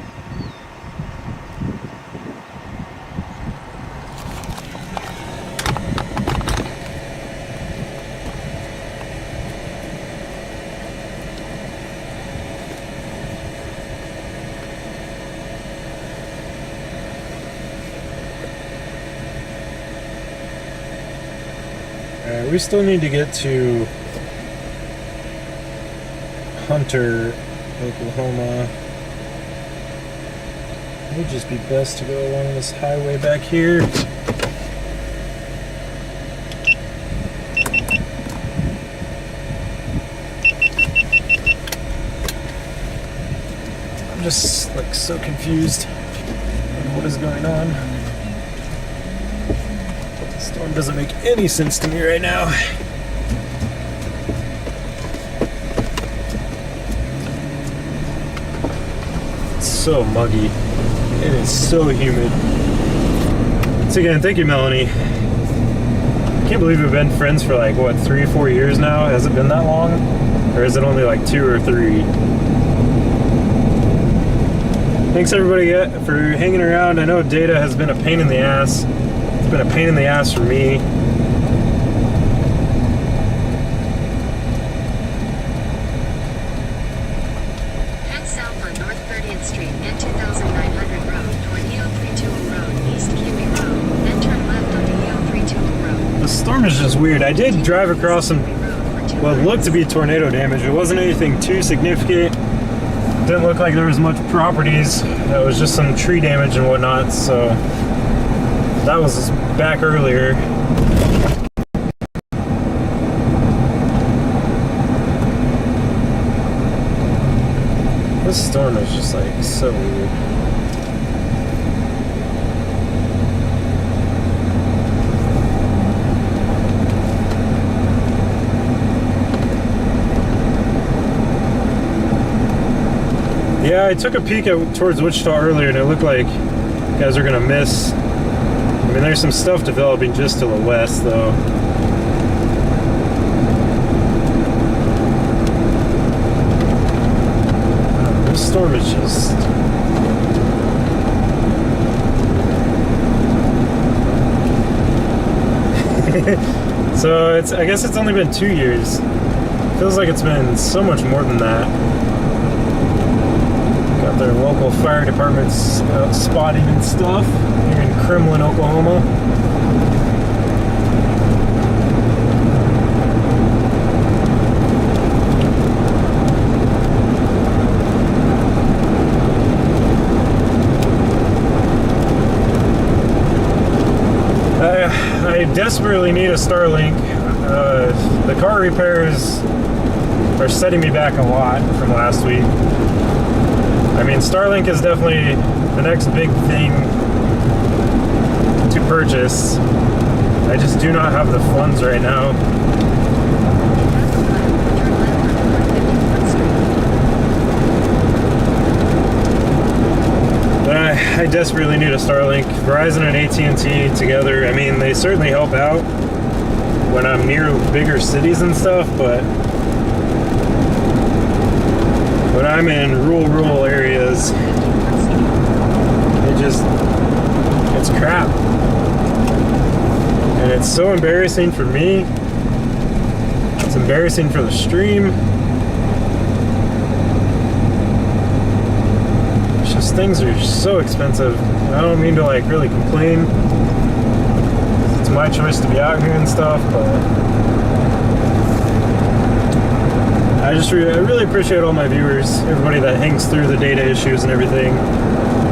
Alright, we still need to get to Hunter, Oklahoma. It would just be best to go along this highway back here. I'm just like so confused on what is going on. The storm doesn't make any sense to me right now. So muggy. It is so humid. Once again, thank you, Melanie. I can't believe we've been friends for like, what, 3 or 4 years now? Has it been that long? Or is it only like 2 or 3? Thanks everybody for hanging around. I know data has been a pain in the ass. It's been a pain in the ass for me. Storm is just weird. I did drive across some what looked to be tornado damage. It wasn't anything too significant. Didn't look like there was much properties. It was just some tree damage and whatnot. So that was back earlier. This storm is just like so weird. Yeah, I took a peek towards Wichita earlier and it looked like you guys are gonna miss. I mean, there's some stuff developing just to the west though. This storm is just... So I guess it's only been 2 years. Feels like it's been so much more than that. Got their local fire departments out spotting and stuff here in Kremlin, Oklahoma. I desperately need a Starlink. The car repairs are setting me back a lot from last week. I mean, Starlink is definitely the next big thing to purchase. I just do not have the funds right now. I desperately need a Starlink. Verizon and AT&T together, I mean, they certainly help out when I'm near bigger cities and stuff, but when I'm in rural areas, it's crap. And it's so embarrassing for me. It's embarrassing for the stream. It's just things are so expensive. And I don't mean to like really complain. It's my choice to be out here and stuff, but I really appreciate all my viewers, everybody that hangs through the data issues and everything,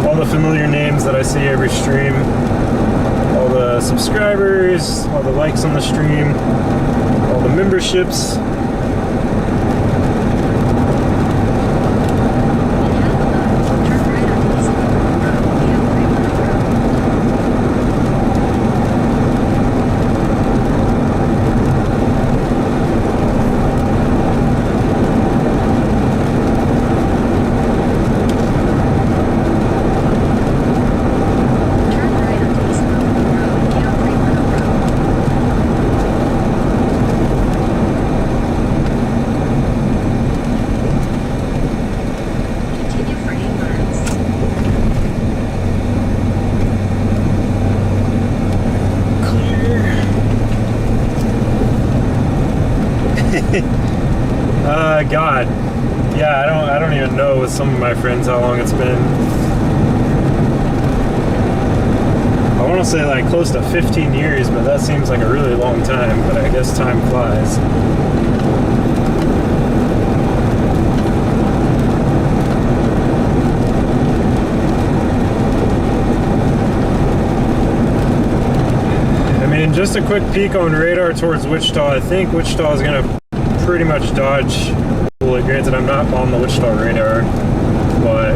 all the familiar names that I see every stream, all the subscribers, all the likes on the stream, all the memberships. God, yeah, I don't even know with some of my friends how long it's been. I want to say like close to 15 years, but that seems like a really long time, but I guess time flies. I mean, just a quick peek on radar towards Wichita. I think Wichita is going to pretty much dodge. Well, granted, I'm not on the Wichita radar, but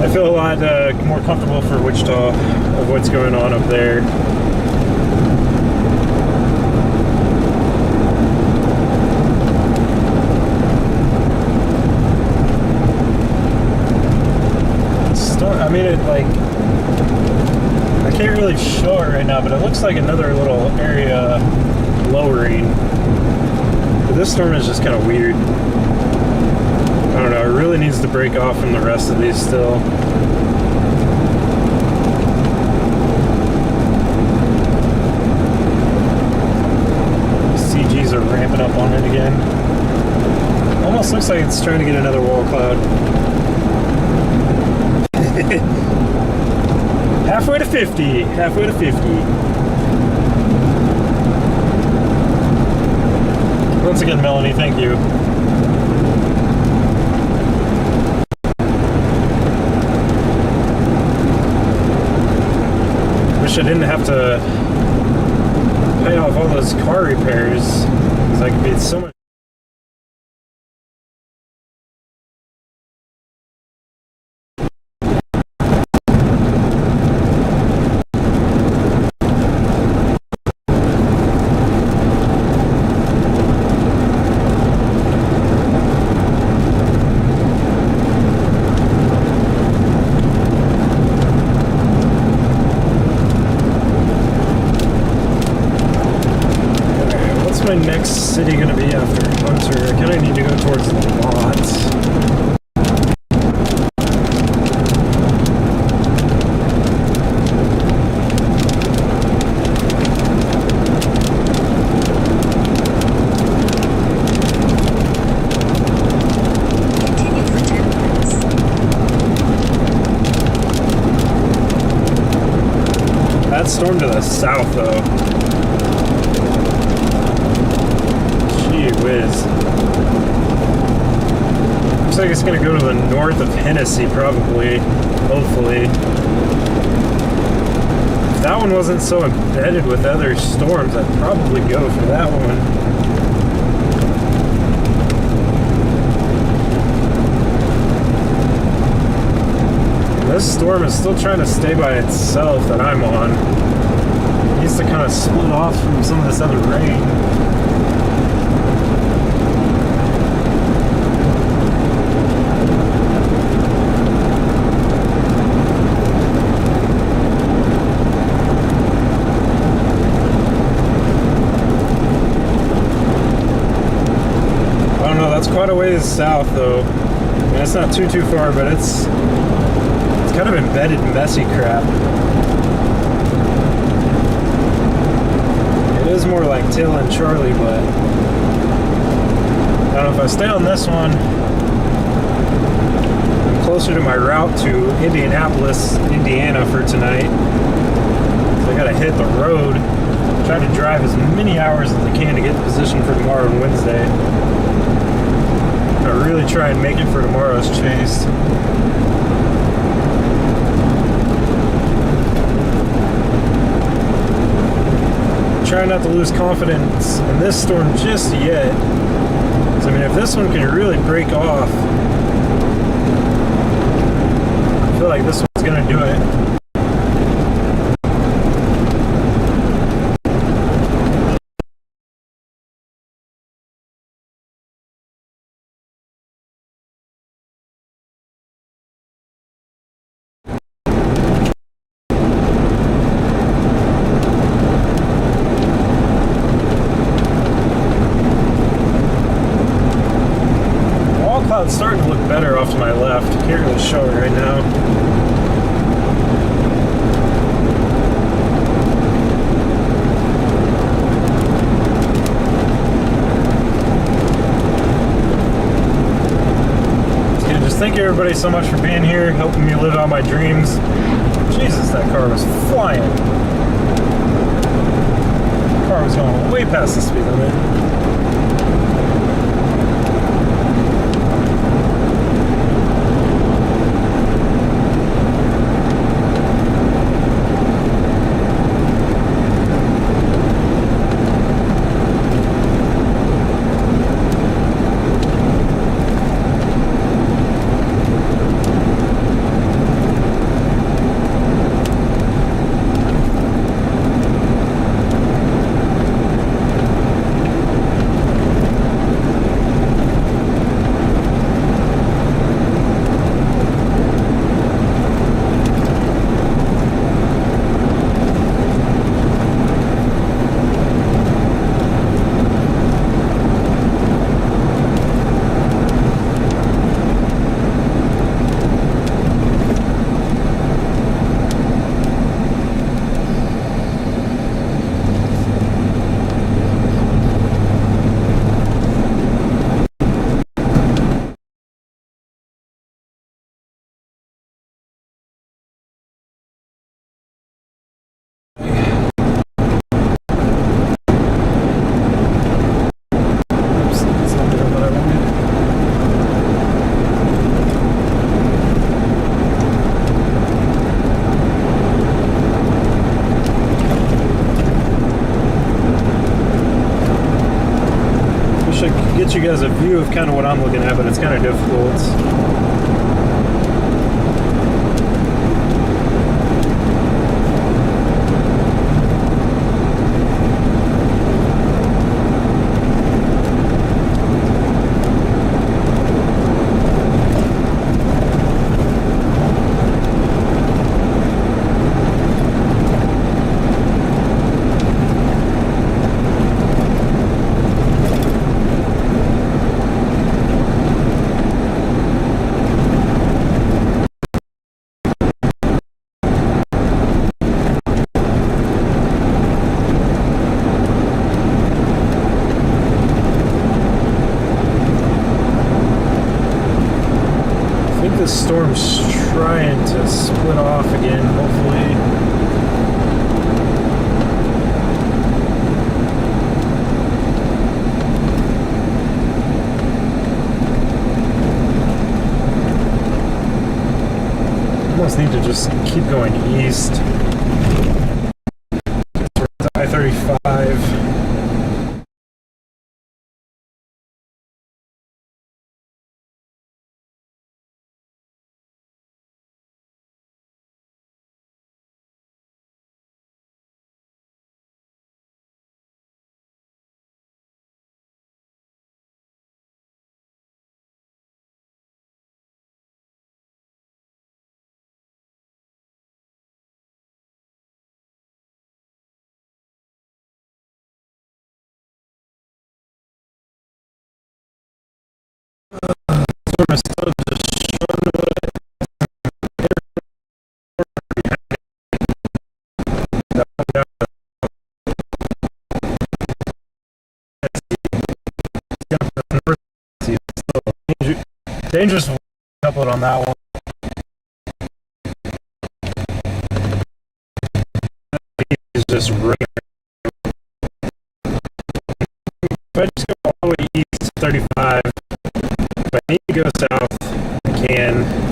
I feel a lot more comfortable for Wichita of what's going on up there. I mean, it like, I can't really show it right now, but it looks like another little area lowering. But this storm is just kind of weird. I don't know, it really needs to break off from the rest of these still. CGs are ramping up on it again. Almost looks like it's trying to get another wall cloud. Halfway to 50. Halfway to 50. Once again, Melanie, thank you. Wish I didn't have to pay off all those car repairs, because I could be so much. My next city gonna be after Hunter? I kind of need to go towards the lot. Continue for 10 minutes. That storm to the south, though. Whiz. Looks like it's gonna go to the north of Hennessy, probably. Hopefully. If that one wasn't so embedded with other storms, I'd probably go for that one. This storm is still trying to stay by itself that I'm on. It needs to kind of split off from some of this other rain. quite a ways south, though. And it's not too far, but it's kind of embedded messy crap. It is more like Tail and Charlie, but I don't know if I stay on this one. I'm closer to my route to Indianapolis, Indiana for tonight. So I gotta hit the road. Try to drive as many hours as I can to get in position for tomorrow and Wednesday. I really try and make it for tomorrow's chase. Try not to lose confidence in this storm just yet. So, I mean, if this one can really break off, I feel like this one's gonna do it. It's starting to look better off to my left. Can't really show it right now. Yeah, just thank you everybody so much for being here, helping me live out my dreams. Jesus, that car was flying. The car was going way past the speed limit. Get you guys a view of kind of what I'm looking at, but it's kind of difficult. This storm's trying to split off again, hopefully. Almost need to just keep going east. I-35. Dangerous coupled on that one. He's just right. If I just go all the way east to 35, if I need to go south, I can.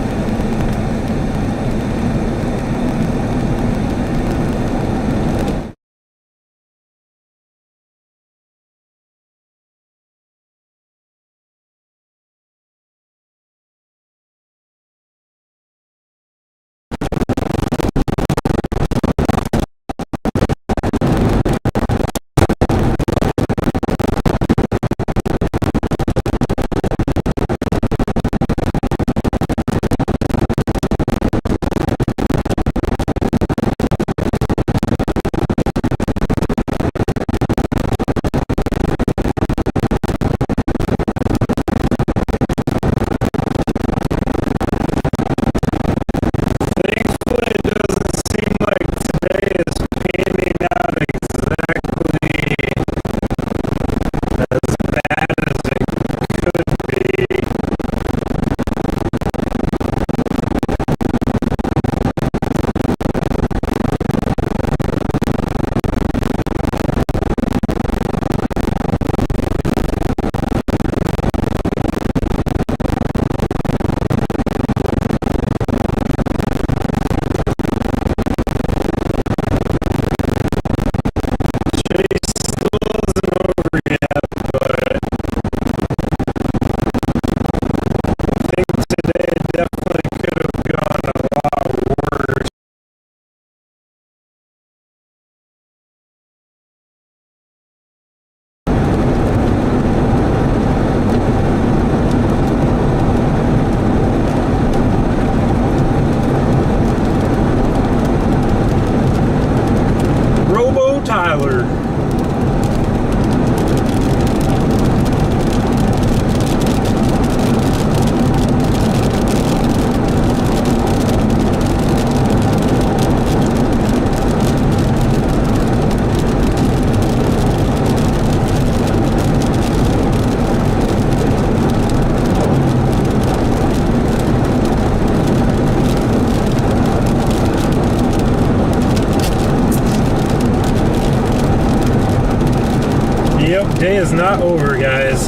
Day is not over, guys.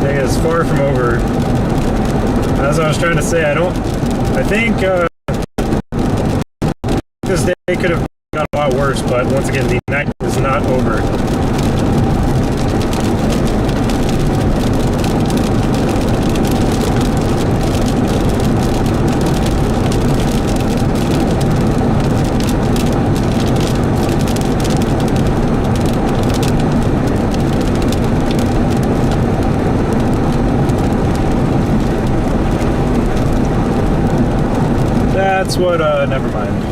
Day is far from over. As I was trying to say, I think this day could have got a lot worse, but once again, the night is not over. That's what, never mind.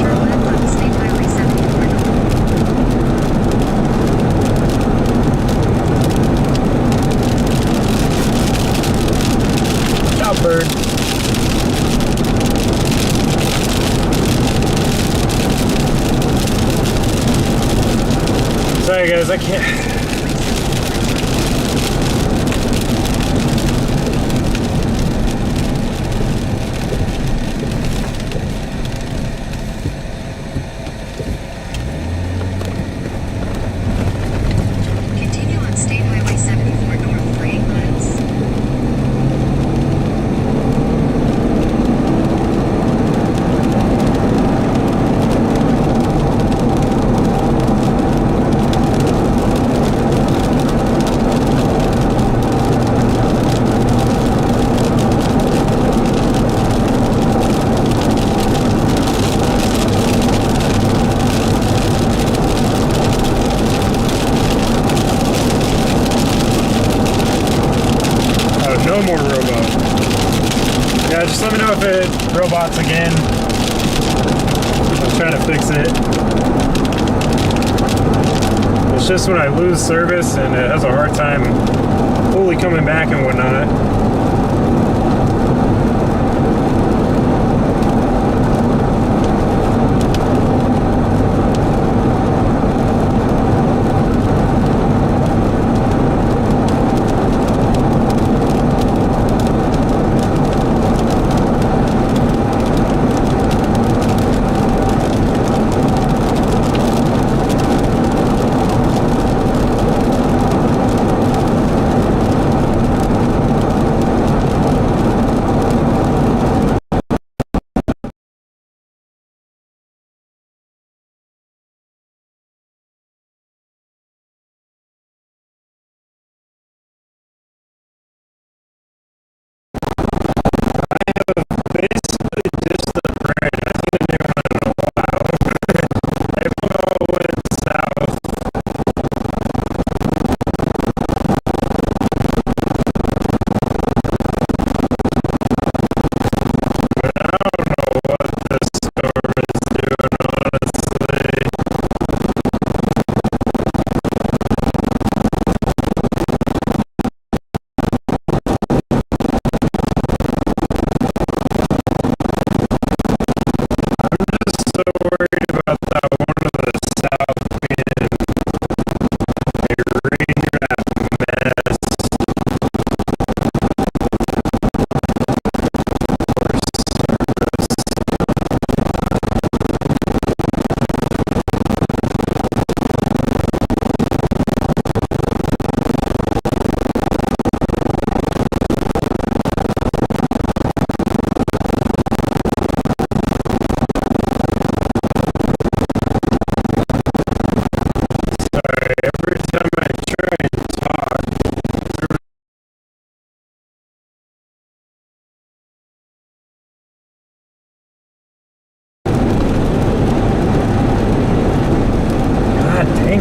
Turn left onto State Highway 74 north. Ciao, bird. Sorry guys, I can't. Continue on State Highway 74 north for 8 miles. No more robo. Yeah, just let me know if it robots again. I'm trying to fix it. It's just when I lose service and it has a hard time fully coming back and whatnot.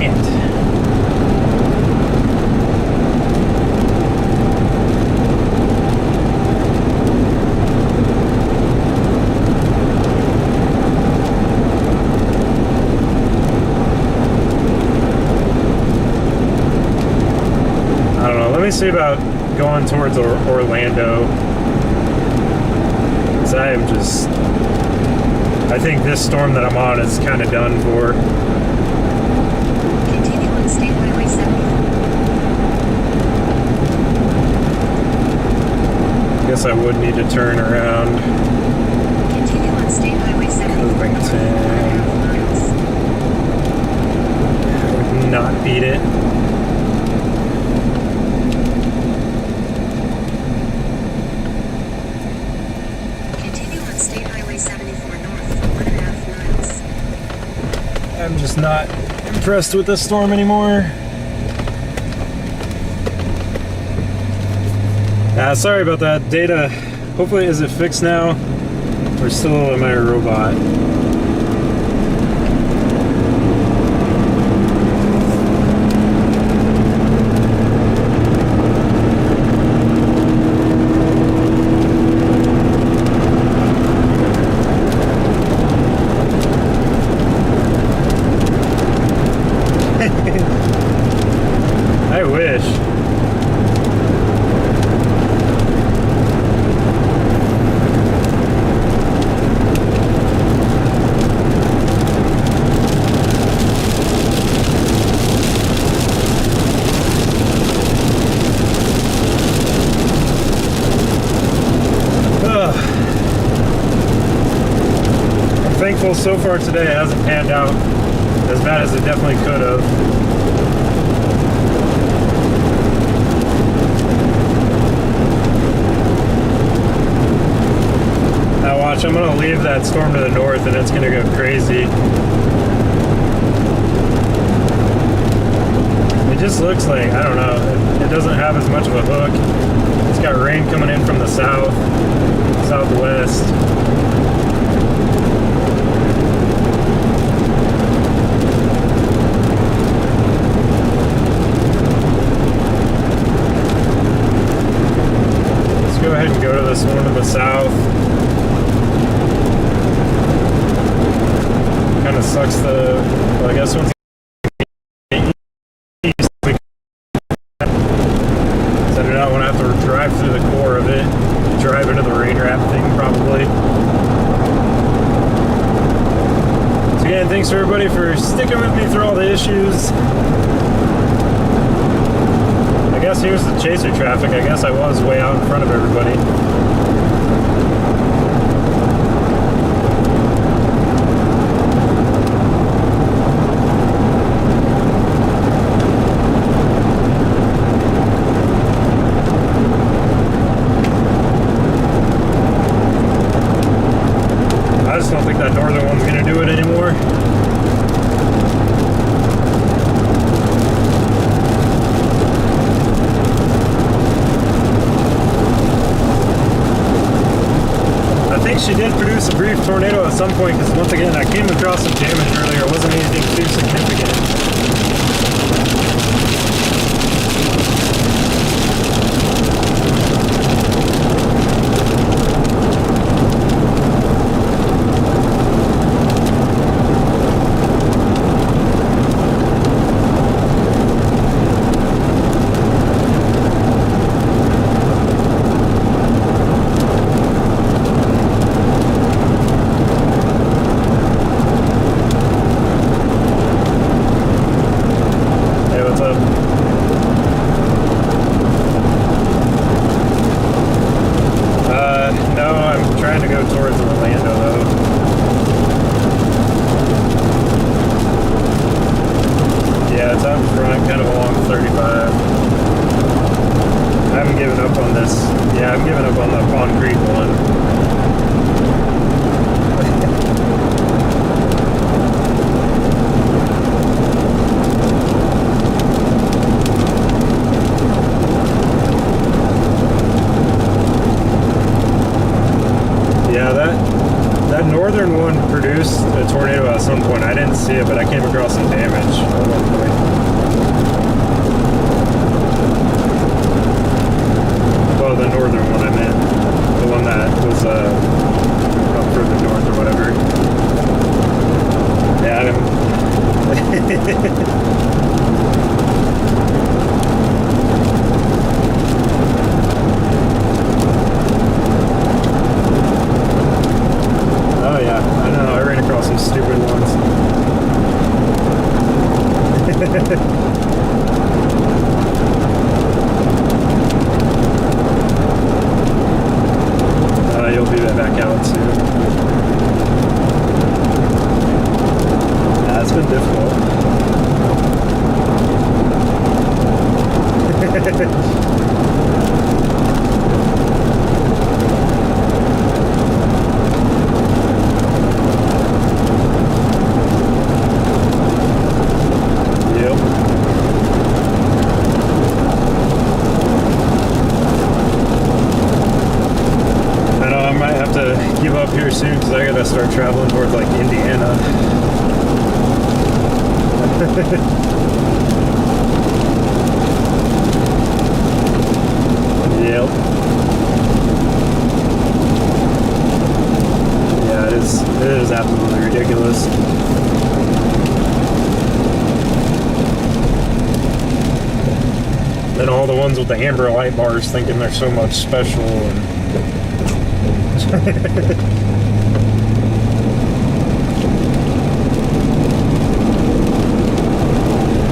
Dang it. I don't know. Let me see about going towards Orlando. 'Cause I am just... I think this storm that I'm on is kind of done for. Continue on State Highway 74. Guess I would need to turn around. Continue on State Highway 74. Covington. 4.5 miles. I would not beat it. Continue on State Highway 74 north for 1.5 miles. I'm just not impressed with this storm anymore. Sorry about that. Data, hopefully, is it fixed now? Or still am I a robot? I wish. Ugh. I'm thankful so far today it hasn't panned out as bad as it definitely could have. Now watch, I'm gonna leave that storm to the north and it's gonna go crazy. It just looks like, I don't know, it doesn't have as much of a hook. It's got rain coming in from the south, southwest. Let's go ahead and go to this one to the south. Kind of sucks well, I guess once east, I do not want to have to drive through the core of it, drive into the rain wrap thing probably. So again, thanks for everybody for sticking with me through all the issues. I guess here's the chaser traffic. I guess I was way out in front of everybody. I just don't think that northern one's gonna do it anymore. I think she did produce a brief tornado at some point because once again I came across some damage earlier. It wasn't anything too significant. Northern one produced a tornado at some point. I didn't see it, but I came across some damage at one point. than all the ones with the amber light bars thinking they're so much special. And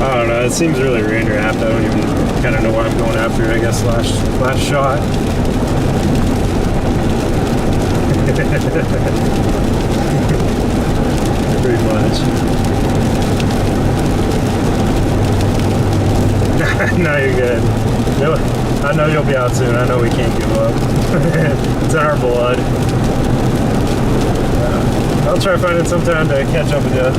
I don't know, it seems really rain wrapped. I don't even kind of know what I'm going after, I guess, last shot. Pretty much. No, you're good. I know you'll be out soon. I know we can't give up. It's in our blood. I'll try finding some time to catch up with you.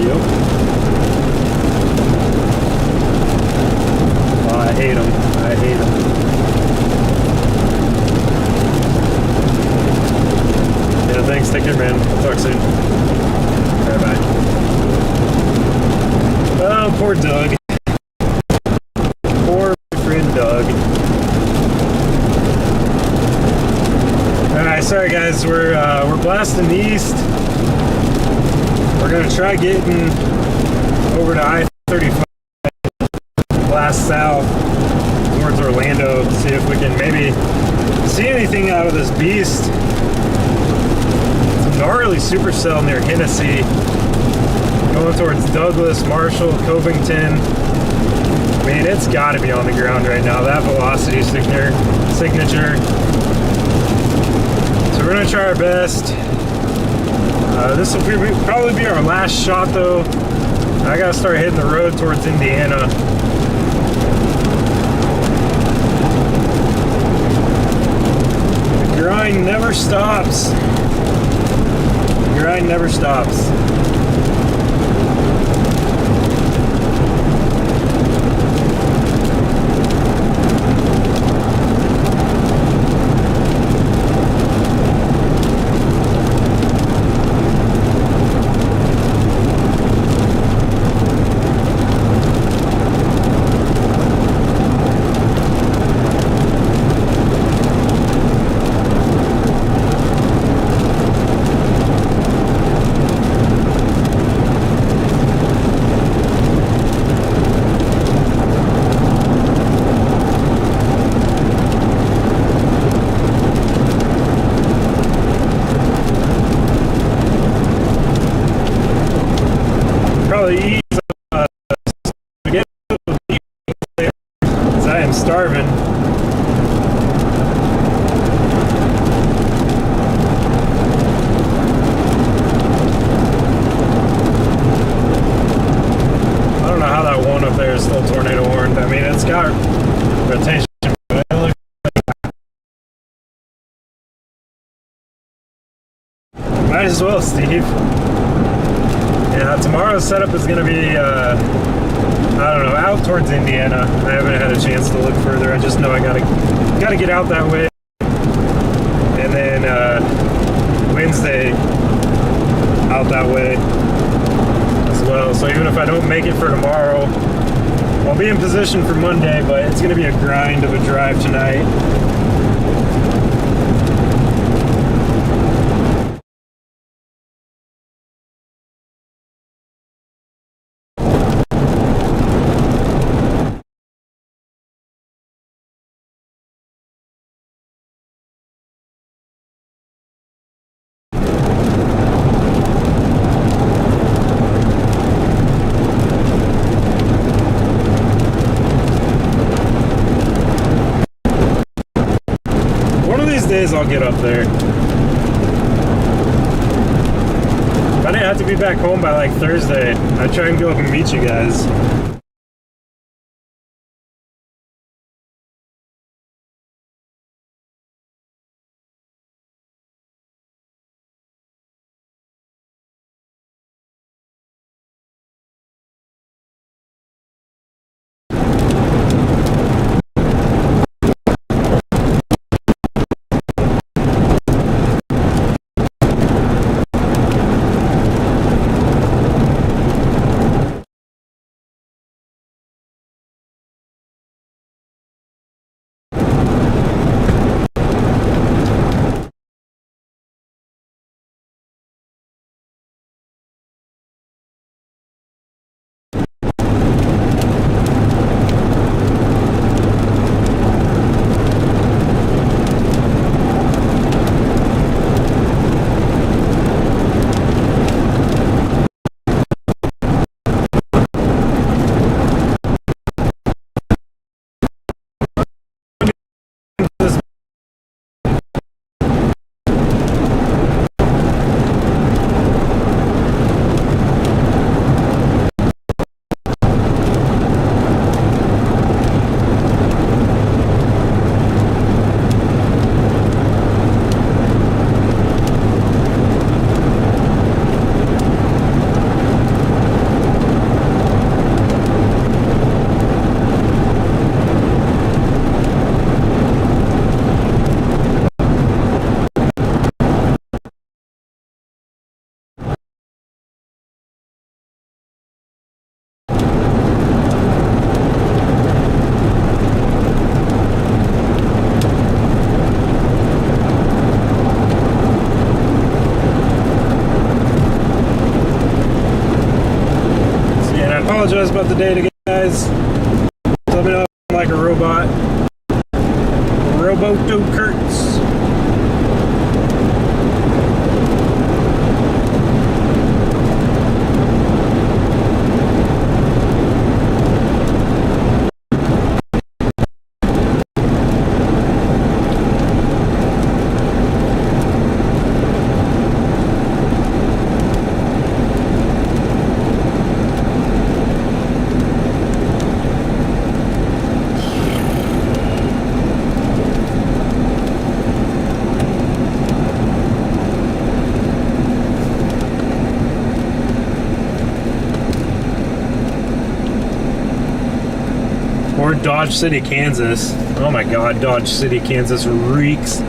Yep. Oh, I hate them. I hate them. Yeah, thanks. Take care, man. Talk soon. Bye bye. Oh, poor Doug. Poor friend Doug. Alright, sorry guys, we're blasting east. We're gonna try getting over to I-35, blast south towards Orlando, see if we can maybe see anything out of this beast. It's a gnarly supercell near Hennessy, going towards Douglas, Marshall, Covington. I mean, it's got to be on the ground right now. That velocity signature. So we're gonna try our best. This will probably be our last shot though. I gotta start hitting the road towards Indiana. The grind never stops. The grind never stops. Starving. I don't know how that one up there is still tornado warned. I mean, it's got rotation, but it looks like... Might as well, Steve. Yeah, tomorrow's setup is going to be I don't know, out towards Indiana. I haven't had a chance to look further. I just know I gotta get out that way. And then Wednesday out that way as well. So even if I don't make it for tomorrow, I'll be in position for Monday, but it's gonna be a grind of a drive tonight. Days I'll get up there. If I didn't have to be back home by like Thursday, I'd try and go up and meet you guys. apologize about the data, guys. Let me know if I'm like a robot. Roboto Kurtz. Or Dodge City, Kansas. Oh my god, Dodge City, Kansas reeks.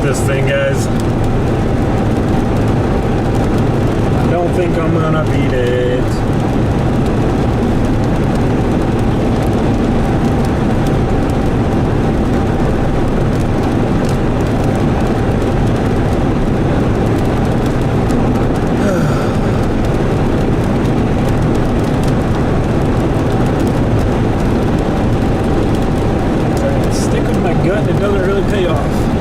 this thing, guys. I don't think I'm gonna beat it. Stick with my gut, it doesn't really pay off.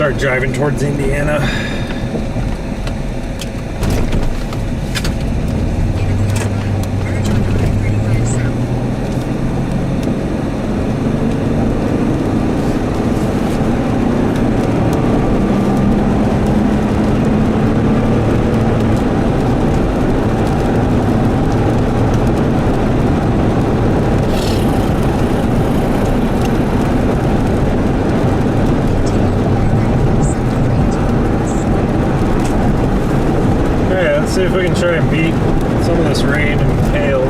start driving towards Indiana. Merge on I-35 South. Okay, let's see if we can try and beat some of this rain and hail.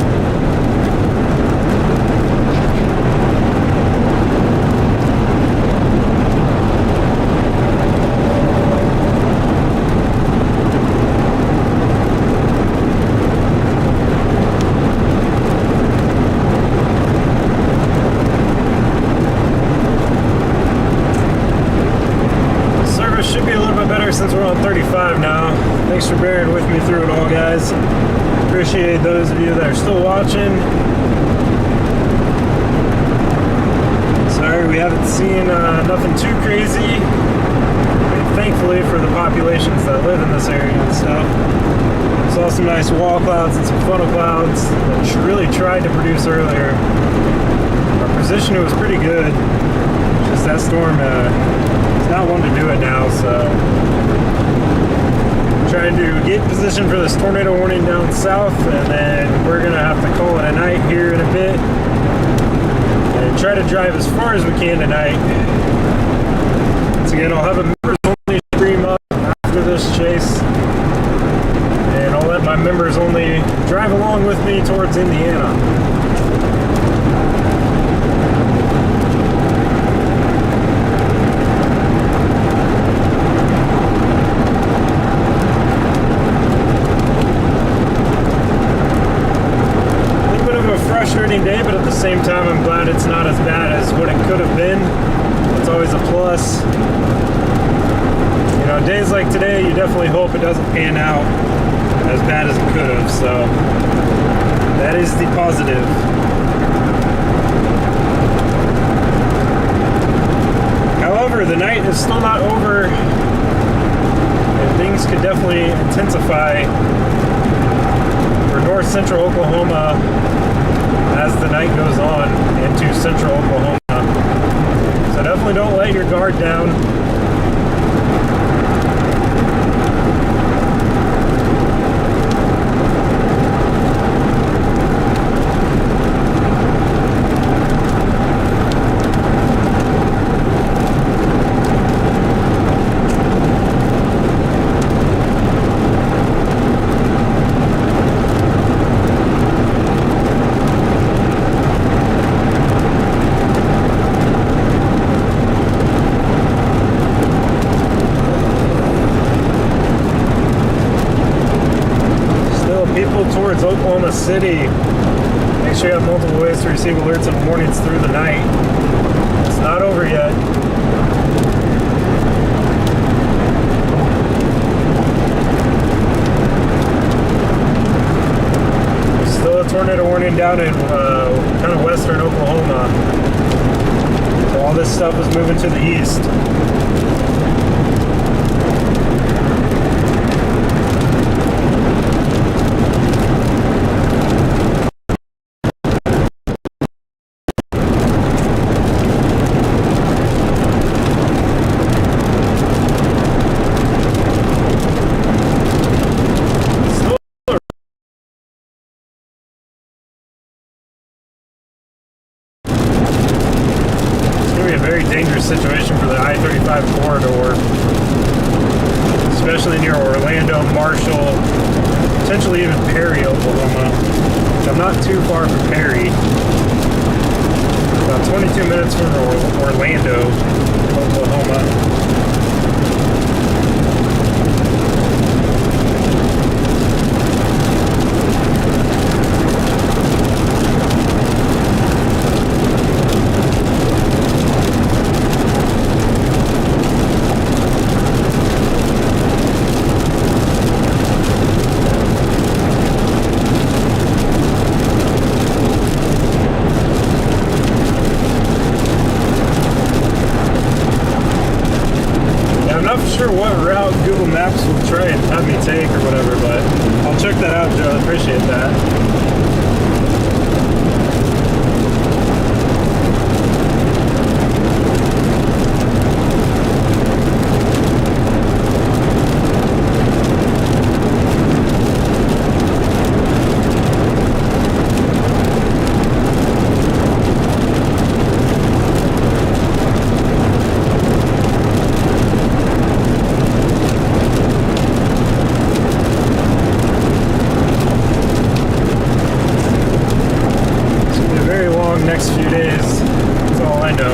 Service should be a little bit better since we're on 35 now. Thanks for bearing with me through it all, guys. Appreciate those of you that are still watching. Sorry we haven't seen nothing too crazy. I mean, thankfully for the populations that live in this area and stuff. Saw some nice wall clouds and some funnel clouds that really tried to produce earlier. Our position was pretty good. Just that storm is not one to do it now, so trying to get in position for this tornado warning down south, and then we're gonna have to call it a night here in a bit and try to drive as far as we can tonight. Once again, I'll have a members only stream up after this chase, and I'll let my members only drive along with me towards Indiana. Frustrating day, but at the same time I'm glad it's not as bad as what it could have been. It's always a plus. You know, days like today, you definitely hope it doesn't pan out as bad as it could have, so that is the positive. However, the night is still not over, and things could definitely intensify for north central Oklahoma as the night goes on into central Oklahoma. So definitely don't let your guard down. Towards Oklahoma City. Make sure you have multiple ways to receive alerts and warnings through the night. It's not over yet. Still a tornado warning down in kind of western Oklahoma. So all this stuff is moving to the east. Dangerous situation for the I-35 corridor, especially near Orlando, Marshall, potentially even Perry, Oklahoma. I'm not too far from Perry. About 22 minutes from Orlando, Oklahoma. try and have me take or whatever, but I'll check that out, Joe. Appreciate that. Next few days, that's all I know.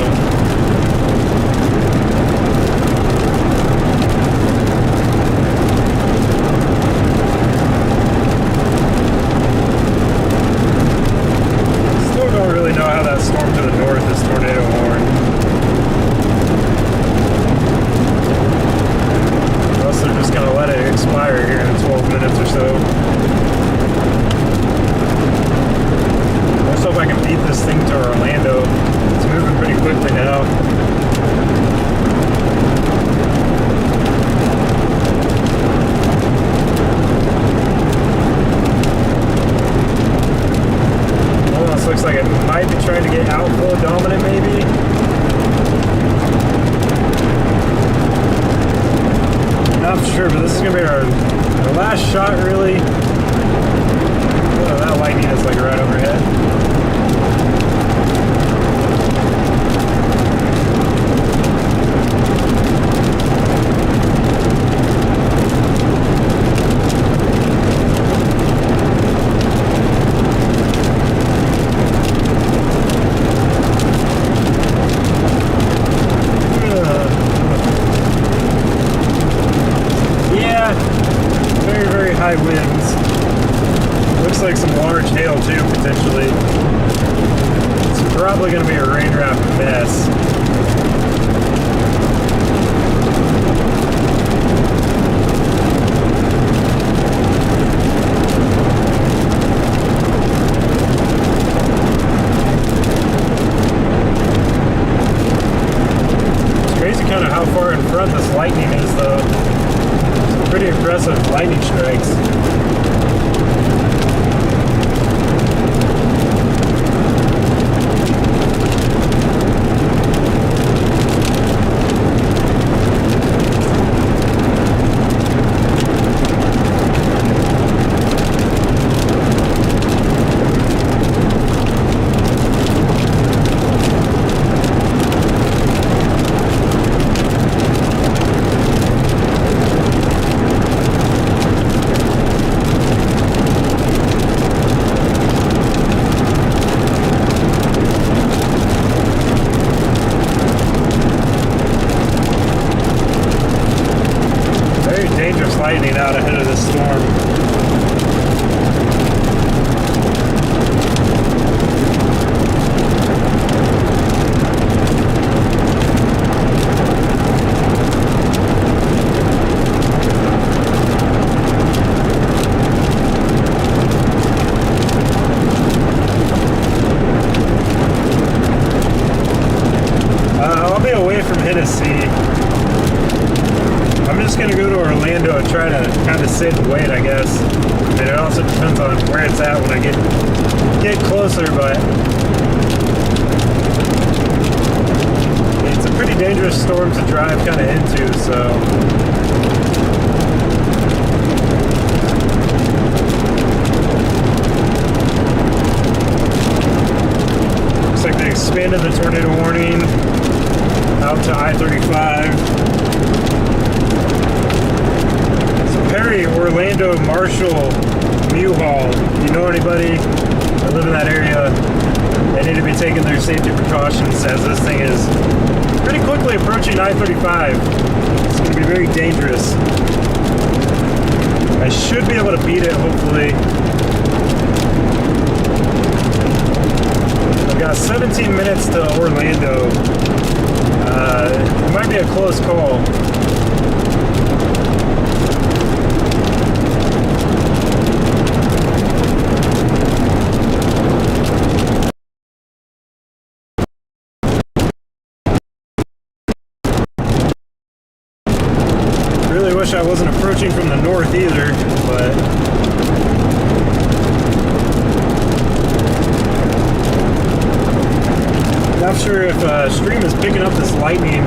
Still don't really know how that storm to the north is tornado warned. Unless they're just gonna let it expire here in 12 minutes or so. Let's hope I can beat this thing to Orlando. It's moving pretty quickly now. Almost looks like it might be trying to get outflow dominant, maybe. Not sure, but this is gonna be our last shot, really. Oh, that lightning is like right overhead. Yeah, very, very high winds. Looks like some large hail too, potentially. It's probably going to be a rain wrap mess. It's crazy kind of how far in front this lightning is, though. Some pretty impressive lightning strikes. Lightning out ahead of this storm. I'll be away from Hennessy. I'm just gonna go to Orlando and try to kind of sit and wait, I guess. And it also depends on where it's at when I get closer, but it's a pretty dangerous storm to drive kind of into, so. Looks like they expanded the tornado warning out to I-35. Perry, Orlando, Marshall, Muhall. If you know anybody that live in that area, they need to be taking their safety precautions as this thing is pretty quickly approaching I-35. It's going to be very dangerous. I should be able to beat it, hopefully. I've got 17 minutes to Orlando. It might be a close call. wish I wasn't approaching from the north either, but not sure if stream is picking up this lightning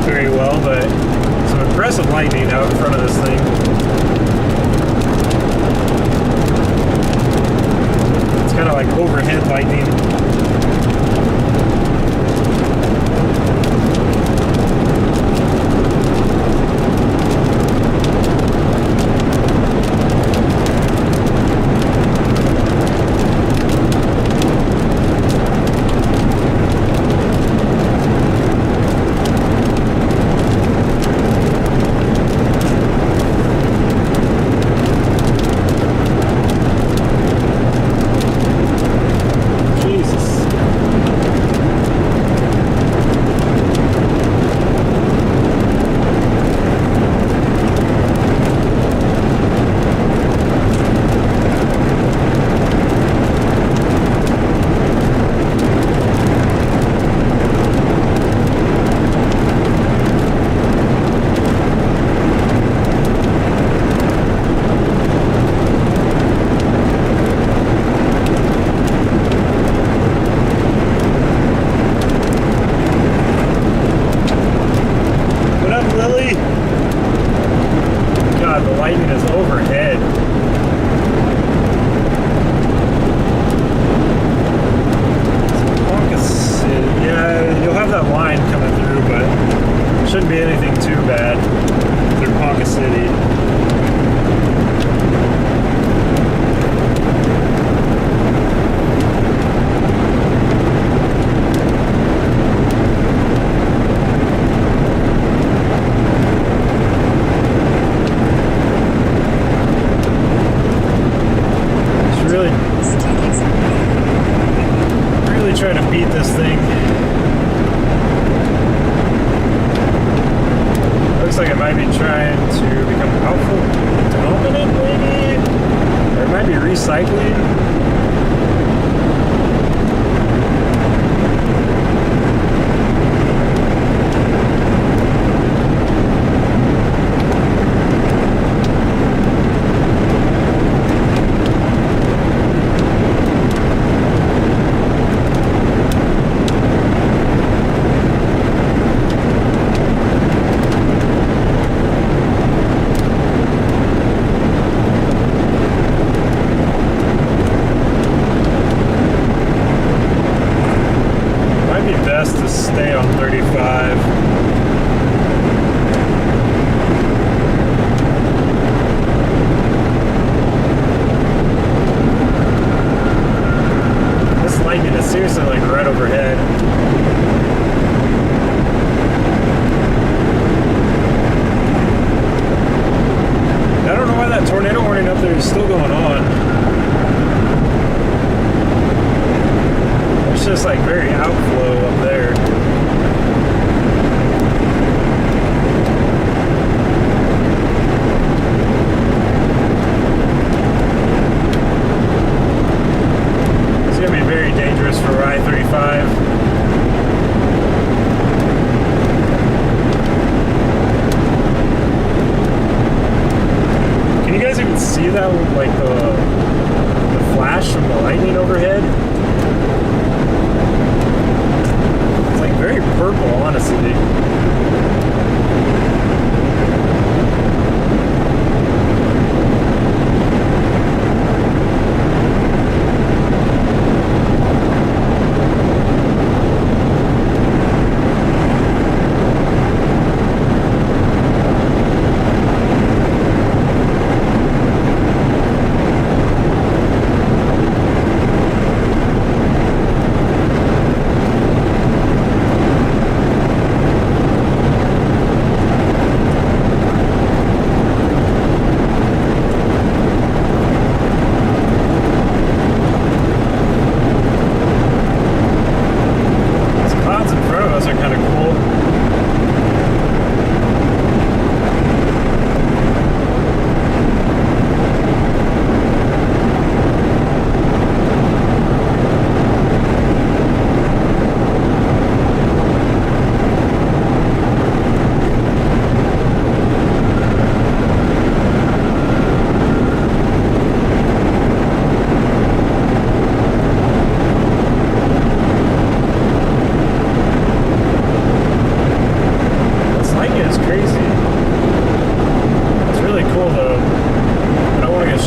very well, but some impressive lightning out in front of this thing. It's kind of like overhead lightning.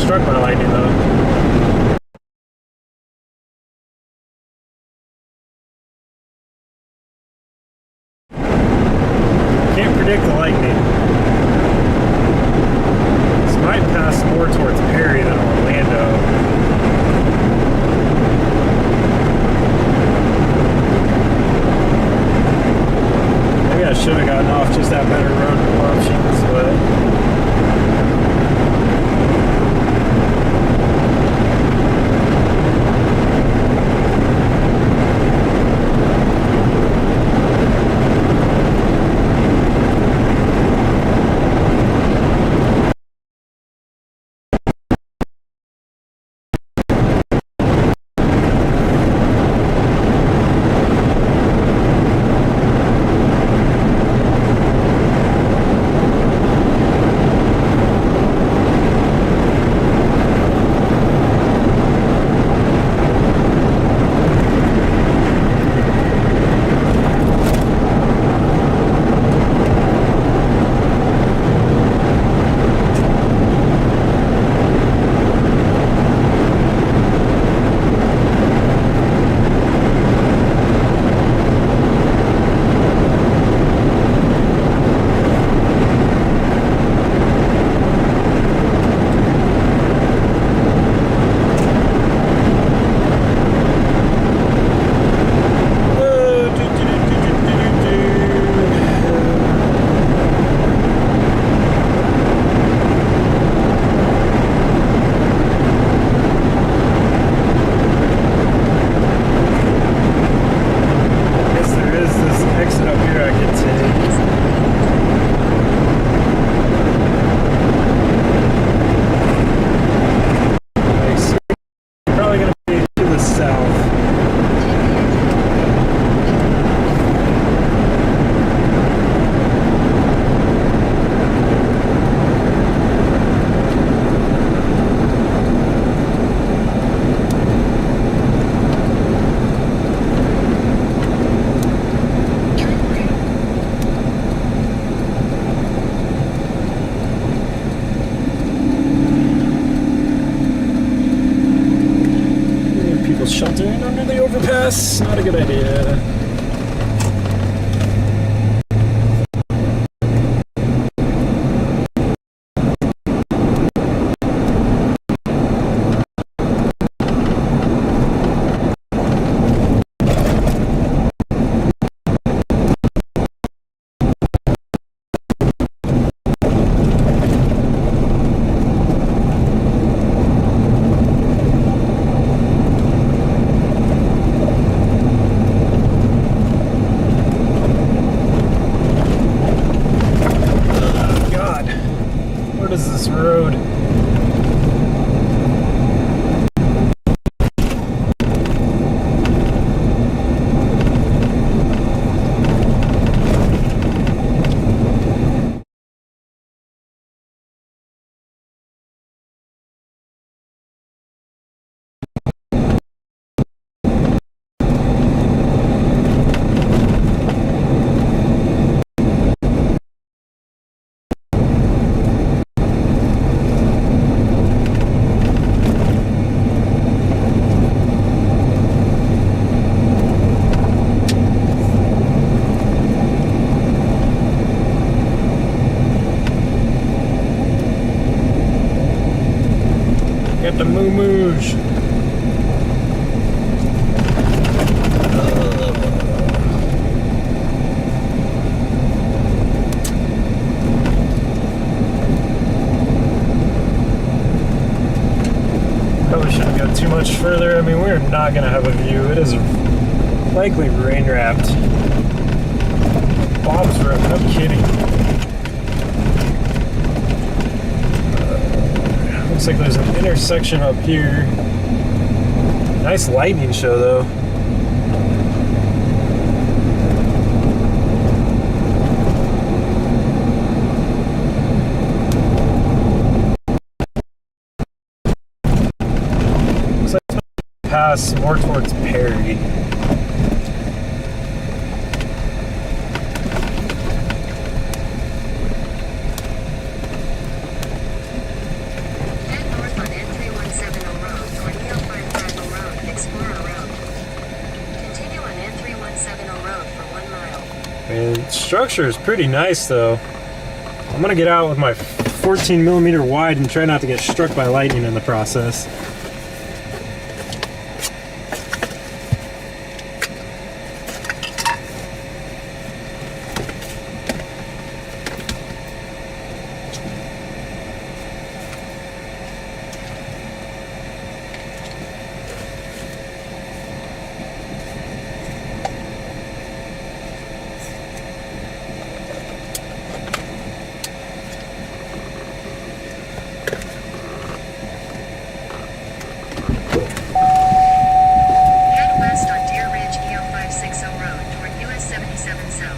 struck by lightning though. Can't predict the lightning. This might pass more towards Perry than Orlando. Maybe I should have gotten off just that better road options, but sheltering under the overpass, not a good idea. Get the moo-moos. Probably shouldn't go too much further. I mean, we're not going to have a view. It is likely rain-wrapped. Bob's rip, no kidding. Looks like there's an intersection up here. Nice lightning show, though. Looks like it's going to pass more towards Perry. Head north on structure is pretty nice though. I'm gonna get out with my 14mm wide and try not to get struck by lightning in the process. Head west on Deer Ridge EO 560 Road toward US 77 South.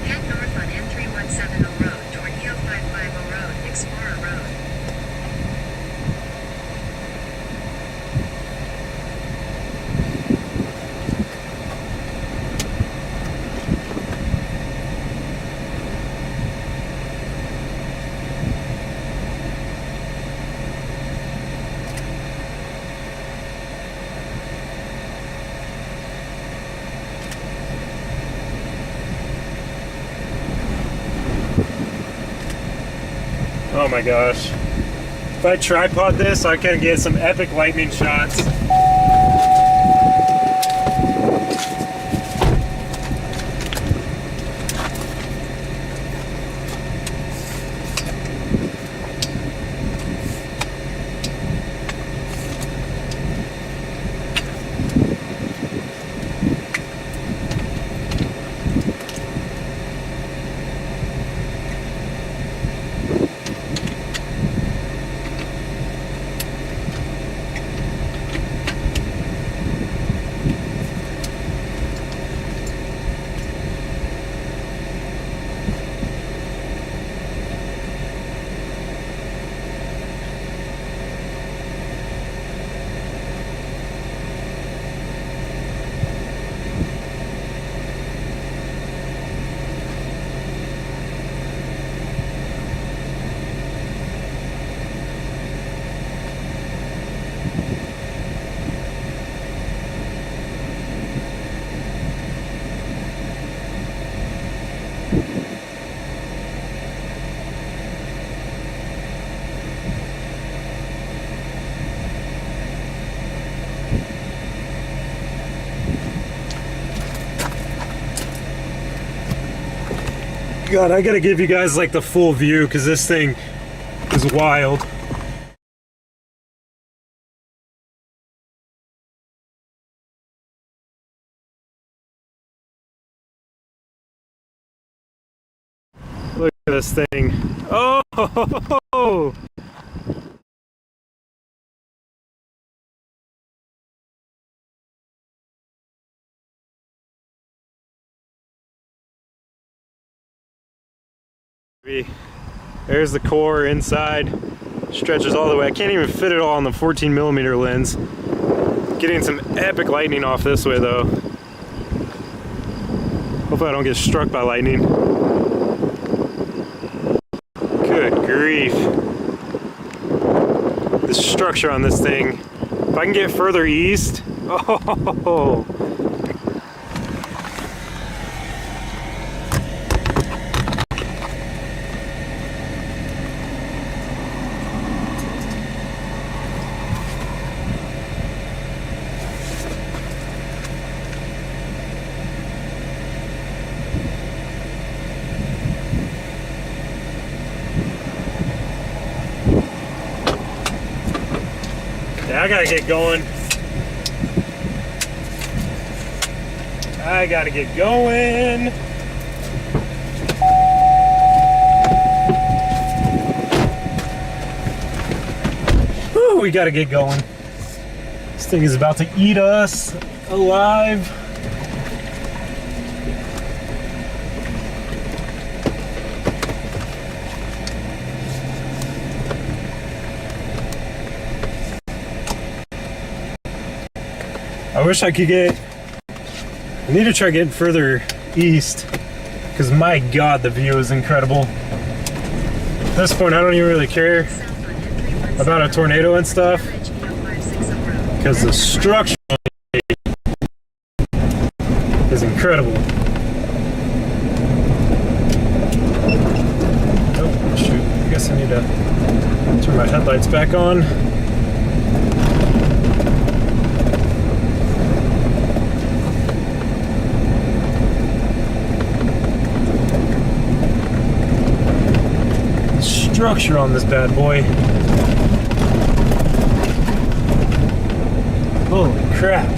Head north on M3170 Road toward EO 550 Road, Explorer Road. Oh my gosh. If I tripod this, I can get some epic lightning shots. God, I gotta give you guys like the full view because this thing is wild. Look at this thing. Oh! There's the core inside, stretches all the way. I can't even fit it all on the 14mm lens. Getting some epic lightning off this way though. Hopefully I don't get struck by lightning. Good grief. The structure on this thing. If I can get further east, oh. Yeah, I gotta get going. I gotta get going. Whew, we gotta get going. This thing is about to eat us alive. I wish I could get, I need to try getting further east because my God, the view is incredible. At this point, I don't even really care. South on M3170 about a tornado and stuff, because the structure is incredible. Oh, shoot. I guess I need to turn my headlights back on. Structure on this bad boy. Holy crap.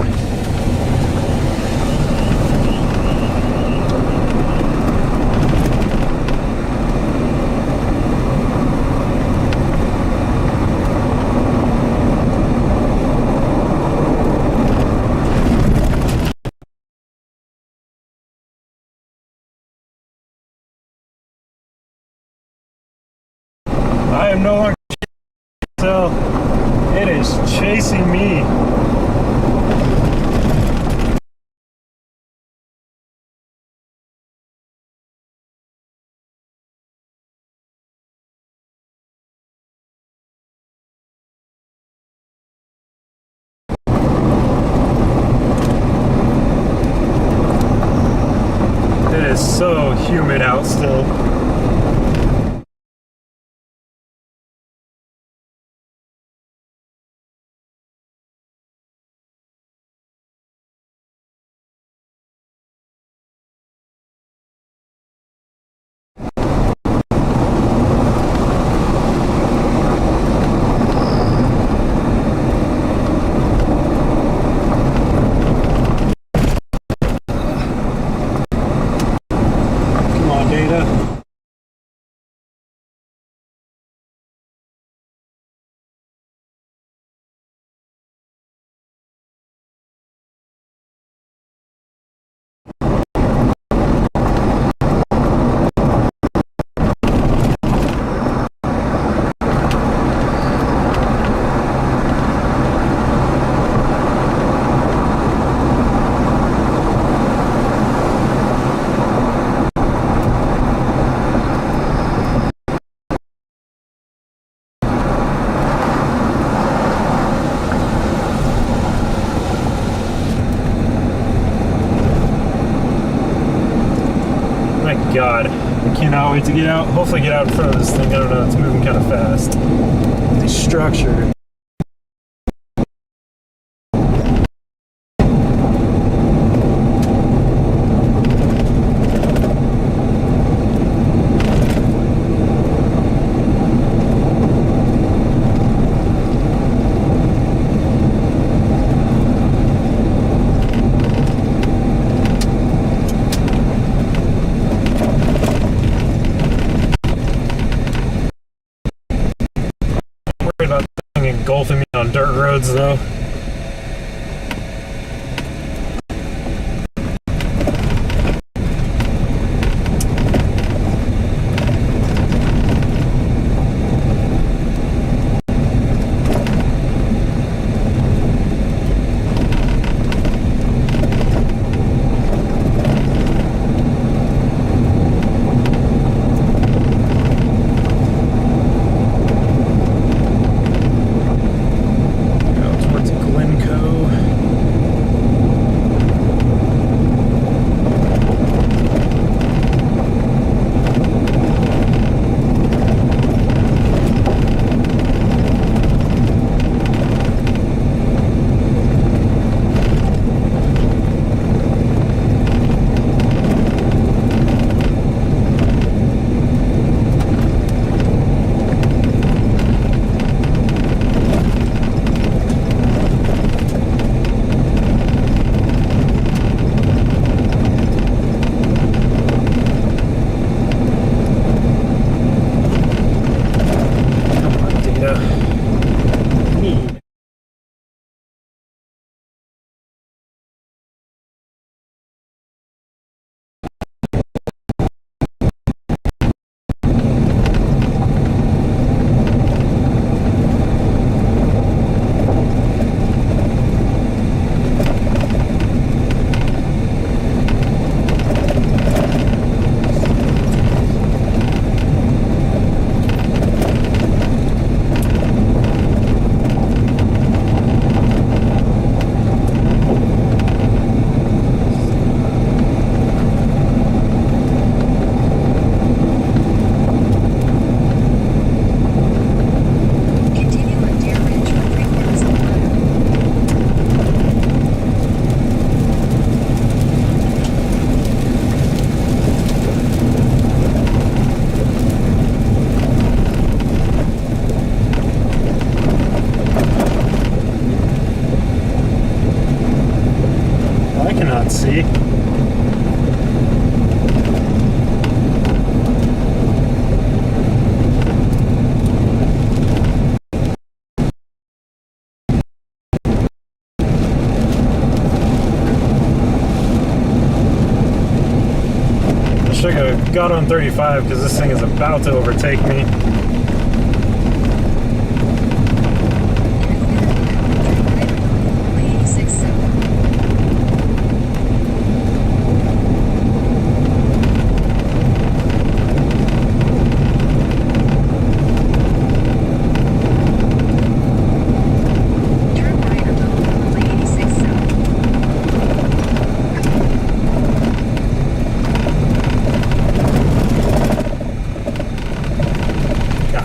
I am no longer so it is chasing me. It is so humid out still. God, I cannot wait to get out. Hopefully get out in front of this thing. I don't know, it's moving kind of fast. The structure. About engulfing me on dirt roads though. Towards I cannot see. I should have got on 35 because this thing is about to overtake me.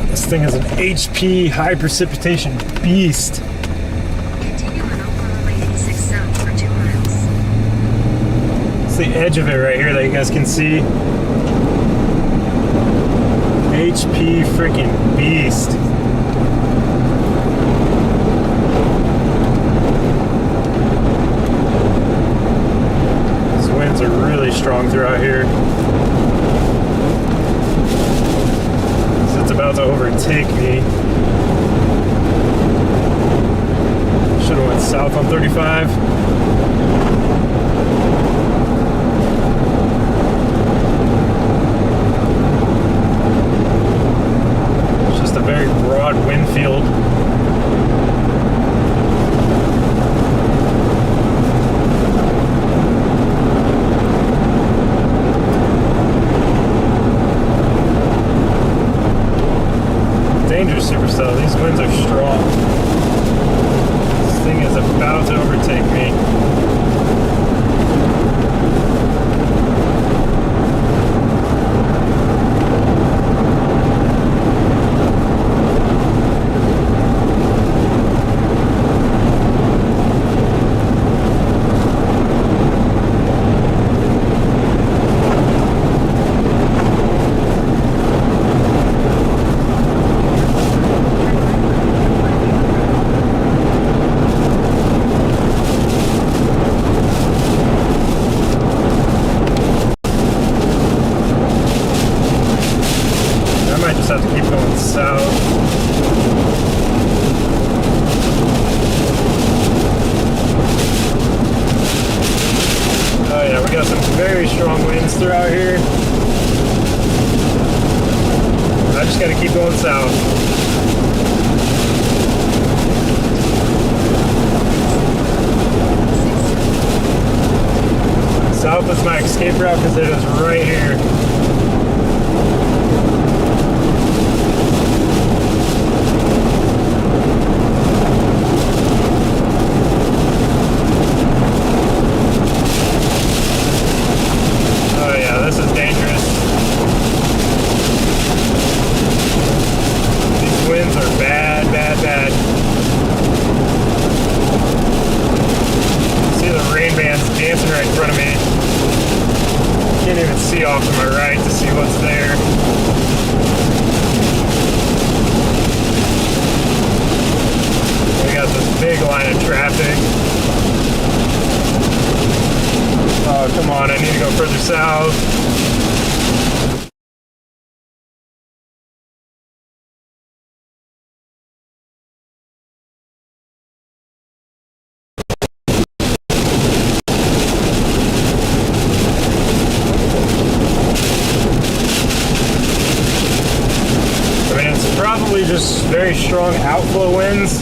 This thing is an HP high precipitation beast. Continue on Oklahoma 86 south for 2 miles. It's the edge of it right here that you guys can see. HP freaking beast. These winds are really strong throughout here. It's about to overtake me. Should have went south on 35. It's just a very broad wind field. Dangerous, Supercell. These winds are strong. This thing is about to overtake me. Just have to keep going south. Oh yeah, we got some very strong winds throughout here. I just gotta keep going south. South is my escape route because it is right here. This is dangerous. These winds are bad, bad, bad. See the rain bands dancing right in front of me. Can't even see off to my right to see what's there. We got this big line of traffic. Oh, come on, I need to go further south. I mean, it's probably just very strong outflow winds.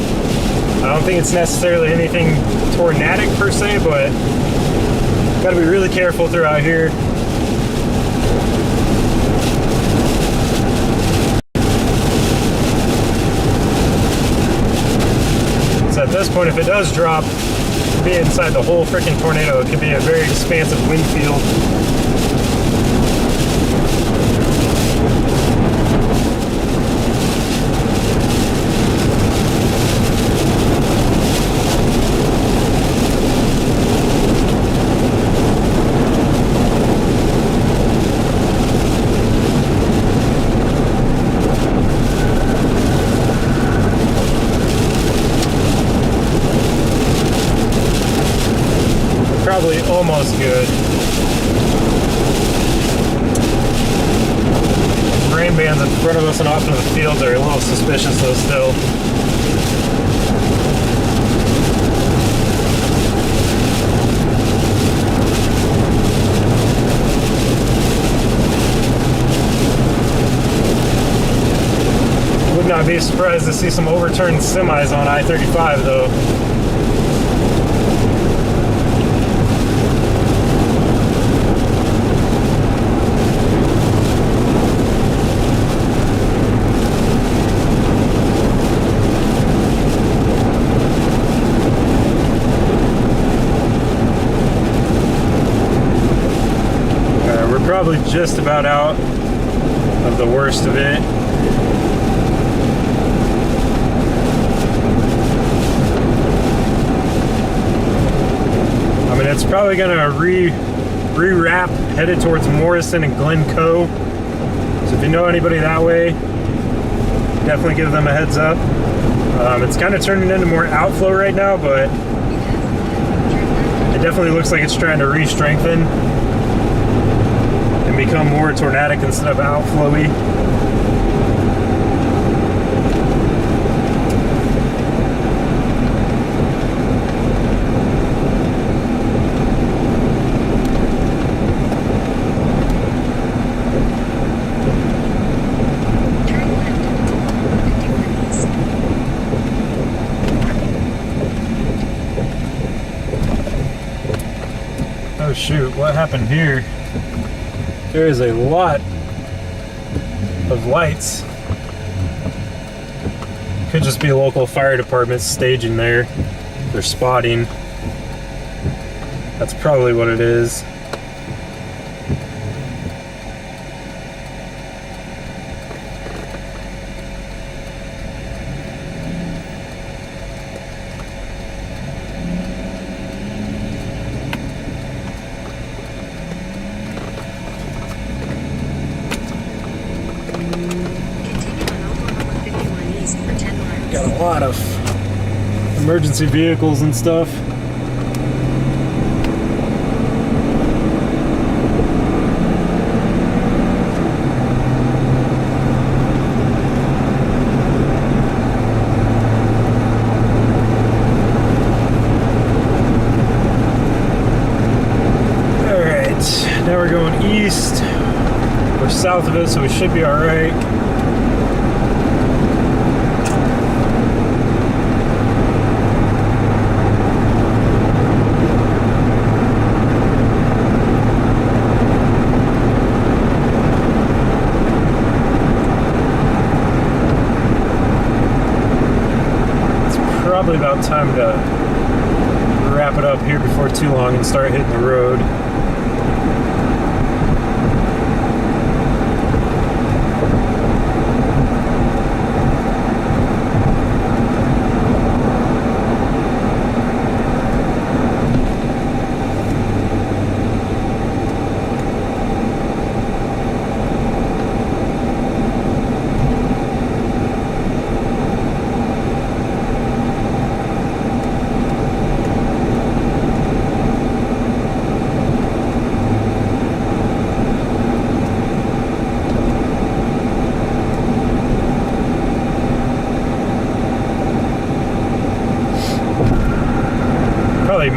I don't think it's necessarily anything tornadic per se, but gotta be really careful throughout here. So at this point, if it does drop, be inside the whole freaking tornado. It could be a very expansive wind field. Probably almost good. Rain bands in front of us and off into the fields are a little suspicious though still. Would not be surprised to see some overturned semis on I-35 though. We're probably just about out of the worst of it. I mean, it's probably gonna re-wrap headed towards Morrison and Glen Cove. So if you know anybody that way, definitely give them a heads up. It's kind of turning into more outflow right now, but it definitely looks like it's trying to re-strengthen and become more tornadic instead of outflowy. Oh shoot, what happened here? There is a lot of lights. Could just be local fire departments staging there. They're spotting. That's probably what it is. Got a lot of emergency vehicles and stuff. Alright, now we're going east. We're south of it, so we should be alright. Probably about time to wrap it up here before too long and start hitting the road.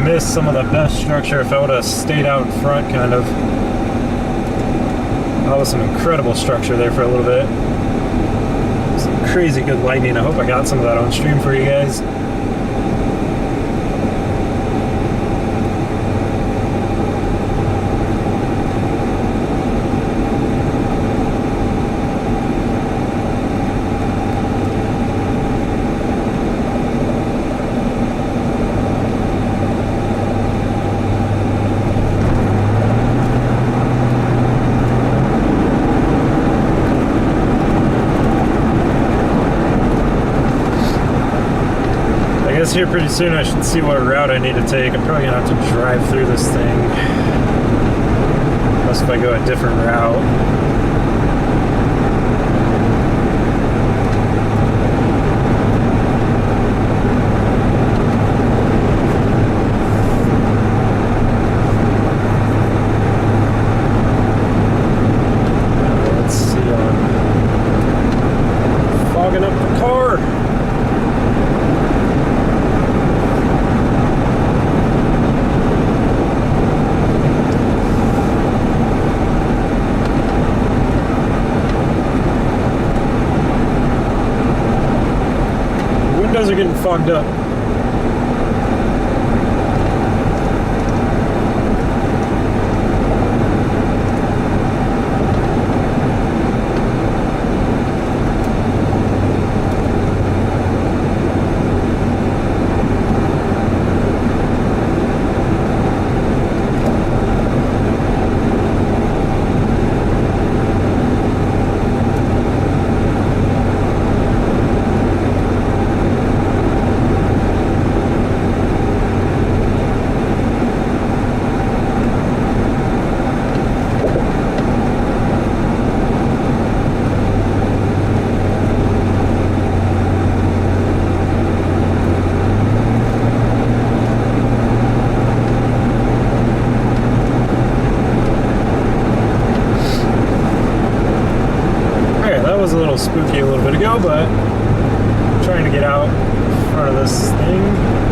Missed some of the best structure if I would have stayed out in front, kind of. That was some incredible structure there for a little bit. Some crazy good lightning. I hope I got some of that on stream for you guys. Here pretty soon I should see what route I need to take. I'm probably gonna have to drive through this thing unless if I go a different route. fogged up. Spooky a little bit ago, but I'm trying to get out in front of this thing.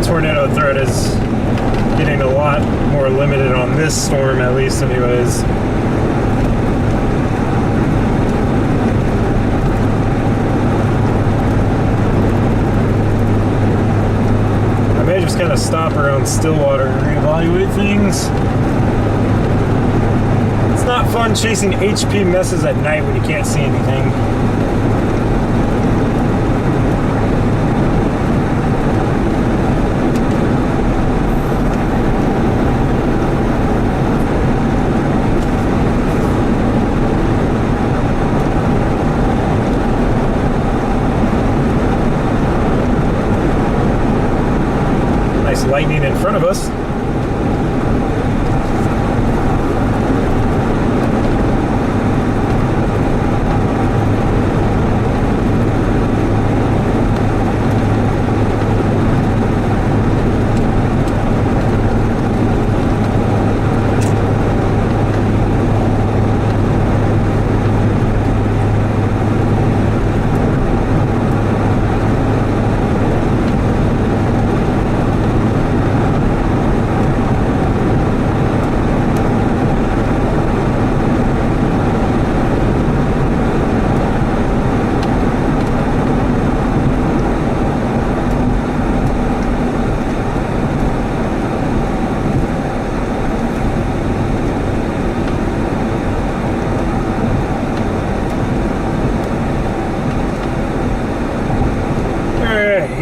Tornado threat is getting a lot more limited on this storm, at least anyways. I may just kind of stop around Stillwater and reevaluate things. It's not fun chasing HP messes at night when you can't see anything. Lightning in front of us.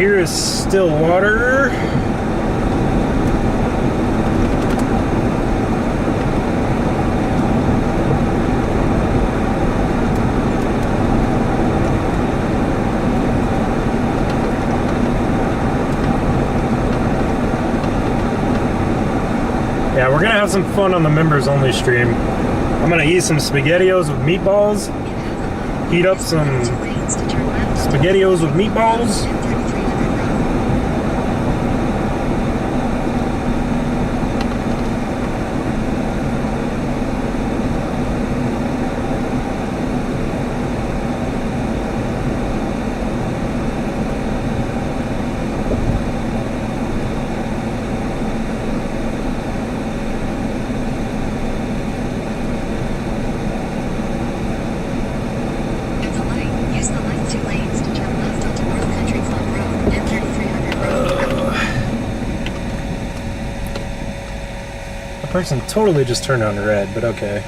here is Stillwater. Yeah, we're gonna have some fun on the members only stream. I'm gonna eat some SpaghettiOs with meatballs. Heat up some SpaghettiOs with meatballs. At the light, use the left 2 lanes to turn left onto North Country Club Road and 3300 Road. The person totally just turned on red, but okay.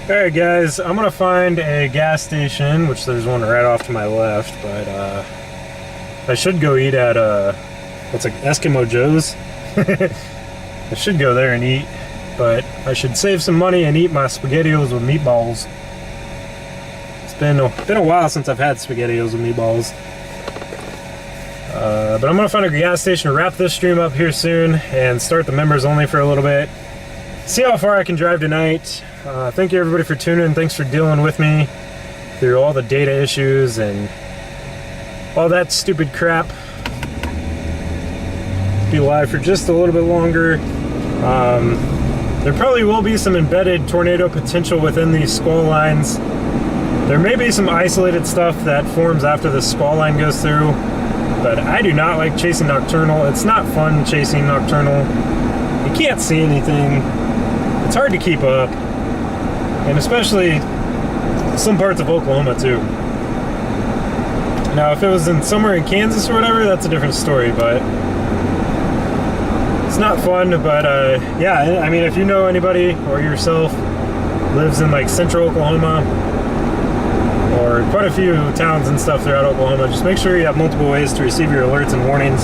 Alright guys, I'm gonna find a gas station, which there's one right off to my left, but I should go eat at what's it, Eskimo Joe's? I should go there and eat, but I should save some money and eat my SpaghettiOs with meatballs. It's been a while since I've had SpaghettiOs with meatballs. But I'm gonna find a gas station to wrap this stream up here soon and start the members only for a little bit. See how far I can drive tonight. Thank you everybody for tuning in. Thanks for dealing with me through all the data issues and all that stupid crap. Be live for just a little bit longer. There probably will be some embedded tornado potential within these squall lines. There may be some isolated stuff that forms after the squall line goes through, but I do not like chasing nocturnal. It's not fun chasing nocturnal. You can't see anything. It's hard to keep up, and especially some parts of Oklahoma too. Now, if it was in somewhere in Kansas or whatever, that's a different story, but it's not fun. But yeah, I mean, if you know anybody or yourself lives in like central Oklahoma or quite a few towns and stuff throughout Oklahoma, just make sure you have multiple ways to receive your alerts and warnings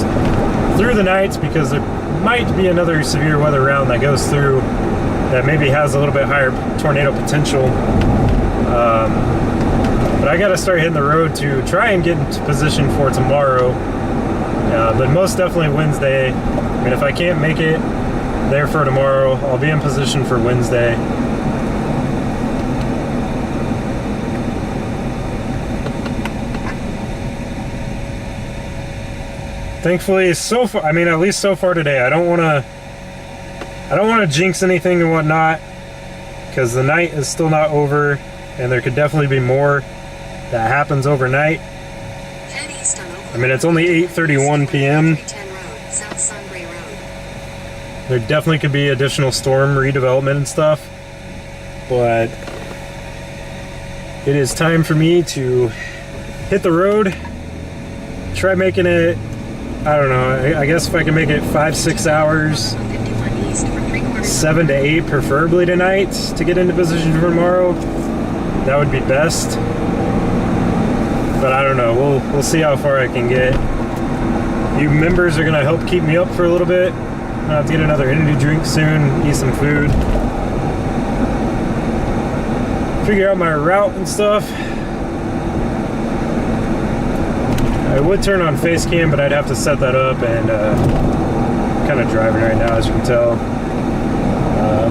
through the night, because there might be another severe weather round that goes through that maybe has a little bit higher tornado potential. But I gotta start hitting the road to try and get into position for tomorrow. But most definitely Wednesday. I mean, if I can't make it there for tomorrow, I'll be in position for Wednesday. Thankfully, so far, I mean, at least so far today, I don't want to jinx anything and whatnot, because the night is still not over, and there could definitely be more that happens overnight. I mean, it's only 8:31 p.m. There definitely could be additional storm redevelopment and stuff, but it is time for me to hit the road, try making it, I don't know, I guess if I can make it 5-6 hours, 7 to 8 preferably tonight, to get into position for tomorrow, that would be best. But I don't know, we'll see how far I can get. You members are gonna help keep me up for a little bit. I'll have to get another energy drink soon, eat some food, figure out my route and stuff. I would turn on face cam, but I'd have to set that up, and I'm kind of driving right now, as you can tell.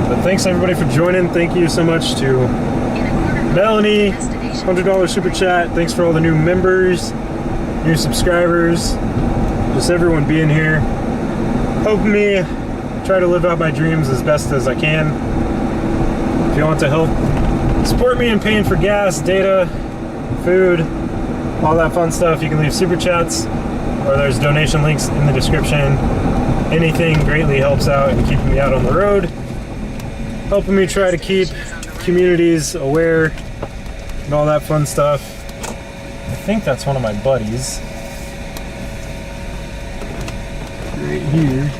But thanks everybody for joining. Thank you so much to Melanie, $100 super chat. Thanks for all the new members, new subscribers, just everyone being here, helping me try to live out my dreams as best as I can. If you want to help support me in paying for gas, data, food, all that fun stuff, you can leave super chats, or there's donation links in the description. Anything greatly helps out in keeping me out on the road, helping me try to keep communities aware and all that fun stuff. I think that's one of my buddies right here.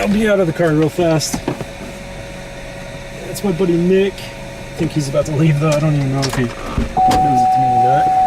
I'll be out of the car real fast. That's my buddy Nick. I think he's about to leave though. I don't even know if he knows it's me or not.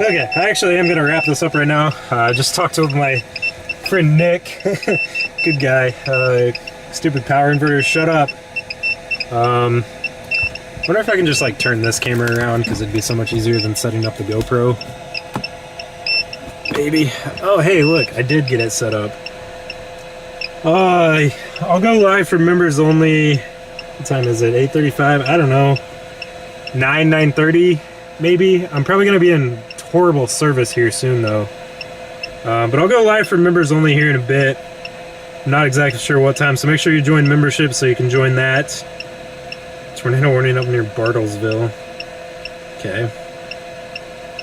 Okay, I actually am gonna wrap this up right now. I just talked to my friend Nick. Good guy. Stupid power inverter, shut up. Wonder if I can just like turn this camera around because it'd be so much easier than setting up the GoPro. Maybe. Oh, hey, look, I did get it set up. I'll go live for members only. What time is it? 8:35? I don't know. 9:30 maybe. I'm probably gonna be in horrible service here soon though. But I'll go live for members only here in a bit. I'm not exactly sure what time, so make sure you join membership so you can join that. Tornado warning up near Bartlesville. Okay.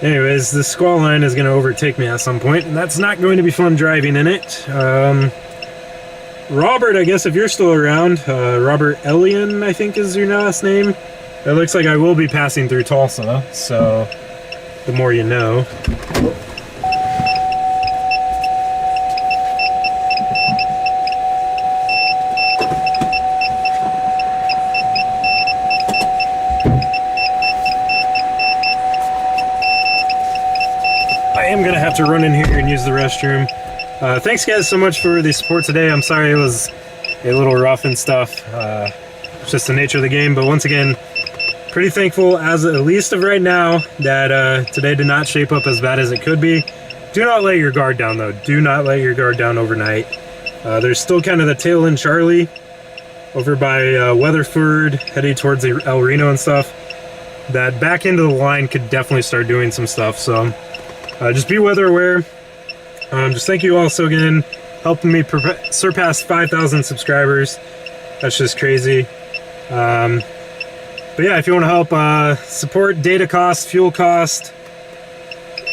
Anyways, the squall line is going to overtake me at some point, and that's not going to be fun driving in it. Robert, I guess if you're still around, Robert Elian, I think is your last name. It looks like I will be passing through Tulsa, so the more you know. I am gonna have to run in here and use the restroom. Thanks guys so much for the support today. I'm sorry it was a little rough and stuff. It's just the nature of the game, but once again, pretty thankful as at least of right now that today did not shape up as bad as it could be. Do not let your guard down though. Do not let your guard down overnight. There's still kind of the tail end Charlie over by Weatherford heading towards El Reno and stuff. That back end of the line could definitely start doing some stuff, so just be weather aware. Just thank you all so again, helping me surpass 5,000 subscribers. That's just crazy. But yeah, if you want to help support data cost, fuel cost,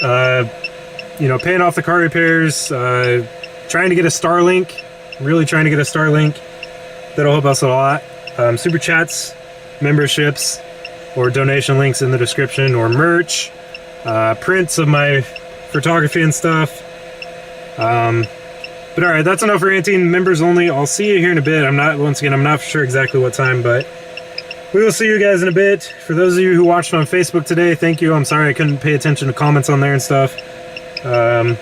you know, paying off the car repairs, trying to get a Starlink, really trying to get a Starlink, that'll help us a lot. Super chats, memberships, or donation links in the description, or merch, prints of my photography and stuff. But all right, that's enough ranting. Members only. I'll see you here in a bit. I'm not sure exactly what time, but we will see you guys in a bit. For those of you who watched on Facebook today, thank you. I'm sorry I couldn't pay attention to comments on there and stuff. Gonna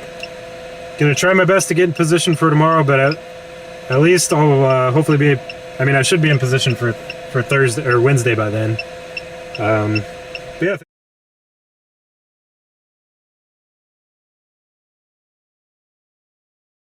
try my best to get in position for tomorrow, but at least I'll hopefully be. I mean, I should be in position for Thursday or Wednesday by then. But yeah.